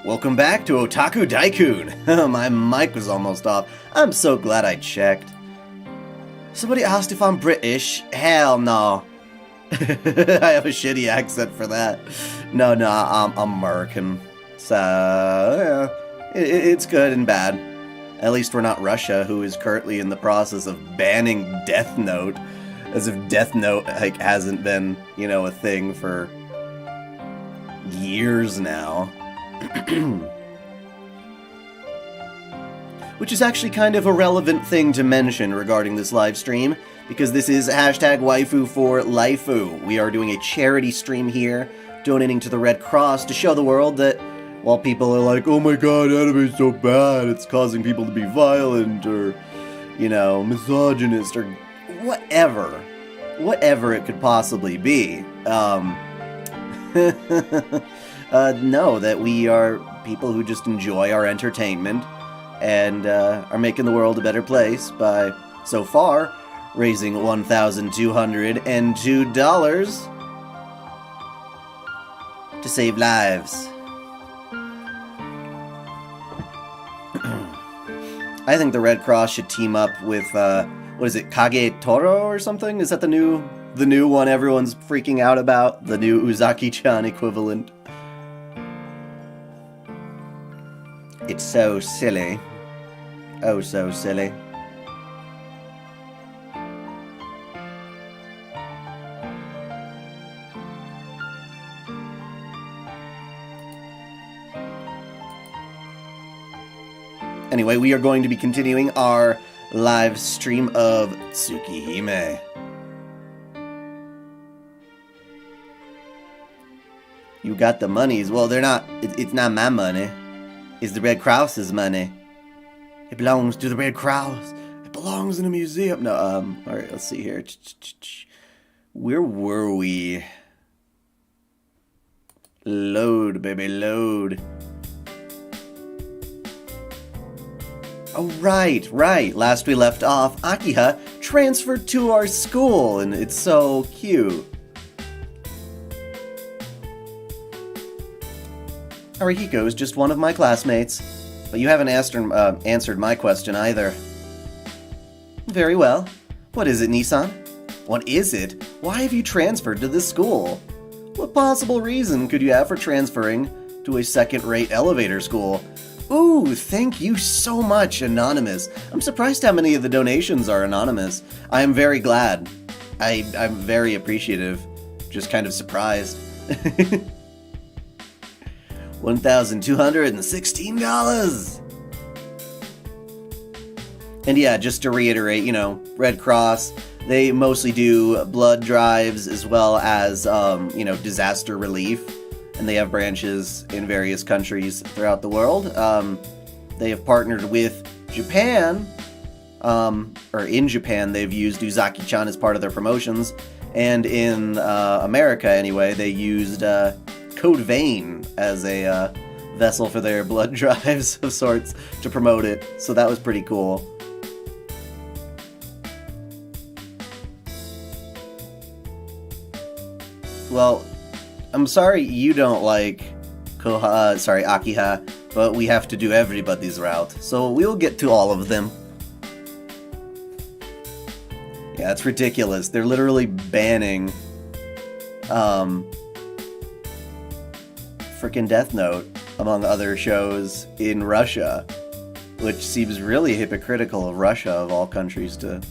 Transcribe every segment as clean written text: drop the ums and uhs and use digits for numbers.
Welcome back to OtakuDaiKun. My mic was almost off. I'm so glad I checked. Somebody asked if I'm British. Hell no. I have a shitty accent for that. No, I'm American. So, yeah, it's good and bad. At least we're not Russia, who is currently in the process of banning Death Note. As if Death Note, hasn't been, a thing for years now. Which is actually kind of a relevant thing to mention regarding this live stream, because this is hashtag waifu for Laifu. We are doing a charity stream here, donating to the Red Cross to show the world that while people are like, oh my god, anime's so bad, it's causing people to be violent, or, misogynist, or whatever it could possibly be, know that we are people who just enjoy our entertainment and are making the world a better place by, so far, raising $1,202 to save lives. I think the Red Cross should team up with, what is it, Kage Toro or something? Is that the new one everyone's freaking out about? The new Uzaki-chan equivalent. It's so silly. Oh, so silly. Anyway, we are going to be continuing our live stream of Tsukihime. You got the monies. Well, they're not. It's not my money. It's the Red Cross's money. It belongs to the Red Cross. It belongs in a museum. No, alright, let's see here. Where were we? Load, baby, load. Oh, right. Last we left off, Akiha transferred to our school, and it's so cute. Arihiko is just one of my classmates, but you haven't answered my question either. Very well. What is it, Nissan? What is it? Why have you transferred to this school? What possible reason could you have for transferring to a second-rate elevator school? Ooh, thank you so much, Anonymous. I'm surprised how many of the donations are anonymous. I am very glad. I'm very appreciative. Just kind of surprised. $1,216! And yeah, just to reiterate, Red Cross, they mostly do blood drives as well as, disaster relief. And they have branches in various countries throughout the world. They have partnered with Japan, or in Japan, they've used Uzaki-chan as part of their promotions. And in America, anyway, they used Code Vein as a vessel for their blood drives of sorts to promote it. So that was pretty cool. Well, I'm sorry you don't like Akiha, but we have to do everybody's route, so we'll get to all of them. Yeah, it's ridiculous. They're literally banning frickin' Death Note, among other shows, in Russia, which seems really hypocritical of Russia, of all countries, to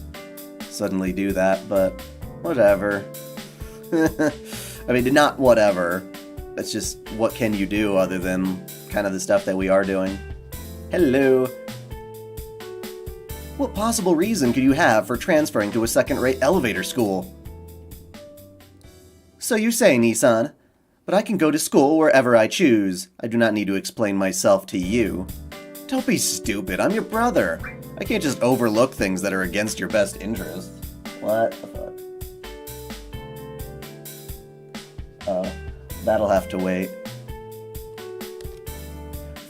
suddenly do that, but whatever. I mean, not whatever. It's just, what can you do other than kind of the stuff that we are doing? Hello. What possible reason could you have for transferring to a second-rate elevator school? So you say, Nissan, but I can go to school wherever I choose. I do not need to explain myself to you. Don't be stupid, I'm your brother. I can't just overlook things that are against your best interests. What the fuck? Oh, that'll have to wait.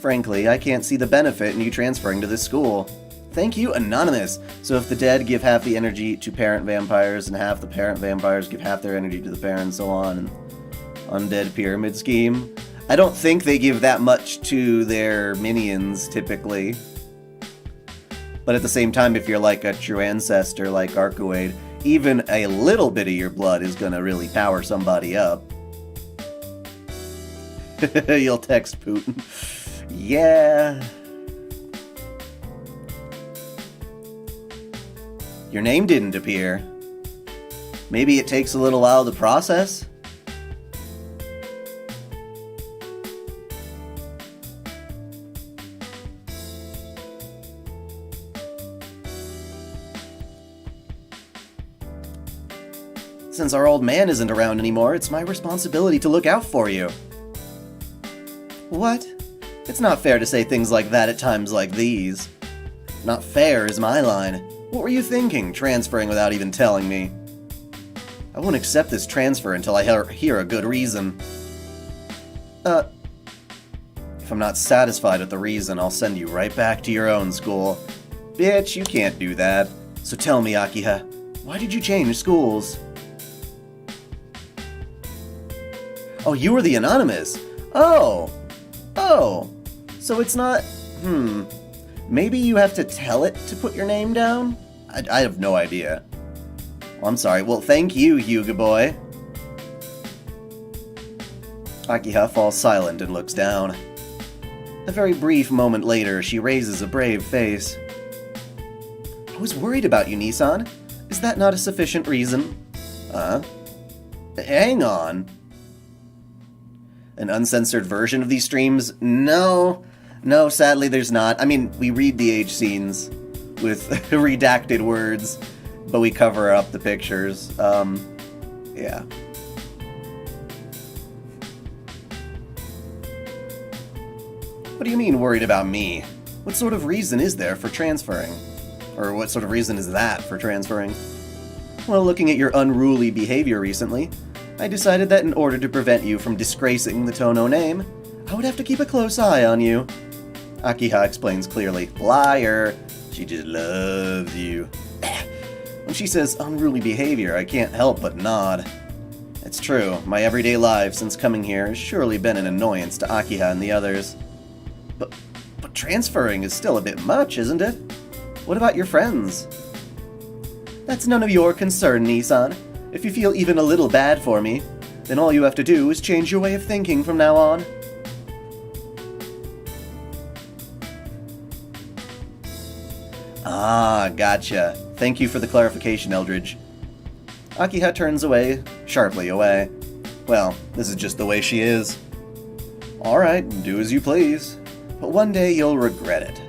Frankly, I can't see the benefit in you transferring to this school. Thank you, Anonymous! So if the dead give half the energy to parent vampires, and half the parent vampires give half their energy to the parent, and so on, and undead pyramid scheme. I don't think they give that much to their minions, typically. But at the same time, if you're like a true ancestor like Arcuade, even a little bit of your blood is gonna really power somebody up. You'll text Putin. Yeah. Your name didn't appear. Maybe it takes a little while to process? Since our old man isn't around anymore, it's my responsibility to look out for you. What? It's not fair to say things like that at times like these. Not fair is my line. What were you thinking, transferring without even telling me? I won't accept this transfer until I hear a good reason. If I'm not satisfied with the reason, I'll send you right back to your own school. Bitch, you can't do that. So tell me, Akiha, why did you change schools? Oh, you were the Anonymous. Oh. So it's not... Maybe you have to tell it to put your name down? I have no idea. Oh, I'm sorry. Well, thank you, Hyuga boy. Akiha falls silent and looks down. A very brief moment later, she raises a brave face. I was worried about you, Nissan. Is that not a sufficient reason? Hang on. An uncensored version of these streams? No, sadly there's not. I mean, we read the age scenes with redacted words, but we cover up the pictures. Yeah. What do you mean, worried about me? What sort of reason is there for transferring? Or what sort of reason is that for transferring? Well, looking at your unruly behavior recently, I decided that in order to prevent you from disgracing the Tono name, I would have to keep a close eye on you. Akiha explains clearly. Liar! She just loves you. When she says unruly behavior, I can't help but nod. It's true, my everyday life since coming here has surely been an annoyance to Akiha and the others. But transferring is still a bit much, isn't it? What about your friends? That's none of your concern, Nissan. If you feel even a little bad for me, then all you have to do is change your way of thinking from now on. Ah, gotcha. Thank you for the clarification, Eldridge. Akiha turns away, sharply away. Well, this is just the way she is. Alright, do as you please. But one day you'll regret it.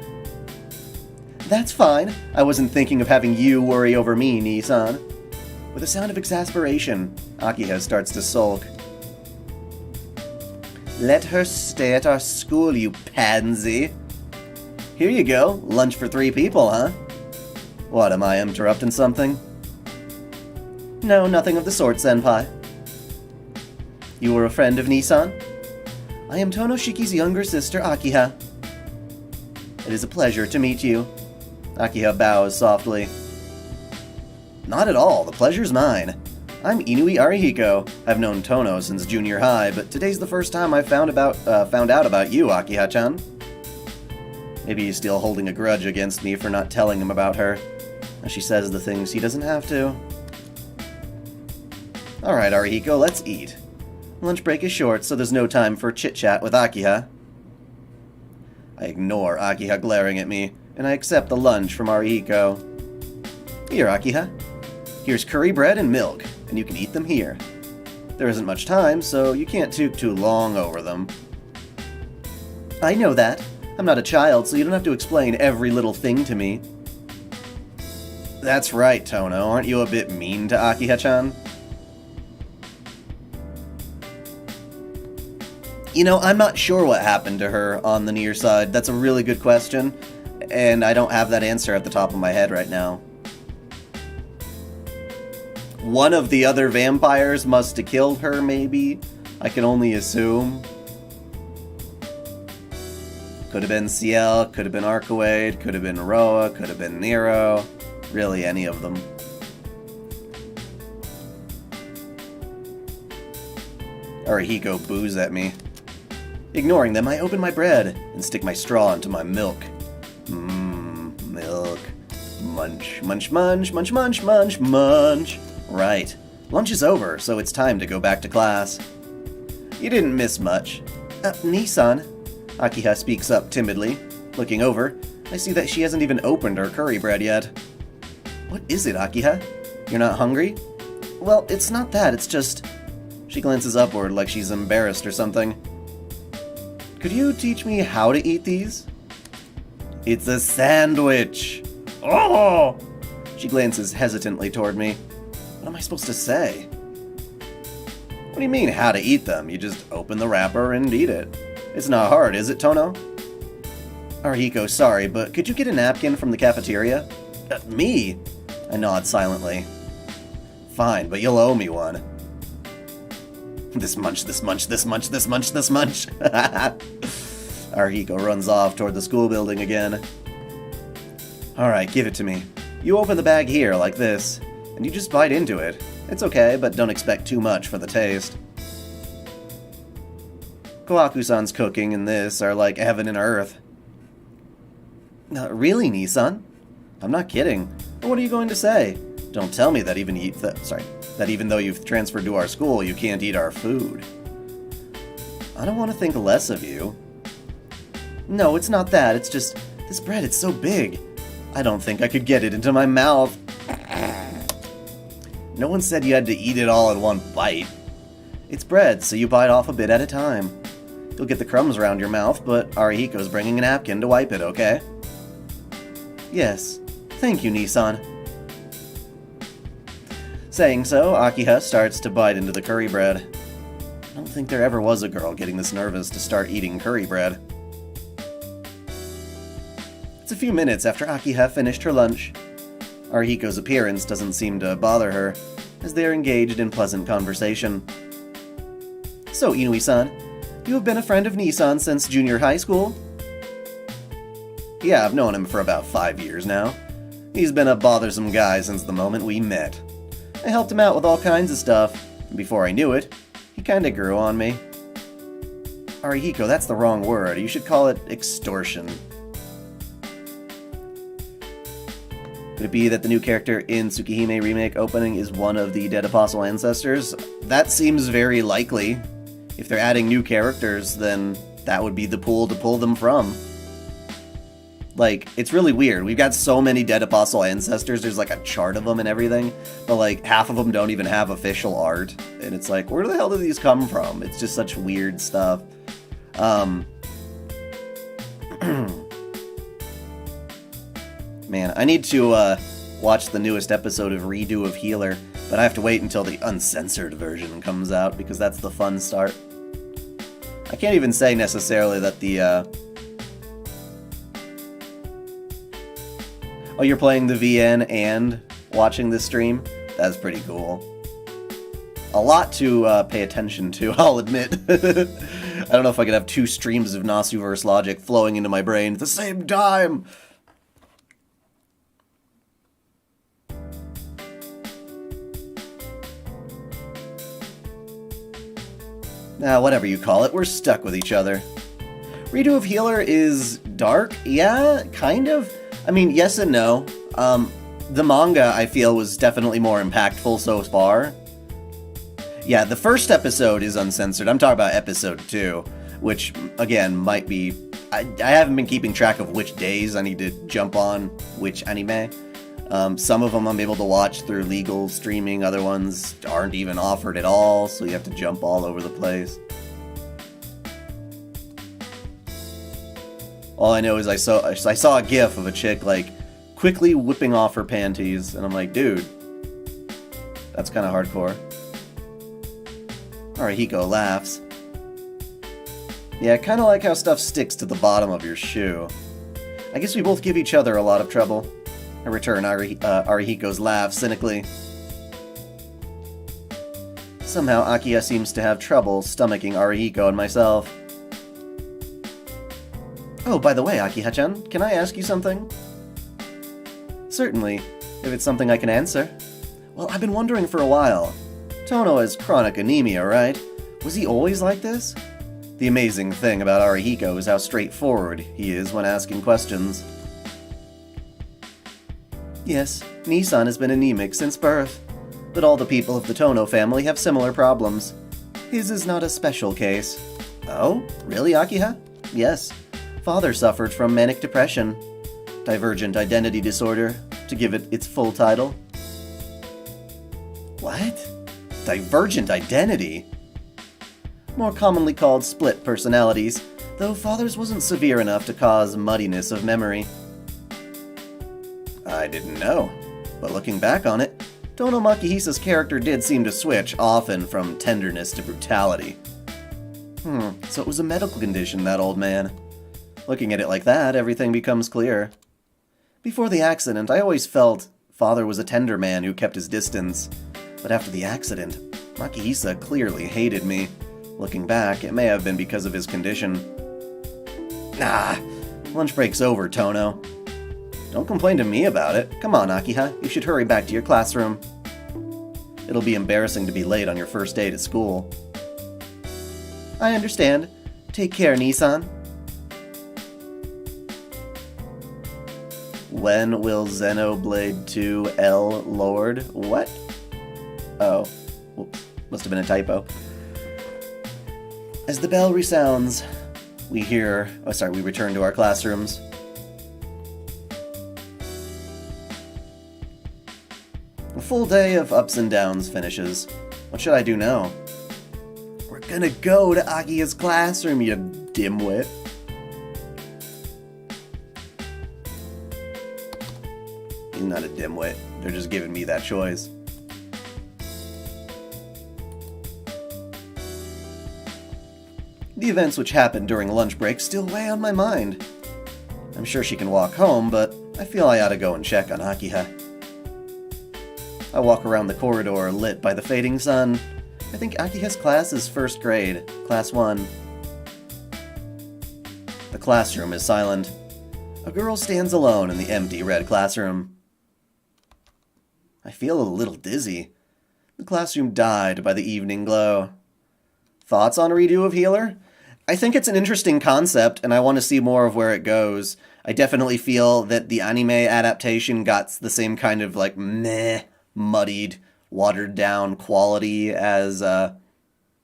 That's fine. I wasn't thinking of having you worry over me, Nissan. With a sound of exasperation, Akiha starts to sulk. Let her stay at our school, you pansy. Here you go. Lunch for 3 people, huh? What, am I interrupting something? No, nothing of the sort, Senpai. You were a friend of Nissan? I am Tonoshiki's younger sister, Akiha. It is a pleasure to meet you. Akiha bows softly. Not at all, the pleasure's mine. I'm Inui Arihiko. I've known Tono since junior high, but today's the first time I found out about you, Akiha-chan. Maybe he's still holding a grudge against me for not telling him about her. She says the things he doesn't have to. Alright, Arihiko, let's eat. Lunch break is short, so there's no time for chit-chat with Akiha. I ignore Akiha glaring at me, and I accept the lunch from Arihiko. Here, Akiha. Here's curry bread and milk, and you can eat them here. There isn't much time, so you can't took too long over them. I know that. I'm not a child, so you don't have to explain every little thing to me. That's right, Tono. Aren't you a bit mean to Akiha-chan? You know, I'm not sure what happened to her on the near side. That's a really good question, and I don't have that answer at the top of my head right now. One of the other vampires must have killed her, maybe? I can only assume. Could have been Ciel, could have been Arcuade, could have been Roa, could have been Nero. Really, any of them. Arihiko boos at me. Ignoring them, I open my bread and stick my straw into my milk. Milk. Munch, munch, munch, munch, munch, munch, munch. Right. Lunch is over, so it's time to go back to class. You didn't miss much. Nissan. Akiha speaks up timidly. Looking over, I see that she hasn't even opened her curry bread yet. What is it, Akiha? You're not hungry? Well, it's not that, it's just... She glances upward like she's embarrassed or something. Could you teach me how to eat these? It's a sandwich. Oh! She glances hesitantly toward me. What am I supposed to say? What do you mean, how to eat them? You just open the wrapper and eat it. It's not hard, is it, Tono? Arihiko, sorry, but could you get a napkin from the cafeteria? Me? I nod silently. Fine, but you'll owe me one. This munch, this munch, this munch, this munch, this munch. Arihiko runs off toward the school building again. Alright, give it to me. You open the bag here, like this, and you just bite into it. It's okay, but don't expect too much for the taste. Kohaku-san's cooking and this are like heaven and earth. Really, Nissan? I'm not kidding. What are you going to say? Don't tell me that even though you've transferred to our school, you can't eat our food. I don't want to think less of you. No, it's not that. It's just, this bread, it's so big. I don't think I could get it into my mouth. No one said you had to eat it all in one bite. It's bread, so you bite off a bit at a time. You'll get the crumbs around your mouth, but Arihiko's bringing a napkin to wipe it, okay? Yes. Thank you, Nissan. Saying so, Akiha starts to bite into the curry bread. I don't think there ever was a girl getting this nervous to start eating curry bread. It's a few minutes after Akiha finished her lunch. Arihiko's appearance doesn't seem to bother her, as they are engaged in pleasant conversation. So, Inui-san, you have been a friend of Nissan since junior high school? Yeah, I've known him for about 5 years now. He's been a bothersome guy since the moment we met. I helped him out with all kinds of stuff, and before I knew it, he kinda grew on me. Arihiko, that's the wrong word. You should call it extortion. Could it be that the new character in Tsukihime Remake opening is one of the Dead Apostle ancestors? That seems very likely. If they're adding new characters, then that would be the pool to pull them from. Like, it's really weird. We've got so many Dead Apostle ancestors, there's like a chart of them and everything, but like half of them don't even have official art. And it's like, where the hell do these come from? It's just such weird stuff. Man, I need to watch the newest episode of Redo of Healer, but I have to wait until the uncensored version comes out because that's the fun start. I can't even say necessarily that the Oh, you're playing the VN and watching this stream? That's pretty cool. A lot to pay attention to, I'll admit. I don't know if I could have 2 streams of Nasuverse logic flowing into my brain at the same time. Whatever you call it, we're stuck with each other. Redo of Healer is dark? Yeah, kind of. I mean, yes and no. The manga, I feel, was definitely more impactful so far. Yeah, the first episode is uncensored. I'm talking about episode 2, which, again, might be... I haven't been keeping track of which days I need to jump on which anime. Some of them I'm able to watch through legal streaming, other ones aren't even offered at all, so you have to jump all over the place. All I know is I saw a gif of a chick, like, quickly whipping off her panties, and I'm like, dude, that's kind of hardcore. Arihiko laughs. Yeah, kind of like how stuff sticks to the bottom of your shoe. I guess we both give each other a lot of trouble. I return Arihiko's laugh cynically. Somehow Akiha seems to have trouble stomaching Arihiko and myself. Oh, by the way, Akiha-chan, can I ask you something? Certainly, if it's something I can answer. Well, I've been wondering for a while. Tono has chronic anemia, right? Was he always like this? The amazing thing about Arihiko is how straightforward he is when asking questions. Yes, Nissan has been anemic since birth, but all the people of the Tono family have similar problems. His is not a special case. Oh, really, Akiha? Yes. Father suffered from manic depression. Divergent identity disorder, to give it its full title. What? Divergent identity? More commonly called split personalities, though Father's wasn't severe enough to cause muddiness of memory. I didn't know, but looking back on it, Tono Makihisa's character did seem to switch often from tenderness to brutality. So it was a medical condition, that old man. Looking at it like that, everything becomes clear. Before the accident, I always felt Father was a tender man who kept his distance, but after the accident, Makihisa clearly hated me. Looking back, it may have been because of his condition. Lunch break's over, Tono. Don't complain to me about it. Come on, Akiha, you should hurry back to your classroom. It'll be embarrassing to be late on your first day to school. I understand. Take care, Nissan. When will Xenoblade 2 L Lord? What? Oh. Whoops. Must have been a typo. As the bell resounds, we return to our classrooms. A full day of ups and downs finishes. What should I do now? We're gonna go to Akiha's classroom, you dimwit. He's not a dimwit. They're just giving me that choice. The events which happened during lunch break still weigh on my mind. I'm sure she can walk home, but I feel I ought to go and check on Akiha. I walk around the corridor lit by the fading sun. I think Akiha's class is first grade, class 1. The classroom is silent. A girl stands alone in the empty red classroom. I feel a little dizzy. The classroom died by the evening glow. Thoughts on redo of Healer? I think it's an interesting concept, and I want to see more of where it goes. I definitely feel that the anime adaptation got the same kind of, muddied, watered-down quality as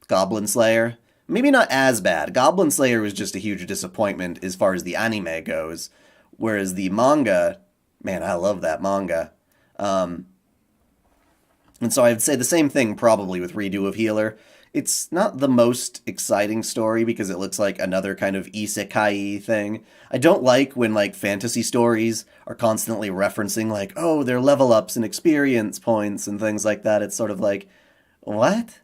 Goblin Slayer. Maybe not as bad. Goblin Slayer was just a huge disappointment as far as the anime goes, whereas the manga, man, I love that manga. And so I'd say the same thing probably with Redo of Healer. It's not the most exciting story because it looks like another kind of isekai thing. I don't like when, fantasy stories are constantly referencing, their level ups and experience points and things like that. It's sort of like, what?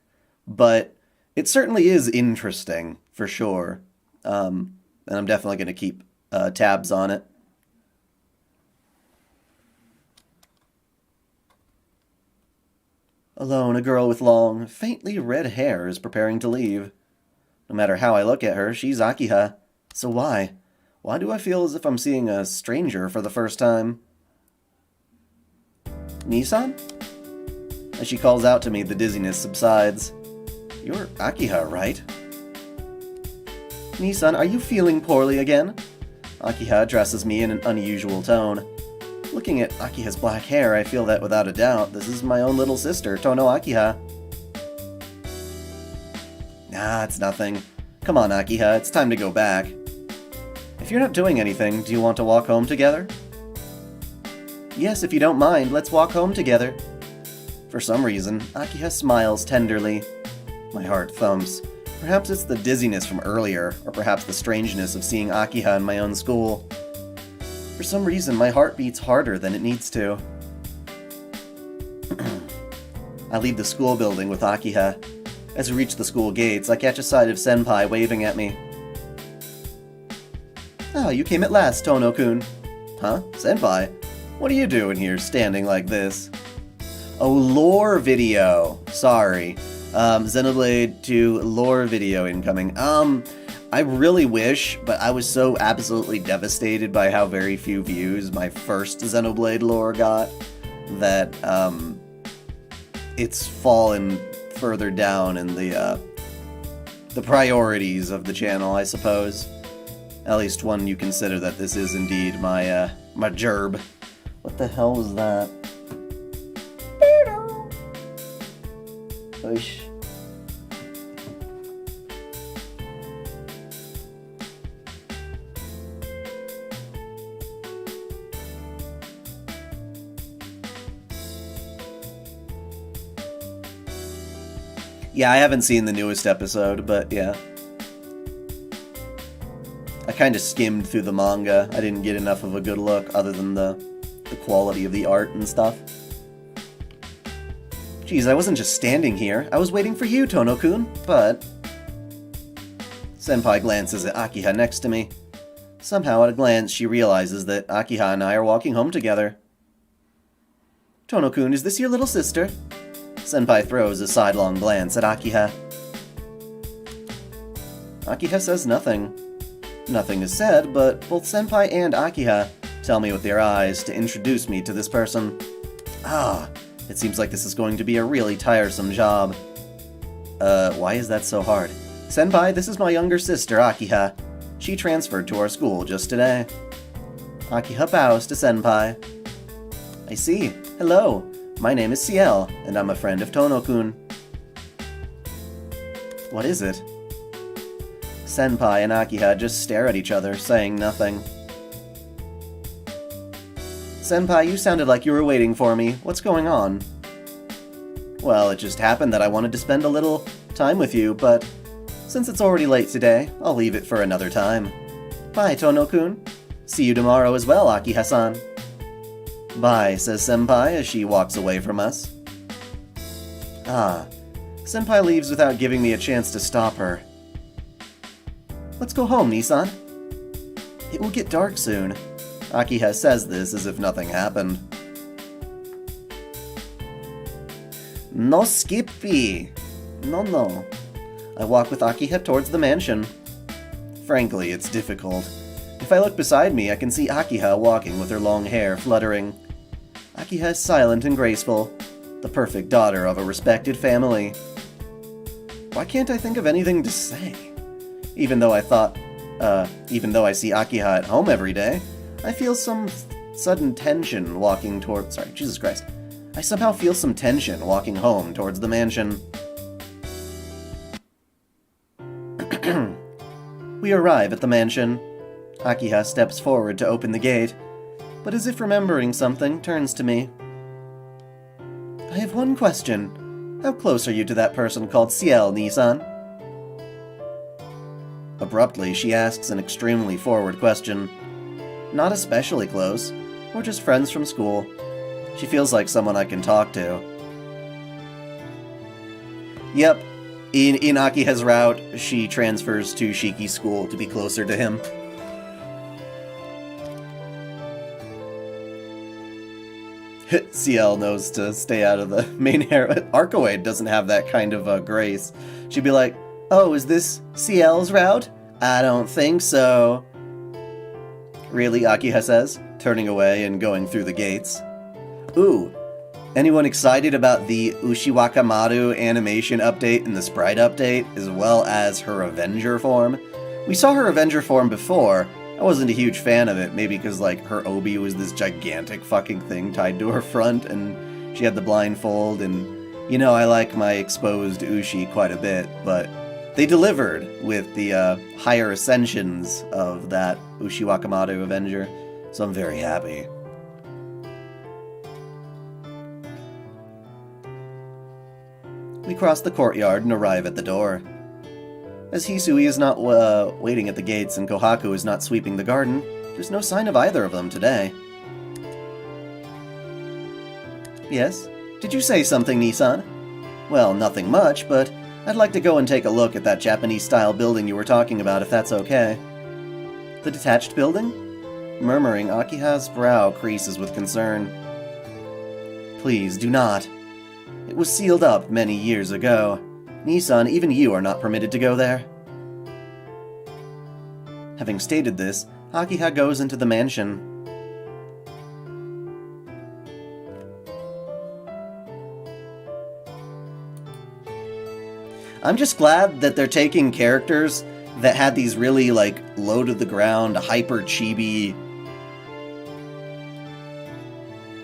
But it certainly is interesting, for sure. And I'm definitely going to keep tabs on it. Alone, a girl with long, faintly red hair is preparing to leave. No matter how I look at her, she's Akiha. So why? Why do I feel as if I'm seeing a stranger for the first time? Nissan? As she calls out to me, the dizziness subsides. You're Akiha, right? Nissan, are you feeling poorly again? Akiha addresses me in an unusual tone. Looking at Akiha's black hair, I feel that without a doubt, this is my own little sister, Tono Akiha. Nah, it's nothing. Come on, Akiha, it's time to go back. If you're not doing anything, do you want to walk home together? Yes, if you don't mind, let's walk home together. For some reason, Akiha smiles tenderly. My heart thumps. Perhaps it's the dizziness from earlier, or perhaps the strangeness of seeing Akiha in my own school. For some reason, my heart beats harder than it needs to. I leave the school building with Akiha. As we reach the school gates, I catch a sight of Senpai waving at me. Ah, you came at last, Tono-kun. Huh? Senpai? What are you doing here, standing like this? Oh, lore video. Sorry. Xenoblade 2 lore video incoming. I really wish, but I was so absolutely devastated by how very few views my first Xenoblade lore got, that it's fallen further down in the the priorities of the channel, I suppose. At least when you consider that this is indeed my, my gerb. What the hell was that? Oish. Yeah, I haven't seen the newest episode, but yeah. I kind of skimmed through the manga. I didn't get enough of a good look other than the quality of the art and stuff. Geez, I wasn't just standing here. I was waiting for you, Tono-kun, but... Senpai glances at Akiha next to me. Somehow, at a glance, she realizes that Akiha and I are walking home together. Tono-kun, is this your little sister? Senpai throws a sidelong glance at Akiha. Akiha says nothing. Nothing is said, but both Senpai and Akiha tell me with their eyes to introduce me to this person. Ah, it seems like this is going to be a really tiresome job. Why is that so hard? Senpai, this is my younger sister, Akiha. She transferred to our school just today. Akiha bows to Senpai. I see. Hello. My name is Ciel, and I'm a friend of Tono-kun. What is it? Senpai and Akiha just stare at each other, saying nothing. Senpai, you sounded like you were waiting for me. What's going on? Well, it just happened that I wanted to spend a little time with you, but since it's already late today, I'll leave it for another time. Bye, Tono-kun. See you tomorrow as well, Akiha-san. Bye, says Senpai as she walks away from us. Ah, Senpai leaves without giving me a chance to stop her. Let's go home, Nissan. It will get dark soon. Akiha says this as if nothing happened. No skippy. No. I walk with Akiha towards the mansion. Frankly, it's difficult. If I look beside me, I can see Akiha walking with her long hair fluttering. Akiha is silent and graceful, the perfect daughter of a respected family. Why can't I think of anything to say? Even though I see Akiha at home every day, I feel some sudden tension walking towards... Sorry, Jesus Christ. I somehow feel some tension walking home towards the mansion. We arrive at the mansion. Akiha steps forward to open the gate, but as if remembering something, turns to me. I have one question. How close are you to that person called Ciel, Nissan? Abruptly, she asks an extremely forward question. Not especially close. We're just friends from school. She feels like someone I can talk to. Yep. In Akiha's route, she transfers to Shiki's school to be closer to him. Ciel knows to stay out of the main area. Arkawade doesn't have that kind of grace. She'd be like, oh, is this Ciel's route? I don't think so. Really, Akiha says, turning away and going through the gates. Ooh, anyone excited about the Ushiwakamaru animation update and the sprite update, as well as her Avenger form? We saw her Avenger form before. I wasn't a huge fan of it, maybe because, like, her obi was this gigantic fucking thing tied to her front, and she had the blindfold, and, you know, I like my exposed Ushi quite a bit, but they delivered with the higher ascensions of that Ushiwakamaru Avenger, so I'm very happy. We cross the courtyard and arrive at the door. As Hisui is not waiting at the gates and Kohaku is not sweeping the garden, there's no sign of either of them today. Yes? Did you say something, Nissan? Well, nothing much, but I'd like to go and take a look at that Japanese-style building you were talking about, if that's okay. The detached building? Murmuring, Akiha's brow creases with concern. Please, do not. It was sealed up many years ago. Nissan, even you are not permitted to go there. Having stated this, Akiha goes into the mansion. I'm just glad that they're taking characters that had these really, like, low-to-the-ground, hyper-chibi,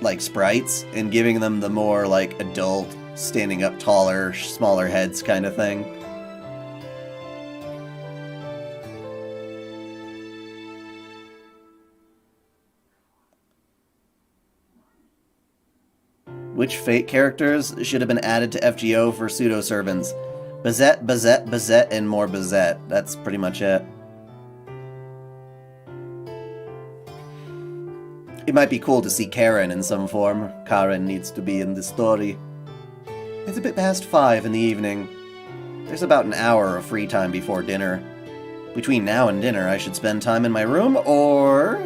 like, sprites, and giving them the more, like, adult, standing up taller, smaller heads kind of thing. Which Fate characters should have been added to FGO for pseudo-servants? Bazette, Bazette, Bazette, and more Bazette. That's pretty much it. It might be cool to see Karen in some form. Karen needs to be in the story. It's a bit past 5 in the evening. There's about an hour of free time before dinner. Between now and dinner, I should spend time in my room, or...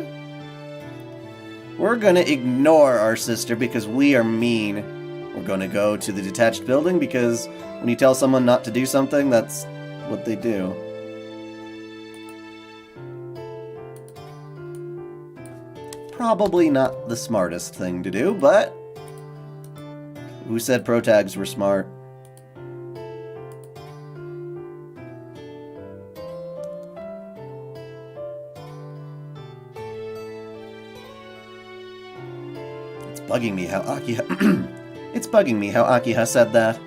we're gonna ignore our sister because we are mean. We're gonna go to the detached building because when you tell someone not to do something, that's what they do. Probably not the smartest thing to do, but... who said protags were smart? It's bugging me how Akiha... It's bugging me how Akiha said that.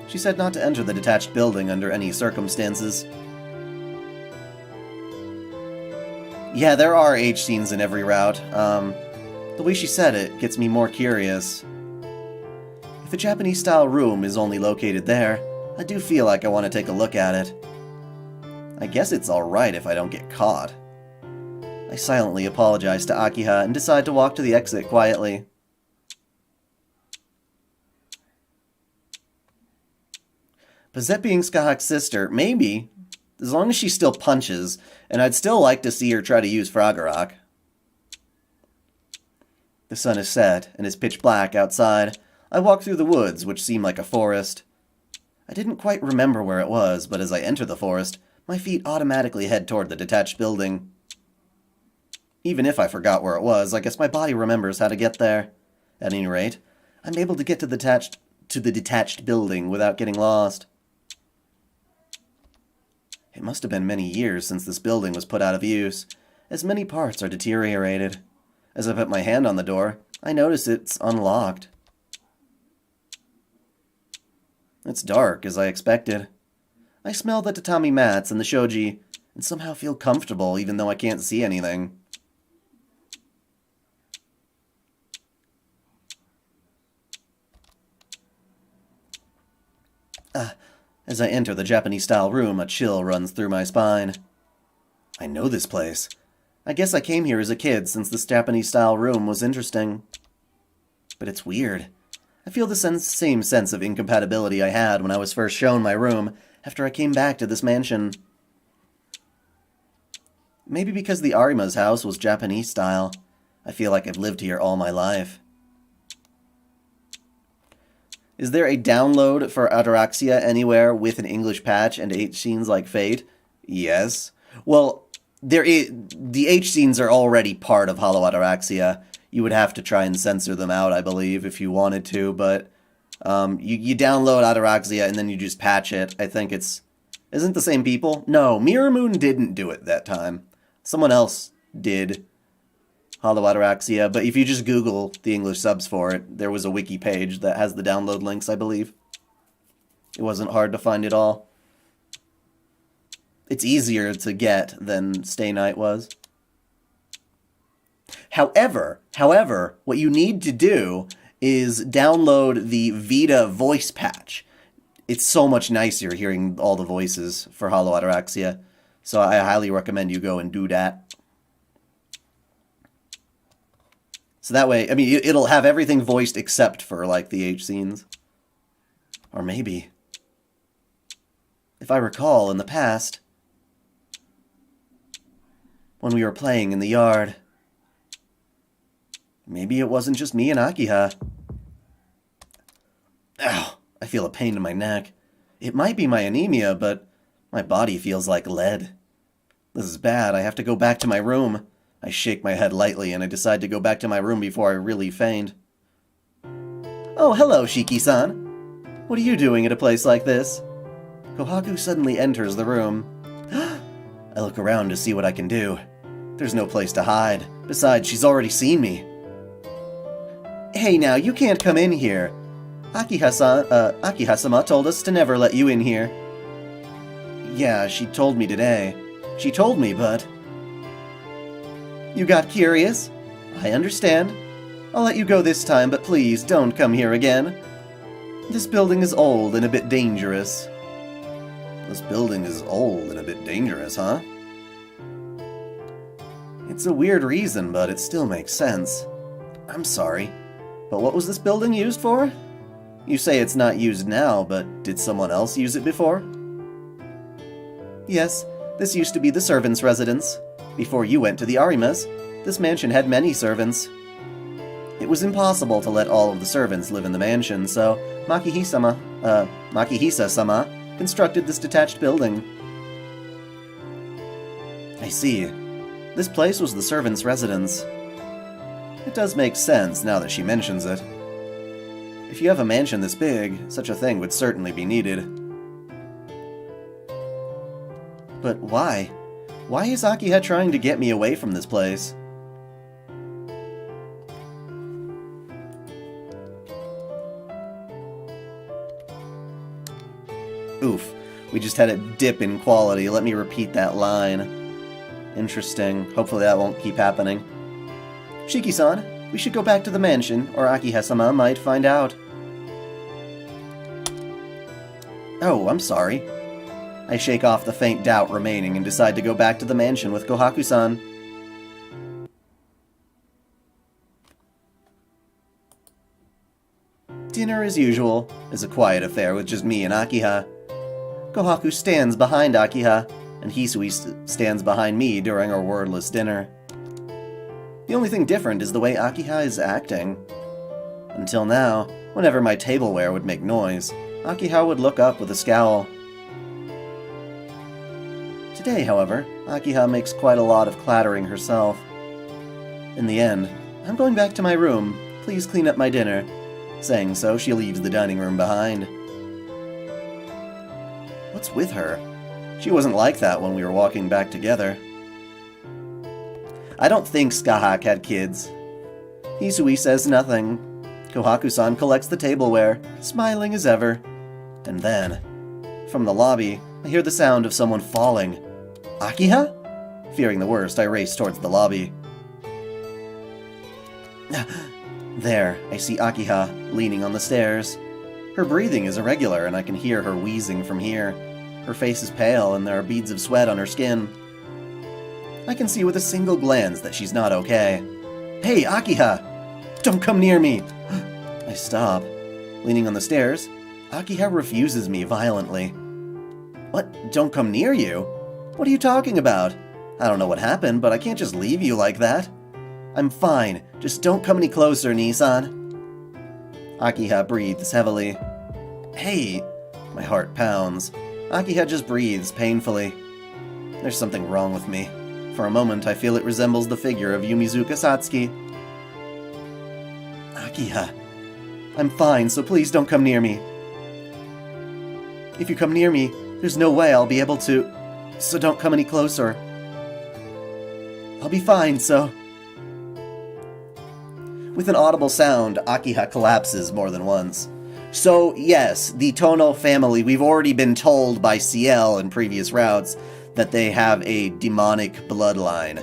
She said not to enter the detached building under any circumstances. Yeah, there are H scenes in every route. The way she said it gets me more curious. If a Japanese-style room is only located there, I do feel like I want to take a look at it. I guess it's alright if I don't get caught. I silently apologize to Akiha and decide to walk to the exit quietly. Bazette being Skahak's sister, maybe, as long as she still punches, and I'd still like to see her try to use Froggerock. The sun is set, and is pitch black outside. I walk through the woods, which seem like a forest. I didn't quite remember where it was, but as I enter the forest, my feet automatically head toward the detached building. Even if I forgot where it was, I guess my body remembers how to get there. At any rate, I'm able to get to the detached building without getting lost. It must have been many years since this building was put out of use, as many parts are deteriorated. As I put my hand on the door, I notice it's unlocked. It's dark, as I expected. I smell the tatami mats and the shoji, and somehow feel comfortable even though I can't see anything. As I enter the Japanese-style room, a chill runs through my spine. I know this place. I guess I came here as a kid since this Japanese-style room was interesting. But it's weird. I feel the same sense of incompatibility I had when I was first shown my room after I came back to this mansion. Maybe because the Arima's house was Japanese-style. I feel like I've lived here all my life. Is there a download for Ataraxia anywhere with an English patch and H scenes like Fate? Yes. Well, the H scenes are already part of Hollow Ataraxia. You would have to try and censor them out, I believe, if you wanted to, but you download Ataraxia and then you just patch it. I think it's... Isn't the same people? No, Mirror Moon didn't do it that time. Someone else did Hollow Ataraxia, but if you just Google the English subs for it, there was a wiki page that has the download links, I believe. It wasn't hard to find it all. It's easier to get than Stay Night was. However, what you need to do is download the Vita voice patch. It's so much nicer hearing all the voices for Hollow Ataraxia, so I highly recommend you go and do that. So that way, I mean, it'll have everything voiced except for, like, the H scenes. Or maybe, if I recall, in the past, when we were playing in the yard, maybe it wasn't just me and Akiha. Ow, I feel a pain in my neck. It might be my anemia, but my body feels like lead. This is bad. I have to go back to my room. I shake my head lightly, and I decide to go back to my room before I really faint. Oh, hello, Shiki-san. What are you doing at a place like this? Kohaku suddenly enters the room. I look around to see what I can do. There's no place to hide. Besides, she's already seen me. Hey now, you can't come in here. Akiha-sama told us to never let you in here. Yeah, she told me today. She told me, but... You got curious? I understand. I'll let you go this time, but please don't come here again. This building is old and a bit dangerous. This building is old and a bit dangerous, huh? It's a weird reason, but it still makes sense. I'm sorry, but what was this building used for? You say it's not used now, but did someone else use it before? Yes, this used to be the servants' residence. Before you went to the Arimas, this mansion had many servants. It was impossible to let all of the servants live in the mansion, so Makihisa-sama constructed this detached building. I see. This place was the servants' residence. It does make sense now that she mentions it. If you have a mansion this big, such a thing would certainly be needed. But why? Why is Akiha trying to get me away from this place? Oof, we just had a dip in quality. Let me repeat that line. Interesting. Hopefully that won't keep happening. Shiki-san, we should go back to the mansion, or Akiha-sama might find out. Oh, I'm sorry. I shake off the faint doubt remaining and decide to go back to the mansion with Kohaku-san. Dinner, as usual, is a quiet affair with just me and Akiha. Kohaku stands behind Akiha, and Hisui stands behind me during our wordless dinner. The only thing different is the way Akiha is acting. Until now, whenever my tableware would make noise, Akiha would look up with a scowl. Today, however, Akiha makes quite a lot of clattering herself. In the end, I'm going back to my room. Please clean up my dinner. Saying so, she leaves the dining room behind. What's with her? She wasn't like that when we were walking back together. I don't think Skahak had kids. Hisui says nothing. Kohaku-san collects the tableware, smiling as ever. And then, from the lobby, I hear the sound of someone falling. Akiha? Fearing the worst, I race towards the lobby. There, I see Akiha, leaning on the stairs. Her breathing is irregular, and I can hear her wheezing from here. Her face is pale, and there are beads of sweat on her skin. I can see with a single glance that she's not okay. Hey, Akiha! Don't come near me! I stop. Leaning on the stairs, Akiha refuses me violently. What? Don't come near you? What are you talking about? I don't know what happened, but I can't just leave you like that. I'm fine. Just don't come any closer, Nissan. Akiha breathes heavily. Hey! My heart pounds. Akiha just breathes painfully. There's something wrong with me. For a moment, I feel it resembles the figure of Yumizuka Satsuki. Akiha. I'm fine, so please don't come near me. If you come near me, there's no way I'll be able to... So don't come any closer. I'll be fine, so... With an audible sound, Akiha collapses more than once. So, yes, the Tono family, we've already been told by CL in previous routes that they have a demonic bloodline,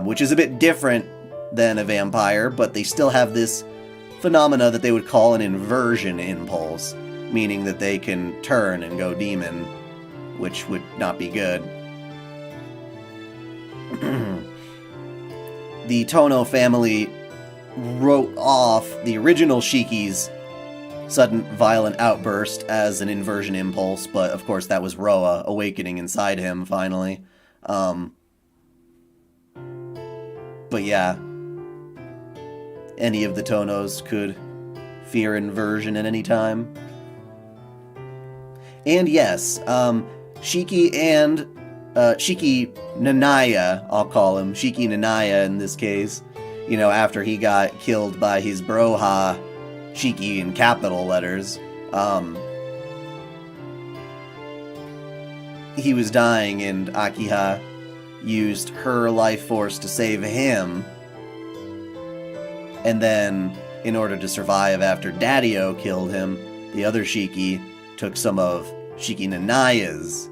which is a bit different than a vampire, but they still have this phenomena that they would call an inversion impulse, meaning that they can turn and go demon, which would not be good. The Tono family wrote off the original Shiki's sudden violent outburst as an inversion impulse, but of course that was Roa awakening inside him finally. But yeah, any of the Tonos could fear inversion at any time. And yes, Shiki and Shiki Nanaya, I'll call him Shiki Nanaya in this case, you know, after he got killed by his Broha, Shiki in capital letters, he was dying and Akiha used her life force to save him. And then, in order to survive after Daddy-o killed him, the other Shiki took some of Shiki Nanaya's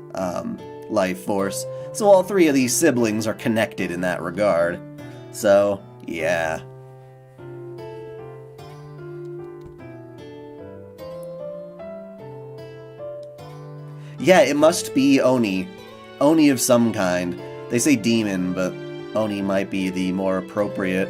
life force. So all three of these siblings are connected in that regard. So, yeah. Yeah, it must be Oni. Oni of some kind. They say demon, but Oni might be the more appropriate.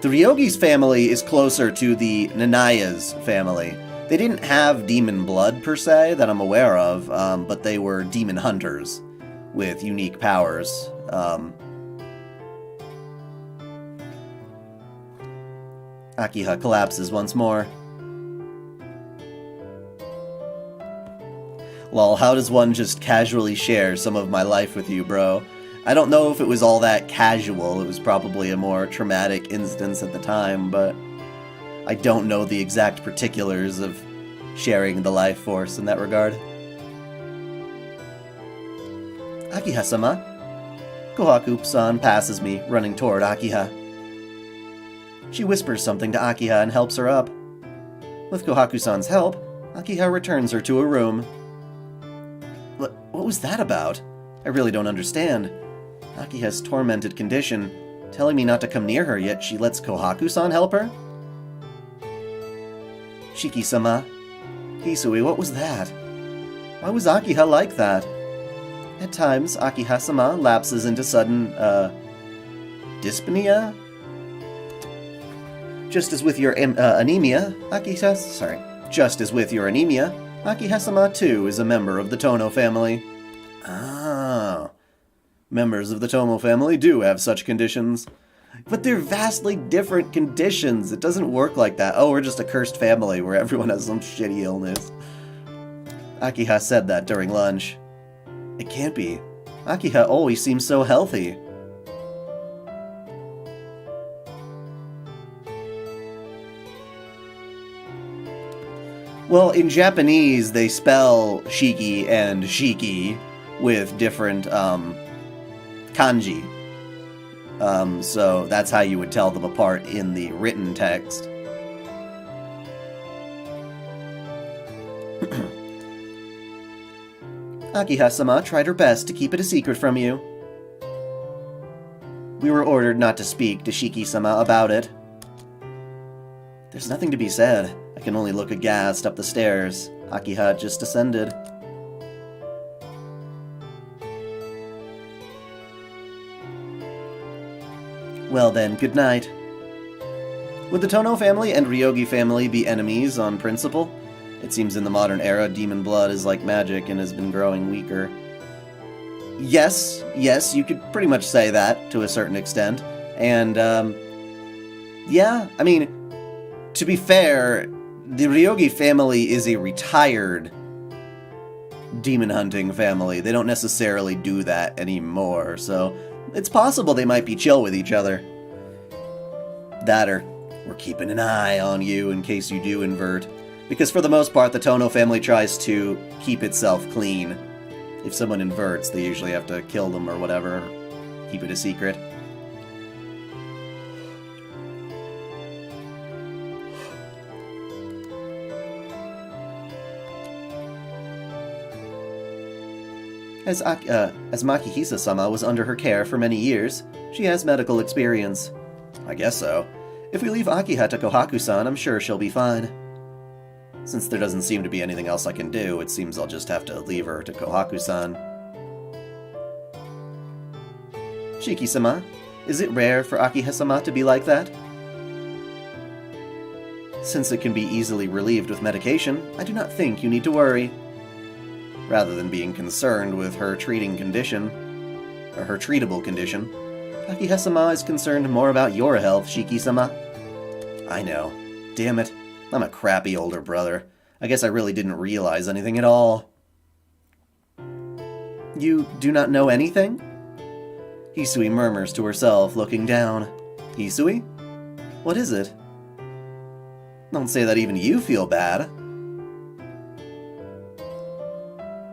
The Ryogi's family is closer to the Nanaya's family. They didn't have demon blood, per se, that I'm aware of, but they were demon hunters with unique powers. Akiha collapses once more. Lol, how does one just casually share some of my life with you, bro? I don't know if it was all that casual. It was probably a more traumatic instance at the time, but I don't know the exact particulars of sharing the life force in that regard. Akiha-sama. Kohaku-san passes me, running toward Akiha. She whispers something to Akiha and helps her up. With Kohaku-san's help, Akiha returns her to a room. What was that about? I really don't understand. Akiha's tormented condition, telling me not to come near her, yet she lets Kohaku-san help her? Shiki-sama. Hisui, what was that? Why was Akiha like that? At times, Akiha-sama lapses into sudden, dyspnea? Just as with your anemia, Just as with your anemia, Akiha-sama too is a member of the Tono family. Ah. Members of the Tomo family do have such conditions. But they're vastly different conditions. It doesn't work like that. Oh, we're just a cursed family where everyone has some shitty illness. Akiha said that during lunch. It can't be. Akiha always seems so healthy. Well, in Japanese, they spell Shiki and Shiki with different, kanji. So that's how you would tell them apart in the written text. Akiha-sama tried her best to keep it a secret from you. We were ordered not to speak to Shiki-sama about it. There's nothing to be said. I can only look aghast up the stairs. Akiha just descended. Well then, good night. Would the Tono family and Ryogi family be enemies on principle? It seems in the modern era, demon blood is like magic and has been growing weaker. Yes, you could pretty much say that to a certain extent. And, yeah, I mean, to be fair, the Ryogi family is a retired demon hunting family. They don't necessarily do that anymore, so it's possible they might be chill with each other. That or we're keeping an eye on you in case you do invert. Because for the most part, the Tono family tries to keep itself clean. If someone inverts, they usually have to kill them or whatever. Keep it a secret. As Makihisa-sama was under her care for many years, she has medical experience. I guess so. If we leave Akiha to Kohaku-san, I'm sure she'll be fine. Since there doesn't seem to be anything else I can do, it seems I'll just have to leave her to Kohaku-san. Shiki-sama, is it rare for Akiha-sama to be like that? Since it can be easily relieved with medication, I do not think you need to worry. Rather than being concerned with her treatable condition, Akiha-sama is concerned more about your health, Shiki-sama. I know. Damn it. I'm a crappy older brother. I guess I really didn't realize anything at all. You do not know anything? Hisui murmurs to herself, looking down. Hisui? What is it? Don't say that even you feel bad.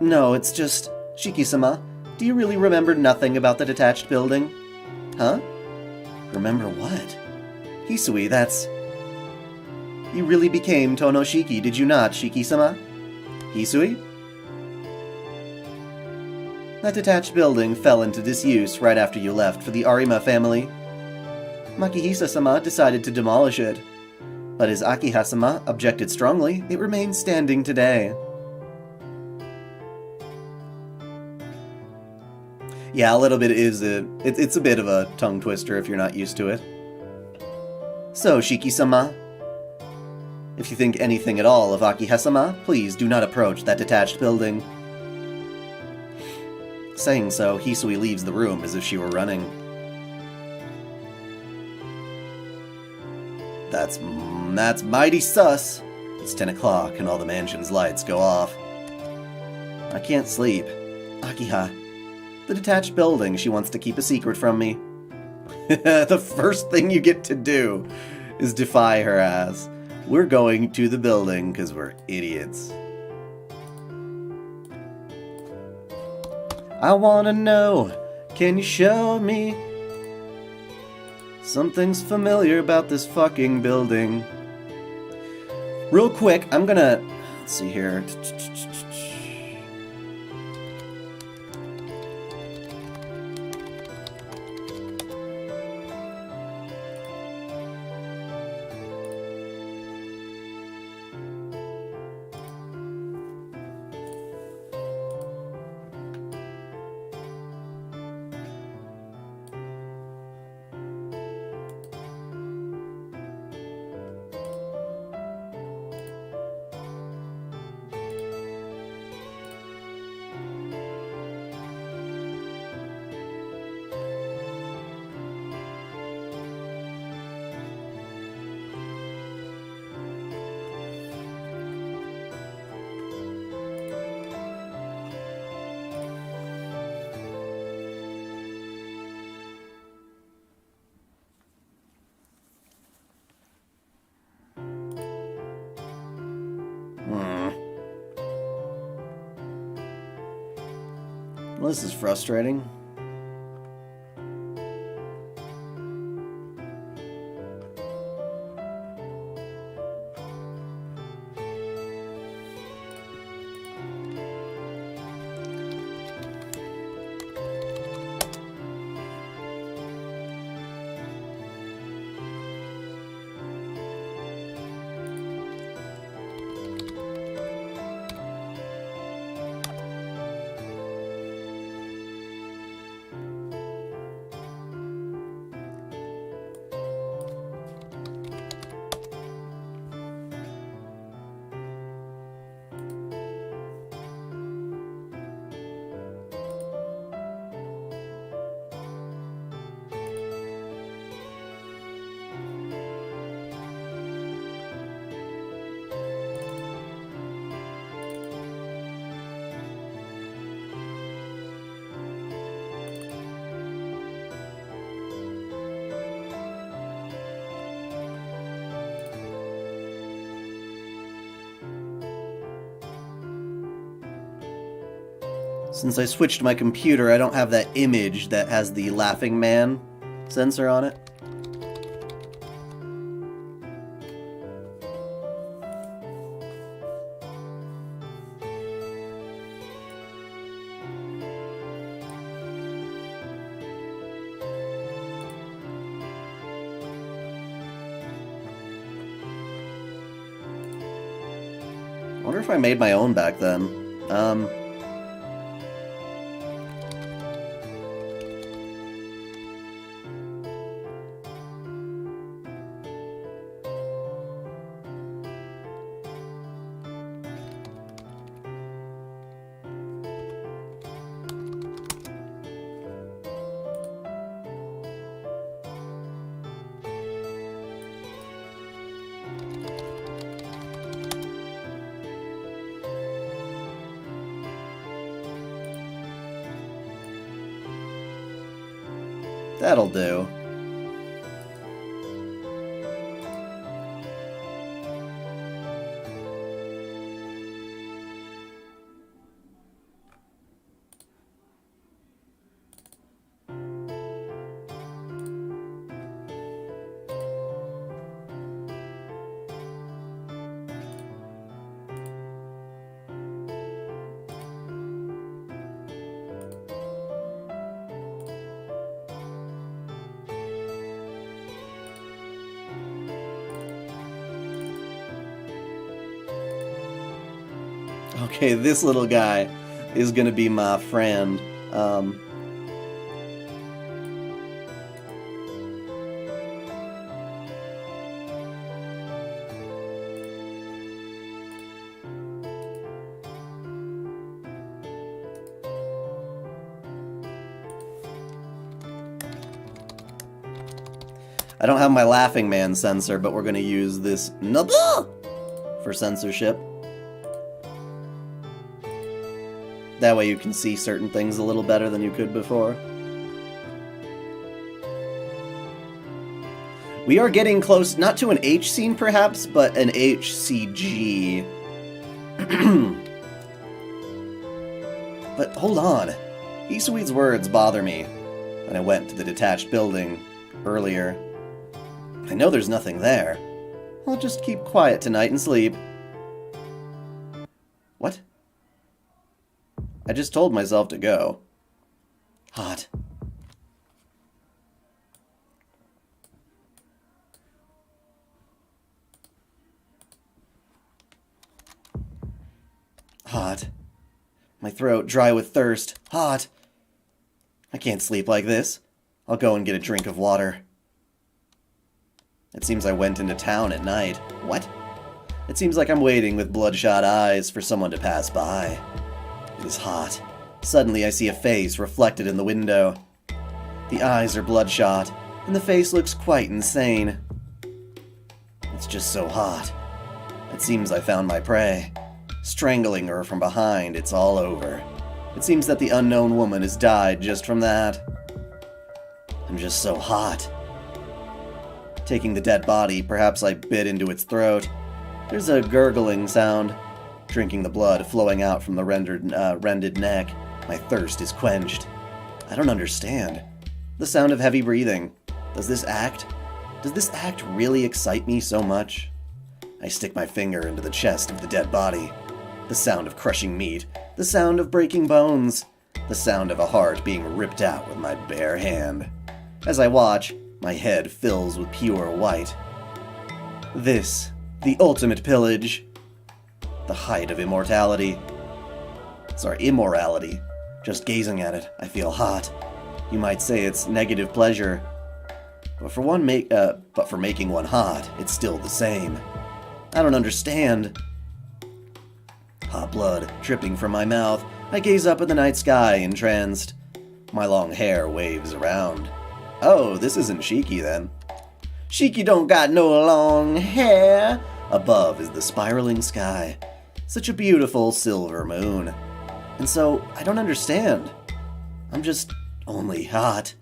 No, it's just... Shiki-sama, do you really remember nothing about the detached building? Huh? Remember what? Hisui, that's... You really became Tonoshiki, did you not, Shiki-sama? Hisui? That detached building fell into disuse right after you left for the Arima family. Makihisa-sama decided to demolish it. But as Akiha-sama objected strongly, it remains standing today. Yeah, a little bit is it's a bit of a tongue twister if you're not used to it. So, Shiki-sama, if you think anything at all of Akiha-sama, please do not approach that detached building. Saying so, Hisui leaves the room as if she were running. That's mighty sus. It's 10 o'clock and all the mansion's lights go off. I can't sleep. Akiha, the detached building, she wants to keep a secret from me. The first thing you get to do is defy her ass. We're going to the building because we're idiots. I wanna know, can you show me? Something's familiar about this fucking building. Real quick, I'm gonna... Let's see here. Well, this is frustrating. Since I switched my computer, I don't have that image that has the laughing man sensor on it. I wonder if I made my own back then. That'll do. Okay, this little guy is gonna be my friend. I don't have my Laughing Man sensor, but we're going to use this Nabu for censorship. That way you can see certain things a little better than you could before. We are getting close, not to an H scene perhaps, but an HCG. But hold on. Isui's words bother me. When I went to the detached building earlier, I know there's nothing there. I'll just keep quiet tonight and sleep. What? I just told myself to go. Hot. Hot. My throat dry with thirst. Hot. I can't sleep like this. I'll go and get a drink of water. It seems I went into town at night. What? It seems like I'm waiting with bloodshot eyes for someone to pass by. It is hot. Suddenly I see a face reflected in the window. The eyes are bloodshot, and the face looks quite insane. It's just so hot. It seems I found my prey. Strangling her from behind, it's all over. It seems that the unknown woman has died just from that. I'm just so hot. Taking the dead body, perhaps I bit into its throat. There's a gurgling sound. Drinking the blood flowing out from the rended neck. My thirst is quenched. I don't understand. The sound of heavy breathing. Does this act really excite me so much? I stick my finger into the chest of the dead body. The sound of crushing meat. The sound of breaking bones. The sound of a heart being ripped out with my bare hand. As I watch, my head fills with pure white. This, the ultimate pillage. The height of immorality. Just gazing at it, I feel hot. You might say it's negative pleasure. But for making one hot, it's still the same. I don't understand. Hot blood dripping from my mouth, I gaze up at the night sky, entranced. My long hair waves around. Oh, this isn't Shiki then. Shiki don't got no long hair. Above is the spiraling sky. Such a beautiful silver moon. And so, I don't understand. I'm just only hot.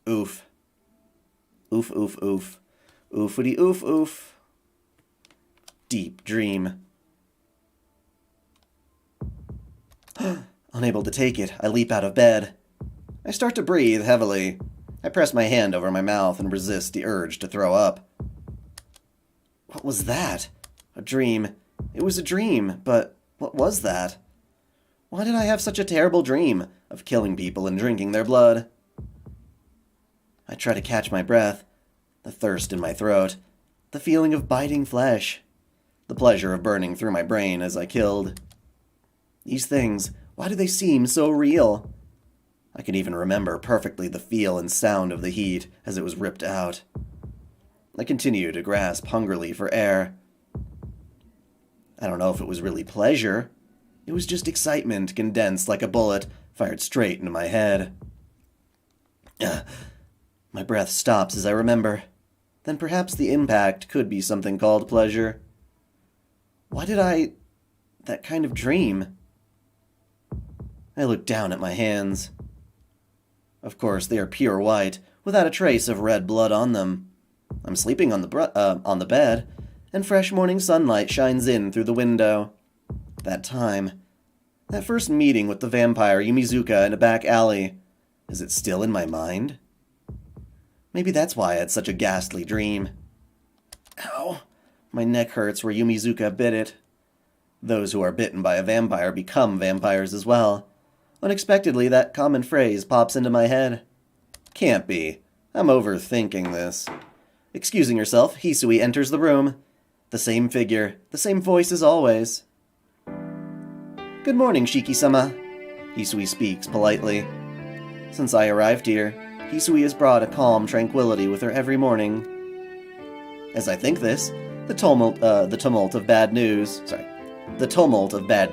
Oof. Oof, oof, oof. Oofity oof, oof. Deep dream. Unable to take it, I leap out of bed. I start to breathe heavily. I press my hand over my mouth and resist the urge to throw up. What was that? A dream. It was a dream, but what was that? Why did I have such a terrible dream of killing people and drinking their blood? I try to catch my breath, the thirst in my throat, the feeling of biting flesh, the pleasure of burning through my brain as I killed. These things, why do they seem so real? I can even remember perfectly the feel and sound of the heat as it was ripped out. I continue to grasp hungrily for air. I don't know if it was really pleasure. It was just excitement condensed like a bullet fired straight into my head. My breath stops as I remember. Then perhaps the impact could be something called pleasure. Why did that kind of dream? I look down at my hands. Of course, they are pure white, without a trace of red blood on them. I'm sleeping on the bed, and fresh morning sunlight shines in through the window. That first meeting with the vampire Yumizuka in a back alley, is it still in my mind? Maybe that's why I had such a ghastly dream. Ow! My neck hurts where Yumizuka bit it. Those who are bitten by a vampire become vampires as well. Unexpectedly, that common phrase pops into my head. Can't be. I'm overthinking this. Excusing herself, Hisui enters the room. The same figure, the same voice as always. Good morning, Shiki-sama. Hisui speaks politely. Since I arrived here, Hisui has brought a calm tranquility with her every morning. As I think this, the tumult of bad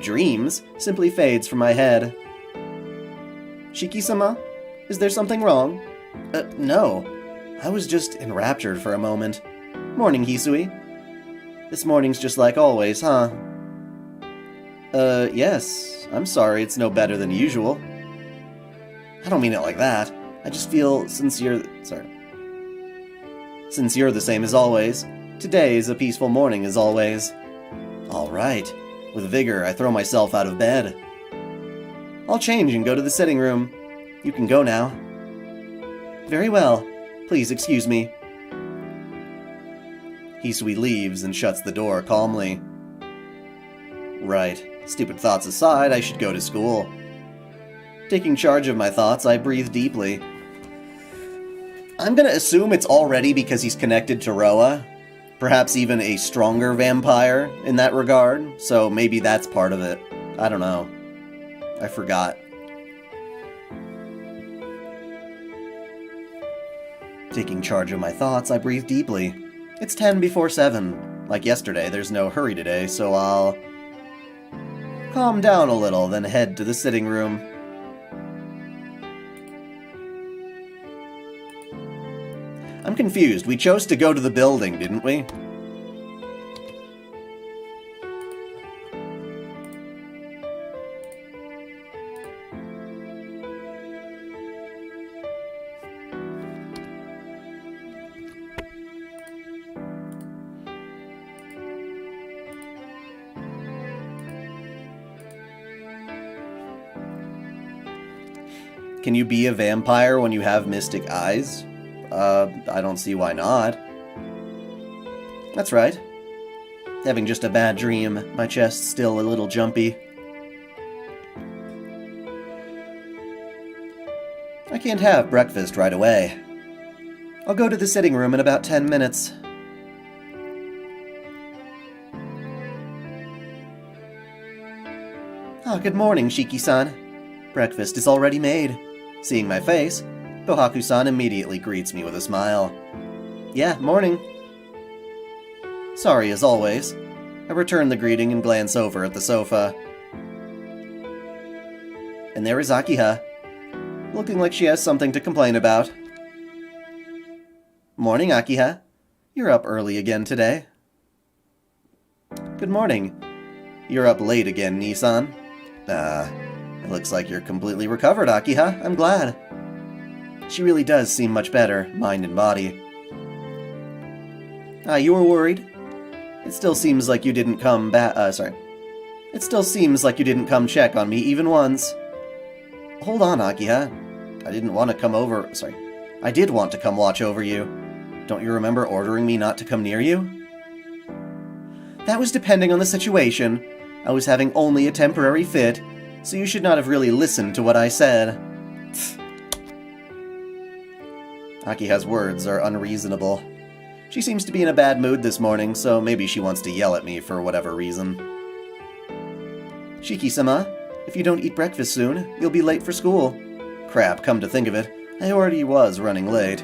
dreams simply fades from my head. Shiki-sama, is there something wrong? No. I was just enraptured for a moment. Morning, Hisui. This morning's just like always, huh? Yes. I'm sorry it's no better than usual. I don't mean it like that. I just feel since you're the same as always, today is a peaceful morning as always. Alright. With vigor, I throw myself out of bed. I'll change and go to the sitting room. You can go now. Very well. Please excuse me. Hisui leaves and shuts the door calmly. Right. Stupid thoughts aside, I should go to school. Taking charge of my thoughts, I breathe deeply. I'm gonna assume it's already because he's connected to Roa. Perhaps even a stronger vampire in that regard, so maybe that's part of it. I don't know. I forgot. Taking charge of my thoughts, I breathe deeply. It's 10 before 7. Like yesterday, there's no hurry today, so I'll calm down a little, then head to the sitting room. I'm confused. We chose to go to the building, didn't we? Can you be a vampire when you have mystic eyes? I don't see why not. That's right. Having just a bad dream, my chest's still a little jumpy. I can't have breakfast right away. I'll go to the sitting room in about 10 minutes. Good morning, Shiki-san. Breakfast is already made. Seeing my face, Kohaku-san immediately greets me with a smile. Yeah, morning. Sorry as always. I return the greeting and glance over at the sofa. And there is Akiha, looking like she has something to complain about. Morning, Akiha. You're up early again today. Good morning. You're up late again, Nissan. It looks like you're completely recovered, Akiha. I'm glad. She really does seem much better, mind and body. You were worried? It still seems like you didn't come It still seems like you didn't come check on me even once. Hold on, Akiha. I didn't want to come over... I did want to come watch over you. Don't you remember ordering me not to come near you? That was depending on the situation. I was having only a temporary fit, so you should not have really listened to what I said. Akiha's words are unreasonable. She seems to be in a bad mood this morning, so maybe she wants to yell at me for whatever reason. Shiki-sama, if you don't eat breakfast soon, you'll be late for school. Crap, come to think of it, I already was running late.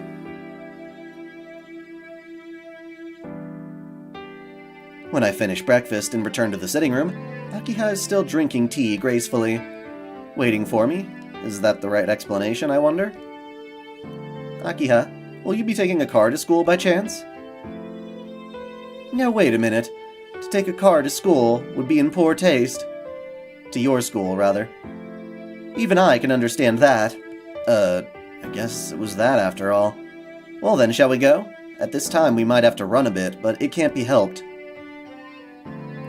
When I finish breakfast and return to the sitting room, Akiha is still drinking tea gracefully. Waiting for me? Is that the right explanation, I wonder? Akiha, will you be taking a car to school by chance? Now wait a minute. To take a car to school would be in poor taste. To your school, rather. Even I can understand that. I guess it was that after all. Well then, shall we go? At this time we might have to run a bit, but it can't be helped.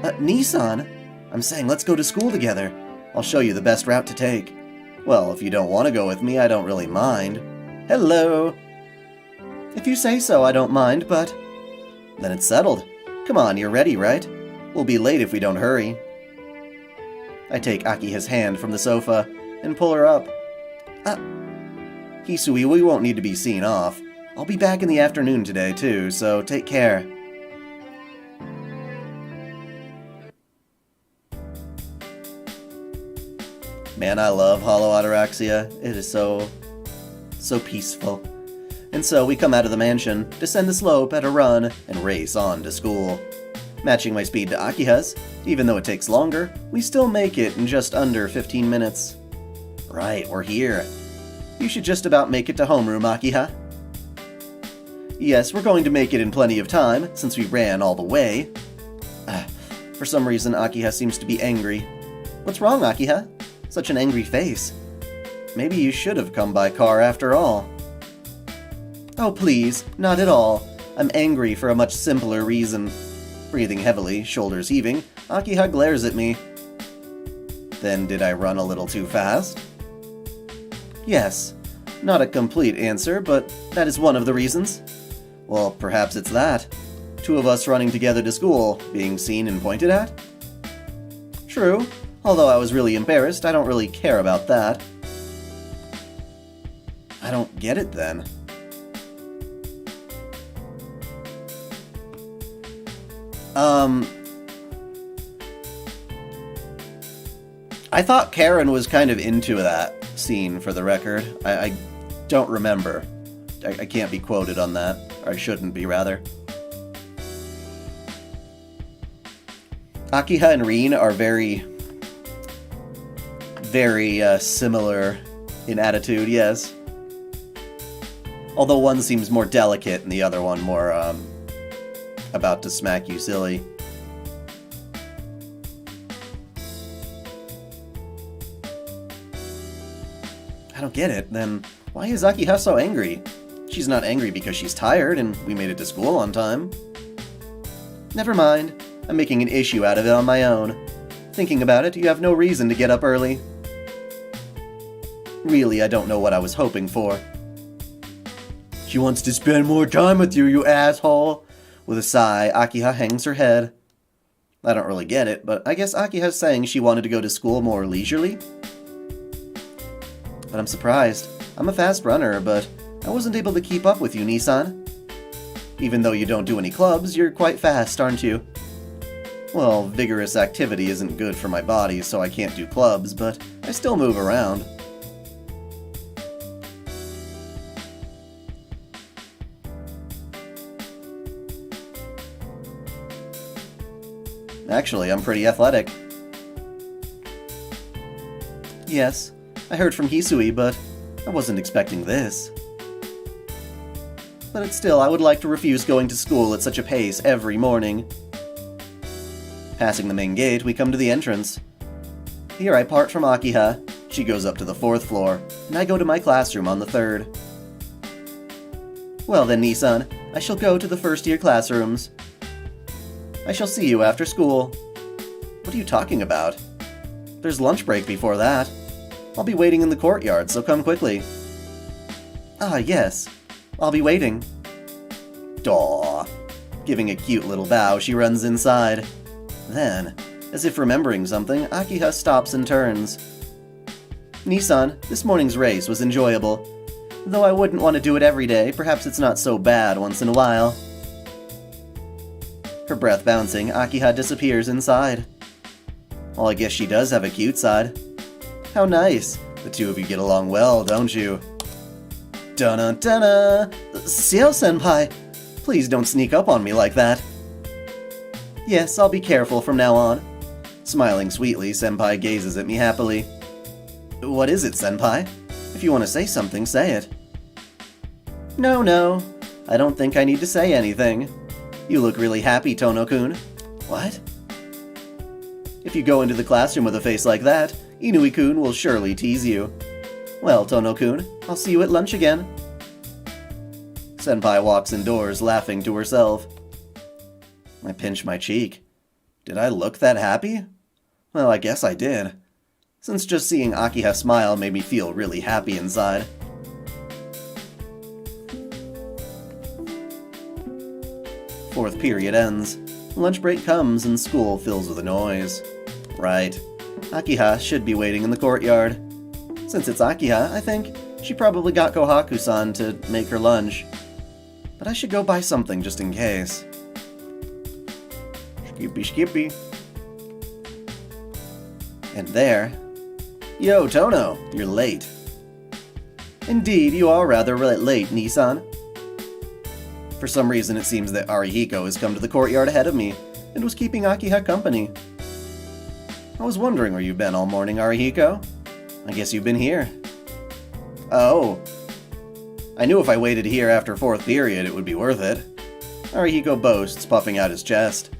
Nissan? I'm saying let's go to school together. I'll show you the best route to take. Well, if you don't want to go with me, I don't really mind. Hello! If you say so, I don't mind, but... Then it's settled. Come on, you're ready, right? We'll be late if we don't hurry. I take Akiha's hand from the sofa and pull her up. Hisui, we won't need to be seen off. I'll be back in the afternoon today, too, so take care. Man, I love Hollow Ataraxia. It is so peaceful. And so we come out of the mansion, descend the slope at a run, and race on to school. Matching my speed to Akiha's, even though it takes longer, we still make it in just under 15 minutes. Right, we're here. You should just about make it to homeroom, Akiha. Yes, we're going to make it in plenty of time, since we ran all the way. For some reason, Akiha seems to be angry. What's wrong, Akiha? Such an angry face. Maybe you should have come by car after all. Oh please, not at all. I'm angry for a much simpler reason. Breathing heavily, shoulders heaving, Akiha glares at me. Then did I run a little too fast? Yes. Not a complete answer, but that is one of the reasons. Well, perhaps it's that. Two of us running together to school, being seen and pointed at? True. Although I was really embarrassed, I don't really care about that. I don't get it then. I thought Karen was kind of into that scene, for the record. I don't remember. I can't be quoted on that. Or I shouldn't be, rather. Akiha and Rin are very similar in attitude, yes. Although one seems more delicate and the other one more, about to smack you silly. I don't get it. Then why is Akiha so angry? She's not angry because she's tired and we made it to school on time. Never mind. I'm making an issue out of it on my own. Thinking about it, you have no reason to get up early. Really, I don't know what I was hoping for. She wants to spend more time with you, you asshole! With a sigh, Akiha hangs her head. I don't really get it, but I guess Akiha's saying she wanted to go to school more leisurely? But I'm surprised. I'm a fast runner, but I wasn't able to keep up with you, Nissan. Even though you don't do any clubs, you're quite fast, aren't you? Well, vigorous activity isn't good for my body, so I can't do clubs, but I still move around. Actually, I'm pretty athletic. Yes, I heard from Hisui, but I wasn't expecting this. But still, I would like to refuse going to school at such a pace every morning. Passing the main gate, we come to the entrance. Here I part from Akiha. She goes up to the 4th floor, and I go to my classroom on the 3rd. Well then, Nissan, I shall go to the first-year classrooms. I shall see you after school. What are you talking about? There's lunch break before that. I'll be waiting in the courtyard, so come quickly. Ah, yes. I'll be waiting. Daw. Giving a cute little bow, she runs inside. Then, as if remembering something, Akiha stops and turns. Nissan, this morning's race was enjoyable. Though I wouldn't want to do it every day, perhaps it's not so bad once in a while. Her breath bouncing, Akiha disappears inside. Well, I guess she does have a cute side. How nice. The two of you get along well, don't you? Dun-dun-dun-dun! Xiao-senpai! Please don't sneak up on me like that. Yes, I'll be careful from now on. Smiling sweetly, Senpai gazes at me happily. What is it, Senpai? If you want to say something, say it. No. I don't think I need to say anything. You look really happy, Tono-kun. What? If you go into the classroom with a face like that, Inui-kun will surely tease you. Well, Tono-kun, I'll see you at lunch again. Senpai walks indoors, laughing to herself. I pinch my cheek. Did I look that happy? Well, I guess I did. Since just seeing Akiha smile made me feel really happy inside. Fourth period ends. Lunch break comes and school fills with a noise. Right. Akiha should be waiting in the courtyard. Since it's Akiha, I think she probably got Kohaku-san to make her lunch. But I should go buy something just in case. Skippy. And there, Yo, Tono, you're late. Indeed, you are rather late, Nissan. For some reason, it seems that Arihiko has come to the courtyard ahead of me, and was keeping Akiha company. I was wondering where you've been all morning, Arihiko. I guess you've been here. Oh. I knew if I waited here after 4th period, it would be worth it. Arihiko boasts, puffing out his chest.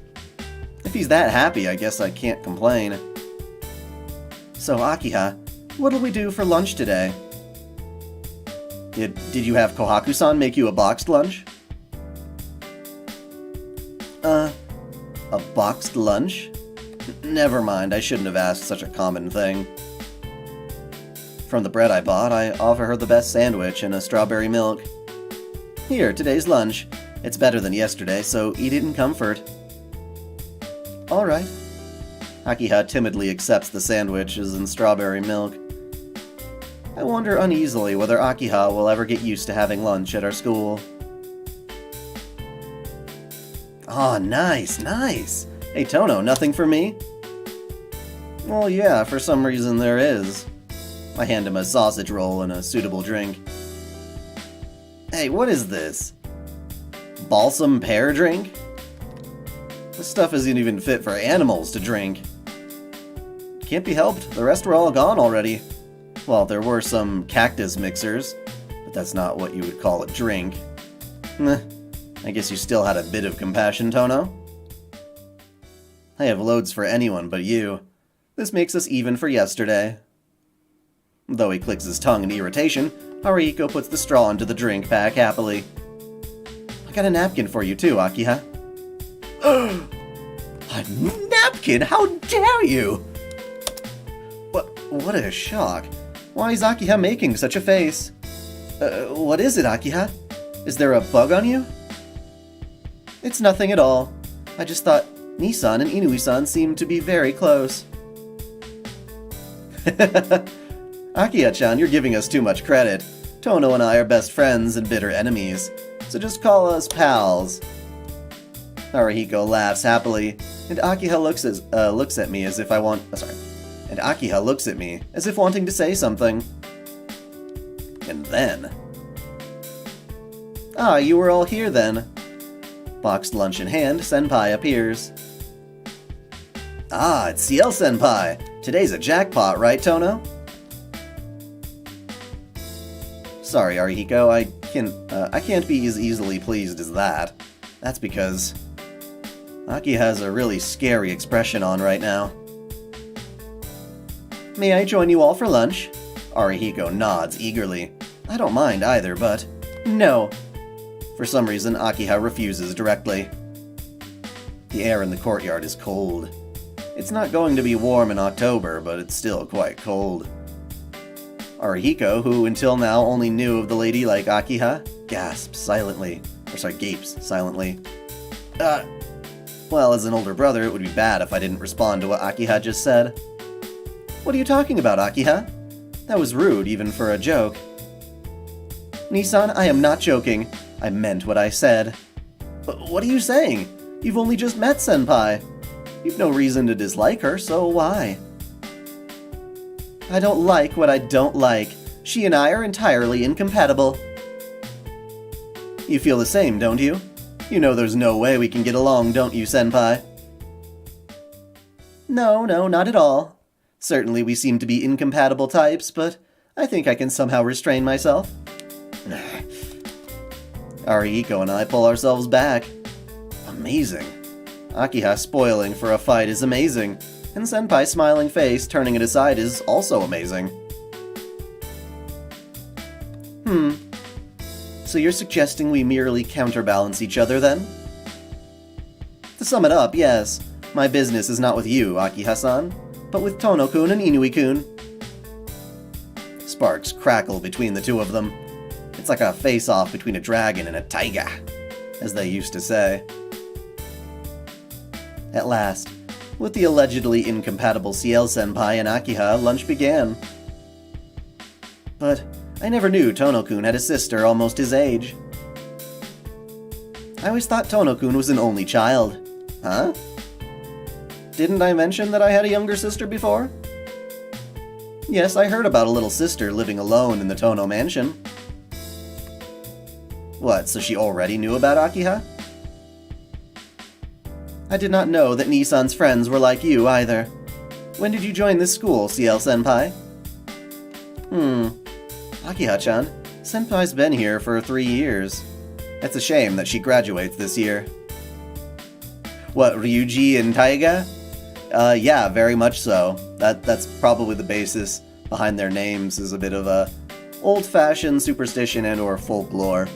If he's that happy, I guess I can't complain. So, Akiha, what'll we do for lunch today? Did you have Kohaku-san make you a boxed lunch? A boxed lunch? Never mind, I shouldn't have asked such a common thing. From the bread I bought, I offer her the best sandwich and a strawberry milk. Here, today's lunch. It's better than yesterday, so eat it in comfort. Alright. Akiha timidly accepts the sandwiches and strawberry milk. I wonder uneasily whether Akiha will ever get used to having lunch at our school. Aw, nice, nice! Hey Tono, nothing for me? Well, yeah, for some reason there is. I hand him a sausage roll and a suitable drink. Hey, what is this? Balsam pear drink? This stuff isn't even fit for animals to drink. Can't be helped, the rest were all gone already. Well, there were some cactus mixers, but that's not what you would call a drink. Meh, I guess you still had a bit of compassion, Tono. I have loads for anyone but you. This makes us even for yesterday. Though he clicks his tongue in irritation, Arihiko puts the straw into the drink back happily. I got a napkin for you too, Akiha. A napkin? How dare you! What a shock. Why is Akiha making such a face? What is it, Akiha? Is there a bug on you? It's nothing at all. I just thought Nissan and Inui-san seemed to be very close. Akiha-chan, you're giving us too much credit. Tono and I are best friends and bitter enemies, so just call us pals. Arihiko laughs happily, and Akiha looks at me as if And Akiha looks at me as if wanting to say something. And then... Ah, you were all here then. Boxed lunch in hand, Senpai appears. Ah, it's CL Senpai! Today's a jackpot, right, Tono? Sorry, Arihiko, I can't be as easily pleased as that. That's because... Aki has a really scary expression on right now. May I join you all for lunch? Arihiko nods eagerly. I don't mind either, but... No. For some reason, Akiha refuses directly. The air in the courtyard is cold. It's not going to be warm in October, but it's still quite cold. Arihiko, who until now only knew of the lady like Akiha, gapes silently. Well, as an older brother, it would be bad if I didn't respond to what Akiha just said. What are you talking about, Akiha? That was rude, even for a joke. Nissan, I am not joking. I meant what I said. But what are you saying? You've only just met Senpai. You've no reason to dislike her, so why? I don't like what I don't like. She and I are entirely incompatible. You feel the same, don't you? You know there's no way we can get along, don't you, Senpai? No, not at all. Certainly we seem to be incompatible types, but I think I can somehow restrain myself. Arihiko and I pull ourselves back. Amazing. Akiha spoiling for a fight is amazing, and Senpai's smiling face turning it aside is also amazing. So you're suggesting we merely counterbalance each other, then? To sum it up, yes. My business is not with you, Akiha-san, but with Tono-kun and Inui-kun. Sparks crackle between the two of them. It's like a face-off between a dragon and a taiga, as they used to say. At last, with the allegedly incompatible CL-senpai and Akiha, lunch began. But I never knew Tono-kun had a sister almost his age. I always thought Tono-kun was an only child. Huh? Didn't I mention that I had a younger sister before? Yes, I heard about a little sister living alone in the Tono mansion. What, so she already knew about Akiha? I did not know that Nissan's friends were like you, either. When did you join this school, CL-senpai? Akiha-chan, Senpai's been here for 3 years. It's a shame that she graduates this year. What, Ryuji and Taiga? Yeah, very much so. That's probably the basis behind their names, is a bit of a old-fashioned superstition and or folklore.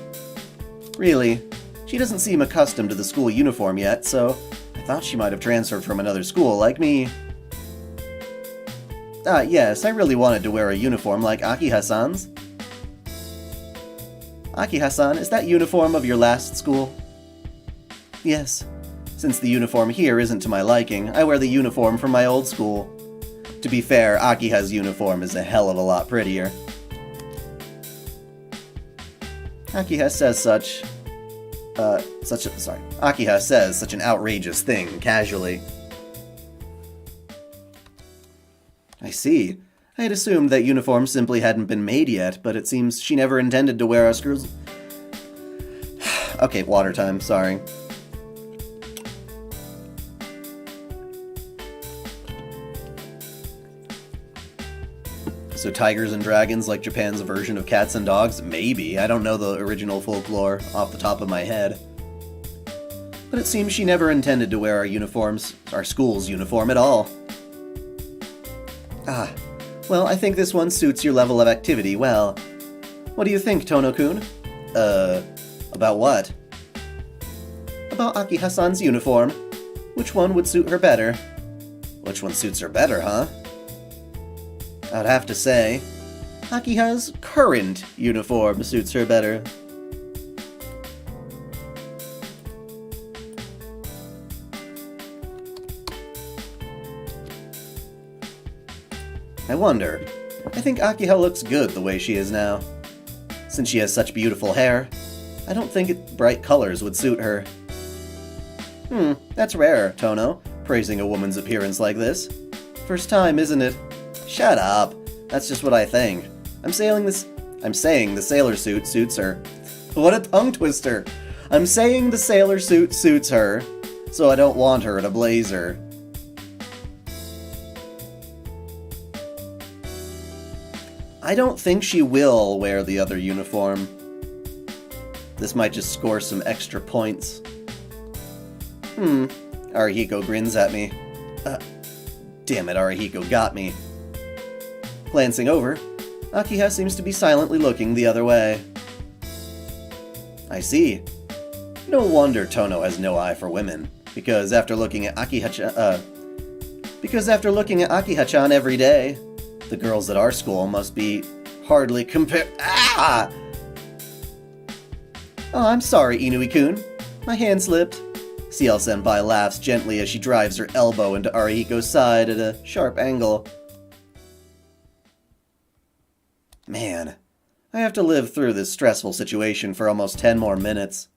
Really, she doesn't seem accustomed to the school uniform yet, so I thought she might have transferred from another school like me. Ah, yes, I really wanted to wear a uniform like Akiha-san's. Akiha-san, is that uniform of your last school? Yes. Since the uniform here isn't to my liking, I wear the uniform from my old school. To be fair, Akiha's uniform is a hell of a lot prettier. Akiha says Akiha says such an outrageous thing, casually. I see. I had assumed that uniform simply hadn't been made yet, but it seems she never intended to wear our screws. Okay, water time, sorry. So tigers and dragons like Japan's version of cats and dogs? Maybe. I don't know the original folklore off the top of my head. But it seems she never intended to wear our school's uniform at all. Ah, well, I think this one suits your level of activity well. What do you think, Tono-kun? About what? About Akiha-san's uniform. Which one would suit her better? Which one suits her better, huh? I'd have to say, Akiha's current uniform suits her better. I wonder. I think Akiha looks good the way she is now. Since she has such beautiful hair, I don't think bright colors would suit her. That's rare, Tono, praising a woman's appearance like this. First time, isn't it? Shut up. That's just what I think. I'm saying the sailor suit suits her. What a tongue twister. I'm saying the sailor suit suits her, so I don't want her in a blazer. I don't think she will wear the other uniform. This might just score some extra points. Arihiko grins at me. Damn it, Arihiko got me. Glancing over, Akiha seems to be silently looking the other way. I see. No wonder Tono has no eye for women, because after looking at Akiha-chan every day, the girls at our school must be hardly compared. Ah! Oh, I'm sorry, Inui-kun. My hand slipped. CL-senpai laughs gently as she drives her elbow into Arihiko's side at a sharp angle. Man, I have to live through this stressful situation for almost 10 more minutes.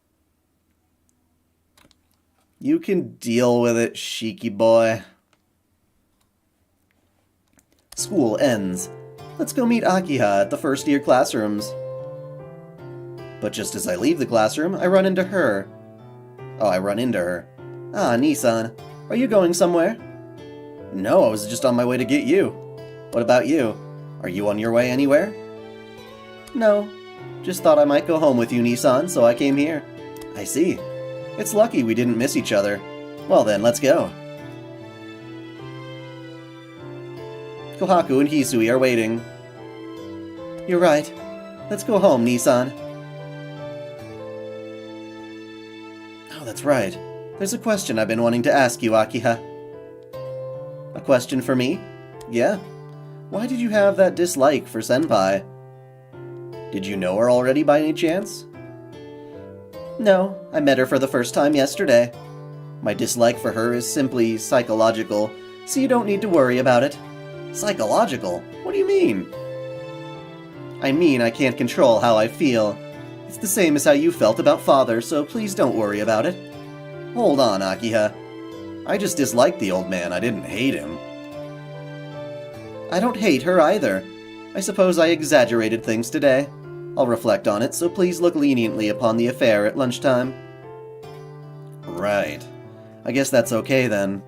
You can deal with it, Shiki boy. School ends. Let's go meet Akiha at the first-year classrooms. But just as I leave the classroom, I run into her. Ah, Nissan. Are you going somewhere? No, I was just on my way to get you. What about you? Are you on your way anywhere? No. Just thought I might go home with you, Nissan, so I came here. I see. It's lucky we didn't miss each other. Well then, let's go. Kohaku and Hisui are waiting. You're right. Let's go home, Nissan. Oh, that's right. There's a question I've been wanting to ask you, Akiha. A question for me? Yeah. Why did you have that dislike for Senpai? Did you know her already by any chance? No, I met her for the first time yesterday. My dislike for her is simply psychological, so you don't need to worry about it. Psychological? What do you mean? I mean I can't control how I feel. It's the same as how you felt about Father, so please don't worry about it. Hold on, Akiha. I just disliked the old man, I didn't hate him. I don't hate her either. I suppose I exaggerated things today. I'll reflect on it, so please look leniently upon the affair at lunchtime. Right. I guess that's okay then.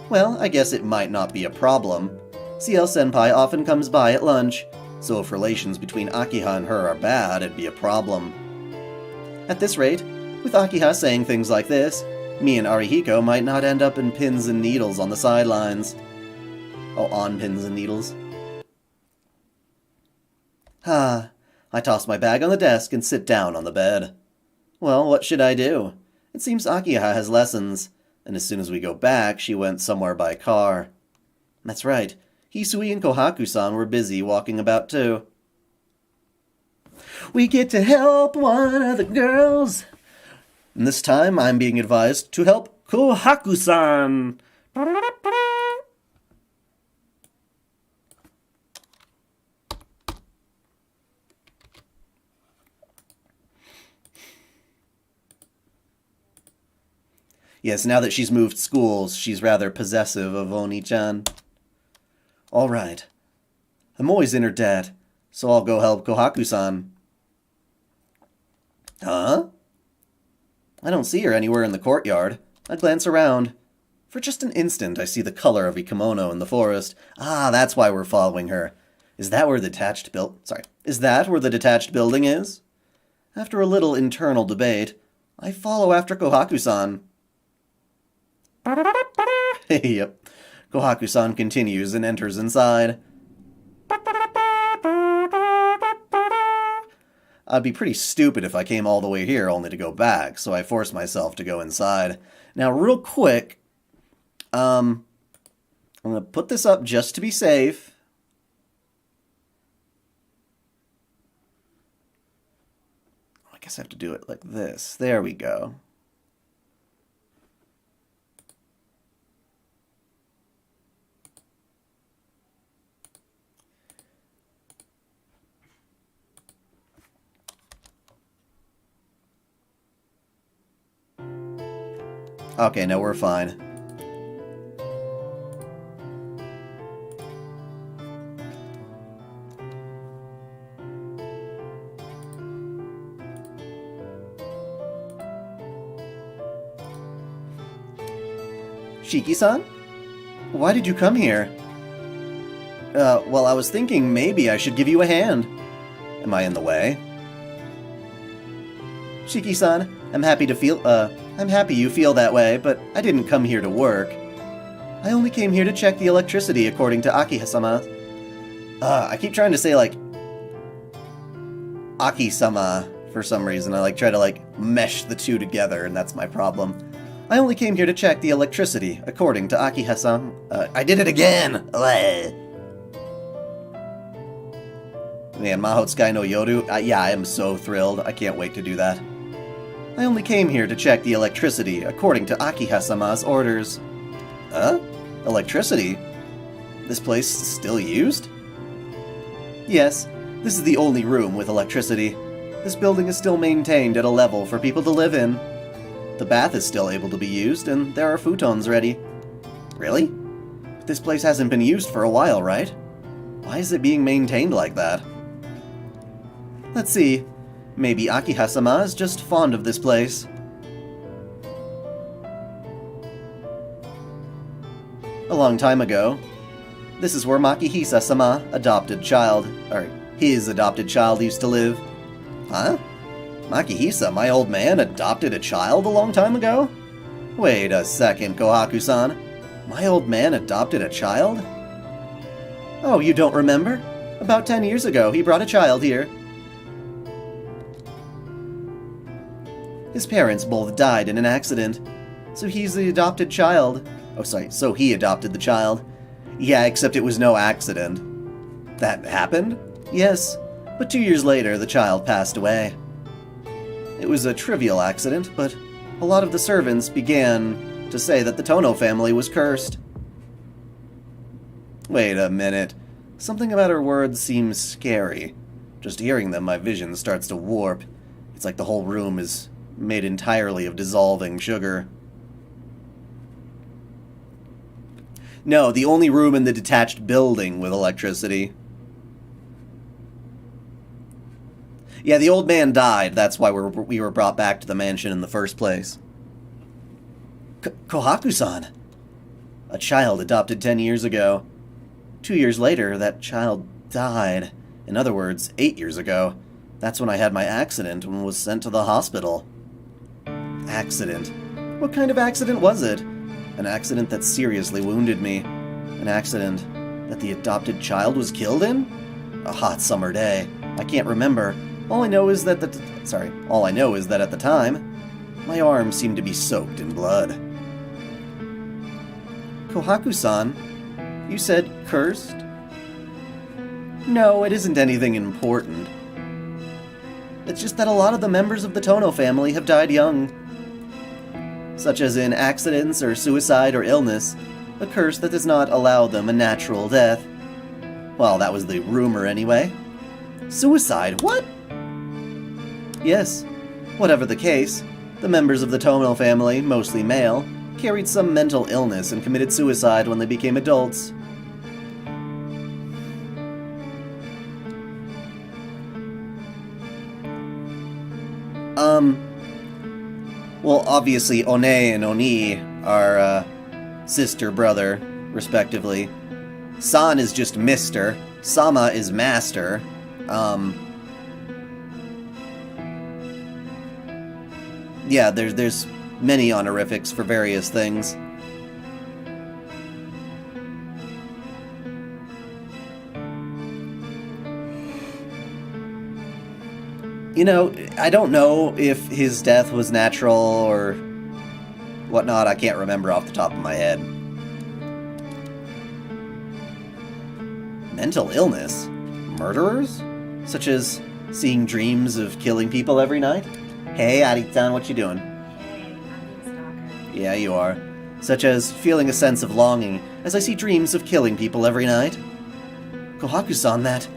Well, I guess it might not be a problem. CL-senpai often comes by at lunch, so if relations between Akiha and her are bad, it'd be a problem. At this rate, with Akiha saying things like this, me and Arihiko might not end up in pins and needles on the sidelines. Oh, on pins and needles. I toss my bag on the desk and sit down on the bed. Well, what should I do? It seems Akiha has lessons, and as soon as we go back, she went somewhere by car. That's right. Hisui and Kohaku-san were busy walking about too. We get to help one of the girls. And this time, I'm being advised to help Kohaku-san. Yes, now that she's moved schools, she's rather possessive of Oni-chan. Alright. I'm always in her debt, so I'll go help Kohaku-san. Huh? I don't see her anywhere in the courtyard. I glance around. For just an instant, I see the color of a kimono in the forest. Ah, that's why we're following her. Is that where the detached building is? After a little internal debate, I follow after Kohaku-san. Yep. Kohaku-san continues and enters inside. I'd be pretty stupid if I came all the way here only to go back, so I force myself to go inside. Now, real quick, I'm going to put this up just to be safe. I guess I have to do it like this. There we go. Okay, no, we're fine. Shiki-san? Why did you come here? Well, I was thinking maybe I should give you a hand. Am I in the way? Shiki-san, I'm happy you feel that way, but I didn't come here to work. I only came here to check the electricity according to Akiha-sama. I keep trying to say, like, Aki-sama for some reason. I, try to, mesh the two together, and that's my problem. I only came here to check the electricity according to Akiha-san. I did it again! Man, Mahotsukai no Yoru? Yeah, I am so thrilled. I can't wait to do that. I only came here to check the electricity, according to Akiha-sama's orders. Huh? Electricity? This place is still used? Yes, this is the only room with electricity. This building is still maintained at a level for people to live in. The bath is still able to be used, and there are futons ready. Really? But this place hasn't been used for a while, right? Why is it being maintained like that? Let's see. Maybe Akiha-sama is just fond of this place. A long time ago, this is where Makihisa-sama, his adopted child used to live. Huh? Makihisa, my old man, adopted a child a long time ago? Wait a second, Kohaku-san. My old man adopted a child? Oh, you don't remember? About 10 years ago, he brought a child here. His parents both died in an accident, so he's the adopted child. Oh, sorry, so he adopted the child. Yeah, except it was no accident. That happened? Yes, but 2 years later, the child passed away. It was a trivial accident, but a lot of the servants began to say that the Tono family was cursed. Wait a minute. Something about her words seems scary. Just hearing them, my vision starts to warp. It's like the whole room is made entirely of dissolving sugar. No, the only room in the detached building with electricity. Yeah, the old man died. That's why we were brought back to the mansion in the first place. Kohaku-san! A child adopted 10 years ago. 2 years later, that child died. In other words, 8 years ago. That's when I had my accident and was sent to the hospital. Accident? What kind of accident was it? An accident that seriously wounded me. An accident that the adopted child was killed in? A hot summer day. I can't remember. All I know is that at the time, my arm seemed to be soaked in blood. Kohaku-san, you said cursed? No, it isn't anything important. It's just that a lot of the members of the Tono family have died young. Such as in accidents or suicide or illness, a curse that does not allow them a natural death. Well, that was the rumor anyway. Suicide? What? Yes. Whatever the case, the members of the Tono family, mostly male, carried some mental illness and committed suicide when they became adults. Well, obviously, One and Oni are, sister-brother, respectively. San is just Mr. Sama is Master. Yeah, there's many honorifics for various things. You know, I don't know if his death was natural or whatnot. I can't remember off the top of my head. Mental illness? Murderers? Such as seeing dreams of killing people every night? Hey, Ari-chan, what you doing? Hey, I'm being stalker. Yeah, you are. Such as feeling a sense of longing as I see dreams of killing people every night. Kohaku-san, that.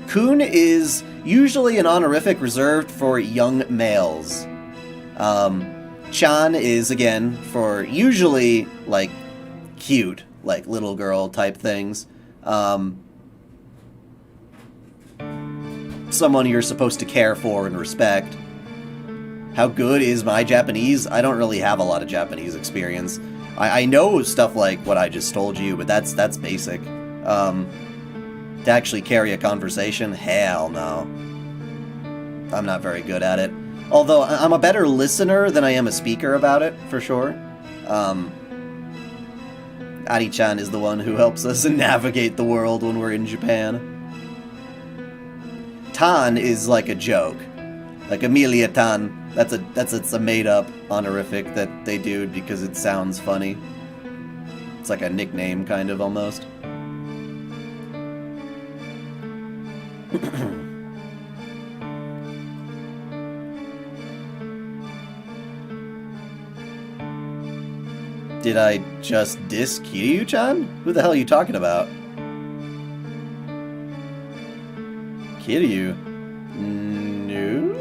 Kun is usually an honorific reserved for young males. Chan is, again, for usually, like, cute, like, little girl type things. Someone you're supposed to care for and respect. How good is my Japanese? I don't really have a lot of Japanese experience. I know stuff like what I just told you, but that's basic. To actually carry a conversation? Hell no. I'm not very good at it. Although, I'm a better listener than I am a speaker about it, for sure. Ari-chan is the one who helps us navigate the world when we're in Japan. Tan is like a joke. Like Amelia Tan. It's a made-up honorific that they do because it sounds funny. It's like a nickname, kind of, almost. Did I just diss Kiryu-chan? Who the hell are you talking about? Kiryu? No?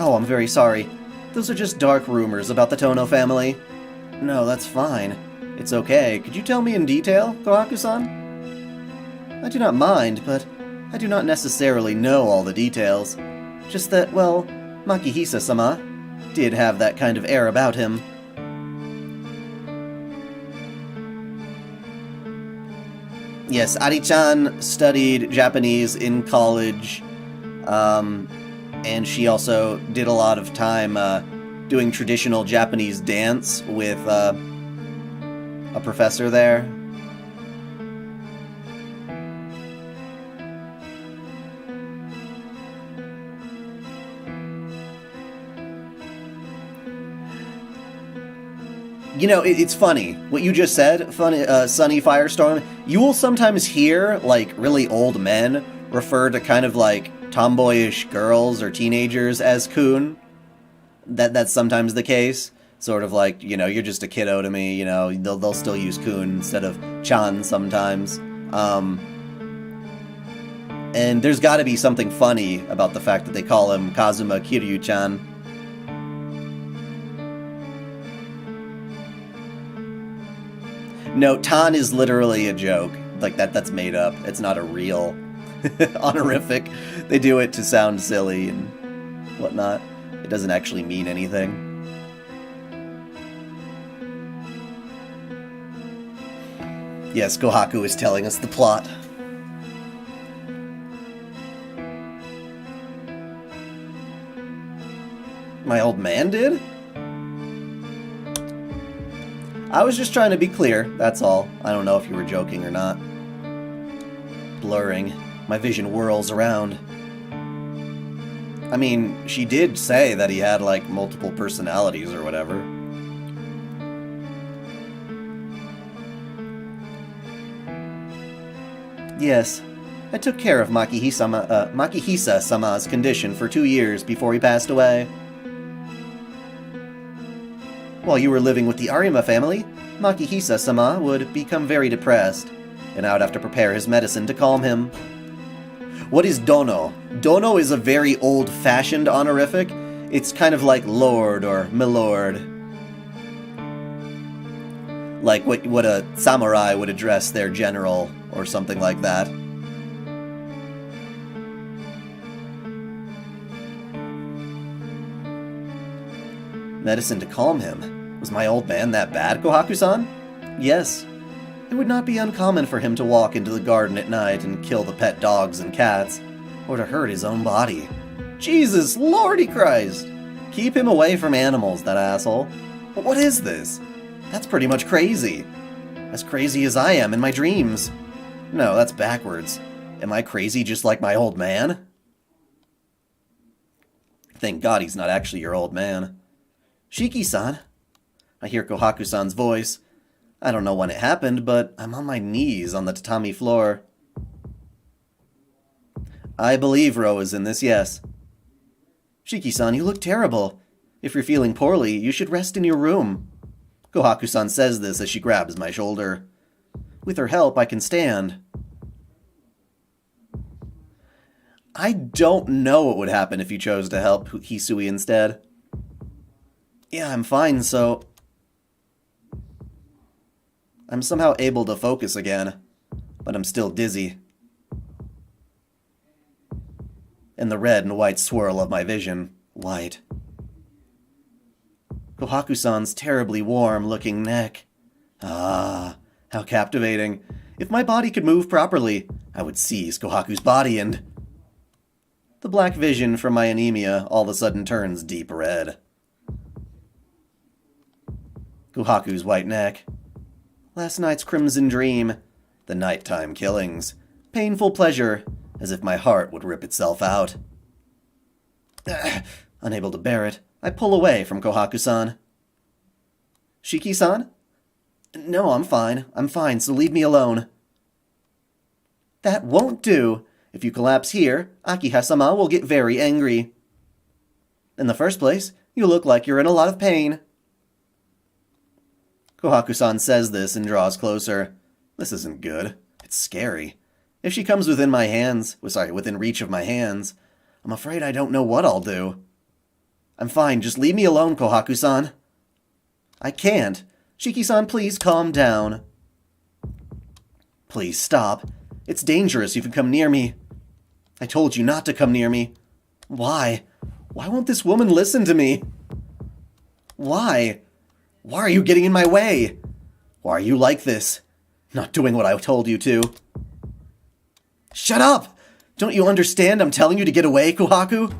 Oh, I'm very sorry. Those are just dark rumors about the Tono family. No, that's fine. It's okay. Could you tell me in detail, Kohaku-san? I do not mind, but I do not necessarily know all the details. Just that, well, Makihisa-sama did have that kind of air about him. Yes, Ari-chan studied Japanese in college, and she also did a lot of time doing traditional Japanese dance with a professor there. You know, it's funny. What you just said, funny, Sunny Firestorm, you will sometimes hear, like, really old men refer to kind of, like, tomboyish girls or teenagers as kun. That's sometimes the case. Sort of like, you know, you're just a kiddo to me, you know, they'll still use kun instead of chan sometimes. And there's gotta be something funny about the fact that they call him Kazuma Kiryu-chan. No, Tan is literally a joke. Like, that's made up. It's not a real honorific. They do it to sound silly and whatnot. It doesn't actually mean anything. Yes, Kohaku is telling us the plot. My old man did? I was just trying to be clear, that's all. I don't know if you were joking or not. Blurring. My vision whirls around. I mean, she did say that he had, like, multiple personalities or whatever. Yes, I took care of Makihisa-sama's condition for 2 years before he passed away. While you were living with the Arima family, Makihisa-sama would become very depressed, and I would have to prepare his medicine to calm him. What is dono? Dono is a very old-fashioned honorific. It's kind of like lord or milord. Like what a samurai would address their general, or something like that. Medicine to calm him. Was my old man that bad, Kohaku-san? Yes. It would not be uncommon for him to walk into the garden at night and kill the pet dogs and cats, or to hurt his own body. Jesus Lordy Christ! Keep him away from animals, that asshole. But what is this? That's pretty much crazy. As crazy as I am in my dreams. No, that's backwards. Am I crazy just like my old man? Thank God he's not actually your old man. Shiki-san. I hear Kohaku-san's voice. I don't know when it happened, but I'm on my knees on the tatami floor. I believe Ro is in this, yes. Shiki-san, you look terrible. If you're feeling poorly, you should rest in your room. Kohaku-san says this as she grabs my shoulder. With her help, I can stand. I don't know what would happen if you chose to help Hisui instead. Yeah, I'm fine, so... I'm somehow able to focus again, but I'm still dizzy. And the red and white swirl of my vision, white. Kohaku-san's terribly warm-looking neck. Ah, how captivating. If my body could move properly, I would seize Kohaku's body and... The black vision from my anemia all of a sudden turns deep red. Kohaku's white neck. Last night's crimson dream. The nighttime killings. Painful pleasure, as if my heart would rip itself out. Unable to bear it, I pull away from Kohaku-san. Shiki-san? No, I'm fine, so leave me alone. That won't do. If you collapse here, Akiha-sama will get very angry. In the first place, you look like you're in a lot of pain. Kohaku-san says this and draws closer. This isn't good. It's scary. If she comes within within reach of my hands, I'm afraid I don't know what I'll do. I'm fine, just leave me alone, Kohaku-san. I can't. Shiki-san, please calm down. Please stop. It's dangerous if you come near me. I told you not to come near me. Why? Why won't this woman listen to me? Why? Why are you getting in my way? Why are you like this? Not doing what I told you to. Shut up! Don't you understand I'm telling you to get away, Kohaku?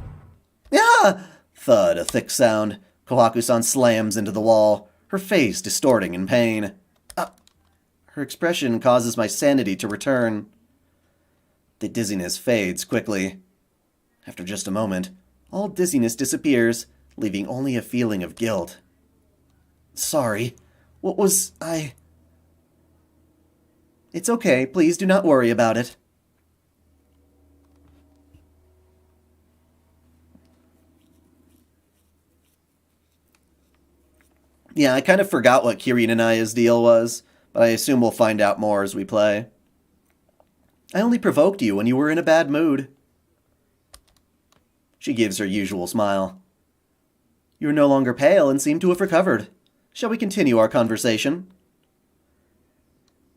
Yeah! Thud, a thick sound. Kohaku-san slams into the wall, her face distorting in pain. Her expression causes my sanity to return. The dizziness fades quickly. After just a moment, all dizziness disappears, leaving only a feeling of guilt. Sorry. What was I... It's okay, please do not worry about it. Yeah, I kind of forgot what Kirin and Aya's deal was, but I assume we'll find out more as we play. I only provoked you when you were in a bad mood. She gives her usual smile. You are no longer pale and seem to have recovered. Shall we continue our conversation?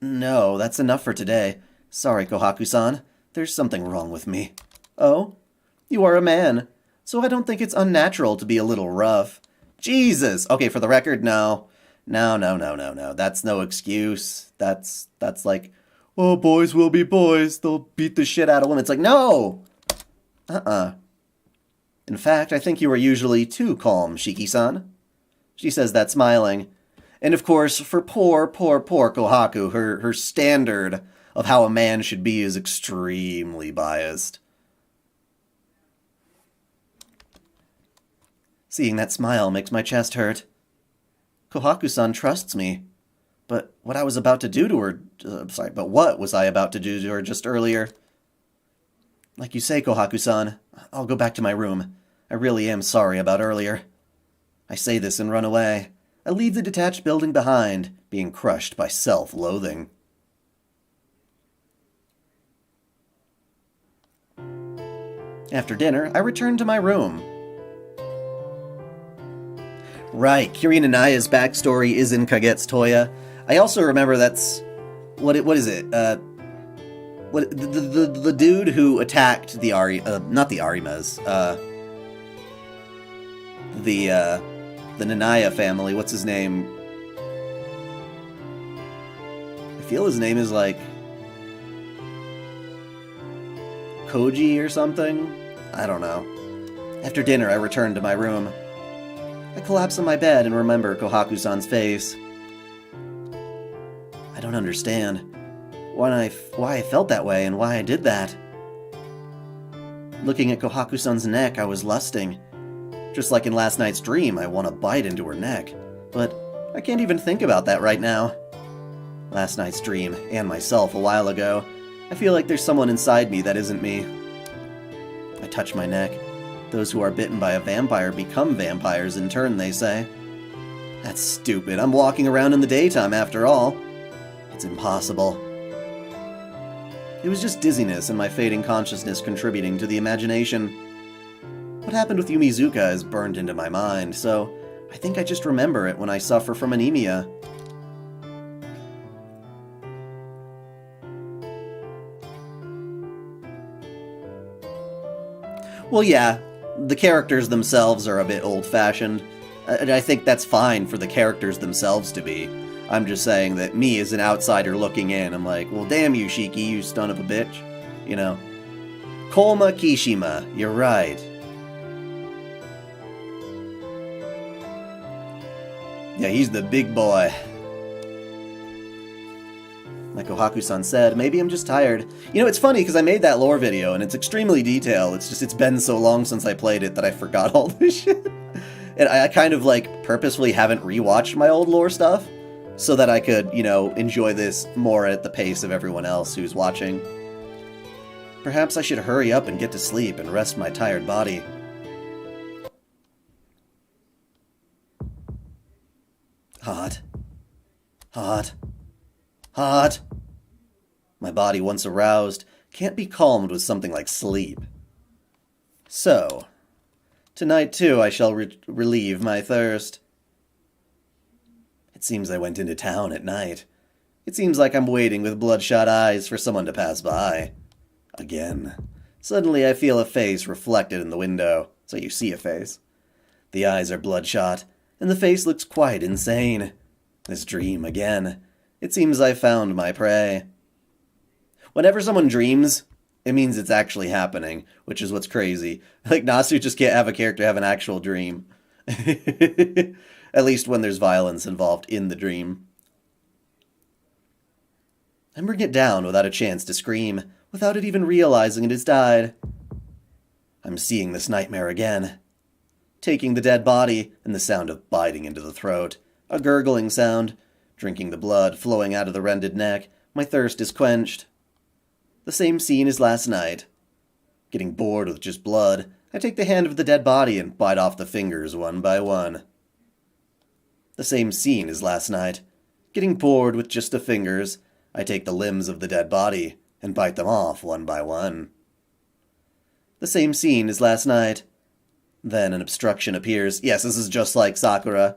No, that's enough for today. Sorry, Kohaku-san. There's something wrong with me. Oh? You are a man, so I don't think it's unnatural to be a little rough. Jesus! Okay, for the record, no. No. That's no excuse. That's like, oh, boys will be boys. They'll beat the shit out of women. It's like, no! In fact, I think you are usually too calm, Shiki-san. She says that smiling. And of course, for poor Kohaku, her standard of how a man should be is extremely biased. Seeing that smile makes my chest hurt. Kohaku-san trusts me. But what I was about to do to her... what was I about to do to her just earlier? Like you say, Kohaku-san, I'll go back to my room. I really am sorry about earlier. I say this and run away. I leave the detached building behind, being crushed by self-loathing. After dinner, I return to my room. Right, Kiryu Nanaya's backstory is in Kagetsu Toya. I also remember that's... What is it? The dude who attacked the not the Arimas, the Nanaya family, what's his name? I feel his name is like Koji or something? I don't know. After dinner, I return to my room. I collapse on my bed and remember Kohaku-san's face. I don't understand why I felt that way and why I did that. Looking at Kohaku-san's neck, I was lusting. Just like in last night's dream, I want to bite into her neck. But I can't even think about that right now. Last night's dream, and myself a while ago, I feel like there's someone inside me that isn't me. I touch my neck. Those who are bitten by a vampire become vampires in turn, they say. That's stupid. I'm walking around in the daytime after all. It's impossible. It was just dizziness and my fading consciousness contributing to the imagination. What happened with Yumizuka is burned into my mind, so I think I just remember it when I suffer from anemia. Well, yeah, the characters themselves are a bit old-fashioned, and I think that's fine for the characters themselves to be. I'm just saying that me as an outsider looking in, I'm like, well, damn you, Shiki, you son of a bitch. You know. Kolma Kishima, you're right. Yeah, he's the big boy. Like Kohaku-san said, maybe I'm just tired. You know, it's funny because I made that lore video and it's extremely detailed. It's just, it's been so long since I played it that I forgot all this shit. And I kind of, like, purposefully haven't rewatched my old lore stuff so that I could, you know, enjoy this more at the pace of everyone else who's watching. Perhaps I should hurry up and get to sleep and rest my tired body. Hot. Hot. Hot. My body, once aroused, can't be calmed with something like sleep. So, tonight too I shall relieve my thirst. It seems I went into town at night. It seems like I'm waiting with bloodshot eyes for someone to pass by. Again. Suddenly I feel a face reflected in the window, so you see a face. The eyes are bloodshot, and the face looks quite insane. This dream again. It seems I found my prey. Whenever someone dreams, it means it's actually happening, which is what's crazy. Like, Nasu just can't have a character have an actual dream. At least when there's violence involved in the dream. I bring it down without a chance to scream, without it even realizing it has died. I'm seeing this nightmare again. Taking the dead body, and the sound of biting into the throat. A gurgling sound. Drinking the blood flowing out of the rended neck, my thirst is quenched. The same scene as last night. Getting bored with just blood, I take the hand of the dead body and bite off the fingers one by one. The same scene as last night. Getting bored with just the fingers, I take the limbs of the dead body and bite them off one by one. The same scene as last night. Then an obstruction appears. Yes, this is just like Sakura.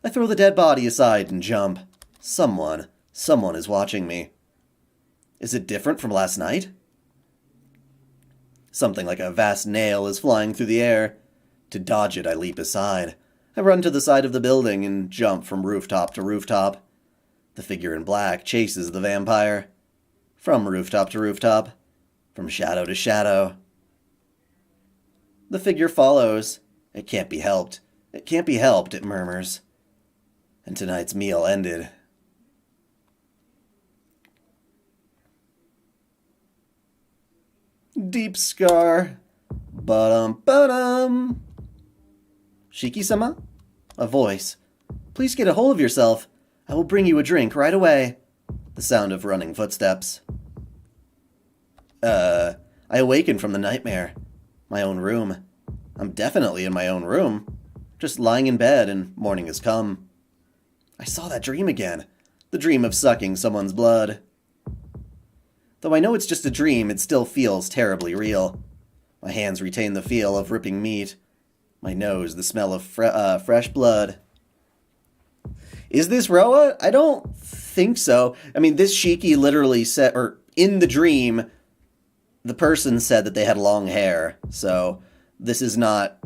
I throw the dead body aside and jump. Someone Someone is watching me. Is it different from last night? Something like a vast nail is flying through the air. To dodge it, I leap aside. I run to the side of the building and jump from rooftop to rooftop. The figure in black chases the vampire. From rooftop to rooftop. From shadow to shadow. The figure follows. It can't be helped. It can't be helped, it murmurs. And tonight's meal ended. Deep scar. Ba-dum. Shiki-sama? A voice. Please get a hold of yourself. I will bring you a drink right away. The sound of running footsteps. I awaken from the nightmare. My own room. I'm definitely in my own room. Just lying in bed and morning has come. I saw that dream again. The dream of sucking someone's blood. Though I know it's just a dream, it still feels terribly real. My hands retain the feel of ripping meat. My nose, the smell of fresh blood. Is this Roa? I don't think so. I mean, this Shiki literally said, or in the dream, the person said that they had long hair. So this is not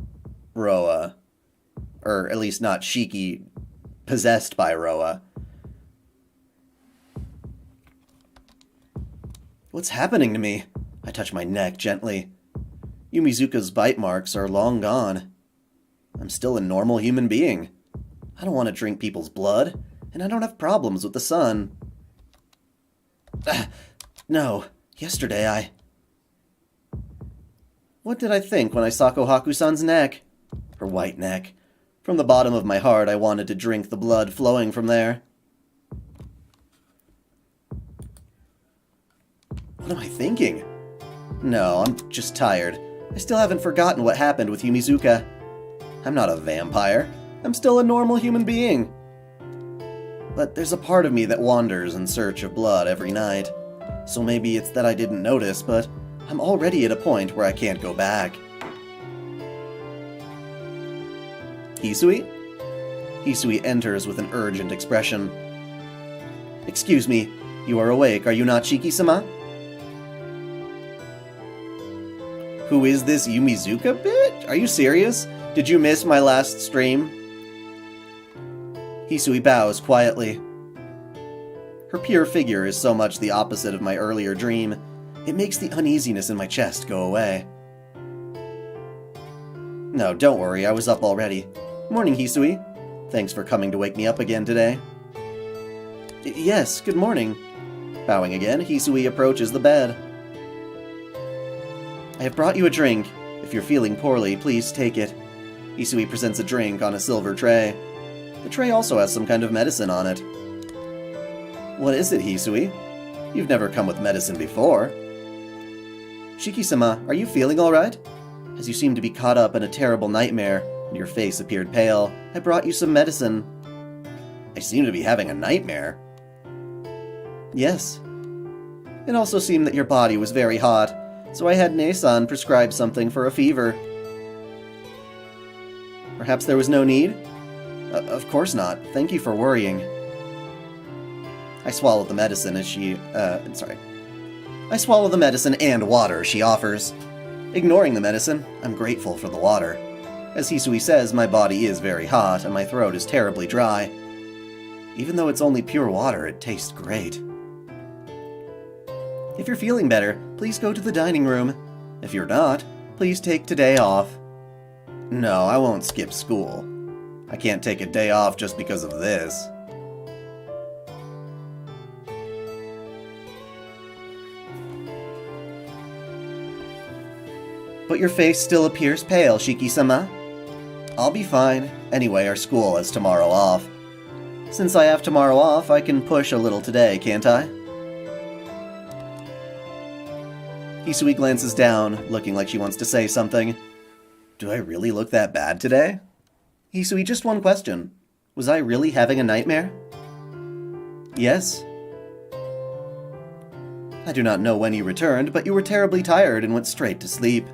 Roa. Or at least not Shiki possessed by Roa. What's happening to me? I touch my neck gently. Yumizuka's bite marks are long gone. I'm still a normal human being. I don't want to drink people's blood, and I don't have problems with the sun. No, yesterday What did I think when I saw Kohaku-san's neck? Her white neck. From the bottom of my heart, I wanted to drink the blood flowing from there. What am I thinking? No, I'm just tired. I still haven't forgotten what happened with Yumizuka. I'm not a vampire. I'm still a normal human being. But there's a part of me that wanders in search of blood every night. So maybe it's that I didn't notice, but I'm already at a point where I can't go back. Hisui? Hisui enters with an urgent expression. Excuse me, you are awake, are you not, Shiki-sama? Who is this Yumizuka bitch? Are you serious? Did you miss my last stream? Hisui bows quietly. Her pure figure is so much the opposite of my earlier dream, it makes the uneasiness in my chest go away. No, don't worry, I was up already. Morning, Hisui. Thanks for coming to wake me up again today. Yes, good morning. Bowing again, Hisui approaches the bed. I have brought you a drink. If you're feeling poorly, please take it. Hisui presents a drink on a silver tray. The tray also has some kind of medicine on it. What is it, Hisui? You've never come with medicine before. Shiki-sama, are you feeling alright? As you seem to be caught up in a terrible nightmare, and your face appeared pale, I brought you some medicine. I seem to be having a nightmare. Yes. It also seemed that your body was very hot, so I had Ne-san prescribe something for a fever. Perhaps there was no need? Of course not. Thank you for worrying. I swallow the medicine as I swallow the medicine and water she offers. Ignoring the medicine, I'm grateful for the water. As Hisui says, my body is very hot and my throat is terribly dry. Even though it's only pure water, it tastes great. If you're feeling better, please go to the dining room. If you're not, please take today off. No, I won't skip school. I can't take a day off just because of this. But your face still appears pale, Shiki-sama. I'll be fine. Anyway, our school has tomorrow off. Since I have tomorrow off, I can push a little today, can't I? Hisui glances down, looking like she wants to say something. Do I really look that bad today? Hisui, just one question. Was I really having a nightmare? Yes. I do not know when you returned, but you were terribly tired and went straight to sleep.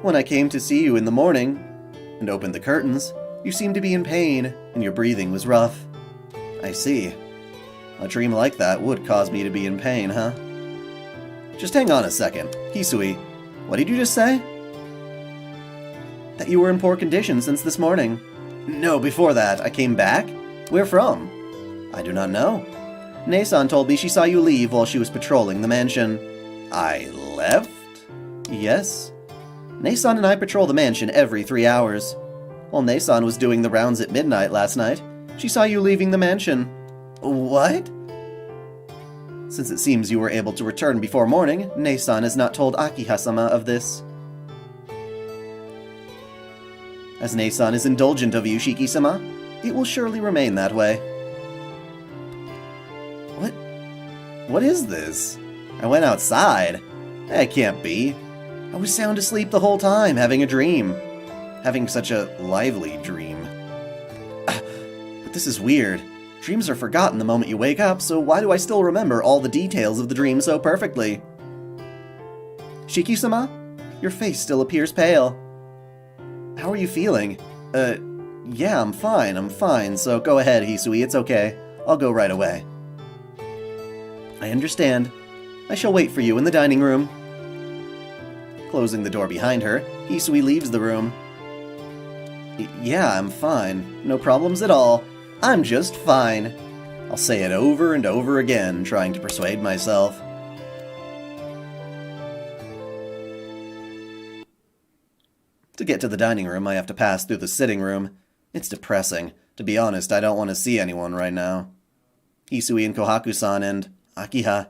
When I came to see you in the morning and opened the curtains, you seemed to be in pain, and your breathing was rough. I see. A dream like that would cause me to be in pain, huh? Just hang on a second. Hisui, what did you just say? That you were in poor condition since this morning. No, before that, I came back? Where from? I do not know. Nei-san told me she saw you leave while she was patrolling the mansion. I left? Yes. Nei-san and I patrol the mansion every 3 hours. While Nei-san was doing the rounds at midnight last night, she saw you leaving the mansion. What? Since it seems you were able to return before morning, Nei-san has not told Akiha-sama of this. As Nei-san is indulgent of you, Shiki-sama, it will surely remain that way. What is this? I went outside. That can't be. I was sound asleep the whole time, having a dream. Having such a lively dream. But this is weird. Dreams are forgotten the moment you wake up, so why do I still remember all the details of the dream so perfectly? Shiki-sama, your face still appears pale. How are you feeling? Yeah, I'm fine, so go ahead, Hisui, it's okay. I'll go right away. I understand. I shall wait for you in the dining room. Closing the door behind her, Hisui leaves the room. Yeah, I'm fine. No problems at all. I'm just fine. I'll say it over and over again, trying to persuade myself. To get to the dining room, I have to pass through the sitting room. It's depressing. To be honest, I don't want to see anyone right now. Hisui and Kohaku-san and Akiha.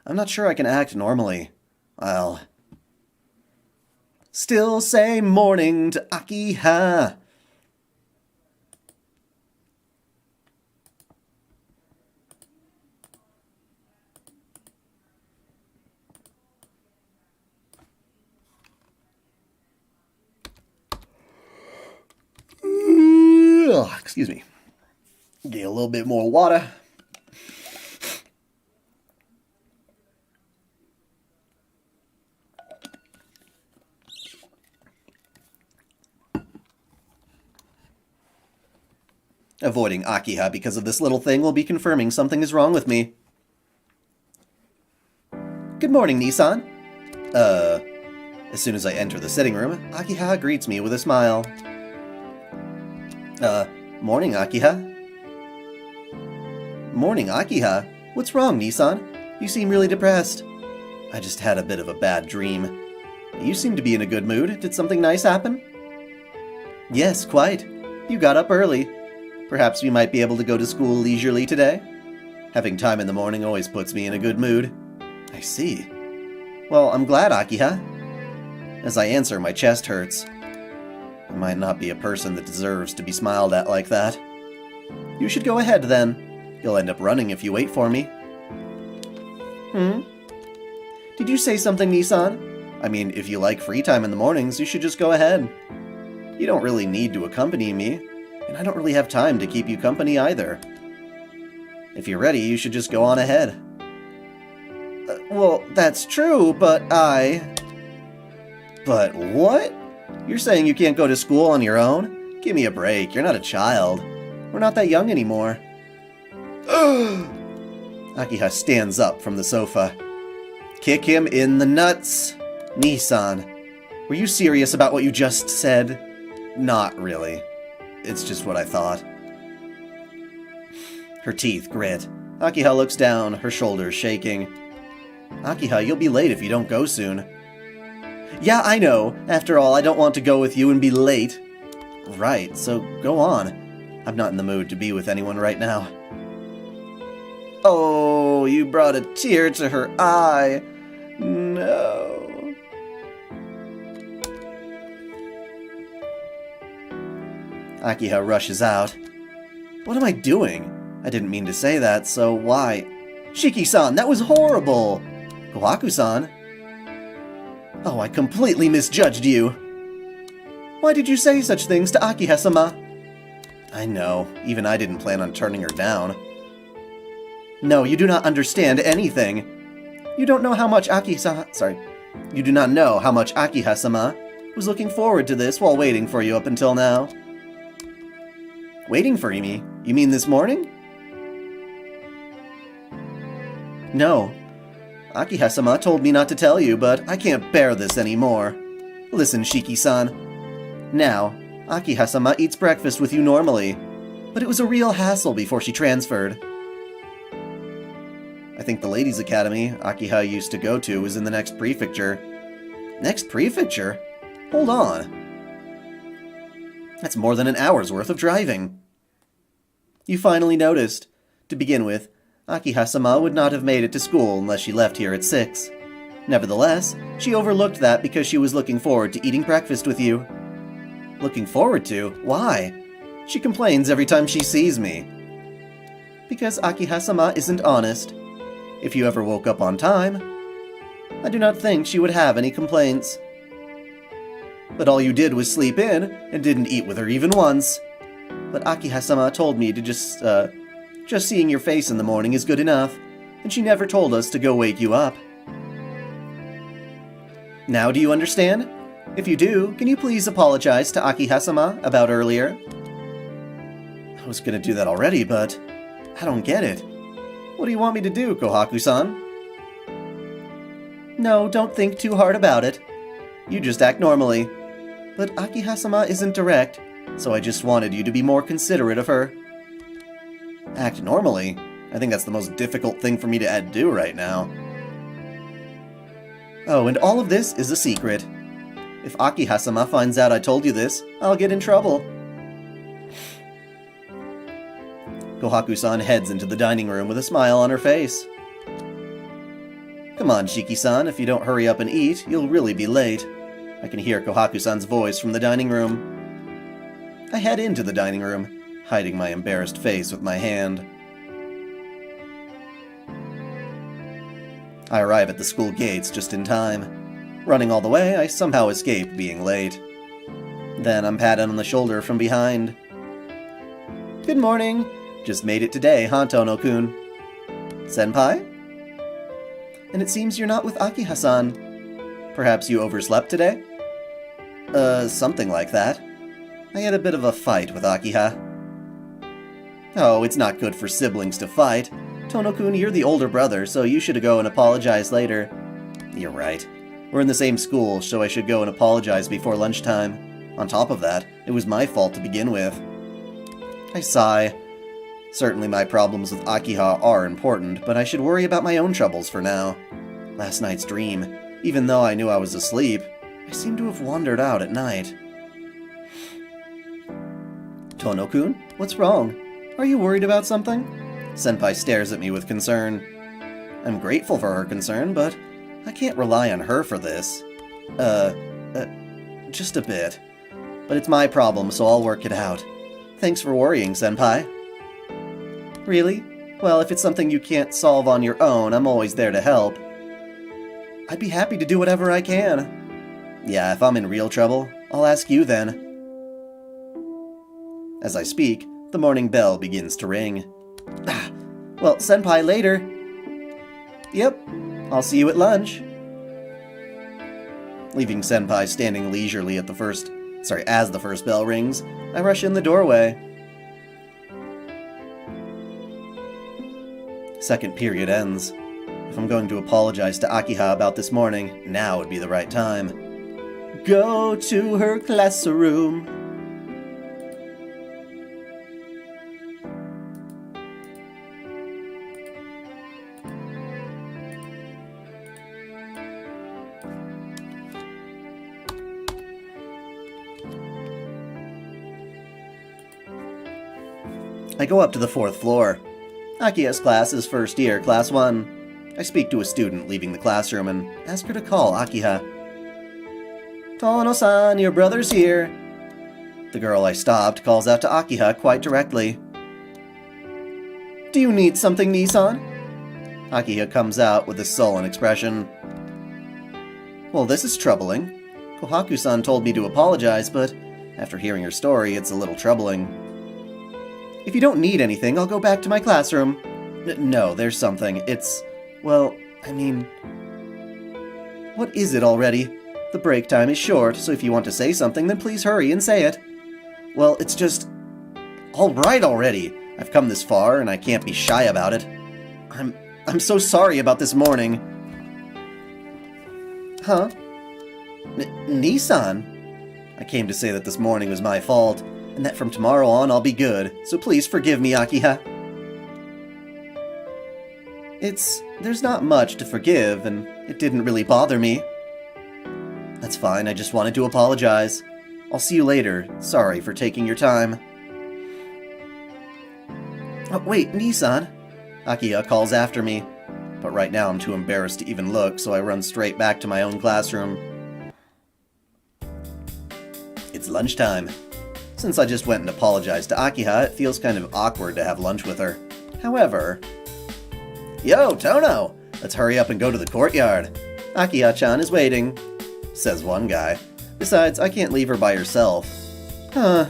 I'm not sure I can act normally. I'll still say morning to Akiha. Excuse me. Get a little bit more water. Avoiding Akiha because of this little thing will be confirming something is wrong with me. Good morning, Nissan. As soon as I enter the sitting room, Akiha greets me with a smile. Morning, Akiha. Morning, Akiha. What's wrong, Nissan? You seem really depressed. I just had a bit of a bad dream. You seem to be in a good mood. Did something nice happen? Yes, quite. You got up early. Perhaps we might be able to go to school leisurely today? Having time in the morning always puts me in a good mood. I see. Well, I'm glad, Akiha. As I answer, my chest hurts. I might not be a person that deserves to be smiled at like that. You should go ahead, then. You'll end up running if you wait for me. Did you say something, Nissan? I mean, if you like free time in the mornings, you should just go ahead. You don't really need to accompany me, and I don't really have time to keep you company either. If you're ready, you should just go on ahead. Well, that's true, but But what? You're saying you can't go to school on your own? Give me a break, you're not a child. We're not that young anymore. Akiha stands up from the sofa. Kick him in the nuts. Nissan, were you serious about what you just said? Not really. It's just what I thought. Her teeth grit. Akiha looks down, her shoulders shaking. Akiha, you'll be late if you don't go soon. Yeah, I know. After all, I don't want to go with you and be late. Right, so go on. I'm not in the mood to be with anyone right now. Oh, you brought a tear to her eye. No. Akiha rushes out. What am I doing? I didn't mean to say that, so why? Shiki-san, that was horrible! Kohaku-san? Oh, I completely misjudged you. Why did you say such things to Akiha-sama? I know, even I didn't plan on turning her down. No, you do not understand anything. You don't know how much You do not know how much Akiha-sama was looking forward to this while waiting for you up until now. Waiting for me? You mean this morning? No. Akiha-sama told me not to tell you, but I can't bear this anymore. Listen, Shiki-san. Now, Akiha-sama eats breakfast with you normally, but it was a real hassle before she transferred. I think the ladies' academy Akiha used to go to was in the next prefecture. Next prefecture? Hold on. That's more than an hour's worth of driving. You finally noticed. To begin with, Akiha-sama would not have made it to school unless she left here at 6. Nevertheless, she overlooked that because she was looking forward to eating breakfast with you. Looking forward to? Why? She complains every time she sees me. Because Akiha-sama isn't honest. If you ever woke up on time, I do not think she would have any complaints. But all you did was sleep in and didn't eat with her even once. But Akiha-sama told me to just seeing your face in the morning is good enough, and she never told us to go wake you up. Now do you understand? If you do, can you please apologize to Akiha-sama about earlier? I was gonna do that already, but I don't get it. What do you want me to do, Kohaku-san? No, don't think too hard about it. You just act normally. But Akiha-sama isn't direct, so I just wanted you to be more considerate of her. Act normally? I think that's the most difficult thing for me to do right now. Oh, and all of this is a secret. If Akiha-sama finds out I told you this, I'll get in trouble. Kohaku-san heads into the dining room with a smile on her face. Come on, Shiki-san, if you don't hurry up and eat, you'll really be late. I can hear Kohaku-san's voice from the dining room. I head into the dining room, hiding my embarrassed face with my hand. I arrive at the school gates just in time. Running all the way, I somehow escape being late. Then I'm patted on the shoulder from behind. Good morning. Just made it today, huh, Tono-kun? Senpai? And it seems you're not with Akiha-san. Perhaps you overslept today? Something like that. I had a bit of a fight with Akiha. Oh, it's not good for siblings to fight. Tono-kun, you're the older brother, so you should go and apologize later. You're right. We're in the same school, so I should go and apologize before lunchtime. On top of that, it was my fault to begin with. I sigh. Certainly my problems with Akiha are important, but I should worry about my own troubles for now. Last night's dream, even though I knew I was asleep, I seem to have wandered out at night. Tono-kun, what's wrong? Are you worried about something? Senpai stares at me with concern. I'm grateful for her concern, but I can't rely on her for this. Just a bit. But it's my problem, so I'll work it out. Thanks for worrying, Senpai. Really? Well, if it's something you can't solve on your own, I'm always there to help. I'd be happy to do whatever I can. Yeah, if I'm in real trouble, I'll ask you then. As I speak, the morning bell begins to ring. Well, Senpai, later. Yep, I'll see you at lunch. Leaving Senpai standing leisurely as the first bell rings, I rush in the doorway. Second period ends. If I'm going to apologize to Akiha about this morning, now would be the right time. Go to her classroom. I go up to the 4th floor. Akiha's class is first year, class 1. I speak to a student leaving the classroom and ask her to call Akiha. Tono-san, your brother's here. The girl I stopped calls out to Akiha quite directly. Do you need something, Nissan? Akiha comes out with a sullen expression. Well, this is troubling. Kohaku-san told me to apologize, but after hearing her story, it's a little troubling. If you don't need anything, I'll go back to my classroom. No, there's something. Well, I mean... What is it already? The break time is short, so if you want to say something, then please hurry and say it. Well, it's just... All right already! I've come this far, and I can't be shy about it. I'm so sorry about this morning. Huh? Nissan? I came to say that this morning was my fault, and that from tomorrow on I'll be good, so please forgive me, Akiha. There's not much to forgive, and it didn't really bother me. That's fine, I just wanted to apologize. I'll see you later. Sorry for taking your time. Oh, wait, Nissan. Akiha calls after me, but right now I'm too embarrassed to even look, so I run straight back to my own classroom. It's lunchtime. Since I just went and apologized to Akiha, it feels kind of awkward to have lunch with her. However... Yo, Tono! Let's hurry up and go to the courtyard. Akiha-chan is waiting, says one guy. Besides, I can't leave her by herself. Huh.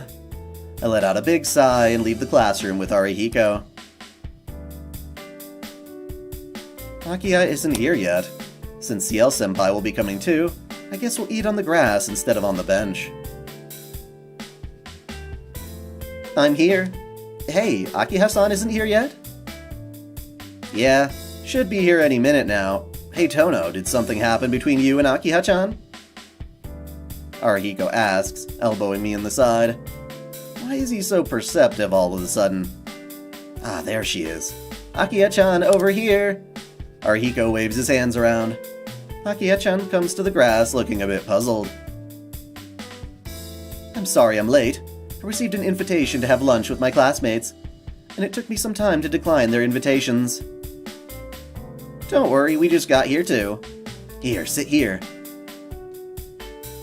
I let out a big sigh and leave the classroom with Arihiko. Akiha isn't here yet. Since CL-senpai will be coming too, I guess we'll eat on the grass instead of on the bench. I'm here. Hey, Akiha-san isn't here yet? Yeah, should be here any minute now. Hey Tono, did something happen between you and Akiha-chan? Arihiko asks, elbowing me in the side. Why is he so perceptive all of a sudden? Ah, there she is. Akiha-chan, over here! Arihiko waves his hands around. Akiha-chan comes to the grass looking a bit puzzled. I'm sorry I'm late. I received an invitation to have lunch with my classmates, and it took me some time to decline their invitations. Don't worry, we just got here too. Here, sit here.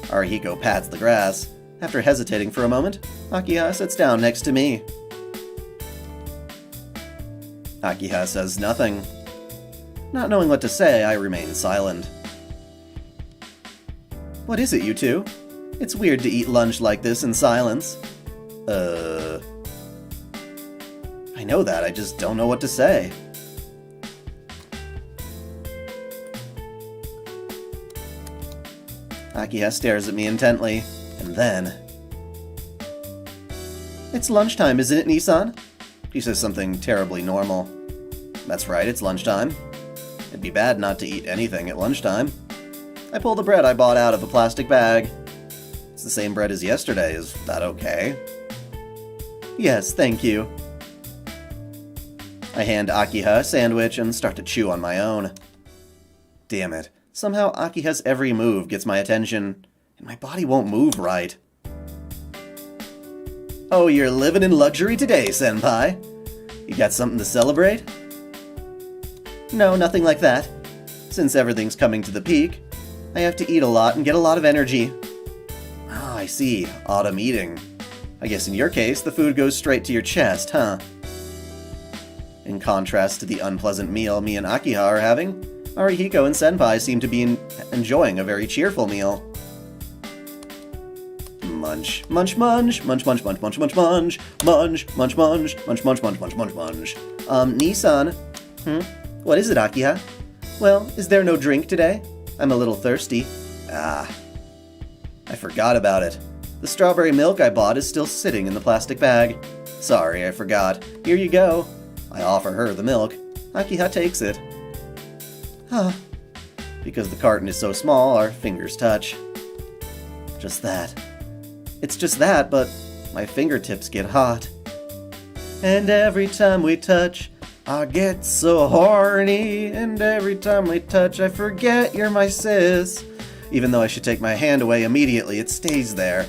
Arihiko pats the grass. After hesitating for a moment, Akiha sits down next to me. Akiha says nothing. Not knowing what to say, I remain silent. What is it, you two? It's weird to eat lunch like this in silence. I know that, I just don't know what to say. Akiha stares at me intently, and then... It's lunchtime, isn't it, Nissan? She says something terribly normal. That's right, it's lunchtime. It'd be bad not to eat anything at lunchtime. I pull the bread I bought out of a plastic bag. It's the same bread as yesterday, is that okay? Yes, thank you. I hand Akiha a sandwich and start to chew on my own. Damn it. Somehow Akiha's every move gets my attention, and my body won't move right. Oh, you're living in luxury today, senpai. You got something to celebrate? No, nothing like that. Since everything's coming to the peak, I have to eat a lot and get a lot of energy. Ah, I see. Autumn eating. I guess in your case, the food goes straight to your chest, huh? In contrast to the unpleasant meal me and Akiha are having, Arihiko and Senpai seem to be enjoying a very cheerful meal. Munch, munch, munch, munch, munch, munch, munch, munch, munch, munch, munch, munch, munch, munch, munch, munch, munch, munch. Nissan. What is it, Akiha? Well, is there no drink today? I'm a little thirsty. Ah. I forgot about it. The strawberry milk I bought is still sitting in the plastic bag. Sorry, I forgot. Here you go. I offer her the milk. Akiha takes it. Huh. Because the carton is so small, our fingers touch. Just that. It's just that, but my fingertips get hot. And every time we touch, I get so horny. And every time we touch, I forget you're my sis. Even though I should take my hand away immediately, it stays there.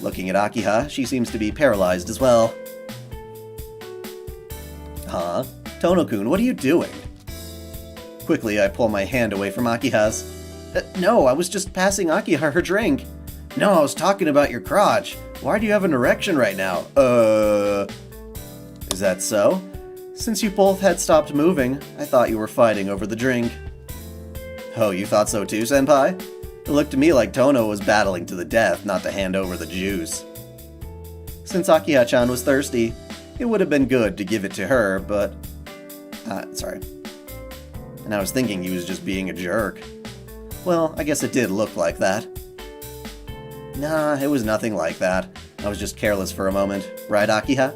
Looking at Akiha, she seems to be paralyzed as well. Huh? Tono-kun, what are you doing? Quickly, I pull my hand away from Akiha's. No, I was just passing Akiha her drink. No, I was talking about your crotch. Why do you have an erection right now? Is that so? Since you both had stopped moving, I thought you were fighting over the drink. Oh, you thought so too, senpai? It looked to me like Tono was battling to the death not to hand over the juice. Since Akiha-chan was thirsty, it would have been good to give it to her, but... sorry. And I was thinking he was just being a jerk. Well, I guess it did look like that. Nah, it was nothing like that. I was just careless for a moment. Right, Akiha?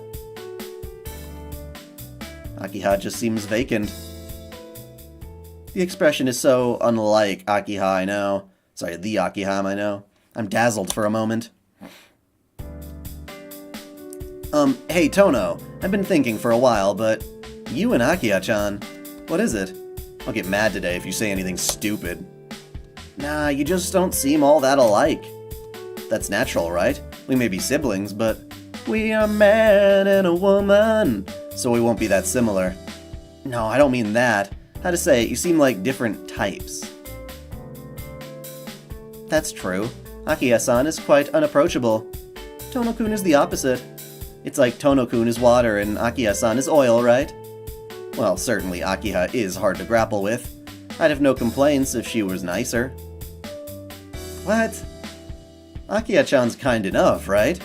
Akiha just seems vacant. The expression is so unlike Akiha I know. Sorry, the Akiha I know. I'm dazzled for a moment. Hey Tono, I've been thinking for a while, but you and Akiha-chan, what is it? I'll get mad today if you say anything stupid. Nah, you just don't seem all that alike. That's natural, right? We may be siblings, but we are a man and a woman, so we won't be that similar. No, I don't mean that. How to say it, you seem like different types. That's true. Akiha-san is quite unapproachable. Tono-kun is the opposite. It's like Tono-kun is water and Akiha-san is oil, right? Well, certainly Akiha is hard to grapple with. I'd have no complaints if she was nicer. What? Akiha-chan's kind enough, right?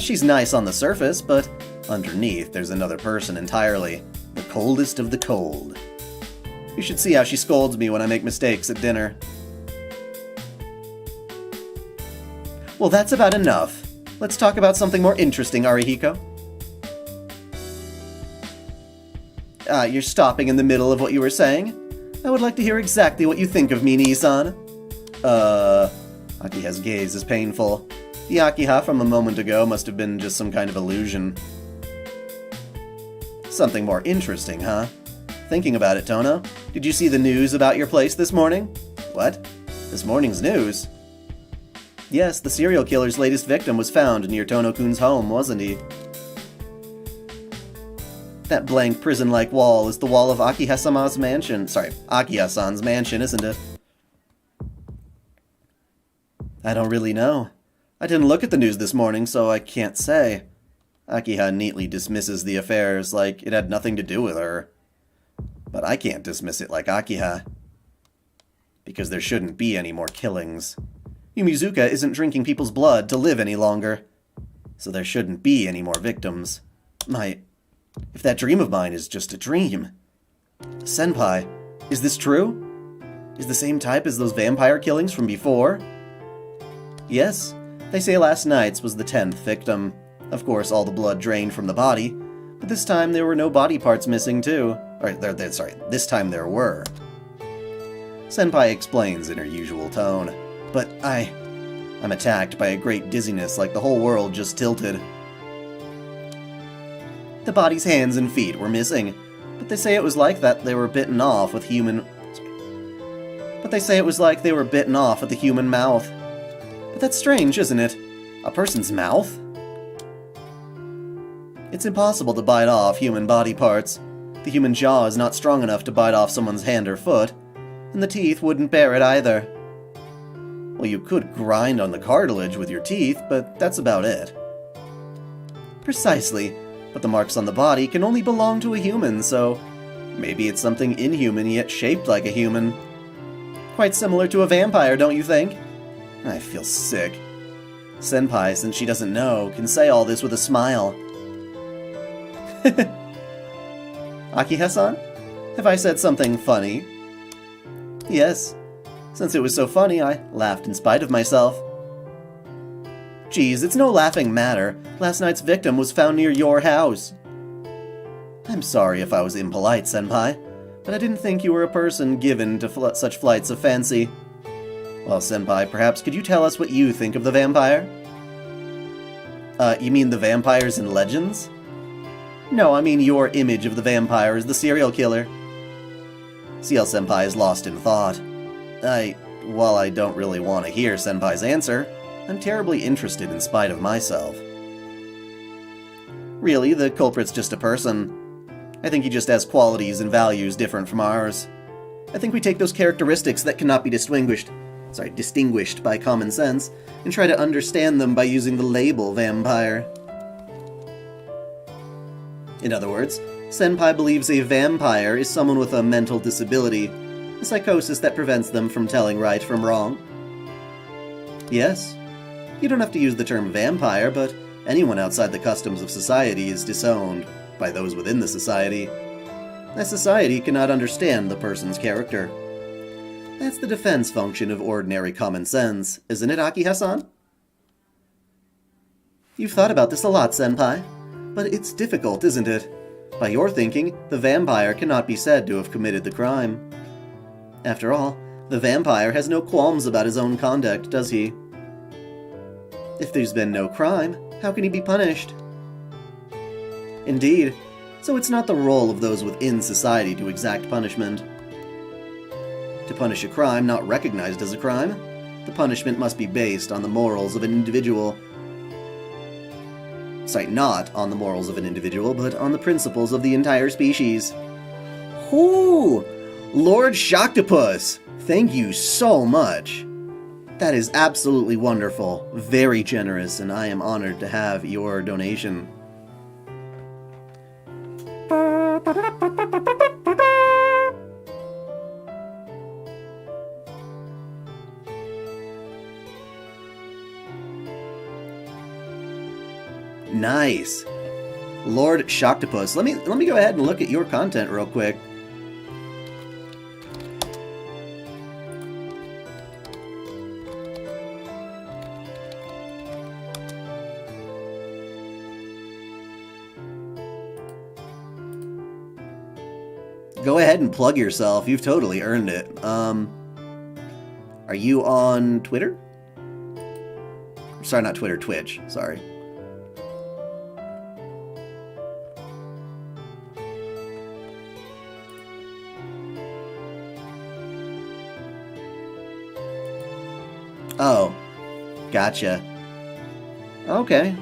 She's nice on the surface, but underneath there's another person entirely. The coldest of the cold. You should see how she scolds me when I make mistakes at dinner. Well, that's about enough. Let's talk about something more interesting, Arihiko. You're stopping in the middle of what you were saying? I would like to hear exactly what you think of me, Nii-san. Akiha's gaze is painful. The Akiha from a moment ago must have been just some kind of illusion. Something more interesting, huh? Thinking about it, Tono, did you see the news about your place this morning? What? This morning's news? Yes, the serial killer's latest victim was found near Tono-kun's home, wasn't he? That blank prison-like wall is the wall of Akiha-sama's mansion. Sorry, Akiha-san's mansion, isn't it? I don't really know. I didn't look at the news this morning, so I can't say. Akiha neatly dismisses the affairs like it had nothing to do with her. But I can't dismiss it like Akiha. Because there shouldn't be any more killings. Yumizuka isn't drinking people's blood to live any longer. So there shouldn't be any more victims. If that dream of mine is just a dream. Senpai, is this true? Is the same type as those vampire killings from before? Yes, they say last night's was the 10th victim. Of course, all the blood drained from the body, but this time there were no body parts missing too. This time there were. Senpai explains in her usual tone. But I'm attacked by a great dizziness like the whole world just tilted. The body's hands and feet were missing, but they say it was like that they were bitten off with human... But they say it was like they were bitten off with the human mouth. But that's strange, isn't it? A person's mouth? It's impossible to bite off human body parts. The human jaw is not strong enough to bite off someone's hand or foot, and the teeth wouldn't bear it either. Well, you could grind on the cartilage with your teeth, but that's about it. Precisely, but the marks on the body can only belong to a human, so maybe it's something inhuman yet shaped like a human. Quite similar to a vampire, don't you think? I feel sick. Senpai, since she doesn't know, can say all this with a smile. Akiha-san? Have I said something funny? Yes. Since it was so funny, I laughed in spite of myself. Geez, it's no laughing matter. Last night's victim was found near your house. I'm sorry if I was impolite, Senpai, but I didn't think you were a person given to such flights of fancy. Well, Senpai, perhaps could you tell us what you think of the vampire? You mean the vampires in Legends? No, I mean your image of the vampire as the serial killer. CL Senpai is lost in thought. While I don't really want to hear Senpai's answer, I'm terribly interested in spite of myself. Really, the culprit's just a person. I think he just has qualities and values different from ours. I think we take those characteristics that cannot be distinguished by common sense, and try to understand them by using the label vampire. In other words, Senpai believes a vampire is someone with a mental disability, a psychosis that prevents them from telling right from wrong. Yes, you don't have to use the term vampire, but anyone outside the customs of society is disowned by those within the society. A society cannot understand the person's character. That's the defense function of ordinary common sense, isn't it, Akiha-san? You've thought about this a lot, Senpai, but it's difficult, isn't it? By your thinking, the vampire cannot be said to have committed the crime. After all, the vampire has no qualms about his own conduct, does he? If there's been no crime, how can he be punished? Indeed, so it's not the role of those within society to exact punishment. To punish a crime not recognized as a crime, the punishment must be based on the morals of an individual. Sorry, not on the morals of an individual, but on the principles of the entire species. Ooh! Lord Shocktopus! Thank you so much! That is absolutely wonderful, very generous, and I am honored to have your donation. Nice. Lord Shocktopus. Let me go ahead and look at your content real quick. Go ahead and plug yourself. You've totally earned it. Are you on Twitter? Sorry, not Twitter, Twitch. Sorry. Oh, gotcha. Okay.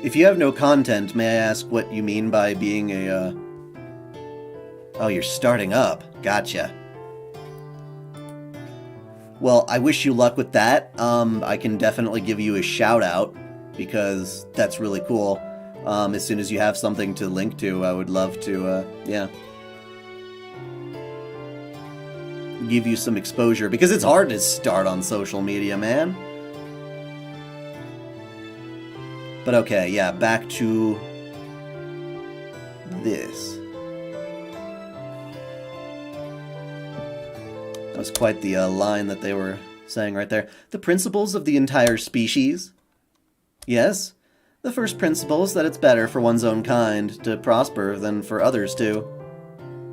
If you have no content, may I ask what you mean by being a, Oh, you're starting up. Gotcha. Well, I wish you luck with that. I can definitely give you a shout out, because that's really cool. As soon as you have something to link to, I would love to, yeah. Give you some exposure, because it's hard to start on social media, man. But okay, yeah, back to this. That was quite the line that they were saying right there. The principles of the entire species. Yes. The first principle is that it's better for one's own kind to prosper than for others to.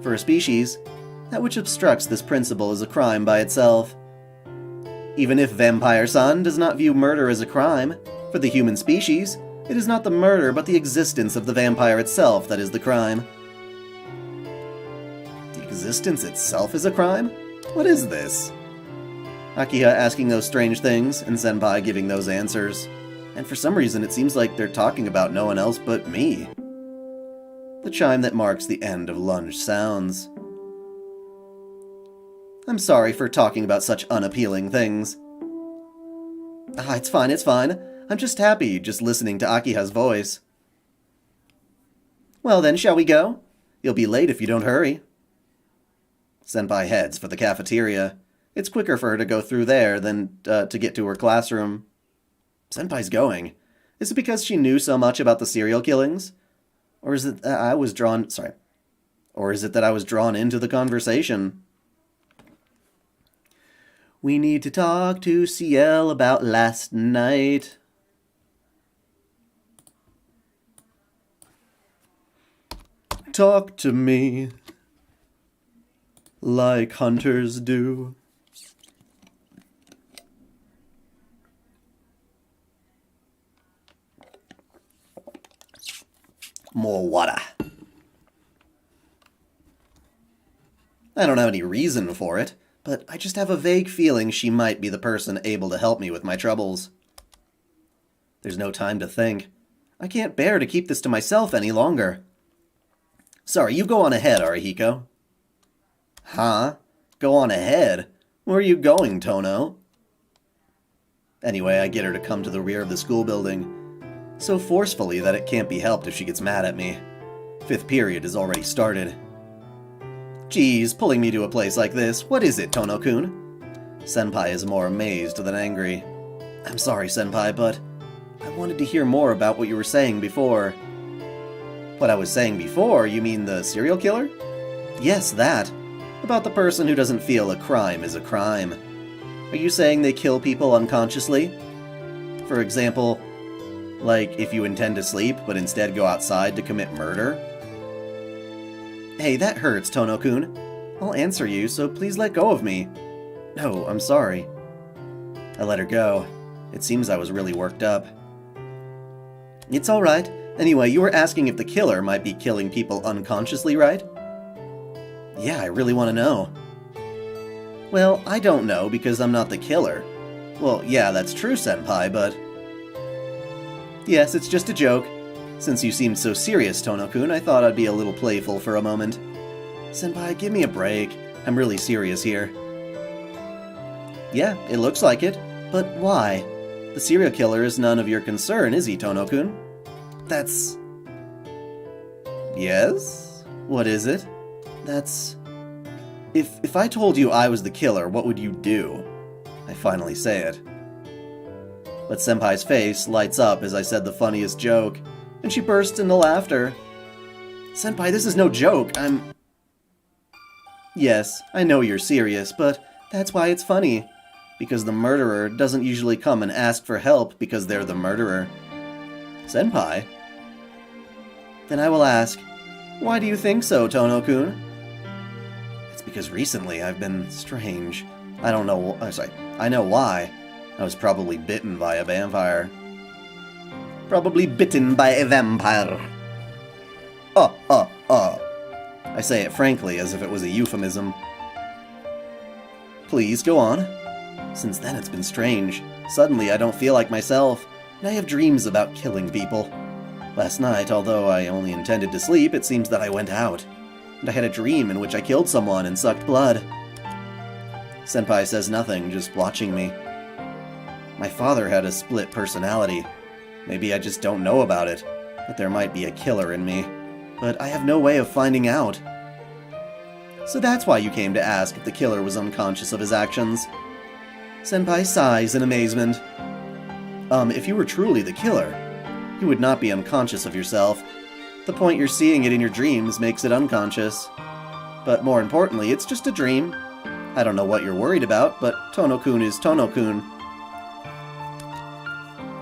For a species, that which obstructs this principle is a crime by itself. Even if Vampire-san does not view murder as a crime, for the human species, it is not the murder but the existence of the vampire itself that is the crime. The existence itself is a crime? What is this? Akiha asking those strange things, and Senpai giving those answers. And for some reason it seems like they're talking about no one else but me. The chime that marks the end of lunge sounds. I'm sorry for talking about such unappealing things. Ah, it's fine, it's fine. I'm just happy just listening to Akiha's voice. Well then, shall we go? You'll be late if you don't hurry. Senpai heads for the cafeteria. It's quicker for her to go through there than to get to her classroom. Senpai's going. Is it because she knew so much about the serial killings? Or is it that I was drawn... Sorry. Or is it that I was drawn into the conversation? We need to talk to CL about last night. Talk to me like hunters do. More water. I don't have any reason for it, but I just have a vague feeling she might be the person able to help me with my troubles. There's no time to think. I can't bear to keep this to myself any longer. Sorry, you go on ahead, Arihiko. Huh? Go on ahead? Where are you going, Tono? Anyway, I get her to come to the rear of the school building, so forcefully that it can't be helped if she gets mad at me. 5th period has already started. Geez, pulling me to a place like this. What is it, Tono-kun? Senpai is more amazed than angry. I'm sorry, Senpai, but I wanted to hear more about what you were saying before. What I was saying before? You mean the serial killer? Yes, that. About the person who doesn't feel a crime is a crime. Are you saying they kill people unconsciously? For example, Like if you intend to sleep, but instead go outside to commit murder? Hey, that hurts, Tono-kun. I'll answer you, so please let go of me. No, I'm sorry. I let her go. It seems I was really worked up. It's alright. Anyway, you were asking if the killer might be killing people unconsciously, right? Yeah, I really want to know. Well, I don't know because I'm not the killer. Well, yeah, that's true, Senpai, but... Yes, it's just a joke. Since you seemed so serious, Tono-kun, I thought I'd be a little playful for a moment. Senpai, give me a break. I'm really serious here. Yeah, it looks like it. But why? The serial killer is none of your concern, is he, Tono-kun? That's... Yes? What is it? That's... If I told you I was the killer, what would you do? I finally say it. But Senpai's face lights up as I said the funniest joke, and she bursts into laughter. Senpai, this is no joke, I'm... Yes, I know you're serious, but that's why it's funny. Because the murderer doesn't usually come and ask for help because they're the murderer. Senpai? Then I will ask, why do you think so, Tono-kun? It's because recently I've been strange. I don't know, I know why. I was probably bitten by a vampire. Probably bitten by a vampire. I say it frankly as if it was a euphemism. Please, go on. Since then it's been strange. Suddenly I don't feel like myself, and I have dreams about killing people. Last night, although I only intended to sleep, it seems that I went out. And I had a dream in which I killed someone and sucked blood. Senpai says nothing, just watching me. My father had a split personality. Maybe I just don't know about it, but there might be a killer in me. But I have no way of finding out. So that's why you came to ask if the killer was unconscious of his actions. Senpai sighs in amazement. If you were truly the killer, you would not be unconscious of yourself. The point you're seeing it in your dreams makes it unconscious. But more importantly, it's just a dream. I don't know what you're worried about, but Tono-kun is Tono-kun.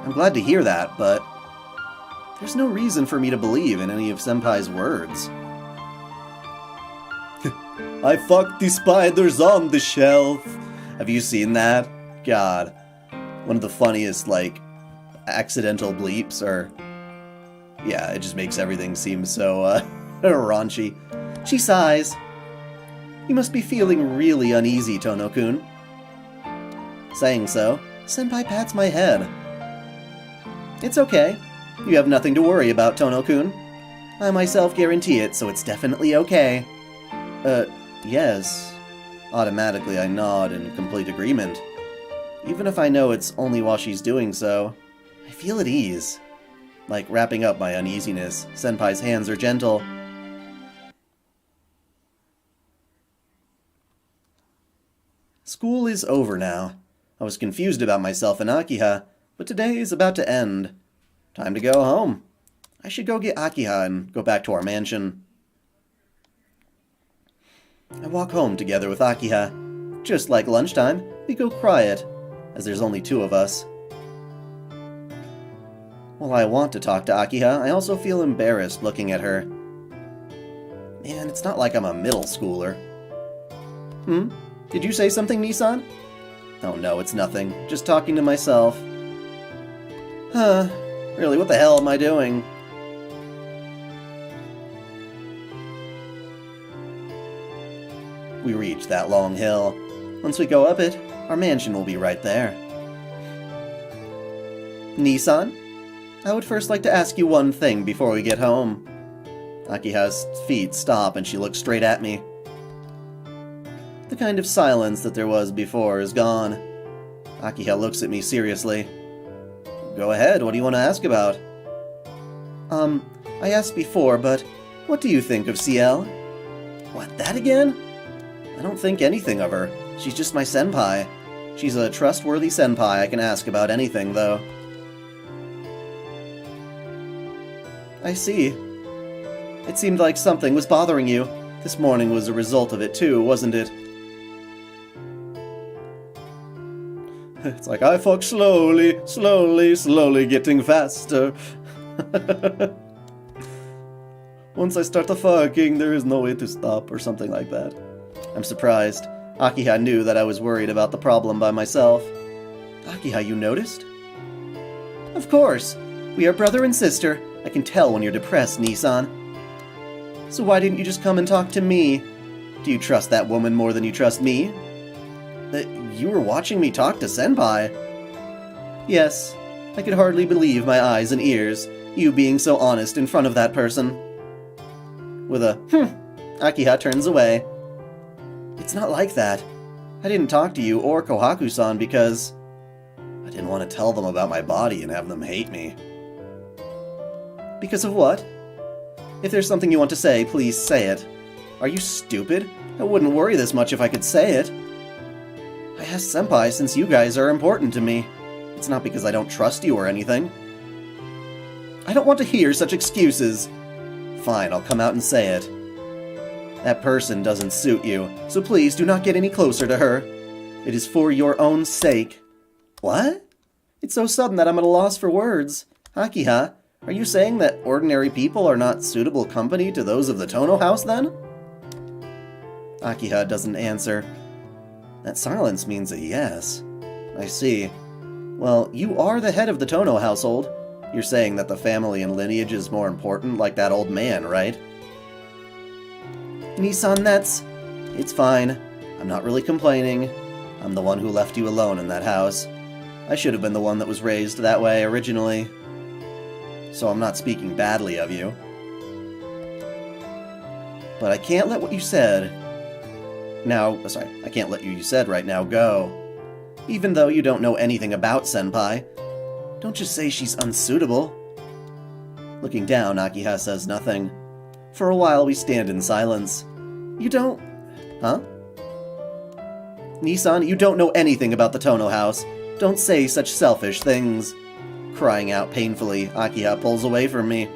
I'm glad to hear that, but there's no reason for me to believe in any of Senpai's words. I fucked the spiders on the shelf. Have you seen that? God. One of the funniest, accidental bleeps, or... Yeah, it just makes everything seem so, raunchy. She sighs. You must be feeling really uneasy, Tono-kun. Saying so, Senpai pats my head. It's okay. You have nothing to worry about, Tono-kun. I myself guarantee it, so it's definitely okay. Yes. Automatically I nod in complete agreement. Even if I know it's only while she's doing so, I feel at ease. Like wrapping up my uneasiness, Senpai's hands are gentle. School is over now. I was confused about myself in Akiha, but today is about to end. Time to go home. I should go get Akiha and go back to our mansion. I walk home together with Akiha. Just like lunchtime, we go quiet, as there's only two of us. While I want to talk to Akiha, I also feel embarrassed looking at her. Man, it's not like I'm a middle schooler. Did you say something, Nissan? Oh no, it's nothing. Just talking to myself. Really, what the hell am I doing? We reach that long hill. Once we go up it, our mansion will be right there. Nissan? I would first like to ask you one thing before we get home. Akiha's feet stop and she looks straight at me. The kind of silence that there was before is gone. Akiha looks at me seriously. Go ahead, what do you want to ask about? I asked before, but what do you think of CL? What, that again? I don't think anything of her. She's just my senpai. She's a trustworthy senpai I can ask about anything, though. I see. It seemed like something was bothering you. This morning was a result of it too, wasn't it? It's like, I fuck slowly, slowly, slowly getting faster. Once I start the fucking, there is no way to stop, or something like that. I'm surprised. Akiha knew that I was worried about the problem by myself. Akiha, you noticed? Of course. We are brother and sister. I can tell when you're depressed, Nissan. So why didn't you just come and talk to me? Do you trust that woman more than you trust me? You were watching me talk to Senpai. Yes, I could hardly believe my eyes and ears, you being so honest in front of that person. With a Akiha turns away. It's not like that. I didn't talk to you or Kohaku-san because I didn't want to tell them about my body and have them hate me. Because of what? If there's something you want to say, please say it. Are you stupid? I wouldn't worry this much if I could say it. I asked Senpai since you guys are important to me. It's not because I don't trust you or anything. I don't want to hear such excuses. Fine, I'll come out and say it. That person doesn't suit you, so please do not get any closer to her. It is for your own sake. What? It's so sudden that I'm at a loss for words. Akiha, are you saying that ordinary people are not suitable company to those of the Tono house, then? Akiha doesn't answer. That silence means a yes. I see. Well, you are the head of the Tono household. You're saying that the family and lineage is more important, like that old man, right? Nissan, it's fine. I'm not really complaining. I'm the one who left you alone in that house. I should have been the one that was raised that way originally. So I'm not speaking badly of you. But I can't let what you said... I can't let you said right now go. Even though you don't know anything about Senpai. Don't just say she's unsuitable. Looking down, Akiha says nothing. For a while we stand in silence. You don't... Huh? Nissan, you don't know anything about the Tono house. Don't say such selfish things. Crying out painfully, Akiha pulls away from me.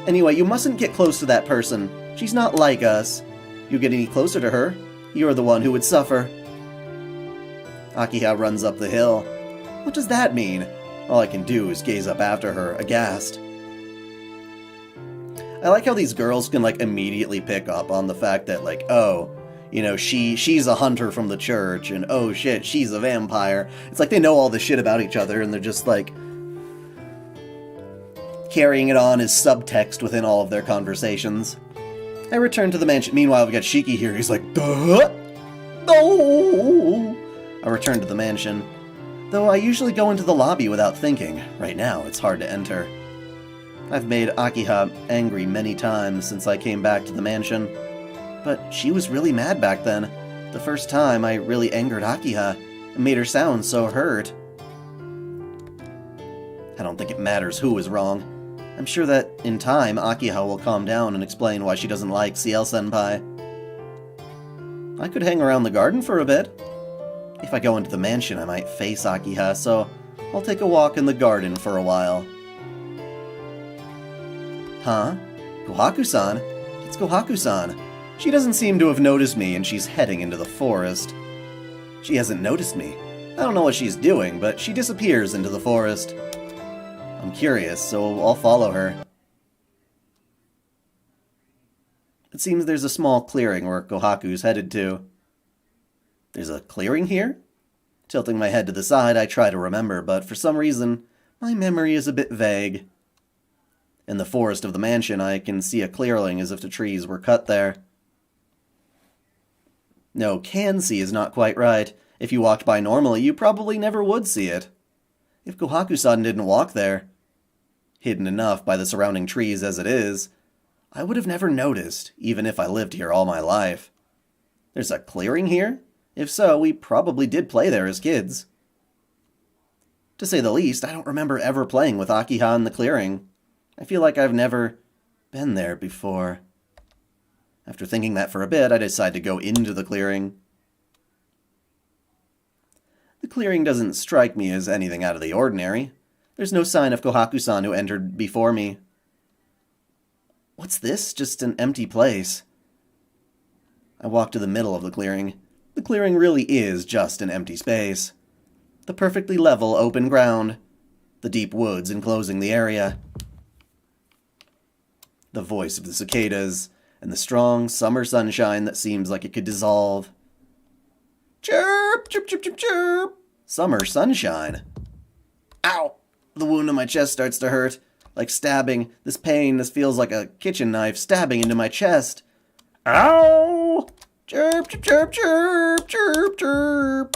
Anyway, you mustn't get close to that person. She's not like us. You get any closer to her, you're the one who would suffer. Akiha runs up the hill. What does that mean? All I can do is gaze up after her, aghast. I like how these girls can, immediately pick up on the fact that, oh, you know, she's a hunter from the church, and oh shit, she's a vampire. It's like they know all this shit about each other, and they're just, carrying it on as subtext within all of their conversations. I return to the mansion. Meanwhile, we got Shiki here. He's like, duh! No! I return to the mansion. Though I usually go into the lobby without thinking. Right now, it's hard to enter. I've made Akiha angry many times since I came back to the mansion. But she was really mad back then. The first time I really angered Akiha and made her sound so hurt. I don't think it matters who is wrong. I'm sure that, in time, Akiha will calm down and explain why she doesn't like CL-senpai. I could hang around the garden for a bit. If I go into the mansion, I might face Akiha, so I'll take a walk in the garden for a while. Huh? Kohaku-san? It's Kohaku-san. She doesn't seem to have noticed me, and she's heading into the forest. She hasn't noticed me. I don't know what she's doing, but she disappears into the forest. I'm curious, so I'll follow her. It seems there's a small clearing where Kohaku's headed to. There's a clearing here? Tilting my head to the side, I try to remember, but for some reason, my memory is a bit vague. In the forest of the mansion, I can see a clearing as if the trees were cut there. No, can see is not quite right. If you walked by normally, you probably never would see it. If Kohaku-san didn't walk there, hidden enough by the surrounding trees as it is, I would have never noticed, even if I lived here all my life. There's a clearing here? If so, we probably did play there as kids. To say the least, I don't remember ever playing with Akiha in the clearing. I feel like I've never been there before. After thinking that for a bit, I decide to go into the clearing. The clearing doesn't strike me as anything out of the ordinary. There's no sign of Kohaku-san who entered before me. What's this? Just an empty place. I walk to the middle of the clearing. The clearing really is just an empty space. The perfectly level, open ground. The deep woods enclosing the area. The voice of the cicadas, and the strong summer sunshine that seems like it could dissolve. Chirp, chirp, chirp, chirp, chirp. Summer sunshine. Ow! The wound on my chest starts to hurt. Like stabbing. This pain, this feels like a kitchen knife stabbing into my chest. Ow! Chirp, chirp, chirp, chirp, chirp, chirp.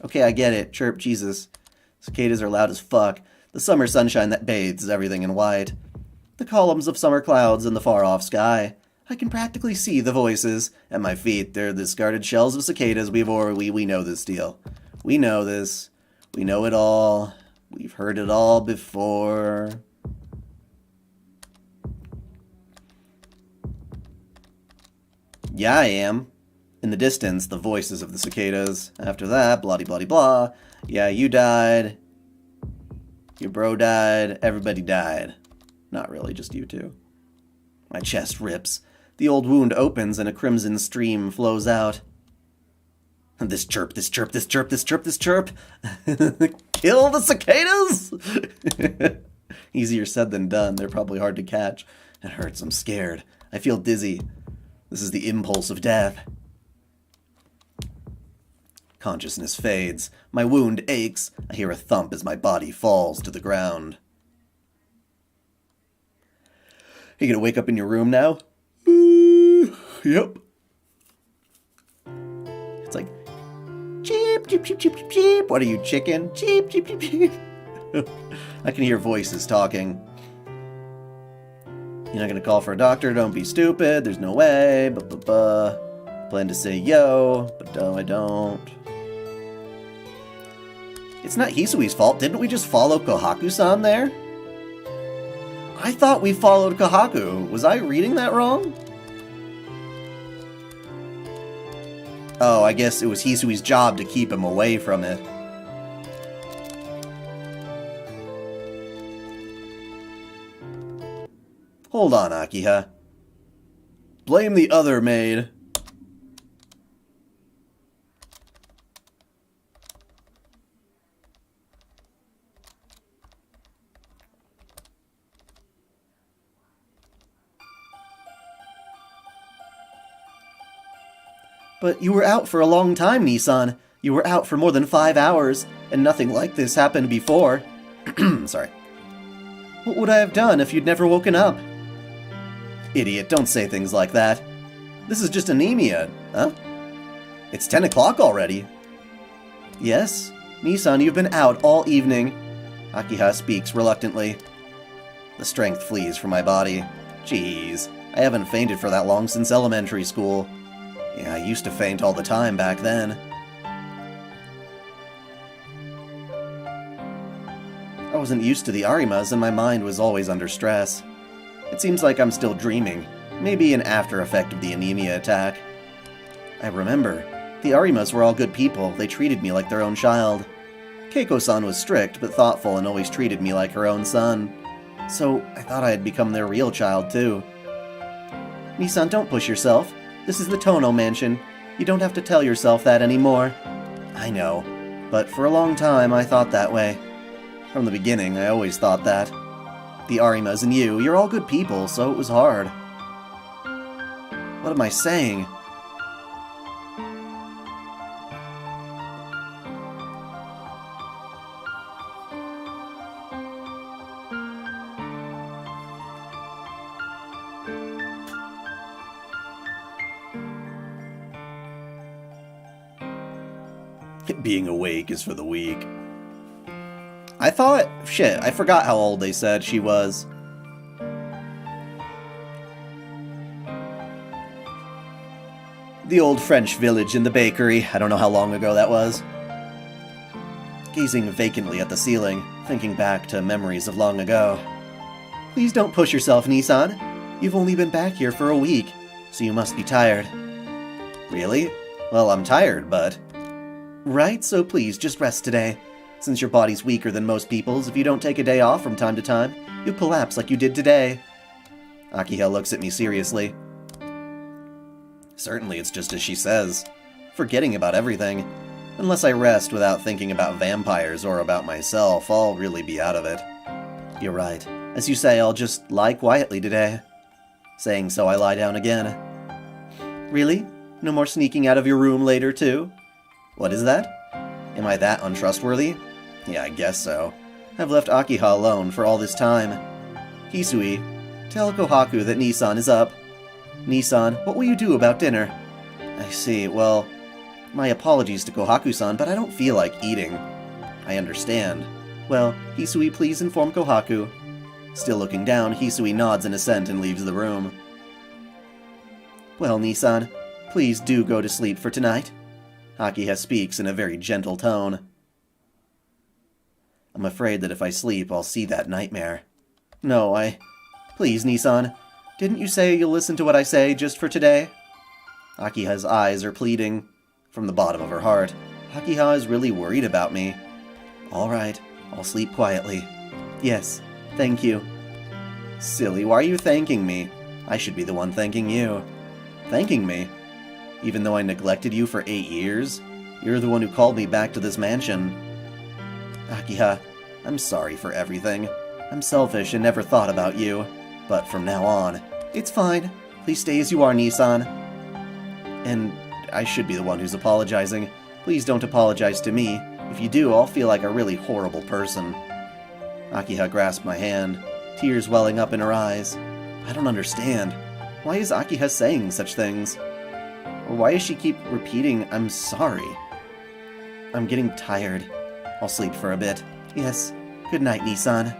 Okay, I get it. Chirp, Jesus. Cicadas are loud as fuck. The summer sunshine that bathes everything in white. The columns of summer clouds in the far-off sky. I can practically see the voices. At my feet, they're the discarded shells of cicadas. We know this deal. We know this. We know it all. We've heard it all before. Yeah, I am. In the distance, the voices of the cicadas. After that, blah-de-blah-de-blah. Yeah, you died. Your bro died. Everybody died. Not really, just you two. My chest rips. The old wound opens and a crimson stream flows out. This chirp, this chirp, this chirp, this chirp, this chirp. Kill the cicadas! Easier said than done. They're probably hard to catch. It hurts. I'm scared. I feel dizzy. This is the impulse of death. Consciousness fades. My wound aches. I hear a thump as my body falls to the ground. Are you gonna wake up in your room now? Yep. It's like, cheep, cheep, cheep, cheep, cheep, cheep. What are you, chicken? Cheep, cheep, cheep, cheep. I can hear voices talking. You're not gonna call for a doctor? Don't be stupid. There's no way. Plan to say yo, but no, I don't. It's not Hisui's fault. Didn't we just follow Kohaku-san there? I thought we followed Kohaku. Was I reading that wrong? Oh, I guess it was Hisui's job to keep him away from it. Hold on, Akiha. Blame the other maid. But you were out for a long time, Nissan. You were out for more than 5 hours, and nothing like this happened before. Sorry. What would I have done if you'd never woken up? Idiot, don't say things like that. This is just anemia, huh? It's 10 o'clock already. Yes? Nissan, you've been out all evening. Akiha speaks reluctantly. The strength flees from my body. Jeez, I haven't fainted for that long since elementary school. Yeah, I used to faint all the time back then. I wasn't used to the Arimas and my mind was always under stress. It seems like I'm still dreaming, maybe an after effect of the anemia attack. I remember, the Arimas were all good people. They treated me like their own child. Keiko-san was strict but thoughtful and always treated me like her own son. So I thought I had become their real child too. Nissan, don't push yourself. This is the Tono Mansion. You don't have to tell yourself that anymore. I know, but for a long time I thought that way. From the beginning, I always thought that. The Arimas and you're all good people, so it was hard. What am I saying? Being awake is for the weak. I thought... Shit, I forgot how old they said she was. The old French village in the bakery. I don't know how long ago that was. Gazing vacantly at the ceiling, thinking back to memories of long ago. Please don't push yourself, Nissan. You've only been back here for a week, so you must be tired. Really? Well, I'm tired, but... Right, so please, just rest today. Since your body's weaker than most people's, if you don't take a day off from time to time, you'll collapse like you did today. Akiha looks at me seriously. Certainly, it's just as she says. Forgetting about everything. Unless I rest without thinking about vampires or about myself, I'll really be out of it. You're right. As you say, I'll just lie quietly today. Saying so, I lie down again. Really? No more sneaking out of your room later, too? What is that? Am I that untrustworthy? Yeah, I guess so. I've left Akiha alone for all this time. Hisui, tell Kohaku that Nissan is up. Nissan, what will you do about dinner? I see, well, my apologies to Kohaku-san, but I don't feel like eating. I understand. Well, Hisui, please inform Kohaku. Still looking down, Hisui nods in assent and leaves the room. Well, Nissan, please do go to sleep for tonight. Akiha speaks in a very gentle tone. I'm afraid that if I sleep, I'll see that nightmare. No, Please, Nissan, didn't you say you'll listen to what I say just for today? Akiha's eyes are pleading. From the bottom of her heart, Akiha is really worried about me. All right, I'll sleep quietly. Yes, thank you. Silly, why are you thanking me? I should be the one thanking you. Thanking me? Even though I neglected you for 8 years? You're the one who called me back to this mansion. Akiha, I'm sorry for everything. I'm selfish and never thought about you. But from now on, it's fine. Please stay as you are, Nissan. And I should be the one who's apologizing. Please don't apologize to me. If you do, I'll feel like a really horrible person. Akiha grasped my hand, tears welling up in her eyes. I don't understand. Why is Akiha saying such things? Or why does she keep repeating, I'm sorry? I'm getting tired. I'll sleep for a bit. Yes. Good night, Nissan.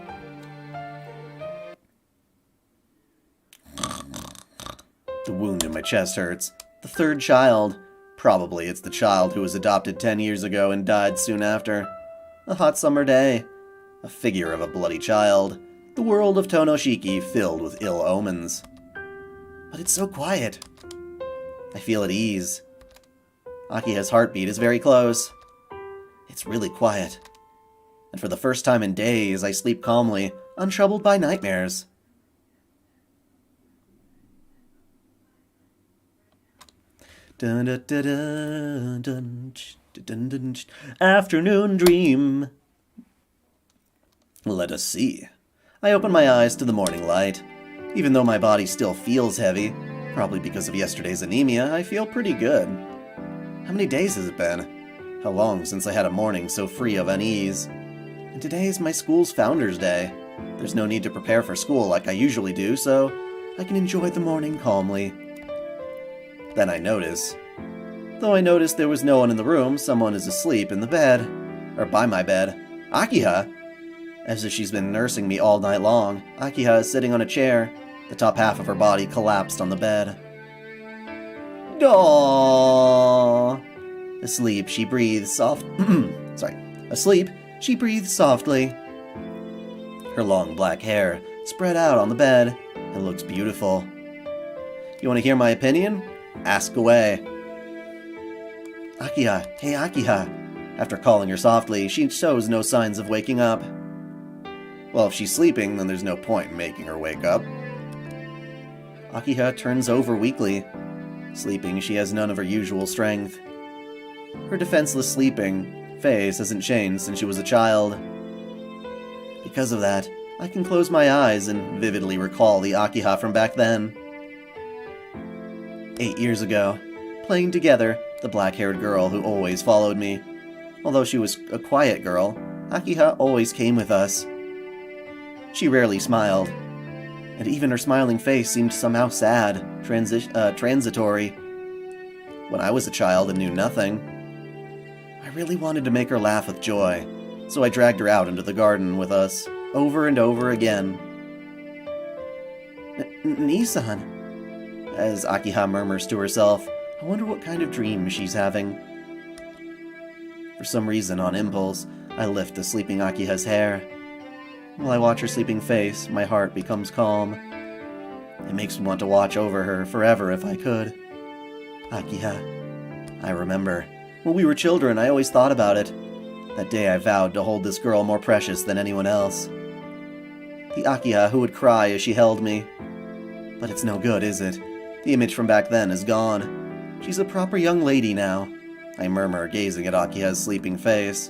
The wound in my chest hurts. The third child. Probably it's the child who was adopted 10 years ago and died soon after. A hot summer day. A figure of a bloody child. The world of Tonoshiki filled with ill omens. But it's so quiet. I feel at ease. Akiha's heartbeat is very close. It's really quiet. And for the first time in days, I sleep calmly, untroubled by nightmares. Dun, dun, dun, dun, dun, dun, dun, dun. Afternoon dream. Let us see. I open my eyes to the morning light. Even though my body still feels heavy, probably because of yesterday's anemia, I feel pretty good. How many days has it been? How long since I had a morning so free of unease? And today is my school's Founders' Day. There's no need to prepare for school like I usually do, so I can enjoy the morning calmly. Then I notice. Though I noticed there was no one in the room, someone is asleep in the bed. Or by my bed. Akiha! As if she's been nursing me all night long, Akiha is sitting on a chair. The top half of her body collapsed on the bed. Aww. Asleep, she breathes Asleep, she breathes softly. Her long black hair spread out on the bed and looks beautiful. You want to hear my opinion? Ask away. Akiha, hey Akiha. After calling her softly, she shows no signs of waking up. Well, if she's sleeping, then there's no point in making her wake up. Akiha turns over weakly. Sleeping, she has none of her usual strength. Her defenseless sleeping face hasn't changed since she was a child. Because of that, I can close my eyes and vividly recall the Akiha from back then. 8 years ago, playing together, the black-haired girl who always followed me. Although she was a quiet girl, Akiha always came with us. She rarely smiled, and even her smiling face seemed somehow sad, transitory. When I was a child and knew nothing, I really wanted to make her laugh with joy, so I dragged her out into the garden with us, over and over again. Nissan, as Akiha murmurs to herself, I wonder what kind of dream she's having. For some reason, on impulse, I lift the sleeping Akiha's hair. While I watch her sleeping face, my heart becomes calm. It makes me want to watch over her forever if I could. Akiha. I remember. When we were children, I always thought about it. That day I vowed to hold this girl more precious than anyone else. The Akiha who would cry as she held me. But it's no good, is it? The image from back then is gone. She's a proper young lady now. I murmur, gazing at Akiha's sleeping face.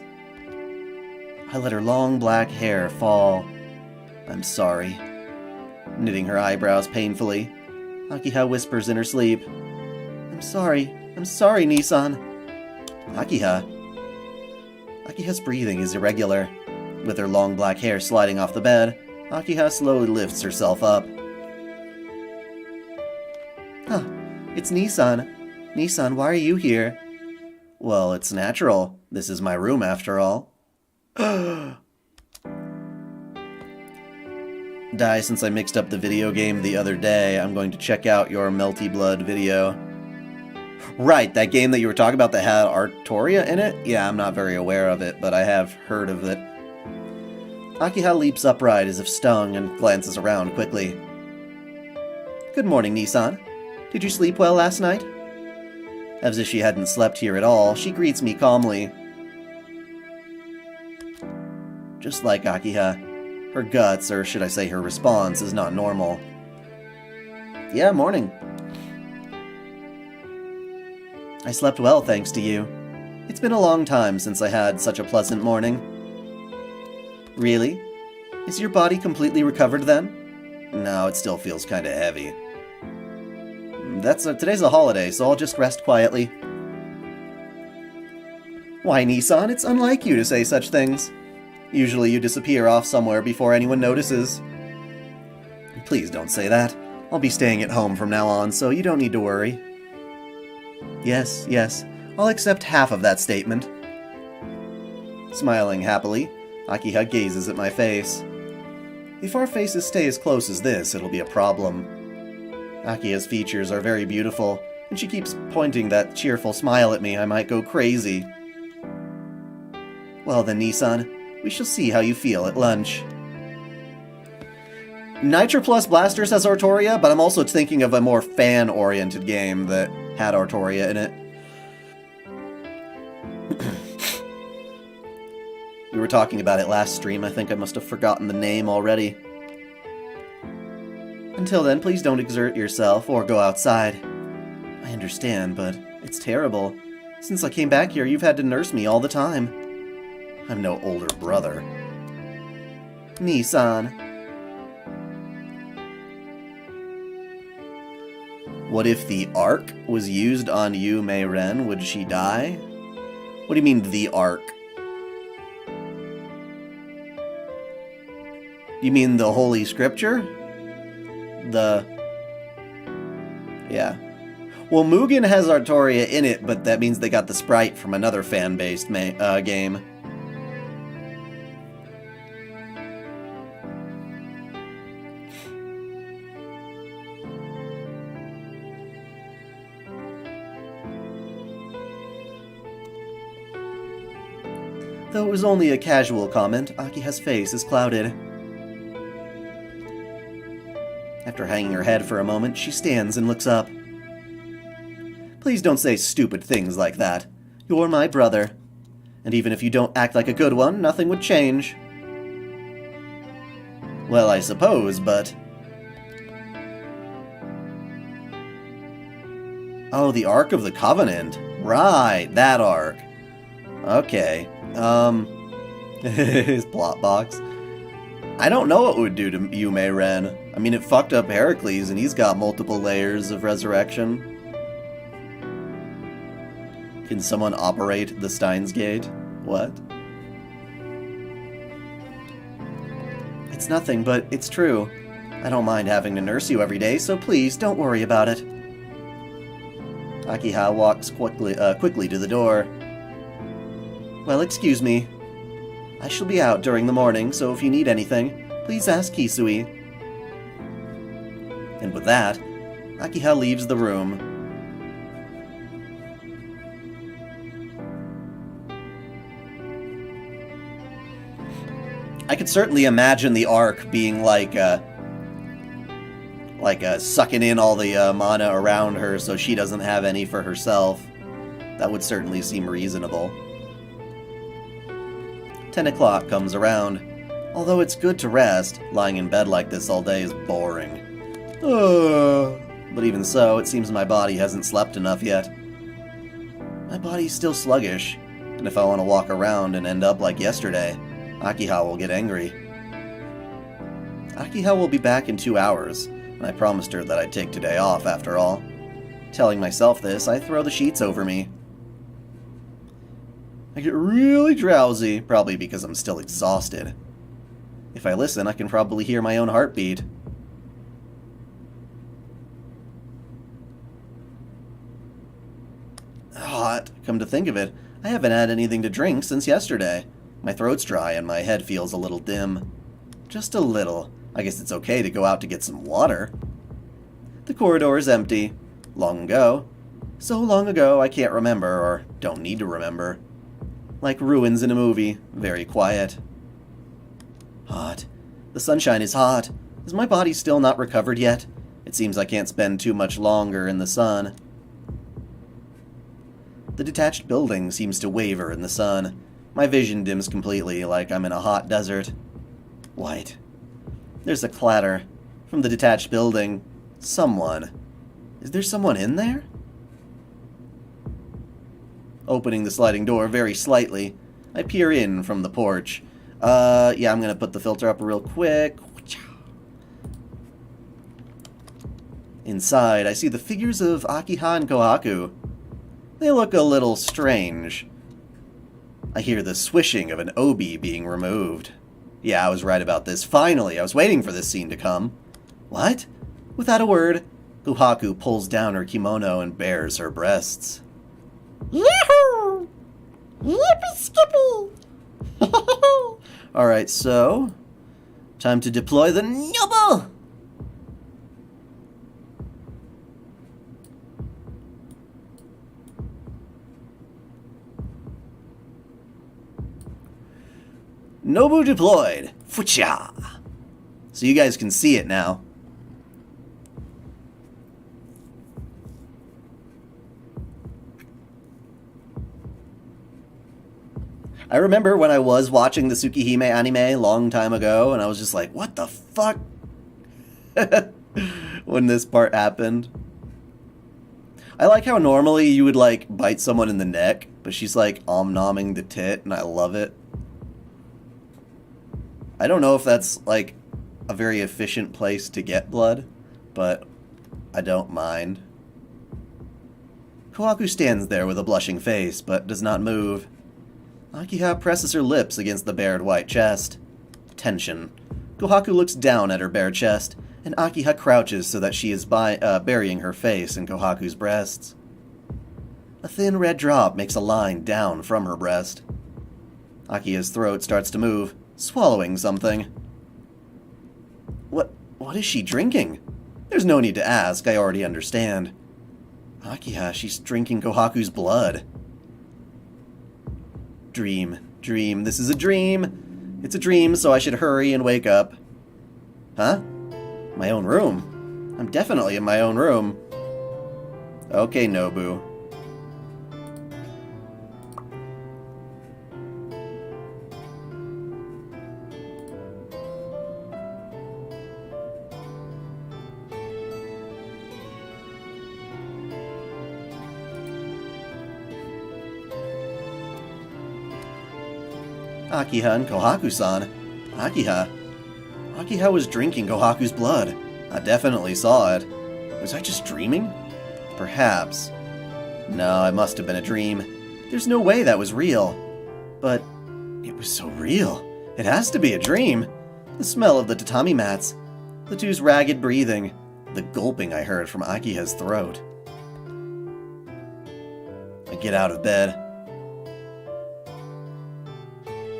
I let her long black hair fall. I'm sorry. Knitting her eyebrows painfully, Akiha whispers in her sleep. I'm sorry, Nissan. Akiha. Akiha's breathing is irregular. With her long black hair sliding off the bed, Akiha slowly lifts herself up. Huh, it's Nissan. Nissan, why are you here? Well, it's natural. This is my room after all. Dai, since I mixed up the video game the other day, I'm going to check out your Melty Blood video. Right, that game that you were talking about that had Artoria in it? Yeah, I'm not very aware of it, but I have heard of it. Akiha leaps upright as if stung and glances around quickly. Good morning, Nissan. Did you sleep well last night? As if she hadn't slept here at all, she greets me calmly. Just like Akiha, her guts, or should I say her response, is not normal. Yeah, morning. I slept well thanks to you. It's been a long time since I had such a pleasant morning. Really? Is your body completely recovered then? No, it still feels kinda heavy. Today's a holiday, so I'll just rest quietly. Why, Nissan, it's unlike you to say such things. Usually you disappear off somewhere before anyone notices. Please don't say that. I'll be staying at home from now on, so you don't need to worry. Yes, I'll accept half of that statement. Smiling happily, Akiha gazes at my face. If our faces stay as close as this, it'll be a problem. Akiha's features are very beautiful, and she keeps pointing that cheerful smile at me. I might go crazy. Well then, Nissan, we shall see how you feel at lunch. Nitro Plus Blasters has Artoria, but I'm also thinking of a more fan-oriented game that had Artoria in it. We were talking about it last stream. I think I must have forgotten the name already. Until then, please don't exert yourself or go outside. I understand, but it's terrible. Since I came back here, you've had to nurse me all the time. I'm no older brother. Nissan. What if the Arc was used on Yume Ren? Would she die? What do you mean, the Arc? You mean the Holy Scripture? Yeah. Well, Mugen has Artoria in it, but that means they got the sprite from another fan-based game. Though it was only a casual comment, Akiha's face is clouded. After hanging her head for a moment, she stands and looks up. Please don't say stupid things like that. You're my brother. And even if you don't act like a good one, nothing would change. Well, I suppose, but... Oh, the Ark of the Covenant. Right, that Ark. Okay. His plot box. I don't know what it would do to Yume Ren. I mean, it fucked up Heracles, and he's got multiple layers of resurrection. Can someone operate the Steins Gate? What? It's nothing, but it's true. I don't mind having to nurse you every day, so please, don't worry about it. Akiha walks quickly to the door. Well, excuse me. I shall be out during the morning, so if you need anything, please ask Kisui. And with that, Akiha leaves the room. I could certainly imagine the Ark being like sucking in all the mana around her so she doesn't have any for herself. That would certainly seem reasonable. 10 o'clock comes around. Although it's good to rest, lying in bed like this all day is boring. But even so, it seems my body hasn't slept enough yet. My body's still sluggish, and if I want to walk around and end up like yesterday, Akiha will get angry. Akiha will be back in 2 hours, and I promised her that I'd take today off after all. Telling myself this, I throw the sheets over me. I get really drowsy, probably because I'm still exhausted. If I listen, I can probably hear my own heartbeat. Hot. Come to think of it, I haven't had anything to drink since yesterday. My throat's dry and my head feels a little dim. Just a little. I guess it's okay to go out to get some water. The corridor is empty. Long ago. So long ago I can't remember, or don't need to remember. Like ruins in a movie. Very quiet. Hot. The sunshine is hot. Is my body still not recovered yet? It seems I can't spend too much longer in the sun. The detached building seems to waver in the sun. My vision dims completely, like I'm in a hot desert. White. There's a clatter. From the detached building. Someone. Is there someone in there? Opening the sliding door very slightly, I peer in from the porch. Yeah, I'm gonna put the filter up real quick. Inside, I see the figures of Akiha and Kohaku. They look a little strange. I hear the swishing of an obi being removed. Yeah, I was right about this. Finally, I was waiting for this scene to come. What? Without a word, Kohaku pulls down her kimono and bares her breasts. Yahoo! Yippee skippy! Alright, so... time to deploy the Nobu! Nobu deployed! Fucha! So you guys can see it now. I remember when I was watching the Tsukihime anime a long time ago, and I was just like, what the fuck? When this part happened. I like how normally you would, like, bite someone in the neck, but she's, like, om-nomming the tit, and I love it. I don't know if that's, like, a very efficient place to get blood, but I don't mind. Kohaku stands there with a blushing face, but does not move. Akiha presses her lips against the bared white chest. Tension. Kohaku looks down at her bare chest, and Akiha crouches so that she is burying her face in Kohaku's breasts. A thin red drop makes a line down from her breast. Akiha's throat starts to move, swallowing something. What is she drinking? There's no need to ask, I already understand. Akiha, she's drinking Kohaku's blood. Dream. This is a dream. It's a dream, so I should hurry and wake up. Huh? My own room. I'm definitely in my own room. Okay, Nobu. Akiha and Kohaku-san. Akiha was drinking Kohaku's blood. I definitely saw it. Was I just dreaming? Perhaps. No, it must have been a dream. There's no way that was real. But it was so real. It has to be a dream. The smell of the tatami mats. The two's ragged breathing. The gulping I heard from Akiha's throat. I get out of bed.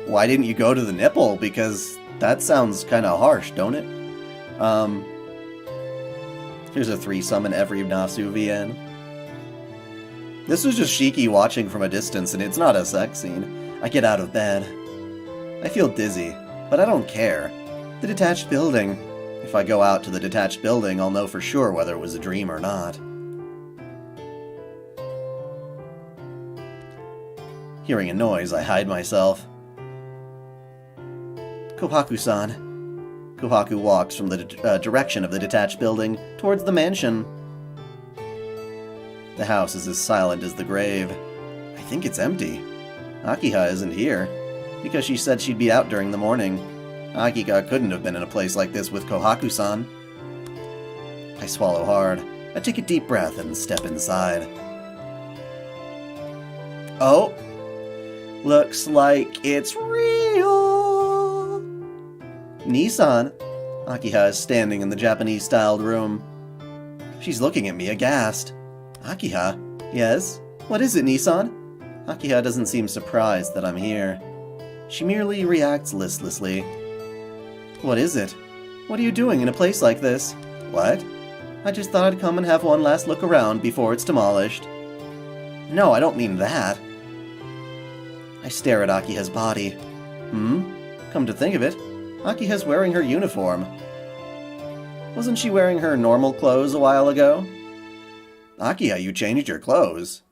Why didn't you go to the nipple? Because that sounds kind of harsh, don't it? Here's a threesome in every Nasu VN. This was just Shiki watching from a distance, and it's not a sex scene. I get out of bed. I feel dizzy, but I don't care. The detached building. If I go out to the detached building, I'll know for sure whether it was a dream or not. Hearing a noise, I hide myself. Kohaku-san. Kohaku walks from the direction of the detached building towards the mansion. The house is as silent as the grave. think it's empty. Akiha isn't here, because she said she'd be out during the morning. Akiha couldn't have been in a place like this with Kohaku-san. I swallow hard. I take a deep breath and step inside. Oh! Looks like it's real! Nissan! Akiha is standing in the Japanese-styled room. She's looking at me aghast. Akiha? Yes? What is it, Nissan? Akiha doesn't seem surprised that I'm here. She merely reacts listlessly. What is it? What are you doing in a place like this? What? I just thought I'd come and have one last look around before it's demolished. No, I don't mean that. I stare at Akiha's body. Come to think of it, Akiha's wearing her uniform. Wasn't she wearing her normal clothes a while ago? Akiha, you changed your clothes.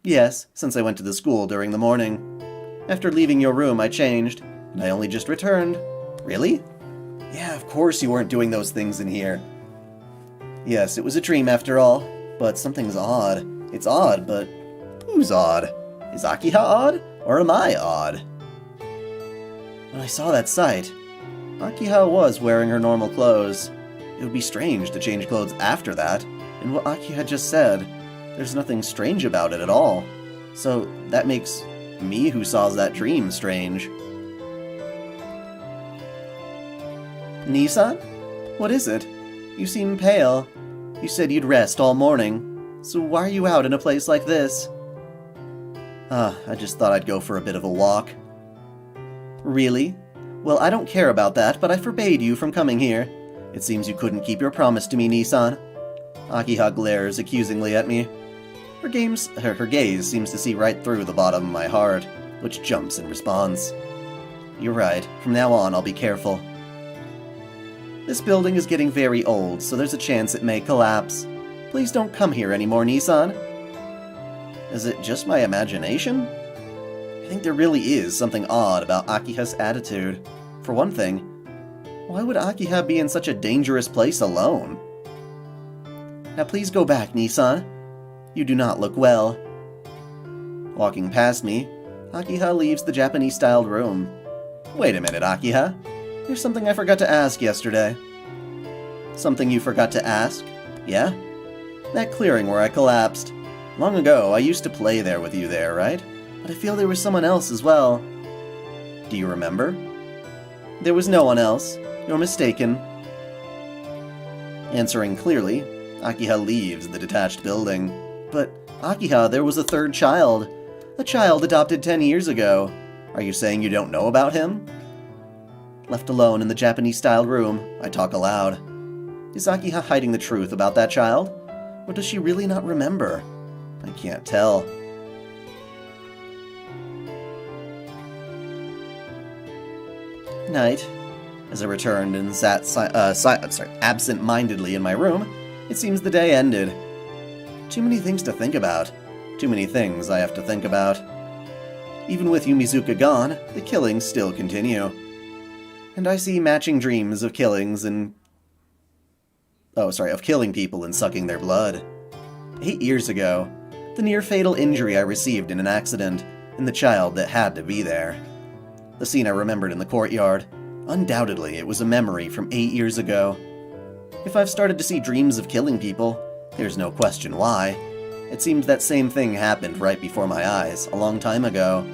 Yes, since I went to the school during the morning. After leaving your room, I changed, and I only just returned. Really? Yeah, of course you weren't doing those things in here. Yes, it was a dream after all, but something's odd. It's odd, but who's odd? Is Akiha odd, or am I odd? When I saw that sight, Akiha was wearing her normal clothes. It would be strange to change clothes after that, and what Akiha just said, there's nothing strange about it at all. So that makes me who saw that dream strange. Nissan? What is it? You seem pale. You said you'd rest all morning. So why are you out in a place like this? I just thought I'd go for a bit of a walk. Really? Well, I don't care about that, but I forbade you from coming here. It seems you couldn't keep your promise to me, Nissan. Akiha glares accusingly at me. Her gaze seems to see right through the bottom of my heart, which jumps in response. You're right. From now on, I'll be careful. This building is getting very old, so there's a chance it may collapse. Please don't come here anymore, Nissan. Is it just my imagination? I think there really is something odd about Akiha's attitude. For one thing, why would Akiha be in such a dangerous place alone? Now please go back, Nissan. You do not look well. Walking past me, Akiha leaves the Japanese-styled room. Wait a minute, Akiha. There's something I forgot to ask yesterday. Something you forgot to ask? Yeah? That clearing where I collapsed. Long ago, I used to play there with you there, right? But I feel there was someone else as well. Do you remember? There was no one else. You're mistaken. Answering clearly, Akiha leaves the detached building. But, Akiha, there was a third child. A child adopted 10 years ago. Are you saying you don't know about him? Left alone in the Japanese-styled room, I talk aloud. Is Akiha hiding the truth about that child? Or does she really not remember? I can't tell. Night. As I returned and sat absent-mindedly in my room, it seems the day ended. Too many things to think about. Too many things I have to think about. Even with Yumizuka gone, the killings still continue. And I see matching dreams of killings and... of killing people and sucking their blood. 8 years ago, the near-fatal injury I received in an accident, and the child that had to be there. The scene I remembered in the courtyard. Undoubtedly, it was a memory from 8 years ago. If I've started to see dreams of killing people, there's no question why. It seems that same thing happened right before my eyes, a long time ago.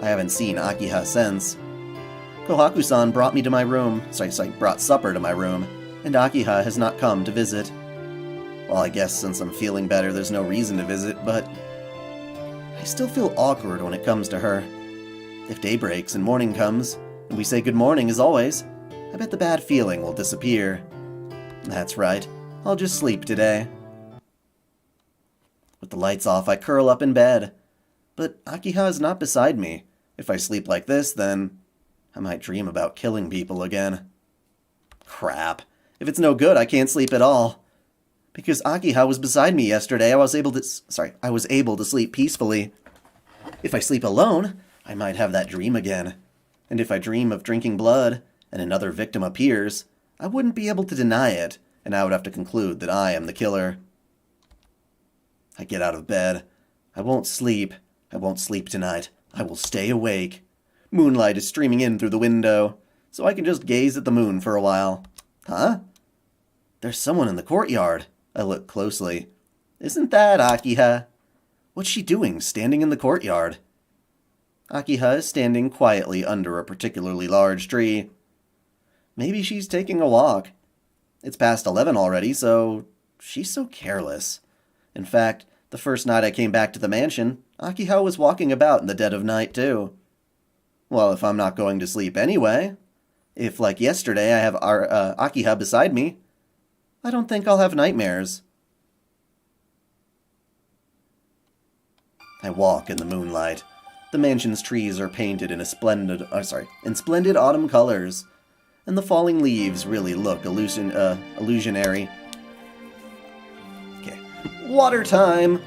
I haven't seen Akiha since. Kohaku-san brought me to my room, brought supper to my room, and Akiha has not come to visit. Well, I guess since I'm feeling better, there's no reason to visit, but... I still feel awkward when it comes to her. If day breaks and morning comes, and we say good morning as always, I bet the bad feeling will disappear. That's right, I'll just sleep today. With the lights off, I curl up in bed. But Akiha is not beside me. If I sleep like this, then I might dream about killing people again. Crap. If it's no good, I can't sleep at all. Because Akiha was beside me yesterday, I was able to sleep peacefully. If I sleep alone, I might have that dream again. And if I dream of drinking blood, and another victim appears, I wouldn't be able to deny it, and I would have to conclude that I am the killer. I get out of bed. I won't sleep. I won't sleep tonight. I will stay awake. Moonlight is streaming in through the window, so I can just gaze at the moon for a while. Huh? There's someone in the courtyard. I look closely. Isn't that Akiha? What's she doing, standing in the courtyard? Akiha is standing quietly under a particularly large tree. Maybe she's taking a walk. It's past 11 already, so she's so careless. In fact, the first night I came back to the mansion, Akiha was walking about in the dead of night, too. Well, if I'm not going to sleep anyway, if, like yesterday, I have Akiha beside me, I don't think I'll have nightmares. I walk in the moonlight. The mansion's trees are painted in splendid autumn colors, and the falling leaves really look illusionary. Okay, water time!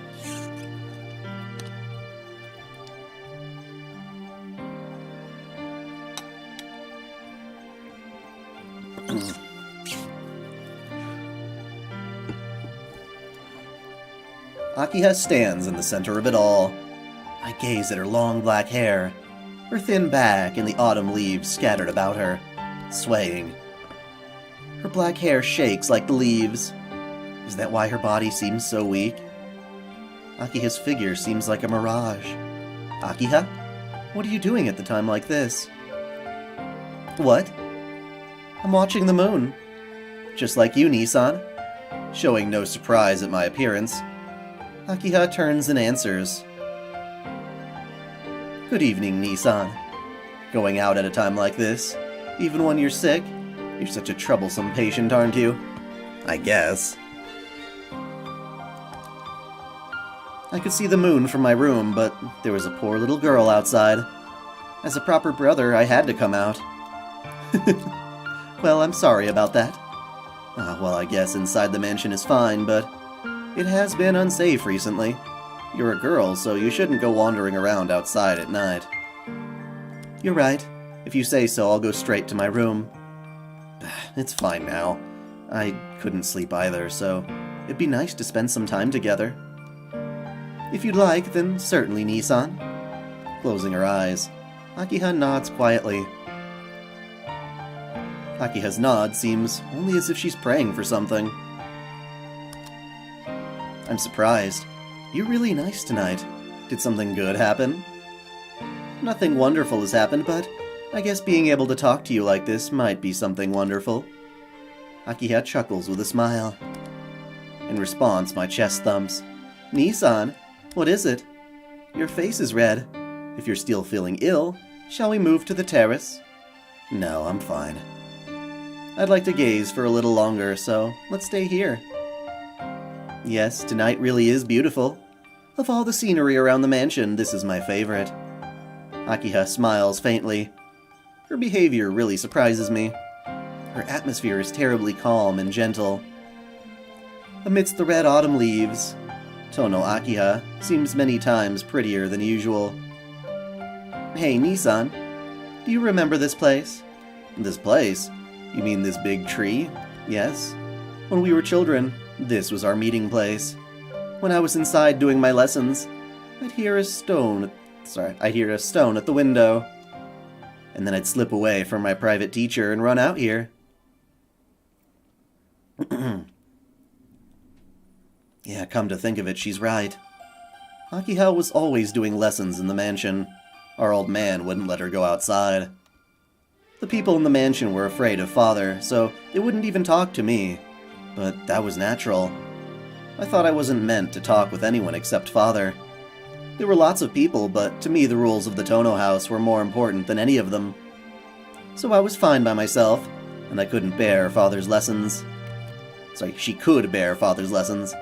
Akiha stands in the center of it all. I gaze at her long black hair, her thin back, and the autumn leaves scattered about her, swaying. Her black hair shakes like the leaves. Is that why her body seems so weak? Akiha's figure seems like a mirage. Akiha? What are you doing at a time like this? What? I'm watching the moon. Just like you, Nissan. Showing no surprise at my appearance, Akiha turns and answers. Good evening, Nissan. Going out at a time like this, even when you're sick? You're such a troublesome patient, aren't you? I guess. I could see the moon from my room, but there was a poor little girl outside. As a proper brother, I had to come out. Well, I'm sorry about that. Well, I guess inside the mansion is fine, but it has been unsafe recently. You're a girl, so you shouldn't go wandering around outside at night. You're right. If you say so, I'll go straight to my room. It's fine now. I couldn't sleep either, so it'd be nice to spend some time together. If you'd like, then certainly, Nissan. Closing her eyes, Akiha nods quietly. Akiha's nod seems only as if she's praying for something. I'm surprised. You're really nice tonight. Did something good happen? Nothing wonderful has happened, but I guess being able to talk to you like this might be something wonderful. Akiha chuckles with a smile. In response, my chest thumps. Nissan, what is it? Your face is red. If you're still feeling ill, shall we move to the terrace? No, I'm fine. I'd like to gaze for a little longer, so let's stay here. Yes, tonight really is beautiful. Of all the scenery around the mansion, this is my favorite. Akiha smiles faintly. Her behavior really surprises me. Her atmosphere is terribly calm and gentle. Amidst the red autumn leaves, Tono Akiha seems many times prettier than usual. Hey, Nissan, do you remember this place? This place? You mean this big tree? Yes. When we were children, this was our meeting place. When I was inside doing my lessons, I'd hear a stone at the window. And then I'd slip away from my private teacher and run out here. Yeah, come to think of it, she's right. Akiha was always doing lessons in the mansion. Our old man wouldn't let her go outside. The people in the mansion were afraid of Father, so they wouldn't even talk to me. But that was natural. I thought I wasn't meant to talk with anyone except Father. There were lots of people, but to me the rules of the Tono house were more important than any of them. So I was fine by myself, and I couldn't bear Father's lessons. She could bear Father's lessons.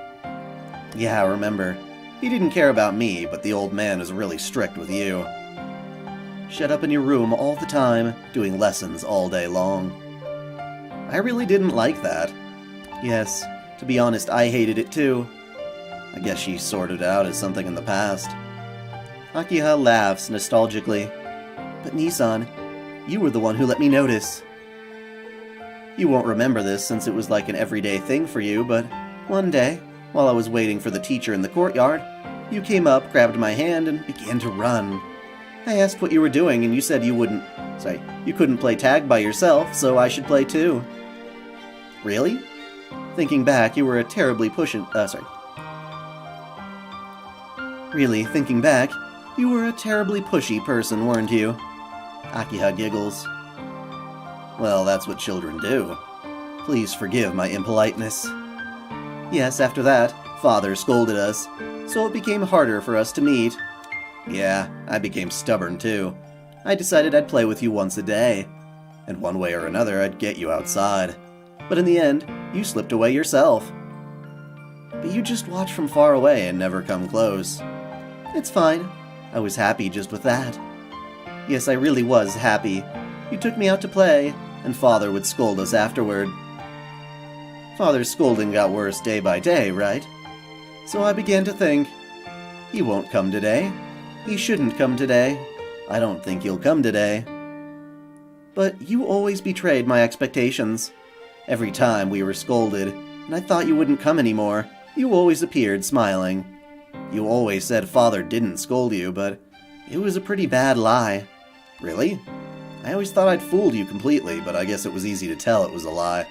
Yeah, I remember. He didn't care about me, but the old man was really strict with you. Shut up in your room all the time, doing lessons all day long. I really didn't like that. Yes, to be honest, I hated it too. I guess she sorted it out as something in the past. Akiha laughs nostalgically. But Nissan, you were the one who let me notice. You won't remember this since it was like an everyday thing for you, but one day, while I was waiting for the teacher in the courtyard, You came up, grabbed my hand, and began to run. I asked what you were doing, and you said you couldn't play tag by yourself, so I should play too. Really? Thinking back, you were a terribly pushy person, weren't you? Akiha giggles. Well, that's what children do. Please forgive my impoliteness. Yes, after that, Father scolded us, so it became harder for us to meet. Yeah, I became stubborn too. I decided I'd play with you once a day, and one way or another I'd get you outside. But in the end, you slipped away yourself. But you just watch from far away and never come close. It's fine. I was happy just with that. Yes, I really was happy. You took me out to play, and Father would scold us afterward. Father's scolding got worse day by day, right? So I began to think, he won't come today. He shouldn't come today. I don't think he'll come today. But you always betrayed my expectations. Every time we were scolded, and I thought you wouldn't come anymore, you always appeared smiling. You always said Father didn't scold you, but it was a pretty bad lie. Really? I always thought I'd fooled you completely, but I guess it was easy to tell it was a lie.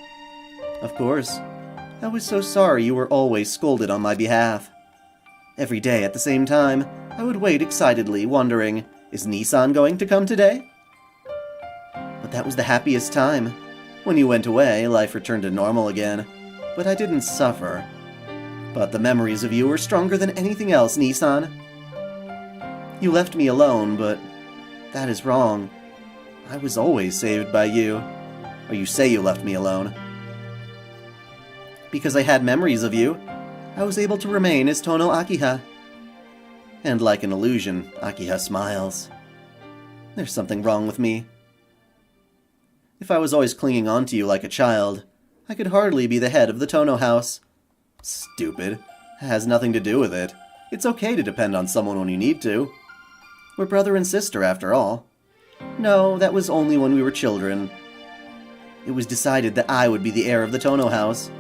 Of course. I was so sorry you were always scolded on my behalf. Every day at the same time, I would wait excitedly, wondering, is Nissan going to come today? But that was the happiest time. When you went away, life returned to normal again, but I didn't suffer. But the memories of you were stronger than anything else, Nissan. You left me alone, but that is wrong. I was always saved by you. Or you say you left me alone. Because I had memories of you, I was able to remain as Tono Akiha. And like an illusion, Akiha smiles. There's something wrong with me. If I was always clinging on to you like a child, I could hardly be the head of the Tono house. Stupid. It has nothing to do with it. It's okay to depend on someone when you need to. We're brother and sister, after all. No, that was only when we were children. It was decided that I would be the heir of the Tono house.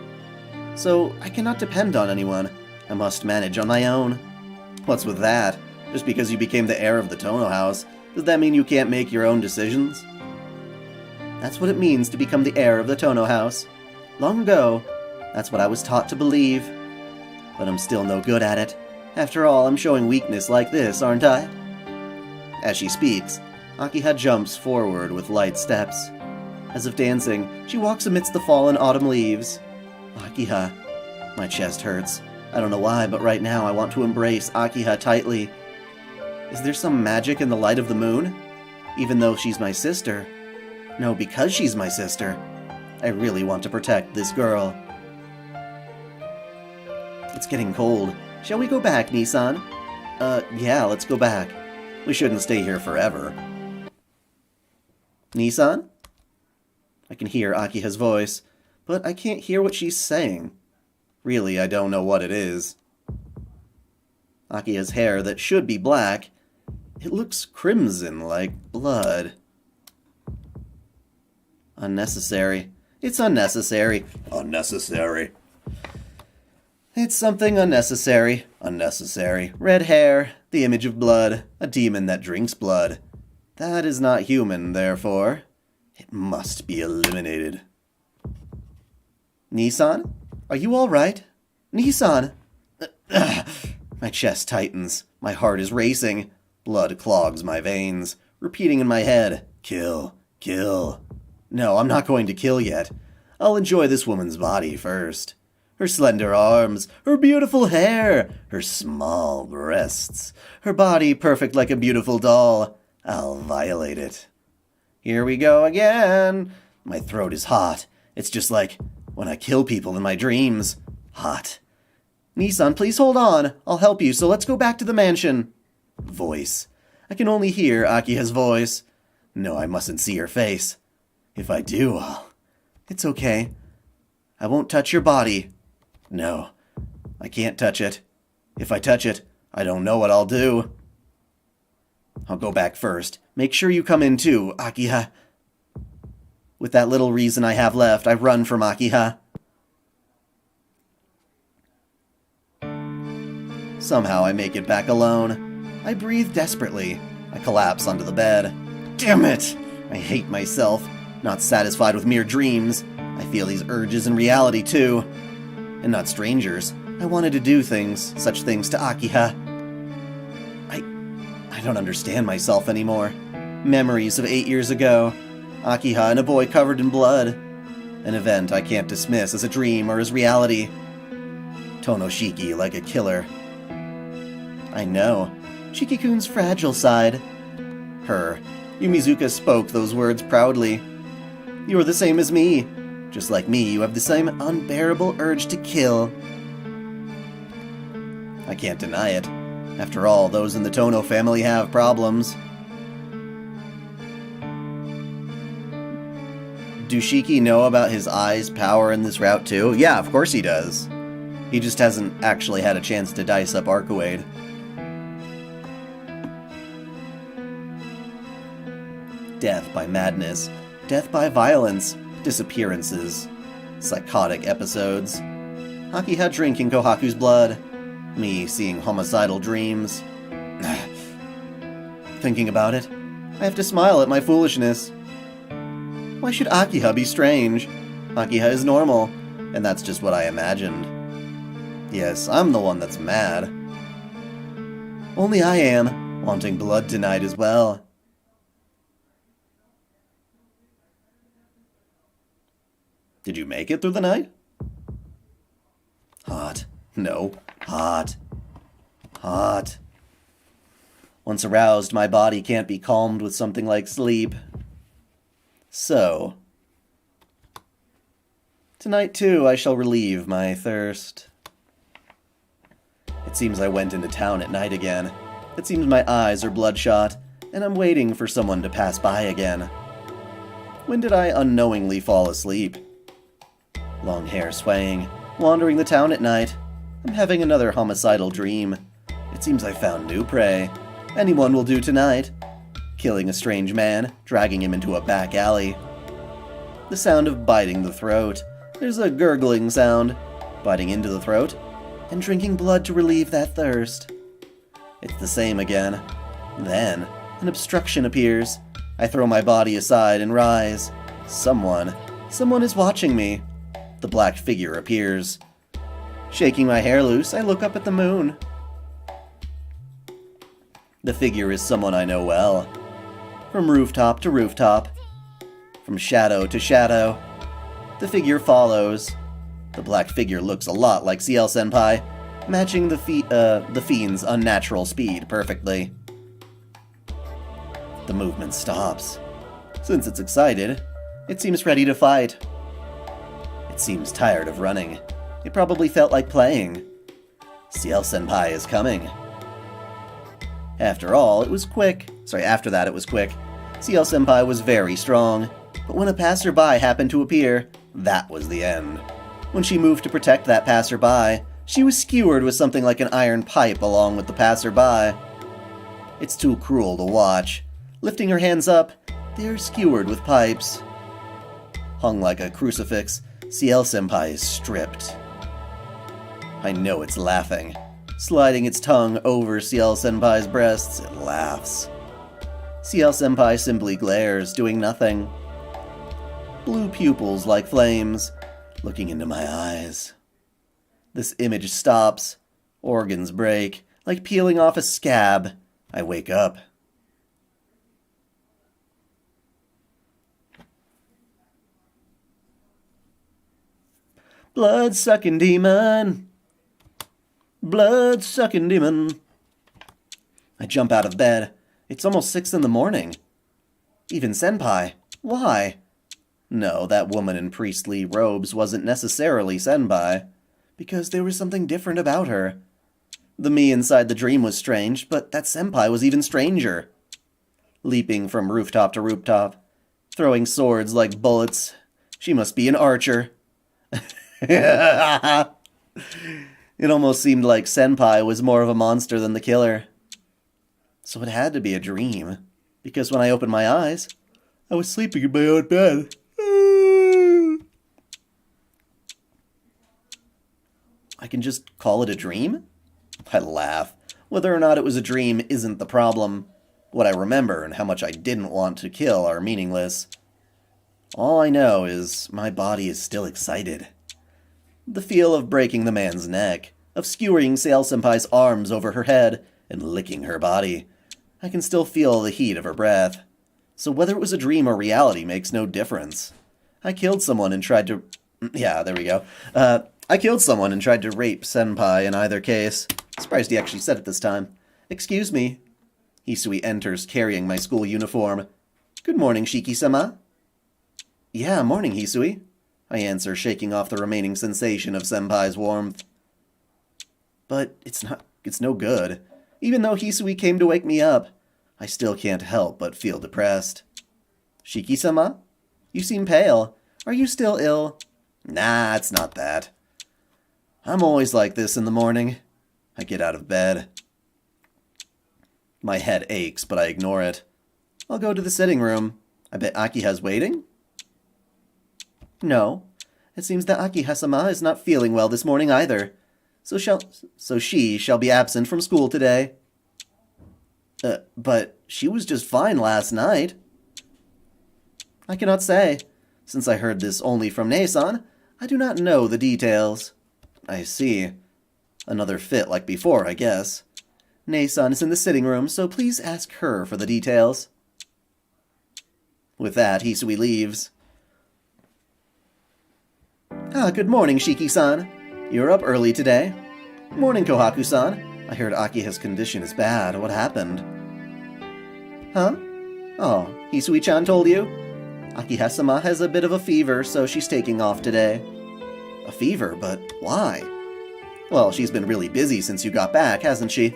So I cannot depend on anyone. I must manage on my own. What's with that? Just because you became the heir of the Tono house, does that mean you can't make your own decisions? That's what it means to become the heir of the Tono house. Long ago, that's what I was taught to believe. But I'm still no good at it. After all, I'm showing weakness like this, aren't I? As she speaks, Akiha jumps forward with light steps. As if dancing, she walks amidst the fallen autumn leaves. Akiha. My chest hurts. I don't know why, but right now I want to embrace Akiha tightly. Is there some magic in the light of the moon? Even though she's my sister. No, because she's my sister. I really want to protect this girl. It's getting cold. Shall we go back, Nissan? Yeah, let's go back. We shouldn't stay here forever. Nissan? I can hear Akiha's voice, but I can't hear what she's saying. Really, I don't know what it is. Akiha's hair that should be black, it looks crimson like blood. Unnecessary. It's unnecessary. Unnecessary. It's something unnecessary. Unnecessary. Red hair, the image of blood, a demon that drinks blood. That is not human, therefore. It must be eliminated. Nissan? Are you all right? Nissan! My chest tightens. My heart is racing. Blood clogs my veins, repeating in my head, kill, kill. No, I'm not going to kill yet. I'll enjoy this woman's body first. Her slender arms, her beautiful hair, her small breasts, her body perfect like a beautiful doll. I'll violate it. Here we go again. My throat is hot. It's just like when I kill people in my dreams. Hot. Nissan, please hold on. I'll help you, so let's go back to the mansion. Voice. I can only hear Akiha's voice. No, I mustn't see her face. If I do, it's okay. I won't touch your body. No, I can't touch it. If I touch it, I don't know what I'll do. I'll go back first. Make sure you come in too, Akiha. With that little reason I have left, I run from Somehow I make it back alone. I breathe desperately. I collapse onto the bed. Damn it! I hate myself. Not satisfied with mere dreams. I feel these urges in reality too. And not strangers. I wanted to do things, such things to Akiha. I don't understand myself anymore. Memories of 8 years ago. Akiha and a boy covered in blood. An event I can't dismiss as a dream or as reality. Tonoshiki like a killer. I know. Shiki-kun's fragile side. Her. Yumizuka spoke those words proudly. You are the same as me. Just like me, you have the same unbearable urge to kill. I can't deny it. After all, those in the Tono family have problems. Do Shiki know about his eye's power in this route too? Yeah, of course he does. He just hasn't actually had a chance to dice up Arcuade. Death by madness, death by violence, disappearances, psychotic episodes. Akiha drinking Kohaku's blood, me seeing homicidal dreams. Thinking about it, I have to smile at my foolishness. Why should Akiha be strange? Akiha is normal, and that's just what I imagined. Yes, I'm the one that's mad. Only I am, wanting blood tonight as well. Did you make it through the night? Hot. No. Hot. Hot. Once aroused, my body can't be calmed with something like sleep. So, tonight too I shall relieve my thirst. It seems I went into town at night again. It seems my eyes are bloodshot, and I'm waiting for someone to pass by again. When did I unknowingly fall asleep? Long hair swaying, wandering the town at night. I'm having another homicidal dream. It seems I found new prey. Anyone will do tonight. Killing a strange man, dragging him into a back alley. The sound of biting the throat. There's a gurgling sound. Biting into the throat, and drinking blood to relieve that thirst. It's the same again. Then, an obstruction appears. I throw my body aside and rise. Someone is watching me. The black figure appears. Shaking my hair loose, I look up at the moon. The figure is someone I know well. From rooftop to rooftop. From shadow to shadow. The figure follows. The black figure looks a lot like CL-senpai, matching the fiend's unnatural speed perfectly. The movement stops. Since it's excited, it seems ready to fight. It seems tired of running. It probably felt like playing. CL-senpai is coming. After that, it was quick. CL-senpai was very strong. But when a passerby happened to appear, that was the end. When she moved to protect that passerby, she was skewered with something like an iron pipe along with the passerby. It's too cruel to watch. Lifting her hands up, they are skewered with pipes. Hung like a crucifix, CL-senpai is stripped. I know it's laughing. Sliding its tongue over CL-senpai's breasts, it laughs. CL-senpai simply glares, doing nothing. Blue pupils like flames, looking into my eyes. This image stops. Organs break, like peeling off a scab. I wake up. Blood-sucking demon! Blood-sucking demon! I jump out of bed. It's almost 6 in the morning. Even senpai. Why? No, that woman in priestly robes wasn't necessarily senpai, because there was something different about her. The me inside the dream was strange, but that senpai was even stranger. Leaping from rooftop to rooftop, throwing swords like bullets. She must be an archer. It almost seemed like senpai was more of a monster than the killer. So it had to be a dream, because when I opened my eyes, I was sleeping in my own bed. I can just call it a dream? I laugh. Whether or not it was a dream isn't the problem. What I remember and how much I didn't want to kill are meaningless. All I know is my body is still excited. The feel of breaking the man's neck, of skewering Sail Senpai's arms over her head and licking her body. I can still feel the heat of her breath. So whether it was a dream or reality makes no difference. I killed someone and tried to... Yeah, there we go. I killed someone and tried to rape Senpai in either case. Surprised he actually said it this time. Excuse me. Hisui enters carrying my school uniform. Good morning, Shiki-sama. Yeah, morning, Hisui. I answer, shaking off the remaining sensation of Senpai's warmth. But it's no good. Even though Hisui came to wake me up, I still can't help but feel depressed. Shiki-sama? You seem pale. Are you still ill? Nah, it's not that. I'm always like this in the morning. I get out of bed. My head aches, but I ignore it. I'll go to the sitting room. I bet Akiha's waiting? No. It seems that Akiha-sama is not feeling well this morning either. So she shall be absent from school today. But she was just fine last night. I cannot say. Since I heard this only from Nei-san, I do not know the details. I see. Another fit like before, I guess. Nei-san is in the sitting room, so please ask her for the details. With that, Hisui leaves. Good morning, Shiki-san. You're up early today. Morning, Kohaku-san. I heard Akiha's condition is bad. What happened? Huh? Oh, Hisui-chan told you? Akiha-sama has a bit of a fever, so she's taking off today. A fever? But why? Well, she's been really busy since you got back, hasn't she?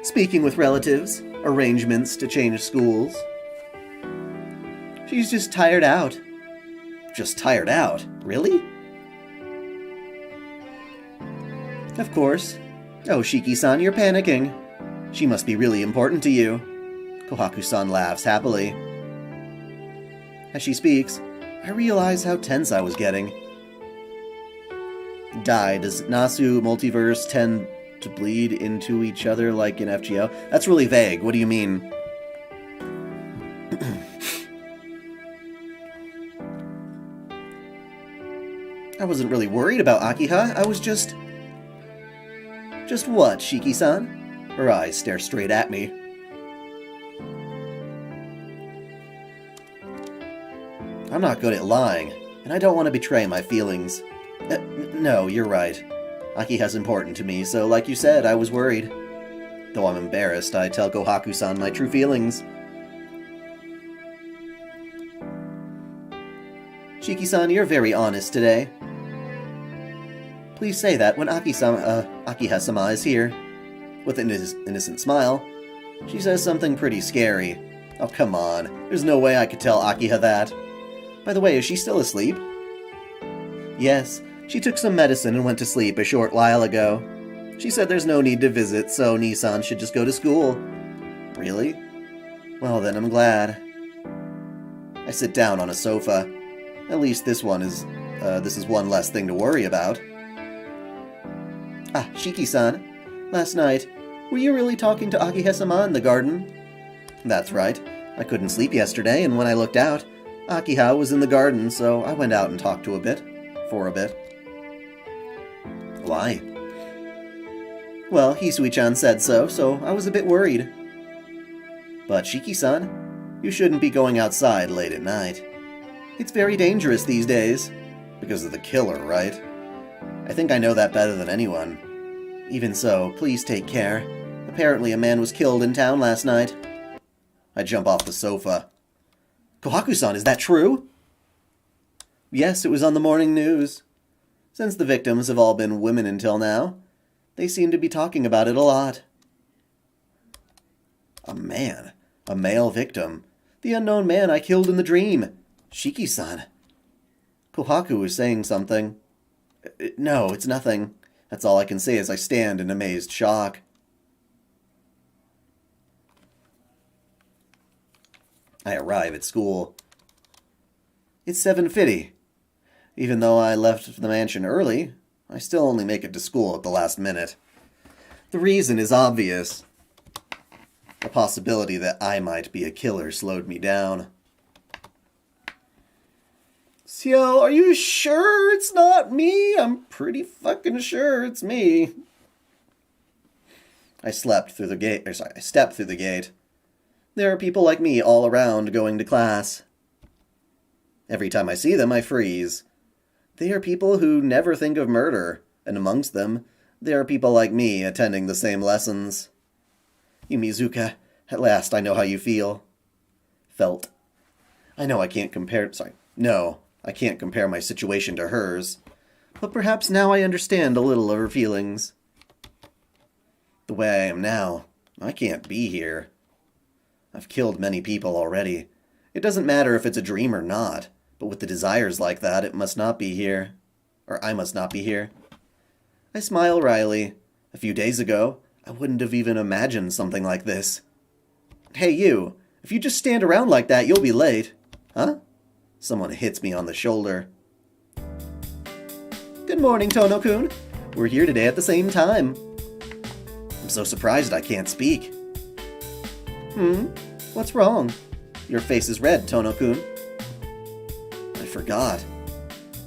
Speaking with relatives, arrangements to change schools. She's just tired out. Just tired out? Really? Of course. Oh, Shiki-san, you're panicking. She must be really important to you. Kohaku-san laughs happily. As she speaks, I realize how tense I was getting. Does Nasu multiverse tend to bleed into each other like in FGO? That's really vague. What do you mean? I wasn't really worried about Akiha. I was just... Just what, Shiki-san? Her eyes stare straight at me. I'm not good at lying, and I don't want to betray my feelings. No, you're right. Akiha's important to me, so like you said, I was worried. Though I'm embarrassed, I tell Kohaku-san my true feelings. Shiki-san, you're very honest today. Please say that when Akiha-sama is here. With an innocent smile, she says something pretty scary. Oh, come on. There's no way I could tell Akiha that. By the way, is she still asleep? Yes, she took some medicine and went to sleep a short while ago. She said there's no need to visit, so Nissan should just go to school. Really? Well then, I'm glad. I sit down on a sofa. At least this is one less thing to worry about. Shiki-san, last night, were you really talking to Akiha-sama in the garden? That's right. I couldn't sleep yesterday, and when I looked out, Akiha was in the garden, so I went out and talked for a bit. Why? Well, Hisui-chan said so I was a bit worried. But Shiki-san, you shouldn't be going outside late at night. It's very dangerous these days. Because of the killer, right? I think I know that better than anyone. Even so, please take care. Apparently a man was killed in town last night. I jump off the sofa. Kohaku-san, is that true? Yes, it was on the morning news. Since the victims have all been women until now, they seem to be talking about it a lot. A man. A male victim. The unknown man I killed in the dream. Shiki-san. Kohaku is saying something. No, it's nothing. That's all I can say as I stand in amazed shock. I arrive at school. It's 7:50. Even though I left the mansion early, I still only make it to school at the last minute. The reason is obvious. The possibility that I might be a killer slowed me down. Ciel, are you sure it's not me? I'm pretty fucking sure it's me. I stepped through the gate. There are people like me all around going to class. Every time I see them, I freeze. They are people who never think of murder, and amongst them, there are people like me attending the same lessons. Yumizuka, at last I know how you feel. Felt. I know I can't compare... No, I can't compare my situation to hers. But perhaps now I understand a little of her feelings. The way I am now, I can't be here. I've killed many people already. It doesn't matter if it's a dream or not, but with the desires like that, it must not be here. Or I must not be here. I smile wryly. A few days ago, I wouldn't have even imagined something like this. Hey you, if you just stand around like that, you'll be late. Huh? Someone hits me on the shoulder. Good morning, Tono-kun. We're here today at the same time. I'm so surprised I can't speak. What's wrong? Your face is red, Tono-kun. I forgot.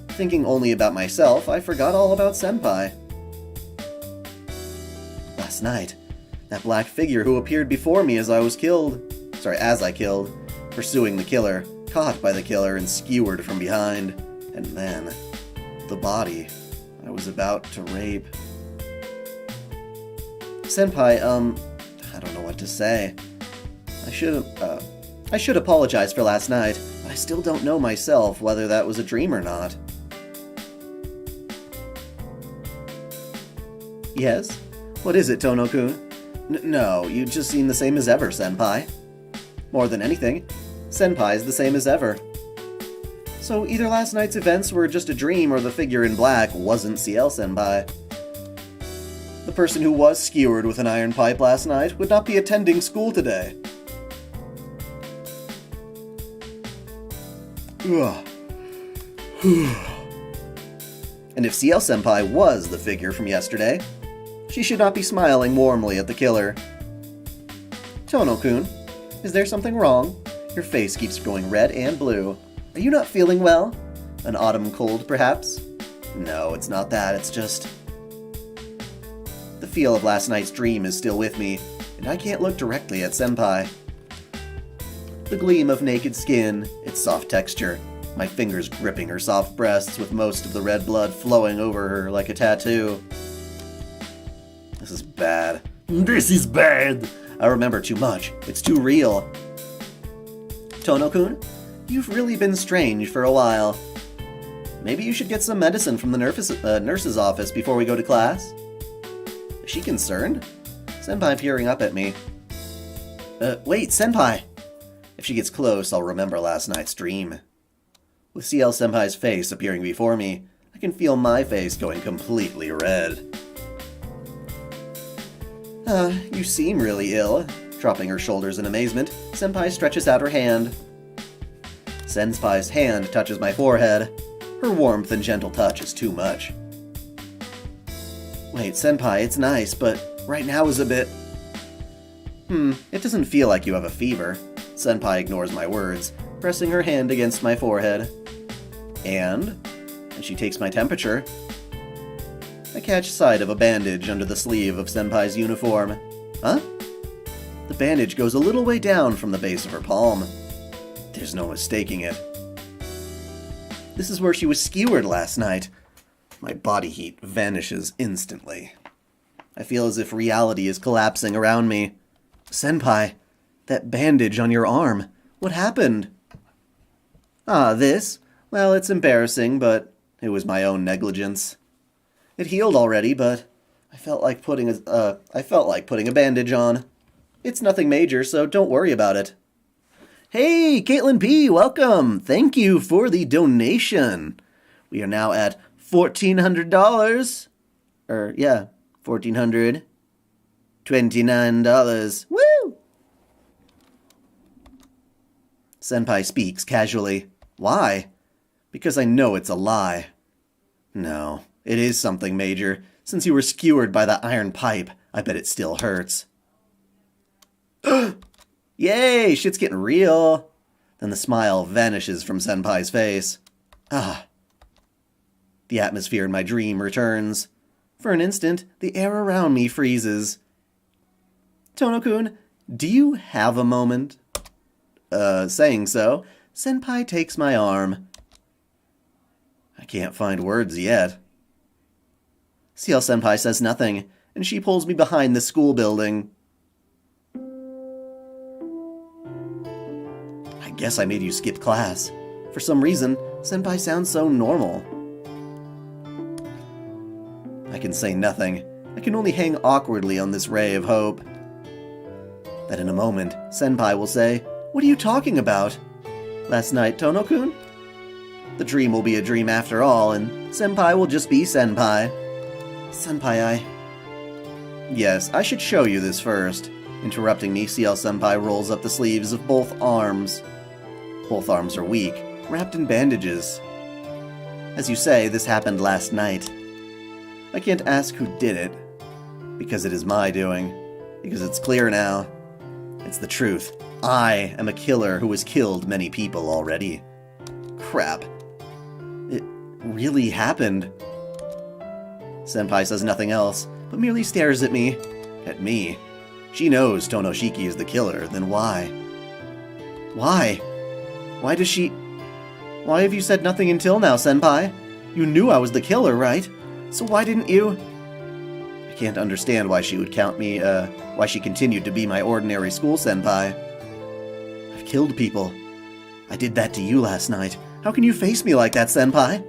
Thinking only about myself, I forgot all about Senpai. Last night, that black figure who appeared before me as I killed, pursuing the killer, caught by the killer and skewered from behind. And then, the body I was about to rape. Senpai, I don't know what to say. I should apologize for last night, but I still don't know myself whether that was a dream or not. Yes? What is it, Tono-kun? No, you just seem the same as ever, Senpai. More than anything, Senpai's the same as ever. So either last night's events were just a dream or the figure in black wasn't CL-senpai. The person who was skewered with an iron pipe last night would not be attending school today. And if CL-senpai was the figure from yesterday, she should not be smiling warmly at the killer. Tono-kun, is there something wrong? Your face keeps going red and blue. Are you not feeling well? An autumn cold, perhaps? No, it's not that, it's just... The feel of last night's dream is still with me, and I can't look directly at Senpai. The gleam of naked skin, its soft texture, my fingers gripping her soft breasts with most of the red blood flowing over her like a tattoo. This is bad. This is bad! I remember too much. It's too real. Tono-kun, you've really been strange for a while. Maybe you should get some medicine from the nurse's office before we go to class. Is she concerned? Senpai peering up at me. Wait, Senpai! If she gets close, I'll remember last night's dream. With CL-senpai's face appearing before me, I can feel my face going completely red. You seem really ill. Dropping her shoulders in amazement, Senpai stretches out her hand. Senpai's hand touches my forehead. Her warmth and gentle touch is too much. Wait, Senpai, it's nice, but right now is a bit... It doesn't feel like you have a fever. Senpai ignores my words, pressing her hand against my forehead. And she takes my temperature. I catch sight of a bandage under the sleeve of Senpai's uniform. Huh? The bandage goes a little way down from the base of her palm. There's no mistaking it. This is where she was skewered last night. My body heat vanishes instantly. I feel as if reality is collapsing around me. Senpai, that bandage on your arm. What happened? This? Well, it's embarrassing, but it was my own negligence. It healed already, but I felt like putting a bandage on. It's nothing major, so don't worry about it. Hey, Caitlin P., welcome! Thank you for the donation. We are now at $1,400. $1,429. Woo! Senpai speaks casually. Why? Because I know it's a lie. No, it is something major. Since you were skewered by that iron pipe, I bet it still hurts. Yay, shit's getting real. Then the smile vanishes from Senpai's face. Ah. The atmosphere in my dream returns. For an instant, the air around me freezes. Tono-kun, do you have a moment? Saying so, Senpai takes my arm. I can't find words yet. CL Senpai says nothing, and she pulls me behind the school building. I guess I made you skip class. For some reason, Senpai sounds so normal. I can say nothing. I can only hang awkwardly on this ray of hope. That in a moment, Senpai will say, "What are you talking about?" Last night, Tono-kun? The dream will be a dream after all, and Senpai will just be Senpai. Senpai, Yes, I should show you this first. Interrupting me, CL Senpai rolls up the sleeves of both arms. Both arms are weak, wrapped in bandages. As you say, this happened last night. I can't ask who did it, because it is my doing. Because it's clear now. It's the truth. I am a killer who has killed many people already. Crap. It really happened. Senpai says nothing else, but merely stares at me. At me. She knows Tonoshiki is the killer, then why? Why? Why does she... Why have you said nothing until now, Senpai? You knew I was the killer, right? So why didn't you... I can't understand why she would count me, why she continued to be my ordinary school senpai. I've killed people. I did that to you last night. How can you face me like that, senpai?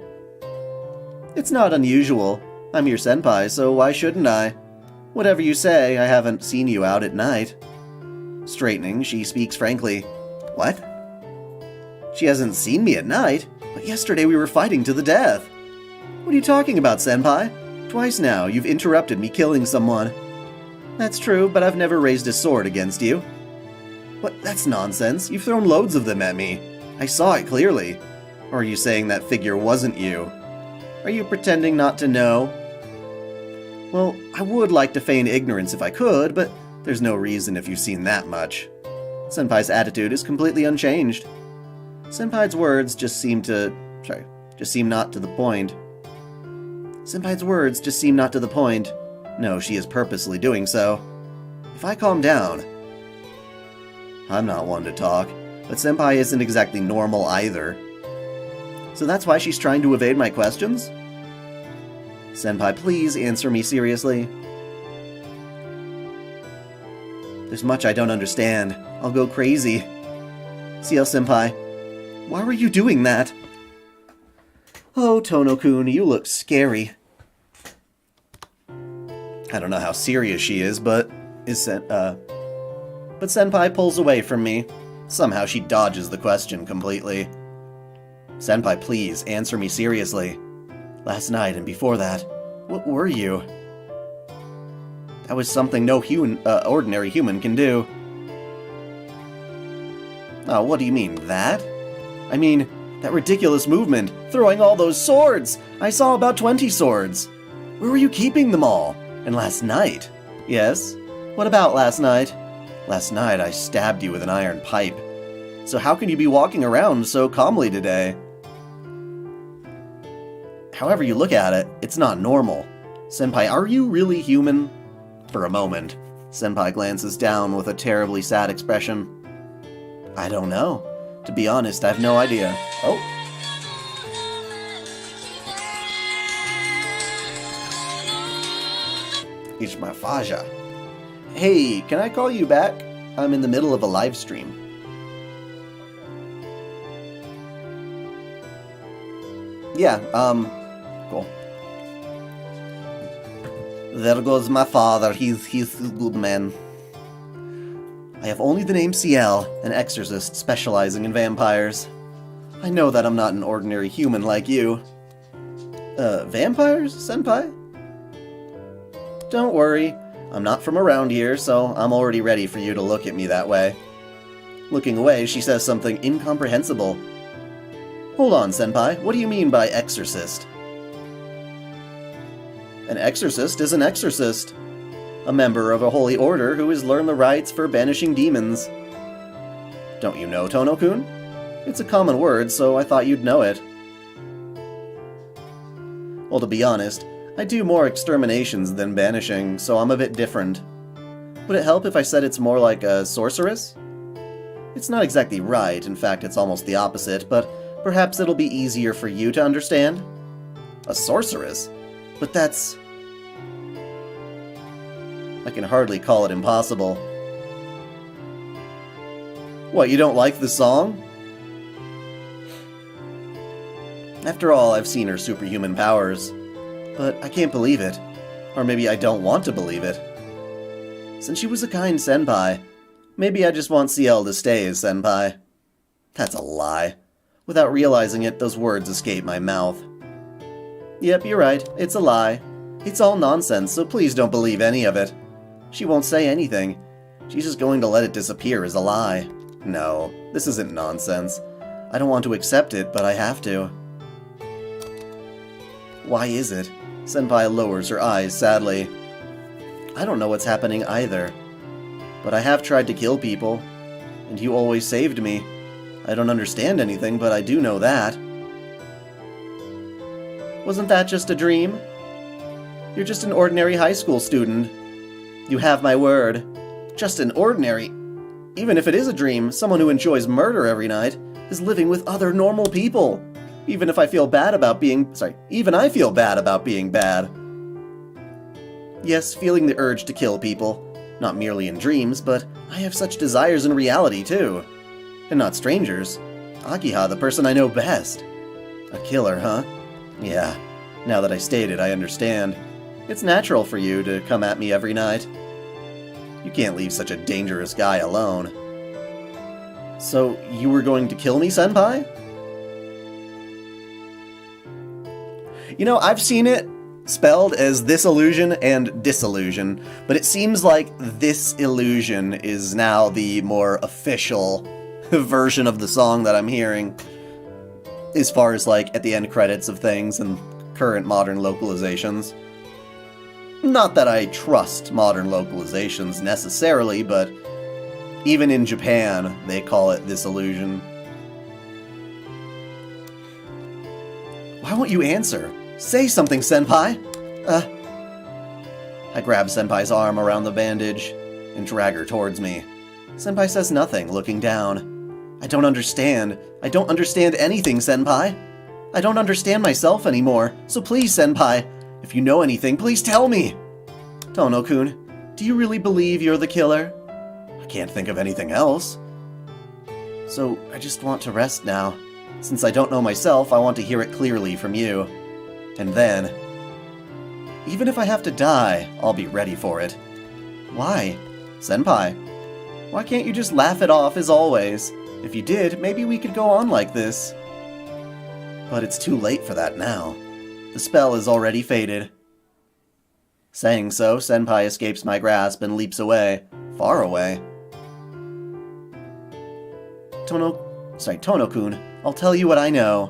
It's not unusual. I'm your senpai, so why shouldn't I? Whatever you say, I haven't seen you out at night. Straightening, she speaks frankly. What? She hasn't seen me at night, but yesterday we were fighting to the death. What are you talking about, senpai? Twice now, you've interrupted me killing someone. That's true, but I've never raised a sword against you. What? That's nonsense. You've thrown loads of them at me. I saw it clearly. Or are you saying that figure wasn't you? Are you pretending not to know? Well, I would like to feign ignorance if I could, but there's no reason if you've seen that much. Senpai's attitude is completely unchanged. Senpai's words just seem not to the point. Senpai's words just seem not to the point. No, she is purposely doing so. If I calm down... I'm not one to talk, but Senpai isn't exactly normal either. So that's why she's trying to evade my questions? Senpai, please answer me seriously. There's much I don't understand. I'll go crazy. CL Senpai, why were you doing that? Oh, Tono-kun, you look scary. I don't know how serious she is, but Senpai pulls away from me. Somehow she dodges the question completely. Senpai, please, answer me seriously. Last night and before that, what were you? That was something no ordinary human can do. Oh, what do you mean, that? I mean, that ridiculous movement, throwing all those swords! I saw about 20 swords. Where were you keeping them all? And last night? Yes? What about last night? Last night I stabbed you with an iron pipe. So how can you be walking around so calmly today? However you look at it, it's not normal. Senpai, are you really human? For a moment, Senpai glances down with a terribly sad expression. I don't know. To be honest, I have no idea. Oh. It's my Faja. Hey, can I call you back? I'm in the middle of a live stream. Yeah, cool. There goes my father. He's a good man. I have only the name CL, an exorcist specializing in vampires. I know that I'm not an ordinary human like you. Vampires, senpai? Don't worry, I'm not from around here, so I'm already ready for you to look at me that way. Looking away, she says something incomprehensible. Hold on, senpai, what do you mean by exorcist? An exorcist is an exorcist. a member of a holy order who has learned the rites for banishing demons. Don't you know Tono-kun? It's a common word, so I thought you'd know it. Well, to be honest, I do more exterminations than banishing, so I'm a bit different. Would it help if I said it's more like a sorceress? It's not exactly right, in fact it's almost the opposite, but perhaps it'll be easier for you to understand? A sorceress? But that's... I can hardly call it impossible. What, you don't like the song? After all, I've seen her superhuman powers. But I can't believe it. Or maybe I don't want to believe it. Since she was a kind senpai, maybe I just want CL to stay as senpai. That's a lie. Without realizing it, those words escape my mouth. Yep, you're right. It's a lie. It's all nonsense, so please don't believe any of it. She won't say anything. She's just going to let it disappear as a lie. No, this isn't nonsense. I don't want to accept it, but I have to. Why is it? Senpai lowers her eyes sadly. I don't know what's happening either. But I have tried to kill people, and you always saved me. I don't understand anything, but I do know that. Wasn't that just a dream? You're just an ordinary high school student. You have my word. Just an ordinary... Even if it is a dream, someone who enjoys murder every night is living with other normal people. Even if I feel bad about being... even I feel bad about being bad. Yes, feeling the urge to kill people. Not merely in dreams, but I have such desires in reality, too. And not strangers. Akiha, the person I know best. A killer, huh? Yeah. Now that I state it, I understand. It's natural for you to come at me every night. You can't leave such a dangerous guy alone. So, you were going to kill me, senpai? You know, I've seen it spelled as this illusion and disillusion, but it seems like this illusion is now the more official version of the song that I'm hearing, as far as like at the end credits of things and current modern localizations. Not that I trust modern localizations necessarily, but even in Japan, they call it this illusion. Why won't you answer? Say something, senpai! I grab senpai's arm around the bandage and drag her towards me. Senpai says nothing, looking down. I don't understand. I don't understand anything, senpai. I don't understand myself anymore, so please, senpai, if you know anything, please tell me! Tono-kun, do you really believe you're the killer? I can't think of anything else. So, I just want to rest now. Since I don't know myself, I want to hear it clearly from you. And then... even if I have to die, I'll be ready for it. Why? Senpai, why can't you just laugh it off as always? If you did, maybe we could go on like this. But it's too late for that now. The spell is already faded. Saying so, senpai escapes my grasp and leaps away. Far away. Tono-kun, I'll tell you what I know.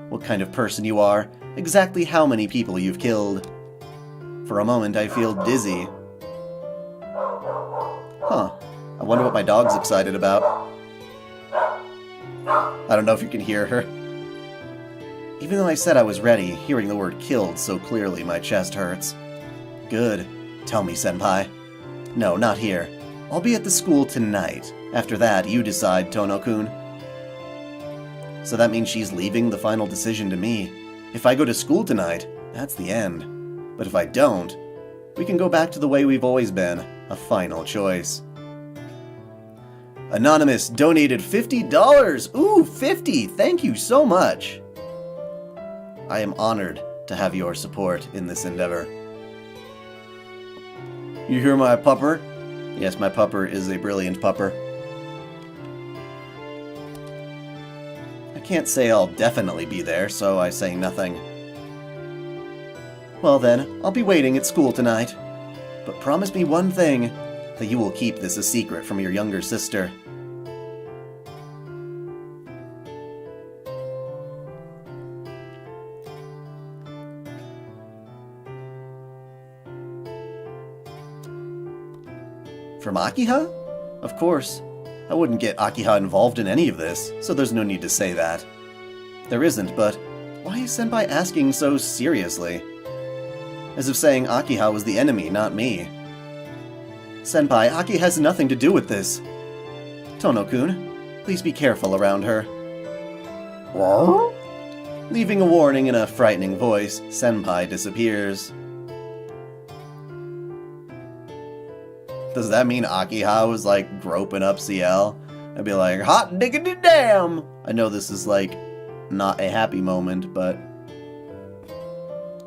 What kind of person you are. Exactly how many people you've killed. For a moment, I feel dizzy. Huh. I wonder what my dog's excited about. I don't know if you can hear her. Even though I said I was ready, hearing the word killed so clearly, my chest hurts. Good. Tell me, senpai. No, not here. I'll be at the school tonight. After that, you decide, Tono-kun. So that means she's leaving the final decision to me. If I go to school tonight, that's the end. But if I don't, we can go back to the way we've always been, a final choice. Anonymous donated $50! Ooh, 50! Thank you so much! I am honored to have your support in this endeavor. You hear my pupper? Yes, my pupper is a brilliant pupper. I can't say I'll definitely be there, so I say nothing. Well then, I'll be waiting at school tonight. But promise me one thing, that you will keep this a secret from your younger sister. From Akiha? Of course. I wouldn't get Akiha involved in any of this, so there's no need to say that. There isn't, but why is Senpai asking so seriously? As if saying Akiha was the enemy, not me. Senpai, Aki has nothing to do with this. Tono-kun, please be careful around her. What? Leaving a warning in a frightening voice, Senpai disappears. Does that mean Akiha was like groping up CL? I'd be like, hot diggity damn! I know this is like not a happy moment, but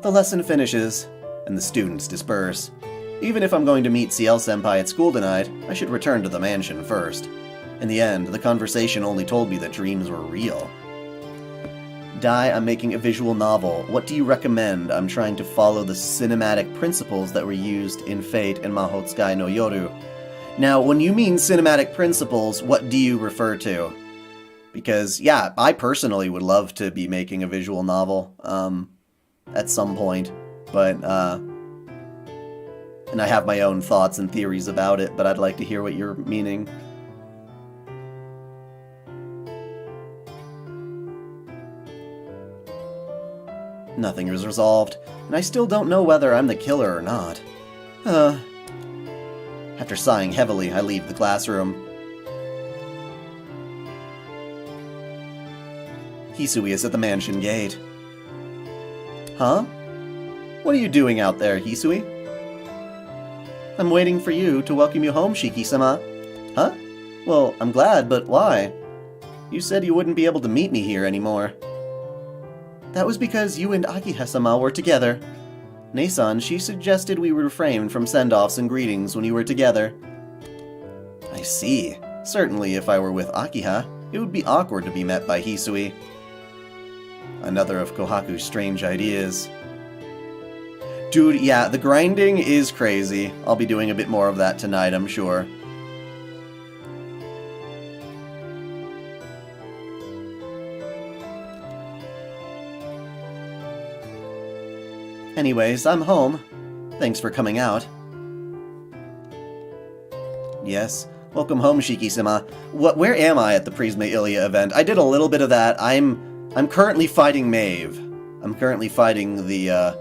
the lesson finishes and the students disperse. Even if I'm going to meet CL Senpai at school tonight, I should return to the mansion first. In the end, the conversation only told me that dreams were real. Dai, I'm making a visual novel. What do you recommend? I'm trying to follow the cinematic principles that were used in Fate and Mahotsukai no Yoru. Now, when you mean cinematic principles, what do you refer to? Because, yeah, I personally would love to be making a visual novel, at some point, but, and I have my own thoughts and theories about it, but I'd like to hear what you're meaning. Nothing is resolved, and I still don't know whether I'm the killer or not. After sighing heavily, I leave the classroom. Hisui is at the mansion gate. Huh? What are you doing out there, Hisui? I'm waiting for you to welcome you home, Shiki-sama. Huh? Well, I'm glad, but why? You said you wouldn't be able to meet me here anymore. That was because you and Akiha-sama were together. Nei-san, she suggested we refrain from send-offs and greetings when you were together. I see. Certainly, if I were with Akiha, it would be awkward to be met by Hisui. Another of Kohaku's strange ideas. Dude, yeah, the grinding is crazy. I'll be doing a bit more of that tonight, I'm sure. Anyways, I'm home. Thanks for coming out. Yes. Welcome home, Shiki-sama. Where am I at the Prisma Ilia event? I did a little bit of that. I'm currently fighting Maeve. I'm currently fighting the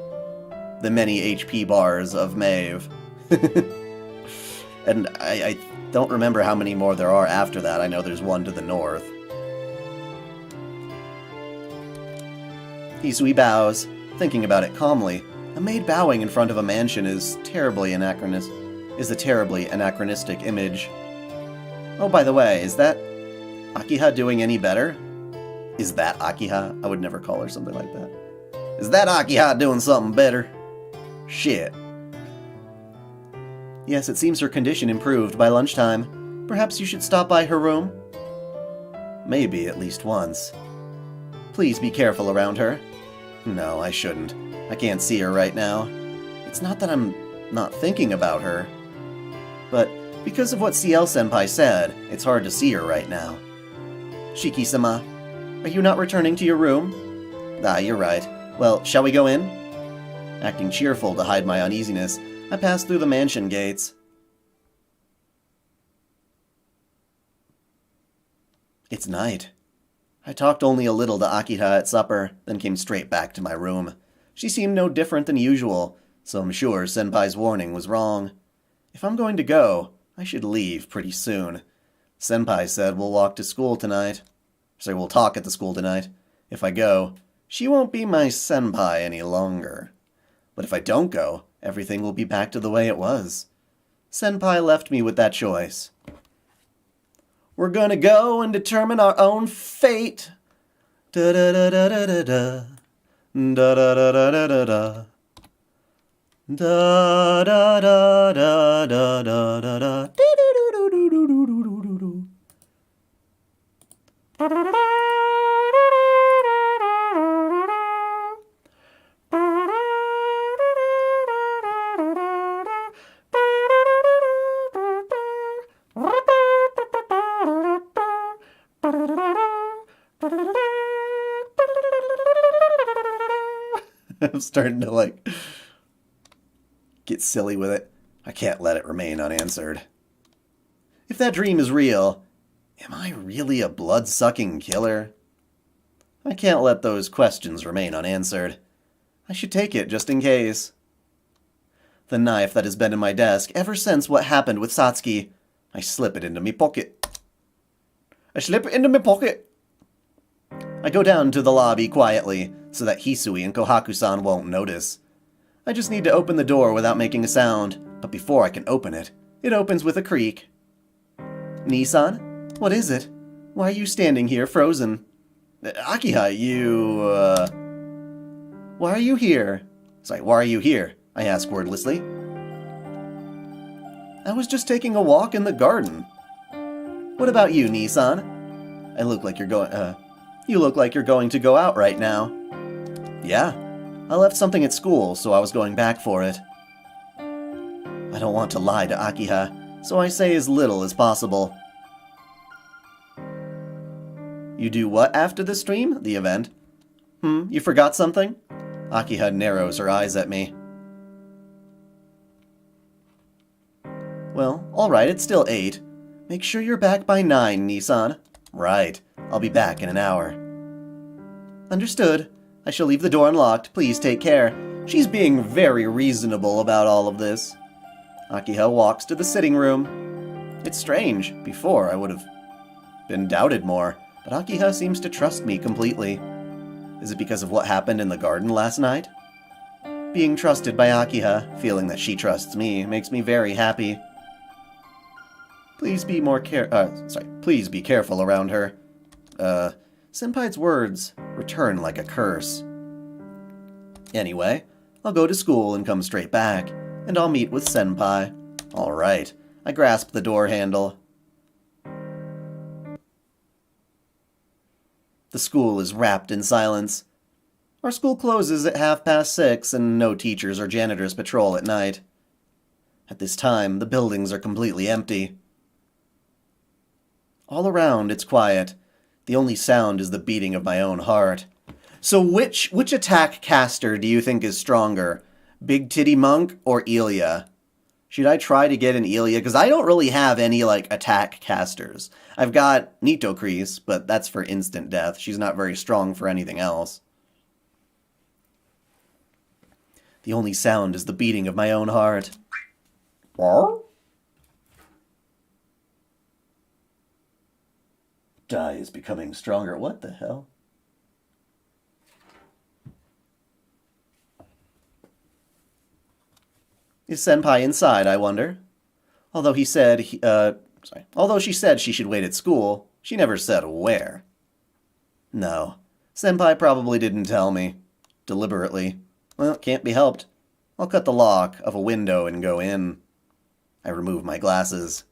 many HP bars of Maeve. And I don't remember how many more there are after that. I know there's one to the north. Hisui bows, thinking about it calmly. A maid bowing in front of a mansion is a terribly anachronistic image. Oh, by the way, is that Akiha doing any better? Is that Akiha? I would never call her something like that. Is that Akiha doing something better? Shit. Yes, it seems her condition improved by lunchtime. Perhaps you should stop by her room? Maybe at least once. Please be careful around her. No, I shouldn't. I can't see her right now. It's not that I'm not thinking about her, but because of what CL-senpai said, it's hard to see her right now. Shiki-sama, are you not returning to your room? Ah, you're right. Well, shall we go in? Acting cheerful to hide my uneasiness, I pass through the mansion gates. It's night. I talked only a little to Akiha at supper, then came straight back to my room. She seemed no different than usual, so I'm sure Senpai's warning was wrong. If I'm going to go, I should leave pretty soon. Senpai said we'll walk to school tonight. So we'll talk at the school tonight. If I go, she won't be my senpai any longer. But if I don't go, everything will be back to the way it was. Senpai left me with that choice. We're gonna go and determine our own fate. Da-da-da-da-da-da-da. Da-da-da-da-da-da-da. Da-da-da-da-da-da-da. Do-do-do-do-do-do-do-do-do. I'm starting to, like, get silly with it. I can't let it remain unanswered. If that dream is real, am I really a blood-sucking killer? I can't let those questions remain unanswered. I should take it just in case. The knife that has been in my desk ever since what happened with Satsuki. I slip it into me pocket. I go down to the lobby quietly, so that Hisui and Kohaku-san won't notice. I just need to open the door without making a sound, but before I can open it, it opens with a creak. Nissan? What is it? Why are you standing here frozen? Akiha, Why are you here? Why are you here? I ask wordlessly. I was just taking a walk in the garden. What about you, Nissan? You look like you're going to go out right now. Yeah, I left something at school, so I was going back for it. I don't want to lie to Akiha, so I say as little as possible. You do what after the stream? The event? You forgot something? Akiha narrows her eyes at me. Well, alright, it's still 8. Make sure you're back by 9, Nissan. Right. I'll be back in an hour. Understood. I shall leave the door unlocked. Please take care. She's being very reasonable about all of this. Akiha walks to the sitting room. It's strange. Before, I would have been doubted more, but Akiha seems to trust me completely. Is it because of what happened in the garden last night? Being trusted by Akiha, feeling that she trusts me, makes me very happy. Please be careful around her. Senpai's words return like a curse. Anyway, I'll go to school and come straight back, and I'll meet with Senpai. Alright, I grasp the door handle. The school is wrapped in silence. Our school closes at 6:30, and no teachers or janitors patrol at night. At this time, the buildings are completely empty. All around, it's quiet. The only sound is the beating of my own heart. So which attack caster do you think is stronger? Big Titty Monk or Ilya? Should I try to get an Ilya? Because I don't really have any, attack casters. I've got Nitocris, but that's for instant death. She's not very strong for anything else. The only sound is the beating of my own heart. Dai is becoming stronger. What the hell? Is Senpai inside, I wonder? Although she said she should wait at school, she never said where. No, Senpai probably didn't tell me. Deliberately. Well, can't be helped. I'll cut the lock of a window and go in. I remove my glasses.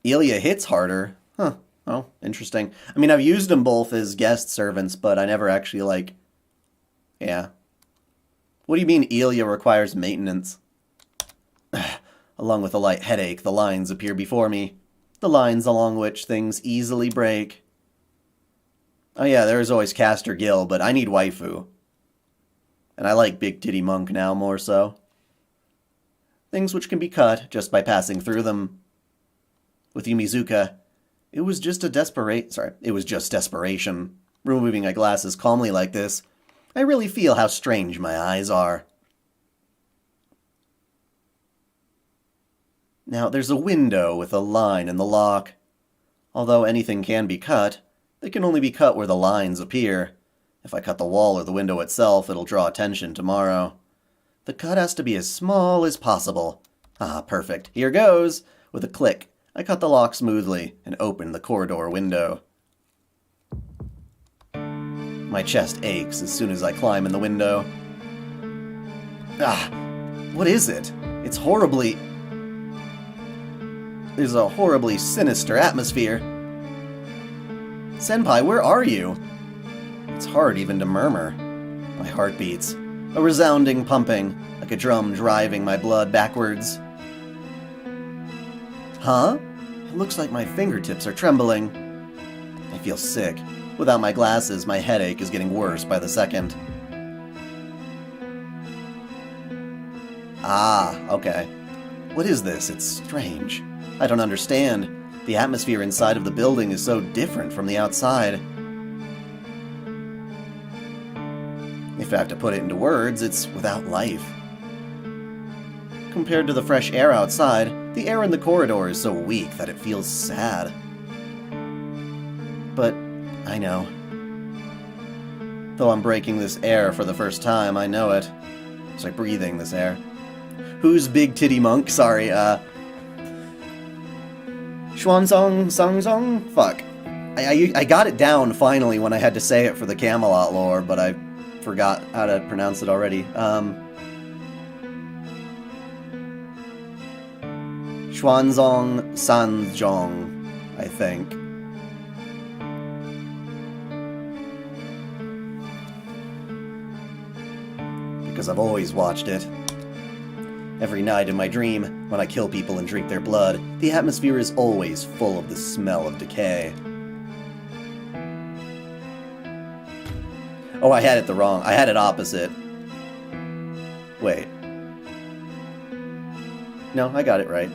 Ilya hits harder. Huh. Oh, interesting. I mean, I've used them both as guest servants, but I never actually, Yeah. What do you mean Ilya requires maintenance? Along with a light headache, the lines appear before me. The lines along which things easily break. Oh yeah, there is always Caster Gil, but I need waifu. And I like Big Titty Monk now more so. Things which can be cut just by passing through them. With Yumizuka, it was just desperation. Removing my glasses calmly like this, I really feel how strange my eyes are. Now, there's a window with a line in the lock. Although anything can be cut, they can only be cut where the lines appear. If I cut the wall or the window itself, it'll draw attention tomorrow. The cut has to be as small as possible. Ah, perfect. Here goes! With a click, I cut the lock smoothly and opened the corridor window. My chest aches as soon as I climb in the window. Ah, what is it? There's a horribly sinister atmosphere. Senpai, where are you? It's hard even to murmur. My heart beats, a resounding pumping, like a drum driving my blood backwards. Huh? It looks like my fingertips are trembling. I feel sick. Without my glasses, my headache is getting worse by the second. Ah, okay. What is this? It's strange. I don't understand. The atmosphere inside of the building is so different from the outside. If I have to put it into words, it's without life. Compared to the fresh air outside, the air in the corridor is so weak that it feels sad. But I know. Though I'm breaking this air for the first time, I know it. It's like breathing this air. Who's Big Titty Monk? Sorry, Xuanzong, Songzong? Fuck. I got it down finally when I had to say it for the Camelot lore, but I forgot how to pronounce it already. Xuanzong Sanzhong, I think. Because I've always watched it. Every night in my dream, when I kill people and drink their blood, the atmosphere is always full of the smell of decay. Oh, I had it wrong. I had it opposite. Wait. No, I got it right.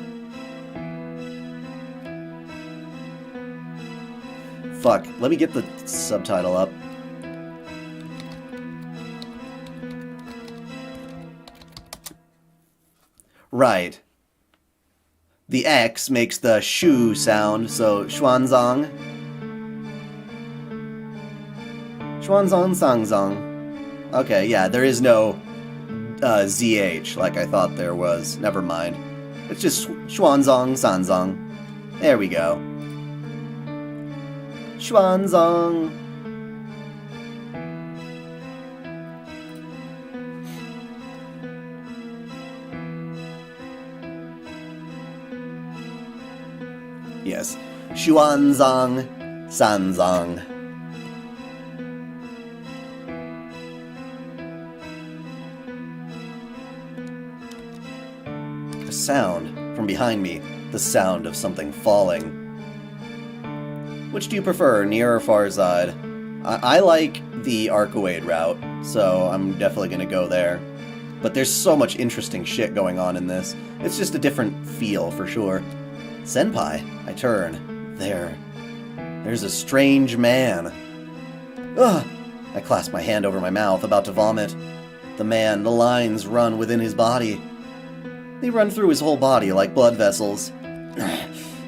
Fuck, let me get the subtitle up. Right. The X makes the shu sound, so Xuanzong. Xuanzong Sangzong. Okay, yeah, there is no ZH like I thought there was. Never mind. It's just Xuanzong Sanzong. There we go. Xuanzong. Yes. Xuanzong Sanzong. A sound from behind me. The sound of something falling. Which do you prefer, near or far side? I like the Arcuade route, so I'm definitely going to go there. But there's so much interesting shit going on in this. It's just a different feel, for sure. Senpai, I turn. There's a strange man. Ugh! I clasp my hand over my mouth, about to vomit. The man, the lines run within his body. They run through his whole body like blood vessels.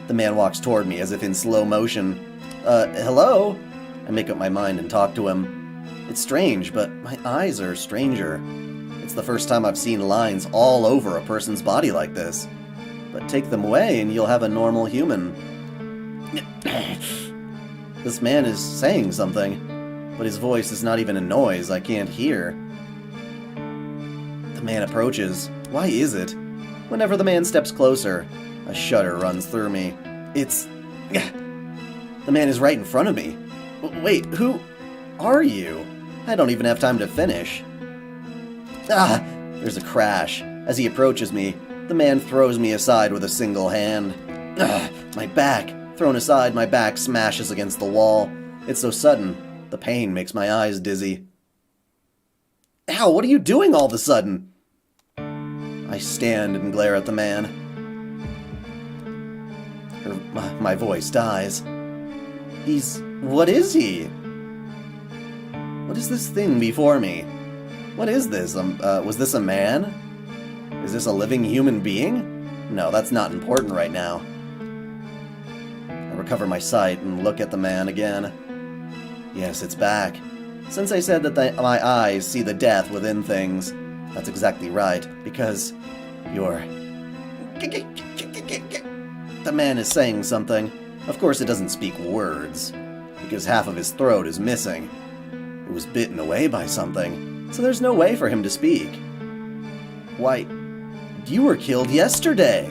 The man walks toward me as if in slow motion. Hello? I make up my mind and talk to him. It's strange, but my eyes are stranger. It's the first time I've seen lines all over a person's body like this. But take them away and you'll have a normal human. This man is saying something, but his voice is not even a noise I can't hear. The man approaches. Why is it? Whenever the man steps closer, a shudder runs through me. It's... The man is right in front of me. Wait, who are you? I don't even have time to finish. Ah! There's a crash. As he approaches me, the man throws me aside with a single hand. Ah! My back. Thrown aside, my back smashes against the wall. It's so sudden, the pain makes my eyes dizzy. Ow, what are you doing all of a sudden? I stand and glare at the man. My voice dies. What is he? What is this thing before me? What is this? Was this a man? Is this a living human being? No, that's not important right now. I recover my sight and look at the man again. Yes, it's back. Since I said that my eyes see the death within things, that's exactly right, because you're... The man is saying something. Of course it doesn't speak words, because half of his throat is missing. It was bitten away by something, so there's no way for him to speak. Why, you were killed yesterday!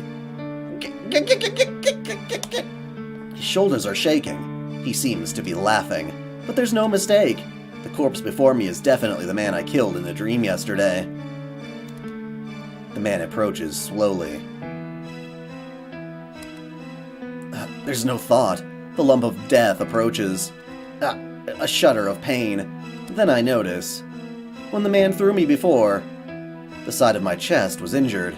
His shoulders are shaking. He seems to be laughing, but there's no mistake. The corpse before me is definitely the man I killed in a dream yesterday. The man approaches slowly. There's no thought. The lump of death approaches. a shudder of pain. Then I notice. When the man threw me before, the side of my chest was injured.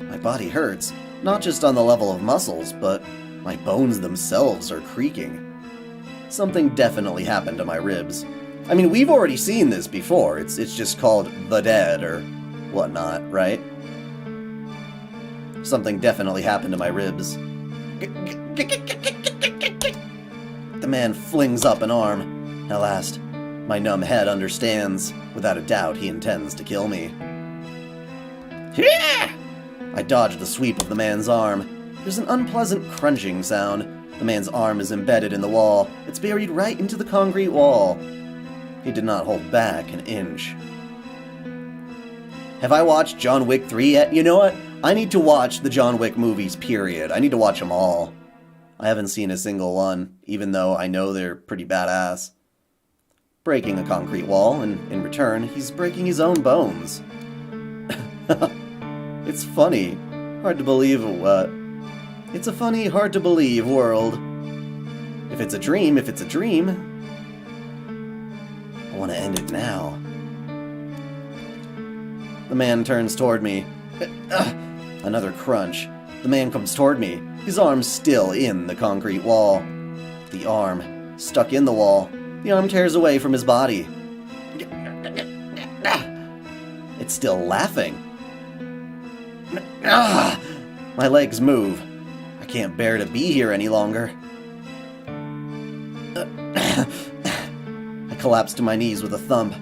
My body hurts, not just on the level of muscles, but my bones themselves are creaking. Something definitely happened to my ribs. I mean, we've already seen this before. It's just called The Dead or whatnot, right? Something definitely happened to my ribs. The man flings up an arm. At last, my numb head understands. Without a doubt, he intends to kill me. I dodge the sweep of the man's arm. There's an unpleasant crunching sound. The man's arm is embedded in the wall. It's buried right into the concrete wall. He did not hold back an inch. Have I watched John Wick 3 yet? You know what? I need to watch the John Wick movies, period. I need to watch them all. I haven't seen a single one, even though I know they're pretty badass. Breaking a concrete wall, and in return, he's breaking his own bones. It's funny. Hard to believe what? It's a funny, hard to believe world. If it's a dream, I want to end it now. The man turns toward me. Another crunch. The man comes toward me, his arm still in the concrete wall. The arm stuck in the wall. The arm tears away from his body. It's still laughing. My legs move. I can't bear to be here any longer. I collapse to my knees with a thump.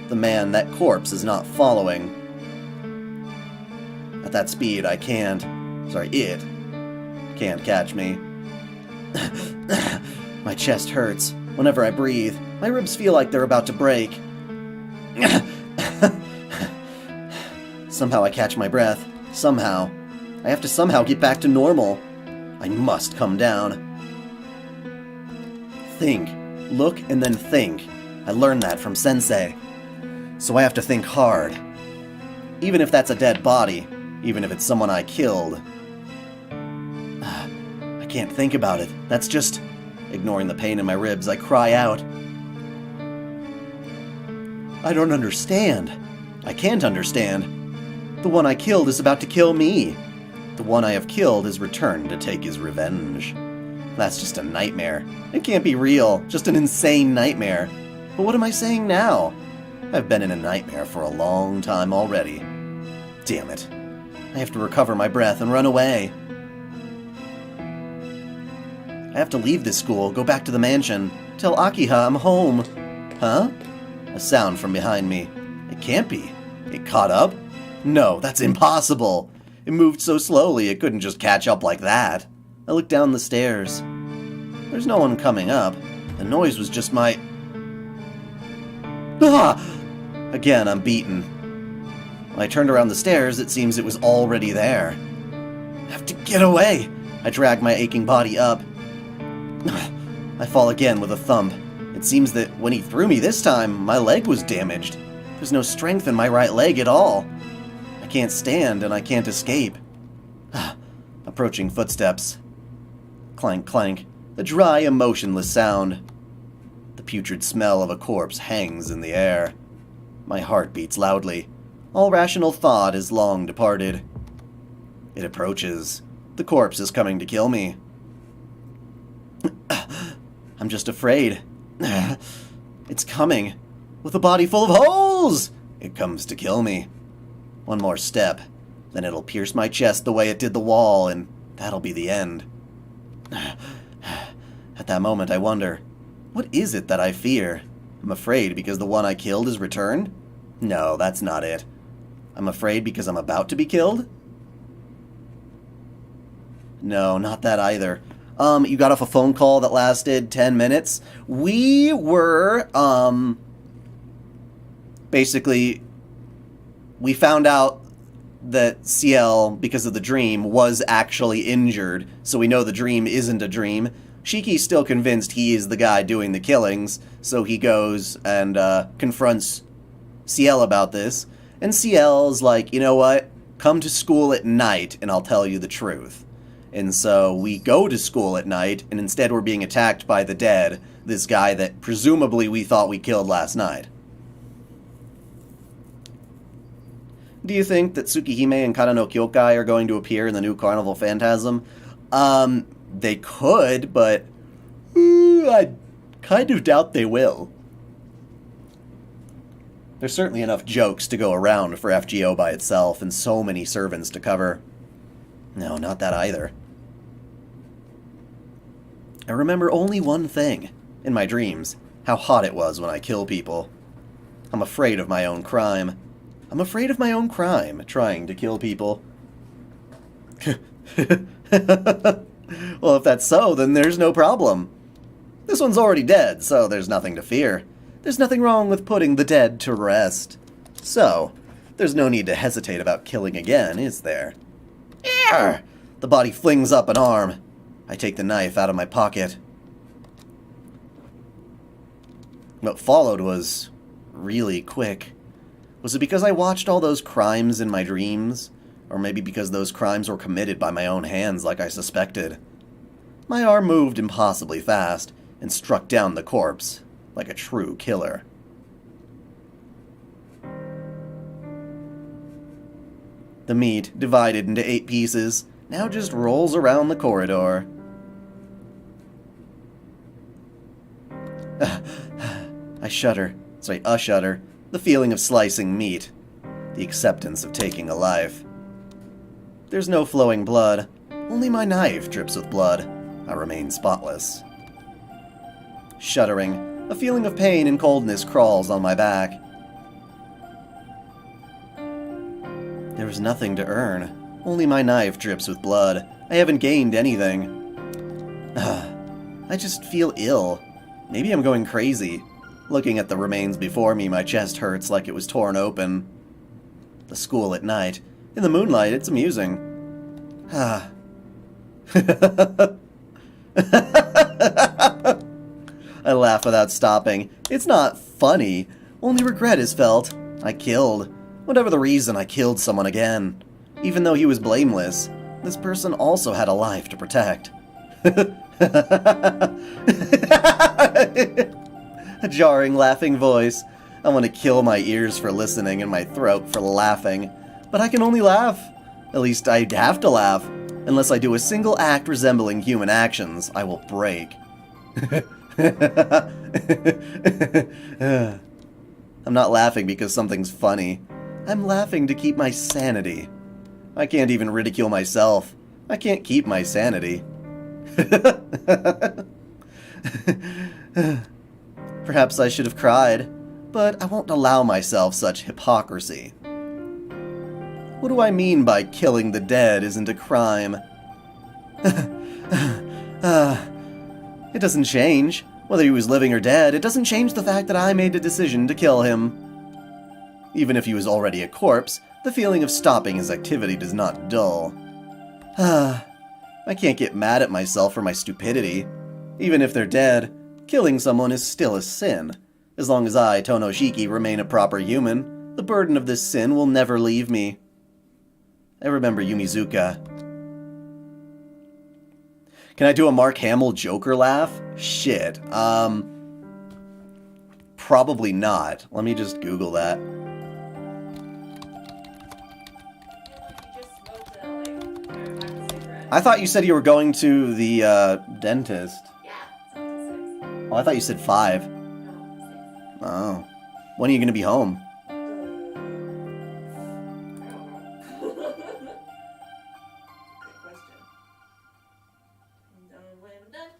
The man, that corpse, is not following. At that speed, it can't catch me. My chest hurts. Whenever I breathe, my ribs feel like they're about to break. Somehow I catch my breath. Somehow. I have to somehow get back to normal. I must come down. Think. Look and then think. I learned that from Sensei. So I have to think hard. Even if that's a dead body. Even if it's someone I killed. I can't think about it. That's just... Ignoring the pain in my ribs, I cry out. I don't understand. I can't understand. The one I killed is about to kill me. The one I have killed is returned to take his revenge. That's just a nightmare. It can't be real. Just an insane nightmare. But what am I saying now? I've been in a nightmare for a long time already. Damn it. I have to recover my breath and run away. I have to leave this school, go back to the mansion, tell Akiha I'm home. Huh? A sound from behind me. It can't be. It caught up? No, that's impossible. It moved so slowly it couldn't just catch up like that. I looked down the stairs. There's no one coming up. The noise was just my... Ah! Again, I'm beaten. When I turned around the stairs, it seems it was already there. I have to get away. I drag my aching body up. I fall again with a thump. It seems that when he threw me this time, my leg was damaged. There's no strength in my right leg at all. I can't stand and I can't escape. Approaching footsteps. Clank, clank. A dry, emotionless sound. The putrid smell of a corpse hangs in the air. My heart beats loudly. All rational thought is long departed. It approaches. The corpse is coming to kill me. I'm just afraid. It's coming. With a body full of holes! It comes to kill me. One more step. Then it'll pierce my chest the way it did the wall, and that'll be the end. At that moment, I wonder, what is it that I fear? I'm afraid because the one I killed is returned? No, that's not it. I'm afraid because I'm about to be killed? No, not that either. You got off a phone call that lasted 10 minutes. We were, basically, we found out that CL, because of the dream, was actually injured, so we know the dream isn't a dream. Shiki's still convinced he is the guy doing the killings, so he goes and confronts CL about this, and CL's like, you know what, come to school at night and I'll tell you the truth. And so we go to school at night, and instead we're being attacked by the dead, this guy that presumably we thought we killed last night. Do you think that Tsukihime and Kara no Kyokai are going to appear in the new Carnival Phantasm? They could, but I kind of doubt they will. There's certainly enough jokes to go around for FGO by itself, and so many servants to cover. No, not that either. I remember only one thing in my dreams, how hot it was when I kill people. I'm afraid of my own crime. I'm afraid of my own crime, trying to kill people. Well, if that's so, then there's no problem. This one's already dead, so there's nothing to fear. There's nothing wrong with putting the dead to rest. So, there's no need to hesitate about killing again, is there? Arr! The body flings up an arm. I take the knife out of my pocket. What followed was really quick. Was it because I watched all those crimes in my dreams? Or maybe because those crimes were committed by my own hands like I suspected? My arm moved impossibly fast and struck down the corpse like a true killer. The meat, divided into 8 pieces, now just rolls around the corridor. I shudder. A shudder. The feeling of slicing meat. The acceptance of taking a life. There's no flowing blood. Only my knife drips with blood. I remain spotless. Shuddering, a feeling of pain and coldness crawls on my back. There is nothing to earn. Only my knife drips with blood. I haven't gained anything. I just feel ill. Maybe I'm going crazy. Looking at the remains before me, my chest hurts like it was torn open. The school at night. In the moonlight, it's amusing. I laugh without stopping. It's not funny. Only regret is felt. I killed. Whatever the reason, I killed someone again. Even though he was blameless, this person also had a life to protect. A jarring, laughing voice. I want to kill my ears for listening and my throat for laughing. But I can only laugh. At least I'd have to laugh. Unless I do a single act resembling human actions, I will break. I'm not laughing because something's funny. I'm laughing to keep my sanity. I can't even ridicule myself. I can't keep my sanity. Perhaps I should have cried, but I won't allow myself such hypocrisy. What do I mean by killing the dead isn't a crime? It doesn't change. Whether he was living or dead, it doesn't change the fact that I made a decision to kill him. Even if he was already a corpse, the feeling of stopping his activity does not dull. I can't get mad at myself for my stupidity. Even if they're dead, killing someone is still a sin. As long as I, Tonoshiki, remain a proper human, the burden of this sin will never leave me. I remember Yumizuka. Can I do a Mark Hamill Joker laugh? Shit. Probably not. Let me just Google that. I thought you said you were going to the dentist. Yeah, it's up to 6. Oh, I thought you said 5. No, 6. Oh. When are you going to be home? I don't know. Good question. I'm done when I'm done.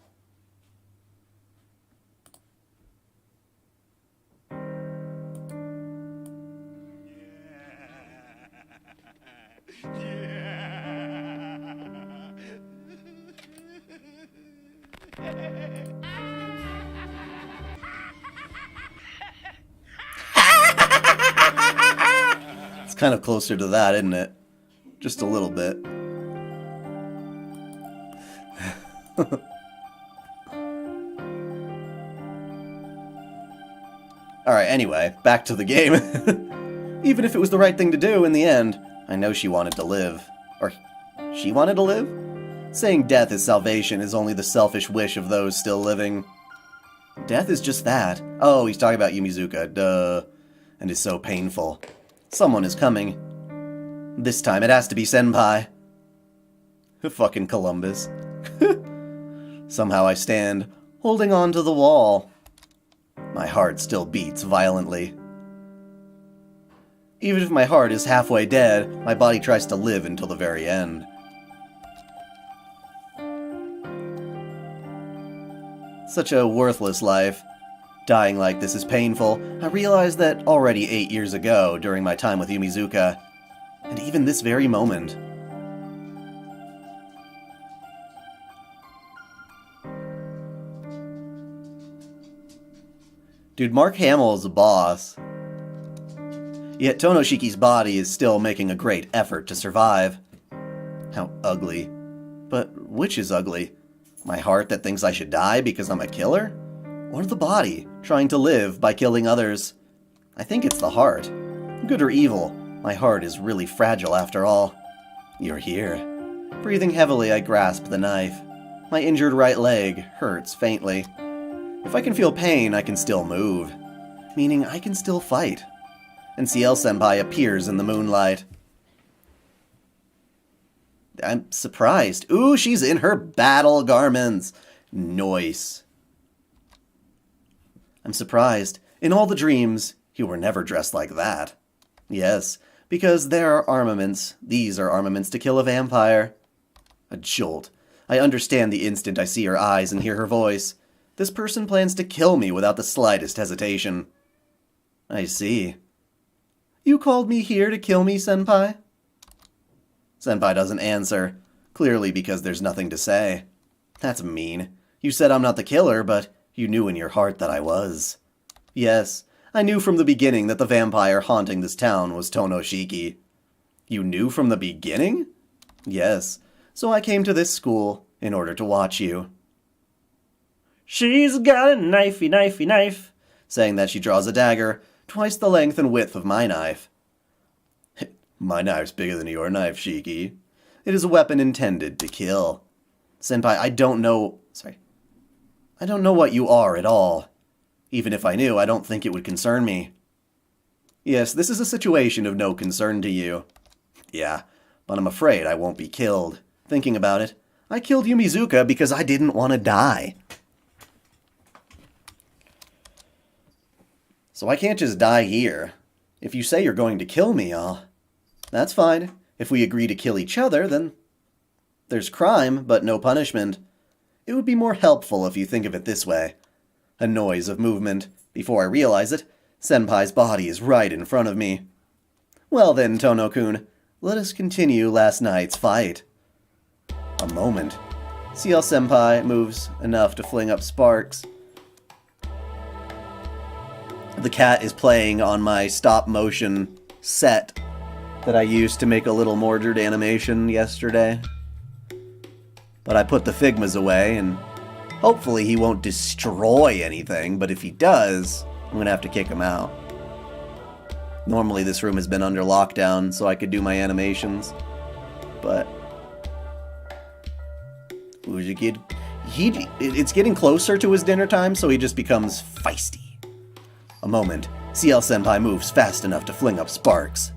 It's kind of closer to that, isn't it? Just a little bit. Alright, anyway, back to the game. Even if it was the right thing to do in the end, I know she wanted to live. Or, she wanted to live? Saying death is salvation is only the selfish wish of those still living. Death is just that. Oh, he's talking about Yumizuka, duh. And is so painful. Someone is coming. This time it has to be Senpai. Fucking Columbus. Somehow I stand, holding on to the wall. My heart still beats violently. Even if my heart is halfway dead, my body tries to live until the very end. Such a worthless life. Dying like this is painful. I realized that already 8 years ago, during my time with Yumizuka, and even this very moment. Dude, Mark Hamill is a boss. Yet Tonoshiki's body is still making a great effort to survive. How ugly. But which is ugly? My heart that thinks I should die because I'm a killer? Or the body, trying to live by killing others? I think it's the heart. Good or evil, my heart is really fragile after all. You're here. Breathing heavily, I grasp the knife. My injured right leg hurts faintly. If I can feel pain, I can still move. Meaning I can still fight. And CL-senpai appears in the moonlight. I'm surprised. Ooh, she's in her battle garments. Nice. I'm surprised. In all the dreams, you were never dressed like that. Yes, because there are armaments. These are armaments to kill a vampire. A jolt. I understand the instant I see her eyes and hear her voice. This person plans to kill me without the slightest hesitation. I see. You called me here to kill me, Senpai? Senpai doesn't answer, clearly because there's nothing to say. That's mean. You said I'm not the killer, but you knew in your heart that I was. Yes, I knew from the beginning that the vampire haunting this town was Tonoshiki. You knew from the beginning? Yes, so I came to this school in order to watch you. She's got a knifey, knifey, knife, saying that she draws a dagger, twice the length and width of my knife. My knife's bigger than your knife, Shiki. It is a weapon intended to kill. Senpai, I don't know what you are at all. Even if I knew, I don't think it would concern me. Yes, this is a situation of no concern to you. Yeah, but I'm afraid I won't be killed. Thinking about it, I killed Yumizuka because I didn't want to die. So I can't just die here. If you say you're going to kill me, that's fine. If we agree to kill each other, then there's crime, but no punishment. It would be more helpful if you think of it this way. A noise of movement. Before I realize it, Senpai's body is right in front of me. Well then, Tono-kun, let us continue last night's fight. A moment. CL-senpai moves enough to fling up sparks. The cat is playing on my stop-motion set that I used to make a little Mordred animation yesterday. But I put the Figmas away, and hopefully he won't destroy anything, but if he does, I'm going to have to kick him out. Normally this room has been under lockdown, so I could do my animations. But who's a kid? It's getting closer to his dinner time, so he just becomes feisty. A moment. CL-senpai moves fast enough to fling up sparks.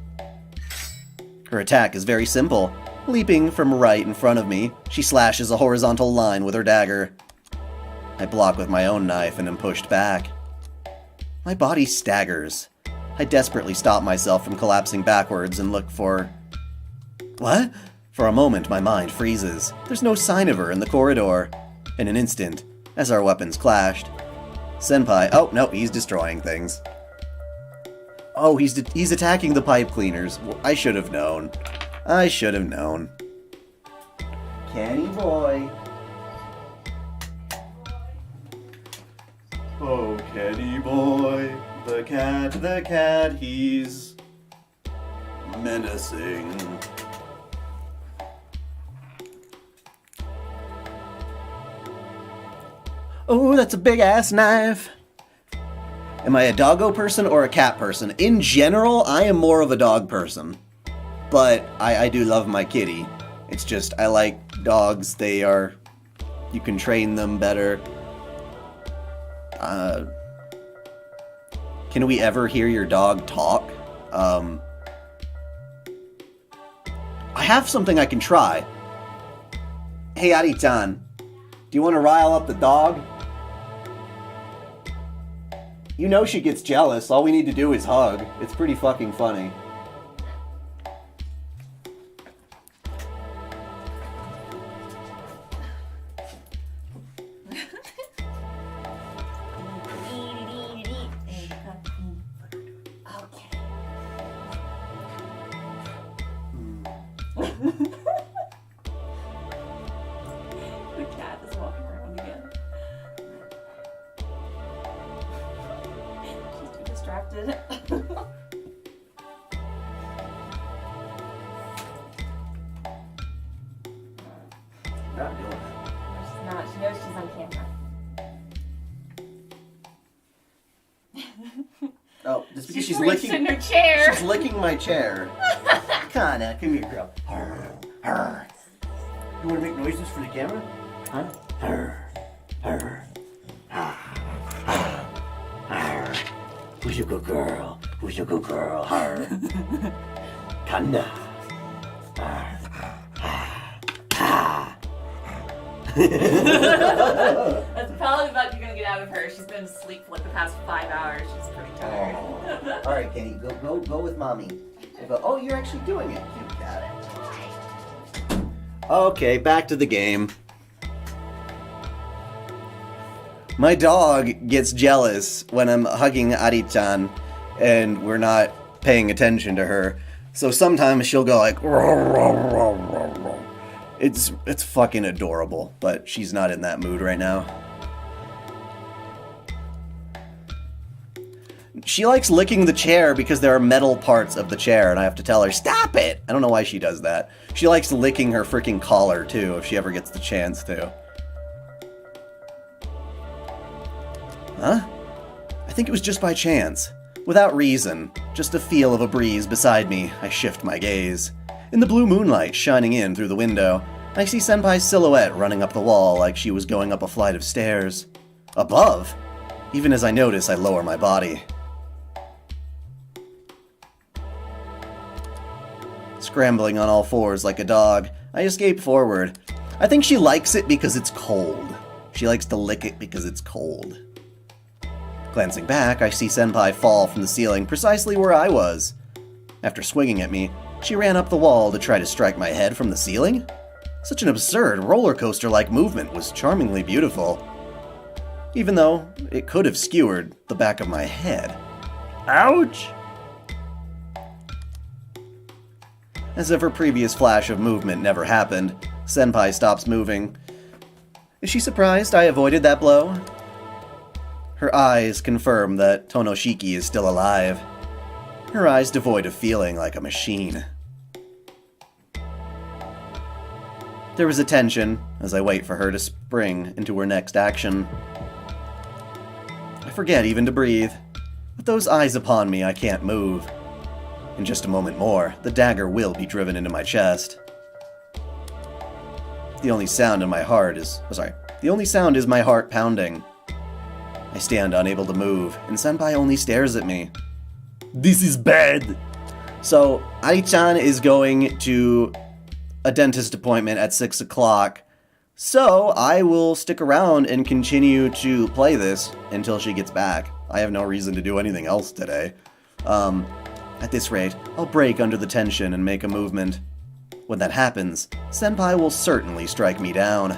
Her attack is very simple. Leaping from right in front of me, she slashes a horizontal line with her dagger. I block with my own knife and am pushed back. My body staggers. I desperately stop myself from collapsing backwards and look for... What? For a moment, my mind freezes. There's no sign of her in the corridor. In an instant, as our weapons clashed, Senpai... Oh, no, he's destroying things. Oh, he's attacking the pipe cleaners. Well, I should have known. I should have known. Canny boy. Oh, Canny boy. The cat, he's menacing. Oh, that's a big-ass knife. Am I a doggo person or a cat person? In general, I am more of a dog person. But I do love my kitty. It's just, I like dogs. You can train them better. Can we ever hear your dog talk? I have something I can try. Hey, Ari-chan, do you want to rile up the dog? You know she gets jealous. All we need to do is hug. It's pretty fucking funny. The cat is walking around again. She's too distracted. Not doing it. She's not. She knows she's on camera. Oh, just because she's reached licking. in her chair. She's licking my chair. Kana, come here, girl. Arr, arr. You want to make noises for the camera? Huh? Arr, arr, arr, arr. Who's your good girl? Who's your good girl? Arr. Kana. Arr, arr. That's probably about you're gonna get out of her. She's been asleep for like the past 5 hours. She's pretty tired. Oh. All right, Kenny, go with mommy. Oh, you're actually doing it, cute cat. Okay, back to the game. My dog gets jealous when I'm hugging Ari-chan and we're not paying attention to her. So sometimes she'll go like, "Row, row, row, row, row." It's fucking adorable, but she's not in that mood right now. She likes licking the chair because there are metal parts of the chair, and I have to tell her, stop it! I don't know why she does that. She likes licking her freaking collar, too, if she ever gets the chance to. Huh? I think it was just by chance. Without reason, just a feel of a breeze beside me, I shift my gaze. In the blue moonlight shining in through the window, I see Senpai's silhouette running up the wall like she was going up a flight of stairs. Above! Even as I notice, I lower my body. Scrambling on all fours like a dog, I escape forward. I think she likes it because it's cold. She likes to lick it because it's cold. Glancing back, I see Senpai fall from the ceiling precisely where I was. After swinging at me, she ran up the wall to try to strike my head from the ceiling? Such an absurd roller coaster-like movement was charmingly beautiful. Even though it could have skewered the back of my head. Ouch! As if her previous flash of movement never happened, Senpai stops moving. Is she surprised I avoided that blow? Her eyes confirm that Tonoshiki is still alive. Her eyes devoid of feeling like a machine. There was a tension as I wait for her to spring into her next action. I forget even to breathe. With those eyes upon me, I can't move. In just a moment more, the dagger will be driven into my chest. The only sound is my heart pounding. I stand unable to move, and Senpai only stares at me. This is bad! So, Ari-chan is going to a dentist appointment at 6 o'clock, so I will stick around and continue to play this until she gets back. I have no reason to do anything else today. At this rate, I'll break under the tension and make a movement. When that happens, Senpai will certainly strike me down.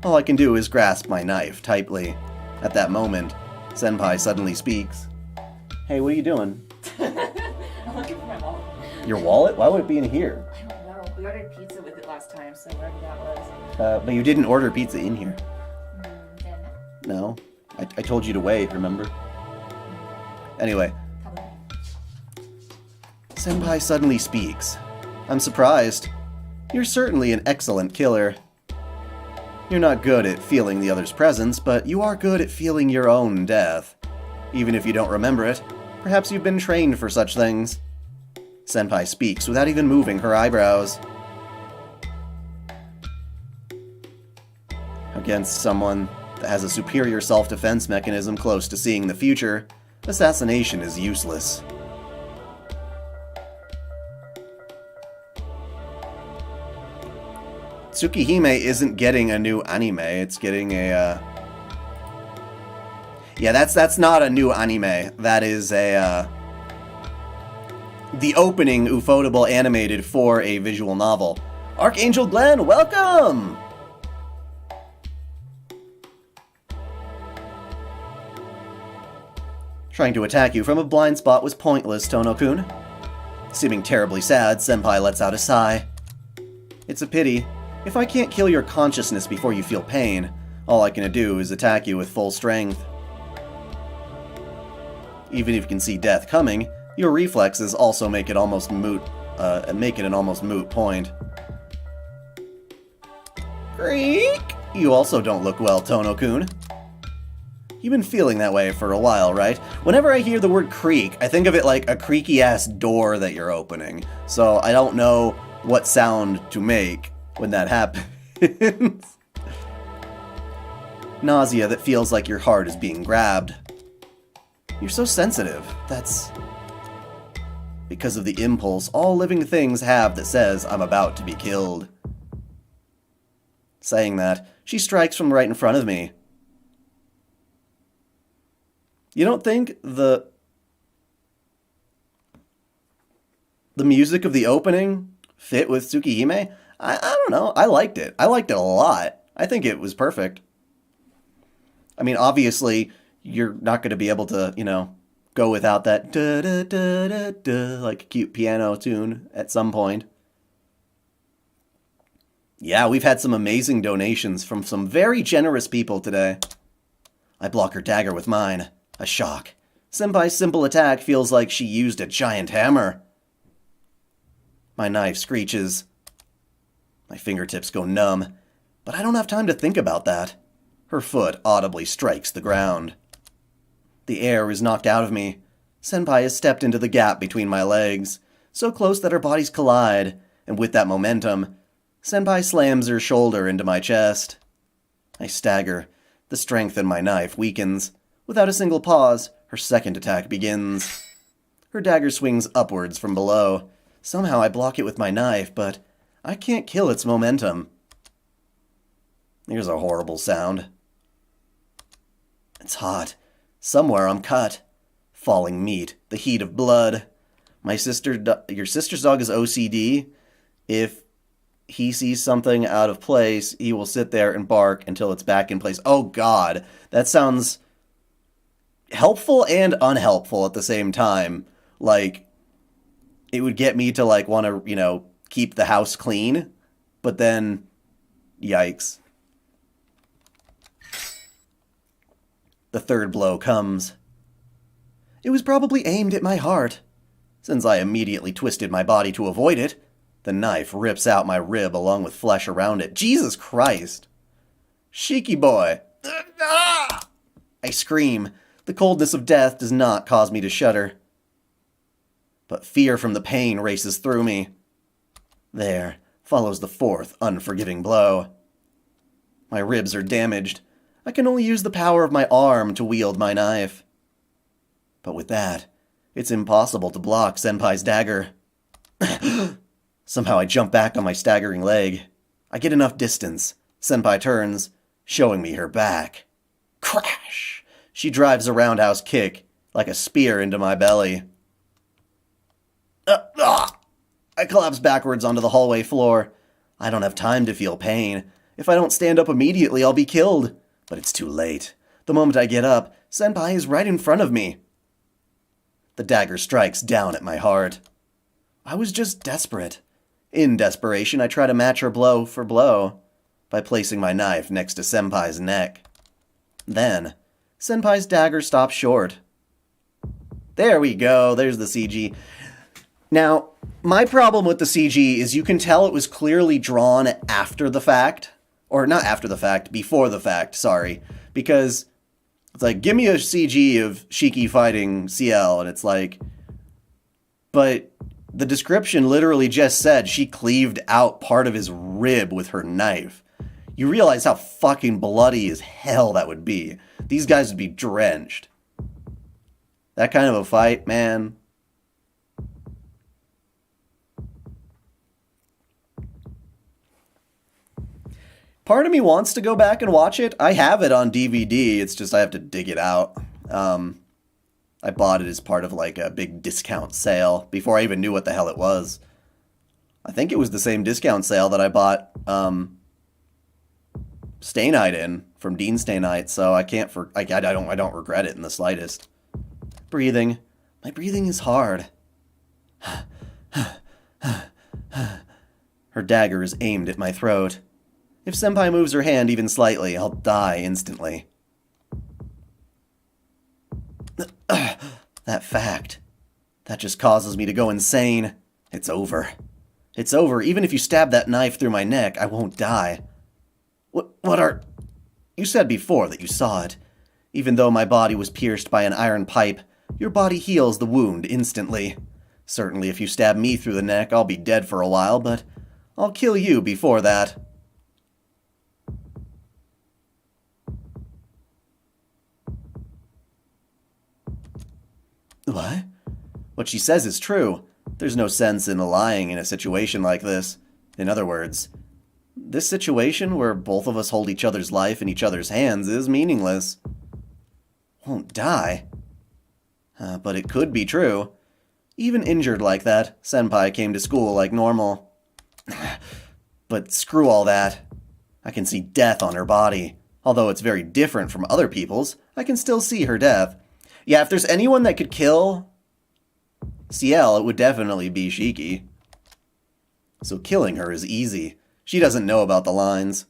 All I can do is grasp my knife tightly. At that moment, Senpai suddenly speaks. Hey, what are you doing? I'm looking for my wallet. Your wallet? Why would it be in here? I don't know. We ordered pizza with it last time, so wherever that was. But you didn't order pizza in here. Then No. I told you to wait, remember? Anyway, probably. Senpai suddenly speaks. I'm surprised. You're certainly an excellent killer. You're not good at feeling the other's presence, but you are good at feeling your own death. Even if you don't remember it, perhaps you've been trained for such things. Senpai speaks without even moving her eyebrows. Against someone that has a superior self-defense mechanism close to seeing the future, assassination is useless. Tsukihime isn't getting a new anime, it's getting a, Yeah, that's not a new anime. That is a, the opening Ufotable animated for a visual novel. Archangel Glenn, welcome! Trying to attack you from a blind spot was pointless, Tono-kun. Seeming terribly sad, Senpai lets out a sigh. It's a pity. If I can't kill your consciousness before you feel pain, all I can do is attack you with full strength. Even if you can see death coming, your reflexes also make it almost moot, an almost moot point. Creak! You also don't look well, Tono-kun. You've been feeling that way for a while, right? Whenever I hear the word creak, I think of it like a creaky-ass door that you're opening. So I don't know what sound to make when that happens. Nausea that feels like your heart is being grabbed. You're so sensitive. That's because of the impulse all living things have that says I'm about to be killed. Saying that, she strikes from right in front of me. You don't think the music of the opening fit with Tsukihime? I don't know. I liked it. I liked it a lot. I think it was perfect. I mean, obviously, you're not going to be able to, go without that da-da-da-da-da, like a cute piano tune at some point. Yeah, we've had some amazing donations from some very generous people today. I block her dagger with mine. A shock. Senpai's simple attack feels like she used a giant hammer. My knife screeches. My fingertips go numb, but I don't have time to think about that. Her foot audibly strikes the ground. The air is knocked out of me. Senpai has stepped into the gap between my legs, so close that our bodies collide, and with that momentum, Senpai slams her shoulder into my chest. I stagger. The strength in my knife weakens. Without a single pause, her second attack begins. Her dagger swings upwards from below. Somehow I block it with my knife, but I can't kill its momentum. Here's a horrible sound. It's hot. Somewhere I'm cut. Falling meat, the heat of blood. Your sister's dog is OCD. If he sees something out of place, he will sit there and bark until it's back in place. Oh God, that sounds helpful and unhelpful at the same time. Like, it would get me to, want to, keep the house clean. But then, yikes. The third blow comes. It was probably aimed at my heart. Since I immediately twisted my body to avoid it, the knife rips out my rib along with flesh around it. Jesus Christ! Shiki boy! I scream. The coldness of death does not cause me to shudder. But fear from the pain races through me. There follows the fourth unforgiving blow. My ribs are damaged. I can only use the power of my arm to wield my knife. But with that, it's impossible to block Senpai's dagger. Somehow I jump back on my staggering leg. I get enough distance. Senpai turns, showing me her back. Crash! She drives a roundhouse kick, like a spear into my belly. I collapse backwards onto the hallway floor. I don't have time to feel pain. If I don't stand up immediately, I'll be killed. But it's too late. The moment I get up, Senpai is right in front of me. The dagger strikes down at my heart. I was just desperate. In desperation, I try to match her blow for blow by placing my knife next to Senpai's neck. Then, Senpai's dagger stops short. There we go, there's the CG. Now, my problem with the CG is you can tell it was clearly drawn after the fact. Or not after the fact, before the fact, sorry. Because it's like, give me a CG of Shiki fighting CL, and it's like, but the description literally just said she cleaved out part of his rib with her knife. You realize how fucking bloody as hell that would be. These guys would be drenched. That kind of a fight, man. Part of me wants to go back and watch it. I have it on DVD. It's just I have to dig it out. I bought it as part of like a big discount sale before I even knew what the hell it was. I think it was the same discount sale that I bought Stay Night in from Dean Stay Night, so I don't regret it in the slightest. Breathing. My breathing is hard. Her dagger is aimed at my throat. If Senpai moves her hand even slightly, I'll die instantly. That fact. That just causes me to go insane. It's over. It's over. Even if you stab that knife through my neck, I won't die. What are... You said before that you saw it. Even though my body was pierced by an iron pipe, your body heals the wound instantly. Certainly if you stab me through the neck, I'll be dead for a while, but I'll kill you before that. What? What she says is true. There's no sense in lying in a situation like this. In other words, this situation where both of us hold each other's life in each other's hands is meaningless. Won't die. But it could be true. Even injured like that, Senpai came to school like normal. But screw all that. I can see death on her body. Although it's very different from other people's, I can still see her death. Yeah, if there's anyone that could kill Ciel, it would definitely be Shiki. So killing her is easy. She doesn't know about the lines.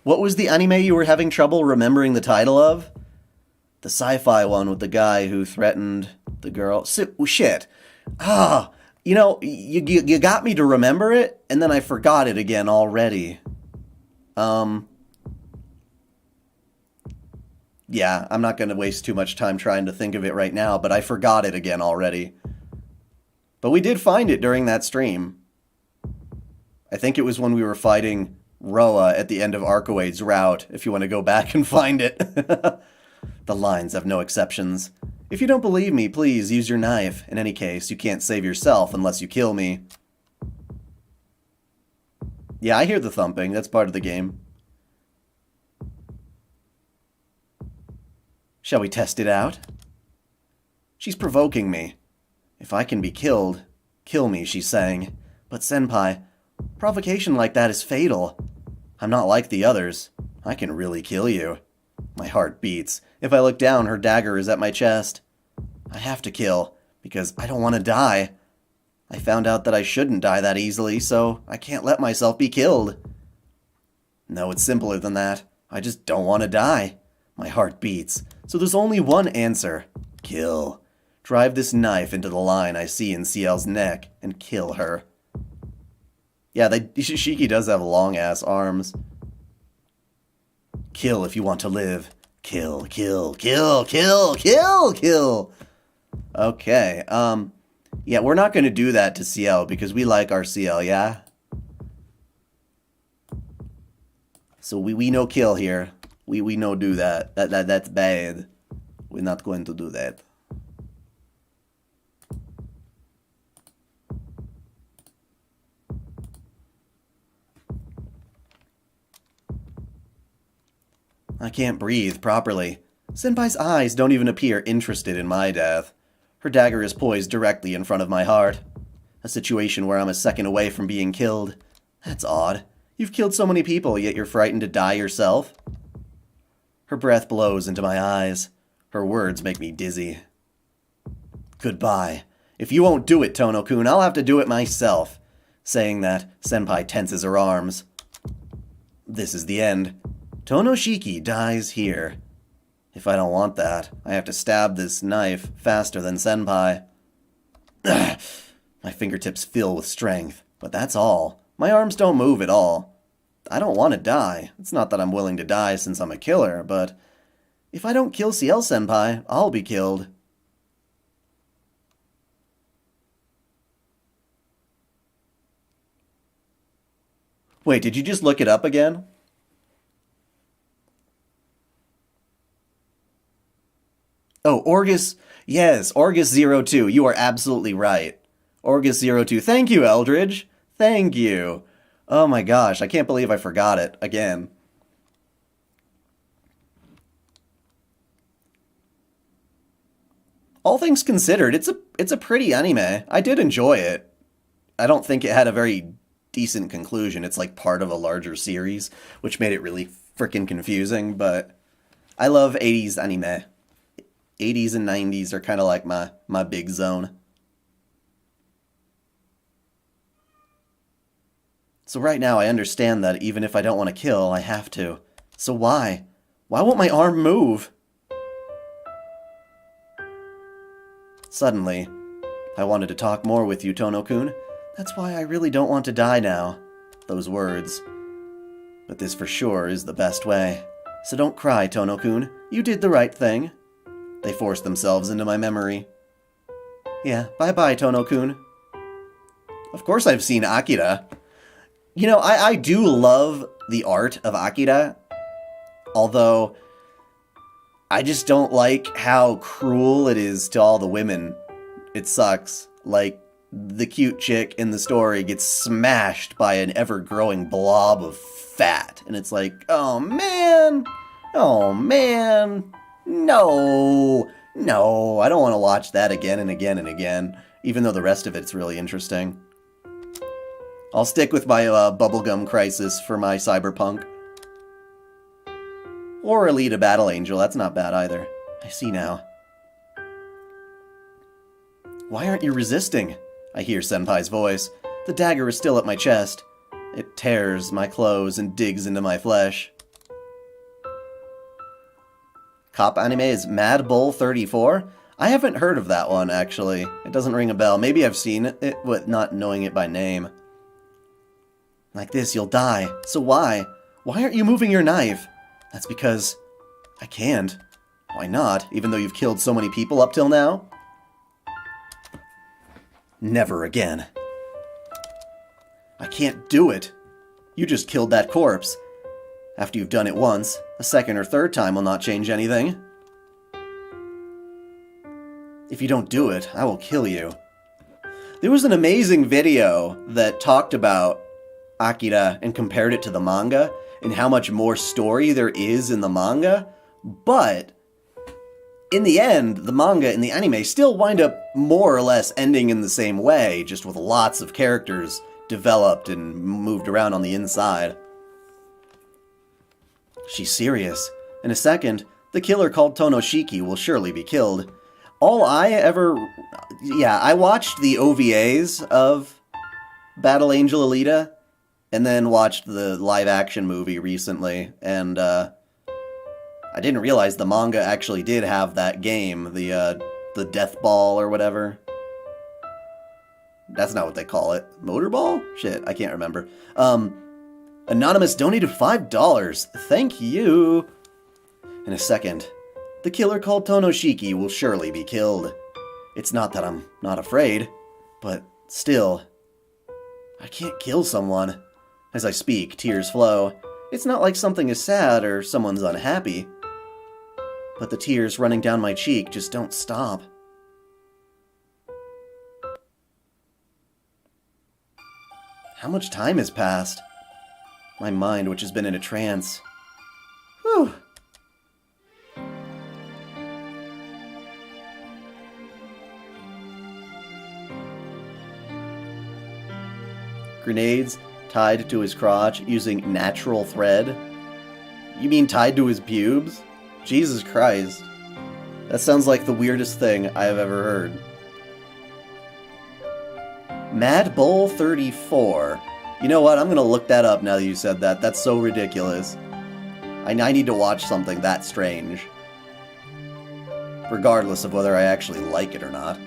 What was the anime you were having trouble remembering the title of? The sci-fi one with the guy who threatened the girl. Shit. You know, you got me to remember it, and then I forgot it again already. Yeah, I'm not going to waste too much time trying to think of it right now, but I forgot it again already. But we did find it during that stream. I think it was when we were fighting Roa at the end of Arcoade's route, if you want to go back and find it. The lines have no exceptions. If you don't believe me, please use your knife. In any case, you can't save yourself unless you kill me. Yeah, I hear the thumping. That's part of the game. Shall we test it out? She's provoking me. If I can be killed, kill me, she's saying. But Senpai, provocation like that is fatal. I'm not like the others. I can really kill you. My heart beats. If I look down, her dagger is at my chest. I have to kill, because I don't want to die. I found out that I shouldn't die that easily, so I can't let myself be killed. No, it's simpler than that. I just don't want to die. My heart beats, so there's only one answer. Kill. Drive this knife into the line I see in Ciel's neck, and kill her. Yeah, Shiki does have long-ass arms. Kill if you want to live. Kill, kill, kill, kill, kill, kill. Okay, yeah, we're not going to do that to Ciel because we like our Ciel, yeah? So we no kill here. We no do that. That's bad. We're not going to do that. I can't breathe properly. Senpai's eyes don't even appear interested in my death. Her dagger is poised directly in front of my heart. A situation where I'm a second away from being killed. That's odd. You've killed so many people, yet you're frightened to die yourself? Her breath blows into my eyes. Her words make me dizzy. Goodbye. If you won't do it, Tono-kun, I'll have to do it myself. Saying that, Senpai tenses her arms. This is the end. Tonoshiki dies here. If I don't want that, I have to stab this knife faster than Senpai. My fingertips fill with strength, but that's all. My arms don't move at all. I don't want to die. It's not that I'm willing to die since I'm a killer, but If I don't kill CL-senpai, I'll be killed. Wait, did you just look it up again? Oh, Orgus. Yes, Orgus02. You are absolutely right. Orgus02. Thank you, Eldridge. Thank you. Oh my gosh, I can't believe I forgot it again. All things considered, it's a pretty anime. I did enjoy it. I don't think it had a very decent conclusion. It's like part of a larger series, which made it really freaking confusing, but I love 80s anime. 80s and 90s are kind of like my big zone. So right now I understand that even if I don't want to kill, I have to. So why? Why won't my arm move? Suddenly, I wanted to talk more with you, Tono-kun. That's why I really don't want to die now. Those words. But this for sure is the best way. So don't cry, Tono-kun. You did the right thing. They forced themselves into my memory. Yeah, bye-bye, Tono-kun. Of course I've seen Akira. You know, I do love the art of Akira, although I just don't like how cruel it is to all the women. It sucks. Like, the cute chick in the story gets smashed by an ever-growing blob of fat, and it's like, oh man, no, I don't want to watch that again and again and again, even though the rest of it's really interesting. I'll stick with my Bubblegum Crisis for my Cyberpunk. Or Alita Battle Angel, that's not bad either. I see now. Why aren't you resisting? I hear Senpai's voice. The dagger is still at my chest. It tears my clothes and digs into my flesh. Cop anime is Mad Bull 34? I haven't heard of that one, actually. It doesn't ring a bell. Maybe I've seen it, but not knowing it by name. Like this, you'll die. So why? Why aren't you moving your knife? That's because I can't. Why not, even though you've killed so many people up till now? Never again. I can't do it. You just killed that corpse. After you've done it once, a second or third time will not change anything. If you don't do it, I will kill you. There was an amazing video that talked about Akira and compared it to the manga and how much more story there is in the manga, but in the end, the manga and the anime still wind up more or less ending in the same way, just with lots of characters developed and moved around on the inside. She's serious. In a second, the killer called Tonoshiki will surely be killed. I watched the OVAs of Battle Angel Alita, and then watched the live-action movie recently, and I didn't realize the manga actually did have that game, the Death Ball or whatever. That's not what they call it. Motorball? Shit, I can't remember. Anonymous donated $5. Thank you. In a second, the killer called Tonoshiki will surely be killed. It's not that I'm not afraid, but still, I can't kill someone. As I speak, tears flow. It's not like something is sad or someone's unhappy, but the tears running down my cheek just don't stop. How much time has passed? My mind, which has been in a trance. Whew. Grenades tied to his crotch using natural thread? You mean tied to his pubes? Jesus Christ. That sounds like the weirdest thing I have ever heard. Mad Bull 34. You know what? I'm gonna look that up now that you said that. That's so ridiculous. I need to watch something that strange. Regardless of whether I actually like it or not.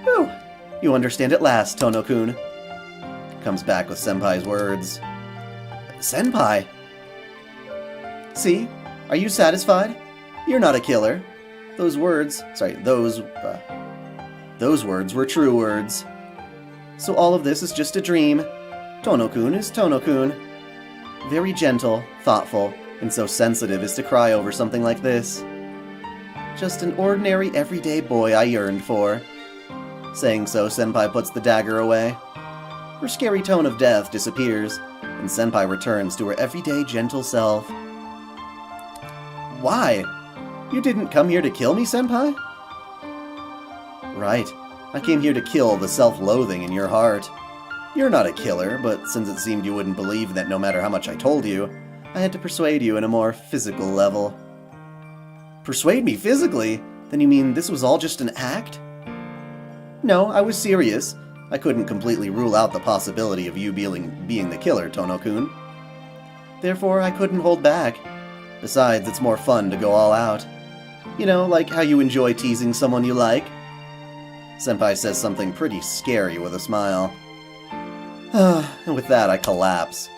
Whew. You understand at last, Tono-kun. Comes back with Senpai's words. Senpai? See? Are you satisfied? You're not a killer. Those words were true words. So all of this is just a dream. Tono-kun is Tono-kun. Very gentle, thoughtful, and so sensitive as to cry over something like this. Just an ordinary, everyday boy I yearned for. Saying so, Senpai puts the dagger away. Her scary tone of death disappears, and Senpai returns to her everyday, gentle self. Why? You didn't come here to kill me, Senpai? Right. I came here to kill the self-loathing in your heart. You're not a killer, but since it seemed you wouldn't believe that no matter how much I told you, I had to persuade you in a more physical level. Persuade me physically? Then you mean this was all just an act? No, I was serious. I couldn't completely rule out the possibility of you being the killer, Tono-kun. Therefore, I couldn't hold back. Besides, it's more fun to go all out. You know, like how you enjoy teasing someone you like. Senpai says something pretty scary with a smile. And with that, I collapse.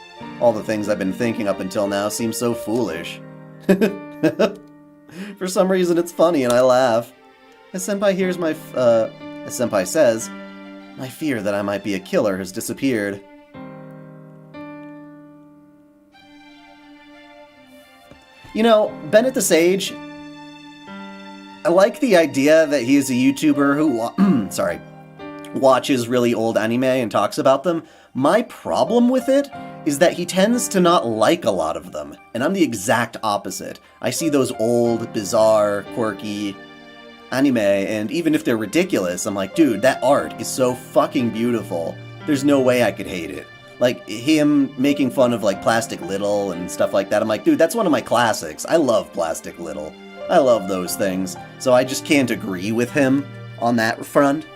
All the things I've been thinking up until now seem so foolish. For some reason, it's funny and I laugh. As Senpai says, my fear that I might be a killer has disappeared. You know, Ben at the Sage, I like the idea that he is a YouTuber who watches really old anime and talks about them. My problem with it is that he tends to not like a lot of them, and I'm the exact opposite. I see those old, bizarre, quirky anime, and even if they're ridiculous, I'm like, dude, that art is so fucking beautiful. There's no way I could hate it. Like, him making fun of, like, Plastic Little and stuff like that, I'm like, dude, that's one of my classics. I love Plastic Little. I love those things. So I just can't agree with him on that front.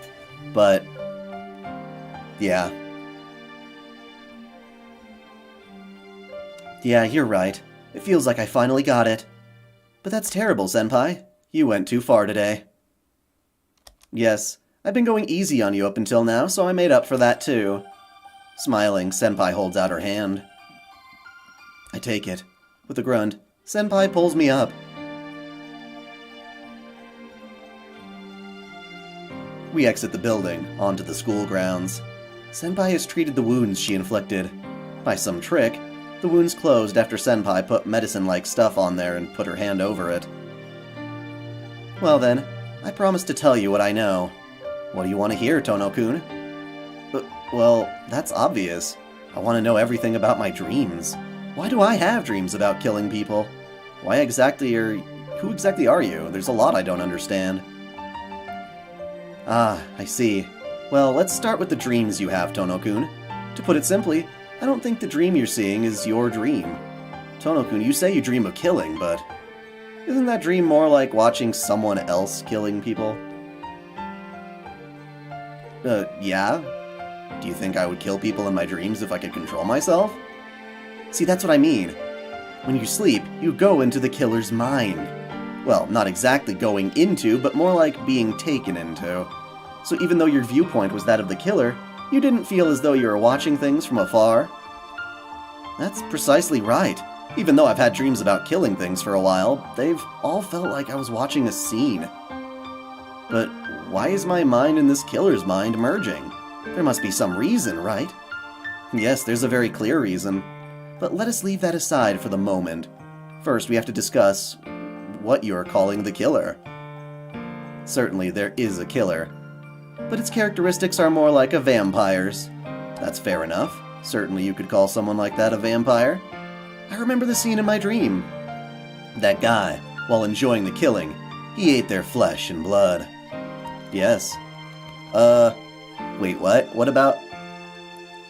But, yeah. Yeah, you're right. It feels like I finally got it. But that's terrible, Senpai. You went too far today. Yes, I've been going easy on you up until now, so I made up for that too. Smiling, Senpai holds out her hand. I take it. With a grunt, Senpai pulls me up. We exit the building, onto the school grounds. Senpai has treated the wounds she inflicted. By some trick, the wounds closed after Senpai put medicine-like stuff on there and put her hand over it. Well then, I promise to tell you what I know. What do you want to hear, Tono-kun? Well, that's obvious. I want to know everything about my dreams. Why do I have dreams about killing people? Who exactly are you? There's a lot I don't understand. Ah, I see. Well, let's start with the dreams you have, Tono-kun. To put it simply, I don't think the dream you're seeing is your dream. Tono-kun, you say you dream of killing, but isn't that dream more like watching someone else killing people? Yeah? Do you think I would kill people in my dreams if I could control myself? See, that's what I mean. When you sleep, you go into the killer's mind. Well, not exactly going into, but more like being taken into. So even though your viewpoint was that of the killer, you didn't feel as though you were watching things from afar? That's precisely right. Even though I've had dreams about killing things for a while, they've all felt like I was watching a scene. But why is my mind and this killer's mind merging? There must be some reason, right? Yes, there's a very clear reason. But let us leave that aside for the moment. First, we have to discuss what you are calling the killer. Certainly, there is a killer. But its characteristics are more like a vampire's. That's fair enough. Certainly you could call someone like that a vampire. I remember the scene in my dream. That guy, while enjoying the killing, he ate their flesh and blood. Yes. Wait, what? What about...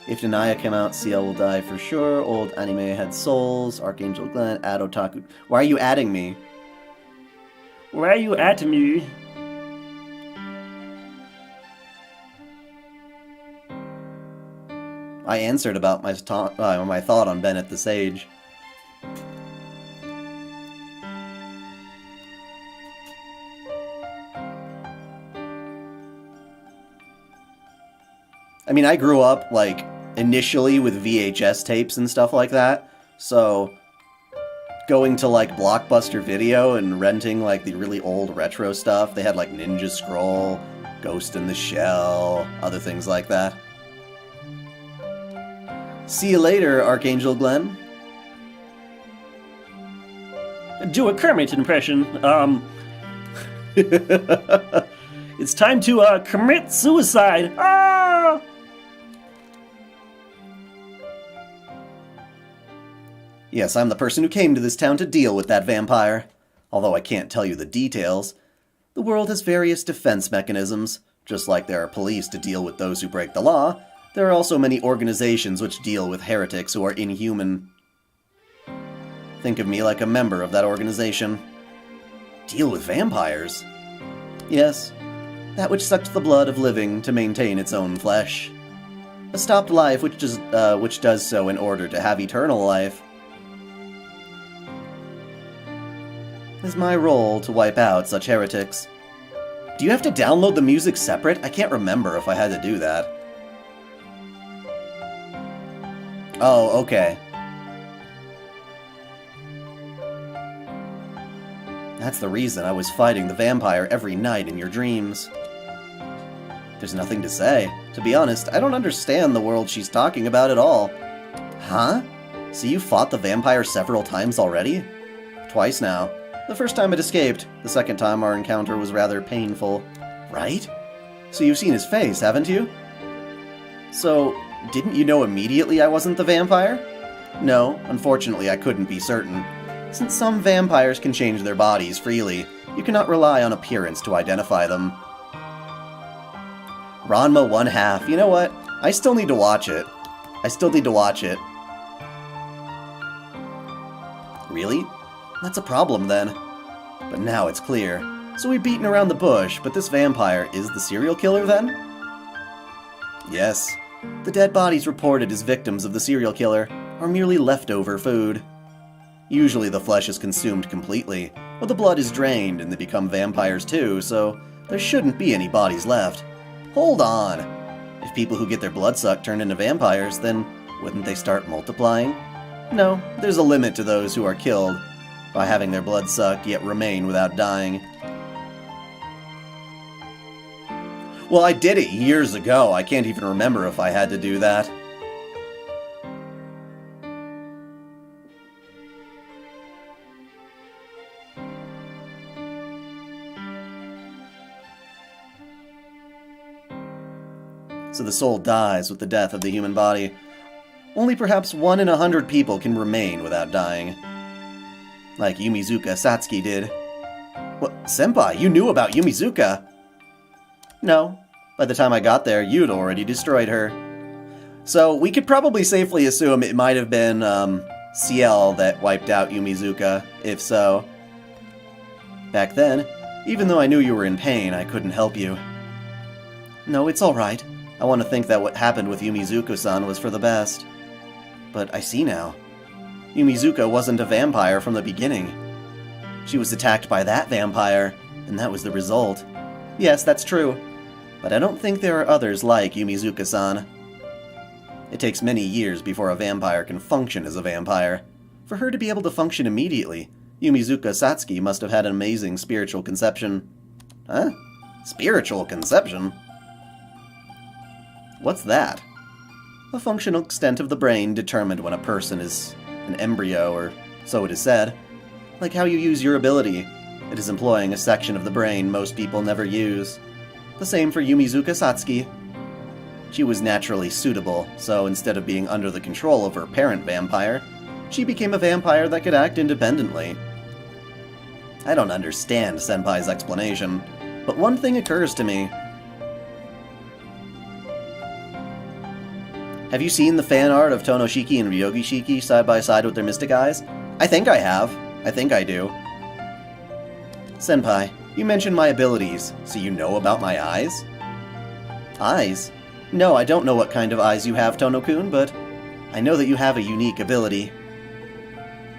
If Denaya came out, CL will die for sure. Old anime had souls. Archangel Glenn, add otaku... Why are you adding me? Why are you at me? I answered about my thought on Bennett the Sage. I mean, I grew up, like, initially with VHS tapes and stuff like that, so going to like Blockbuster Video and renting like the really old retro stuff. They had like Ninja Scroll, Ghost in the Shell, other things like that. See you later, Archangel Glenn. Do a Kermit impression. It's time to commit suicide. Ah! Yes, I'm the person who came to this town to deal with that vampire. Although I can't tell you the details. The world has various defense mechanisms. Just like there are police to deal with those who break the law, there are also many organizations which deal with heretics who are inhuman. Think of me like a member of that organization. Deal with vampires? Yes, that which sucks the blood of living to maintain its own flesh. A stopped life which does so in order to have eternal life. It is my role to wipe out such heretics. Do you have to download the music separate? I can't remember if I had to do that. Oh, okay. That's the reason I was fighting the vampire every night in your dreams. There's nothing to say. To be honest, I don't understand the world she's talking about at all. Huh? So you fought the vampire several times already? Twice now. The first time it escaped. The second time our encounter was rather painful. Right? So you've seen his face, haven't you? So, didn't you know immediately I wasn't the vampire? No, unfortunately I couldn't be certain. Since some vampires can change their bodies freely, you cannot rely on appearance to identify them. Ranma 1/2. You know what? I still need to watch it. Really? That's a problem then. But now it's clear. So we've beaten around the bush, but this vampire is the serial killer then? Yes. The dead bodies reported as victims of the serial killer are merely leftover food. Usually the flesh is consumed completely, but the blood is drained and they become vampires too, so there shouldn't be any bodies left. Hold on! If people who get their blood sucked turn into vampires, then wouldn't they start multiplying? No, there's a limit to those who are killed by having their blood sucked yet remain without dying. Well, I did it years ago. I can't even remember if I had to do that. So the soul dies with the death of the human body. Only perhaps 1 in 100 people can remain without dying. Like Yumizuka Satsuki did. What, Senpai, you knew about Yumizuka? No. By the time I got there, you'd already destroyed her. So we could probably safely assume it might have been CL that wiped out Yumizuka, if so. Back then, even though I knew you were in pain, I couldn't help you. No, it's alright. I want to think that what happened with Yumizuka-san was for the best. But I see now. Yumizuka wasn't a vampire from the beginning. She was attacked by that vampire, and that was the result. Yes, that's true. But I don't think there are others like Yumizuka-san. It takes many years before a vampire can function as a vampire. For her to be able to function immediately, Yumizuka Satsuki must have had an amazing spiritual conception. Huh? Spiritual conception? What's that? A functional extent of the brain determined when a person is an embryo, or so it is said. Like how you use your ability. It is employing a section of the brain most people never use. The same for Yumizuka Satsuki. She was naturally suitable, so instead of being under the control of her parent vampire, she became a vampire that could act independently. I don't understand Senpai's explanation, but one thing occurs to me. Have you seen the fan art of Tonoshiki and Ryogishiki side by side with their mystic eyes? I think I have. I think I do. Senpai, you mentioned my abilities, so you know about my eyes? Eyes? No, I don't know what kind of eyes you have, Tono-kun, but I know that you have a unique ability.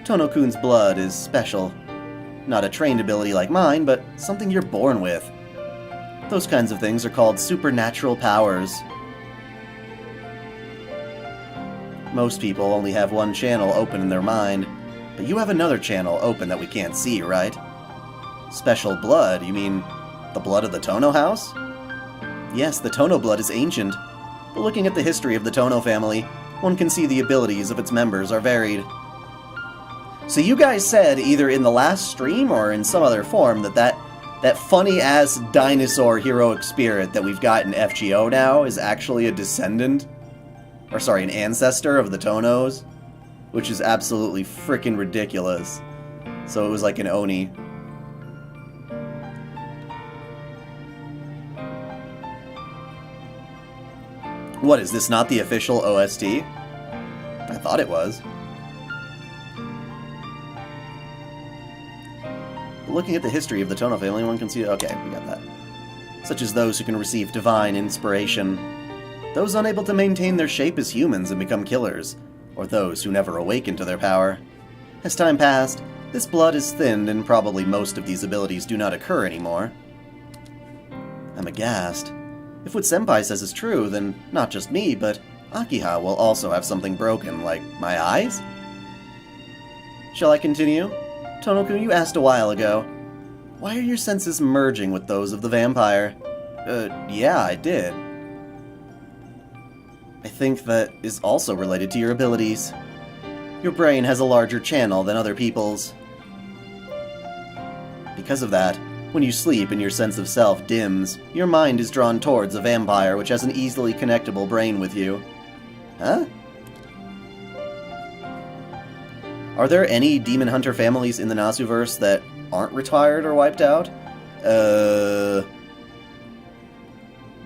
Tono-kun's blood is special. Not a trained ability like mine, but something you're born with. Those kinds of things are called supernatural powers. Most people only have one channel open in their mind. But you have another channel open that we can't see, right? Special blood? You mean the blood of the Tono house? Yes, the Tono blood is ancient, but looking at the history of the Tono family, one can see the abilities of its members are varied. So you guys said, either in the last stream or in some other form, that funny-ass dinosaur heroic spirit that we've got in FGO now is actually a descendant, or sorry, an ancestor of the Tonos, which is absolutely freaking ridiculous. So it was like an Oni. What, is this not the official OST? I thought it was. But looking at the history of the Tono family, one can see... Okay, we got that. Such as those who can receive divine inspiration, those unable to maintain their shape as humans and become killers, or those who never awaken to their power. As time passed, this blood is thinned and probably most of these abilities do not occur anymore. I'm aghast. If what Senpai says is true, then not just me, but Akiha will also have something broken, like my eyes? Shall I continue? Tono-kun, you asked a while ago. Why are your senses merging with those of the vampire? Yeah, I did. I think that is also related to your abilities. Your brain has a larger channel than other people's. Because of that, when you sleep and your sense of self dims, your mind is drawn towards a vampire which has an easily connectable brain with you. Huh? Are there any Demon Hunter families in the Nasuverse that aren't retired or wiped out?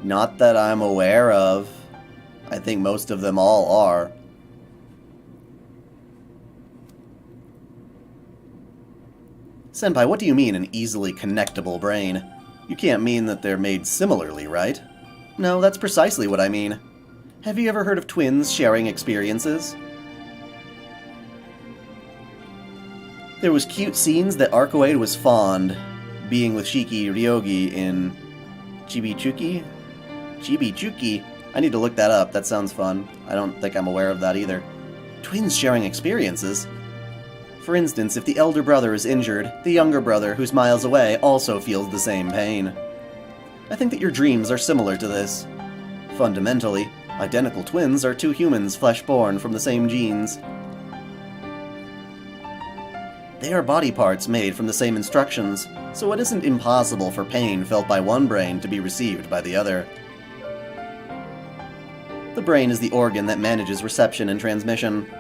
Not that I'm aware of. I think most of them all are. Senpai, what do you mean an easily connectable brain? You can't mean that they're made similarly, right? No, that's precisely what I mean. Have you ever heard of twins sharing experiences? There was cute scenes that Arcoade was fond, being with Shiki Ryogi in Chibichuki? Chibichuki? I need to look that up, that sounds fun. I don't think I'm aware of that either. Twins sharing experiences? For instance, if the elder brother is injured, the younger brother, who's miles away, also feels the same pain. I think that your dreams are similar to this. Fundamentally, identical twins are two humans flesh-born from the same genes. They are body parts made from the same instructions, so it isn't impossible for pain felt by one brain to be received by the other. The brain is the organ that manages reception and transmission.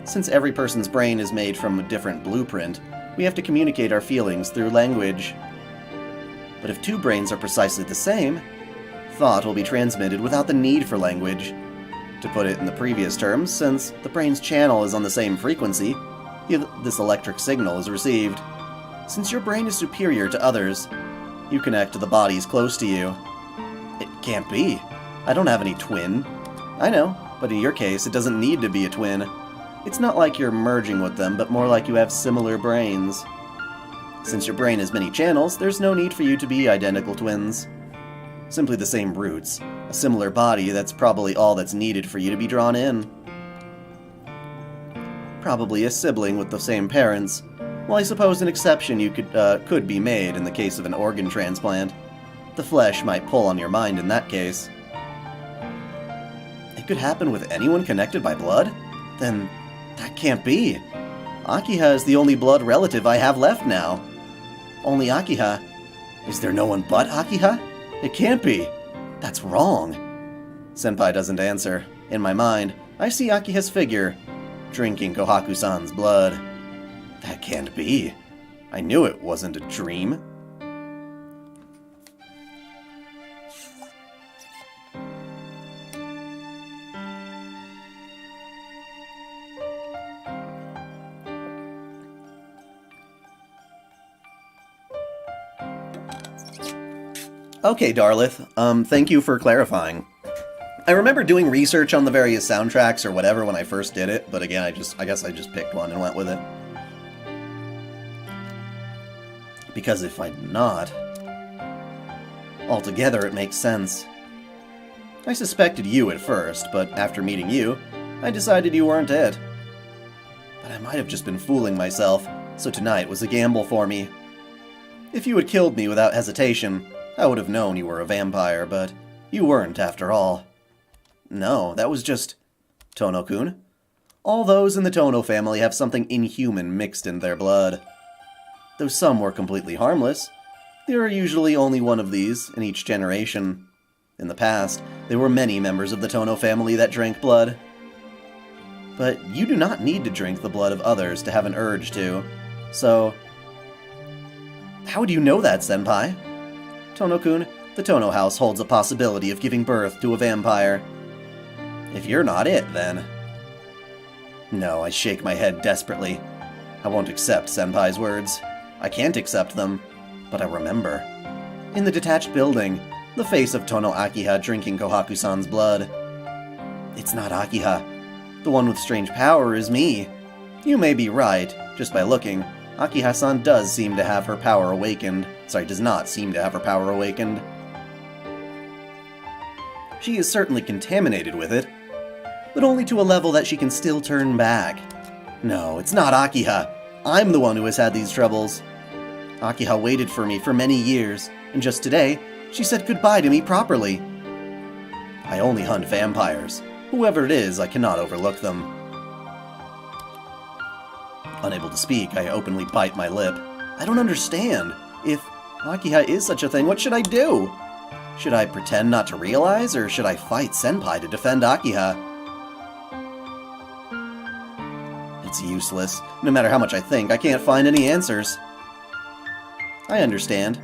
Since every person's brain is made from a different blueprint, we have to communicate our feelings through language. But if two brains are precisely the same, thought will be transmitted without the need for language. To put it in the previous terms, since the brain's channel is on the same frequency, this electric signal is received. Since your brain is superior to others, you connect to the bodies close to you. It can't be. I don't have any twin. I know, but in your case, it doesn't need to be a twin. It's not like you're merging with them, but more like you have similar brains. Since your brain has many channels, there's no need for you to be identical twins. Simply the same roots. A similar body, that's probably all that's needed for you to be drawn in. Probably a sibling with the same parents. Well, I suppose an exception could be made in the case of an organ transplant. The flesh might pull on your mind in that case. It could happen with anyone connected by blood? Then that can't be. Akiha is the only blood relative I have left now. Only Akiha. Is there no one but Akiha? It can't be. That's wrong. Senpai doesn't answer. In my mind, I see Akiha's figure, drinking Kohaku-san's blood. That can't be. I knew it wasn't a dream. Okay, Darlith, thank you for clarifying. I remember doing research on the various soundtracks or whatever when I first did it, but again, I guess I just picked one and went with it. Because if I'm not, altogether it makes sense. I suspected you at first, but after meeting you, I decided you weren't it. But I might have just been fooling myself, so tonight was a gamble for me. If you had killed me without hesitation, I would have known you were a vampire, but you weren't after all. No, that was just... Tono-kun? All those in the Tono family have something inhuman mixed in their blood. Though some were completely harmless, there are usually only one of these in each generation. In the past, there were many members of the Tono family that drank blood. But you do not need to drink the blood of others to have an urge to, so... How do you know that, Senpai? Tono-kun, the Tono house holds a possibility of giving birth to a vampire. If you're not it, then... No, I shake my head desperately. I won't accept Senpai's words. I can't accept them, but I remember. In the detached building, the face of Tono Akiha drinking Kohaku-san's blood. It's not Akiha. The one with strange power is me. You may be right. Just by looking, Akiha-san does seem to have her power awakened. Sorry, does not seem to have her power awakened. She is certainly contaminated with it, but only to a level that she can still turn back. No, it's not Akiha. I'm the one who has had these troubles. Akiha waited for me for many years, and just today, she said goodbye to me properly. I only hunt vampires. Whoever it is, I cannot overlook them. Unable to speak, I openly bite my lip. I don't understand. If Akiha is such a thing, what should I do? Should I pretend not to realize, or should I fight Senpai to defend Akiha? It's useless. No matter how much I think, I can't find any answers. I understand.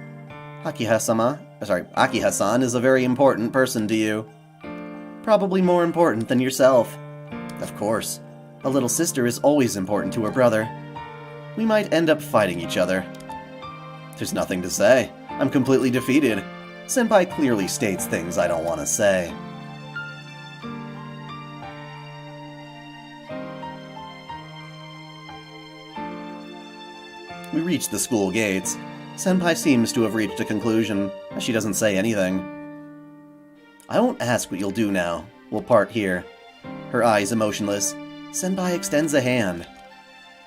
Akiha-san is a very important person to you. Probably more important than yourself. Of course. A little sister is always important to her brother. We might end up fighting each other. There's nothing to say. I'm completely defeated. Senpai clearly states things I don't want to say. We reach the school gates. Senpai seems to have reached a conclusion, as she doesn't say anything. I won't ask what you'll do now. We'll part here. Her eyes emotionless, Senpai extends a hand.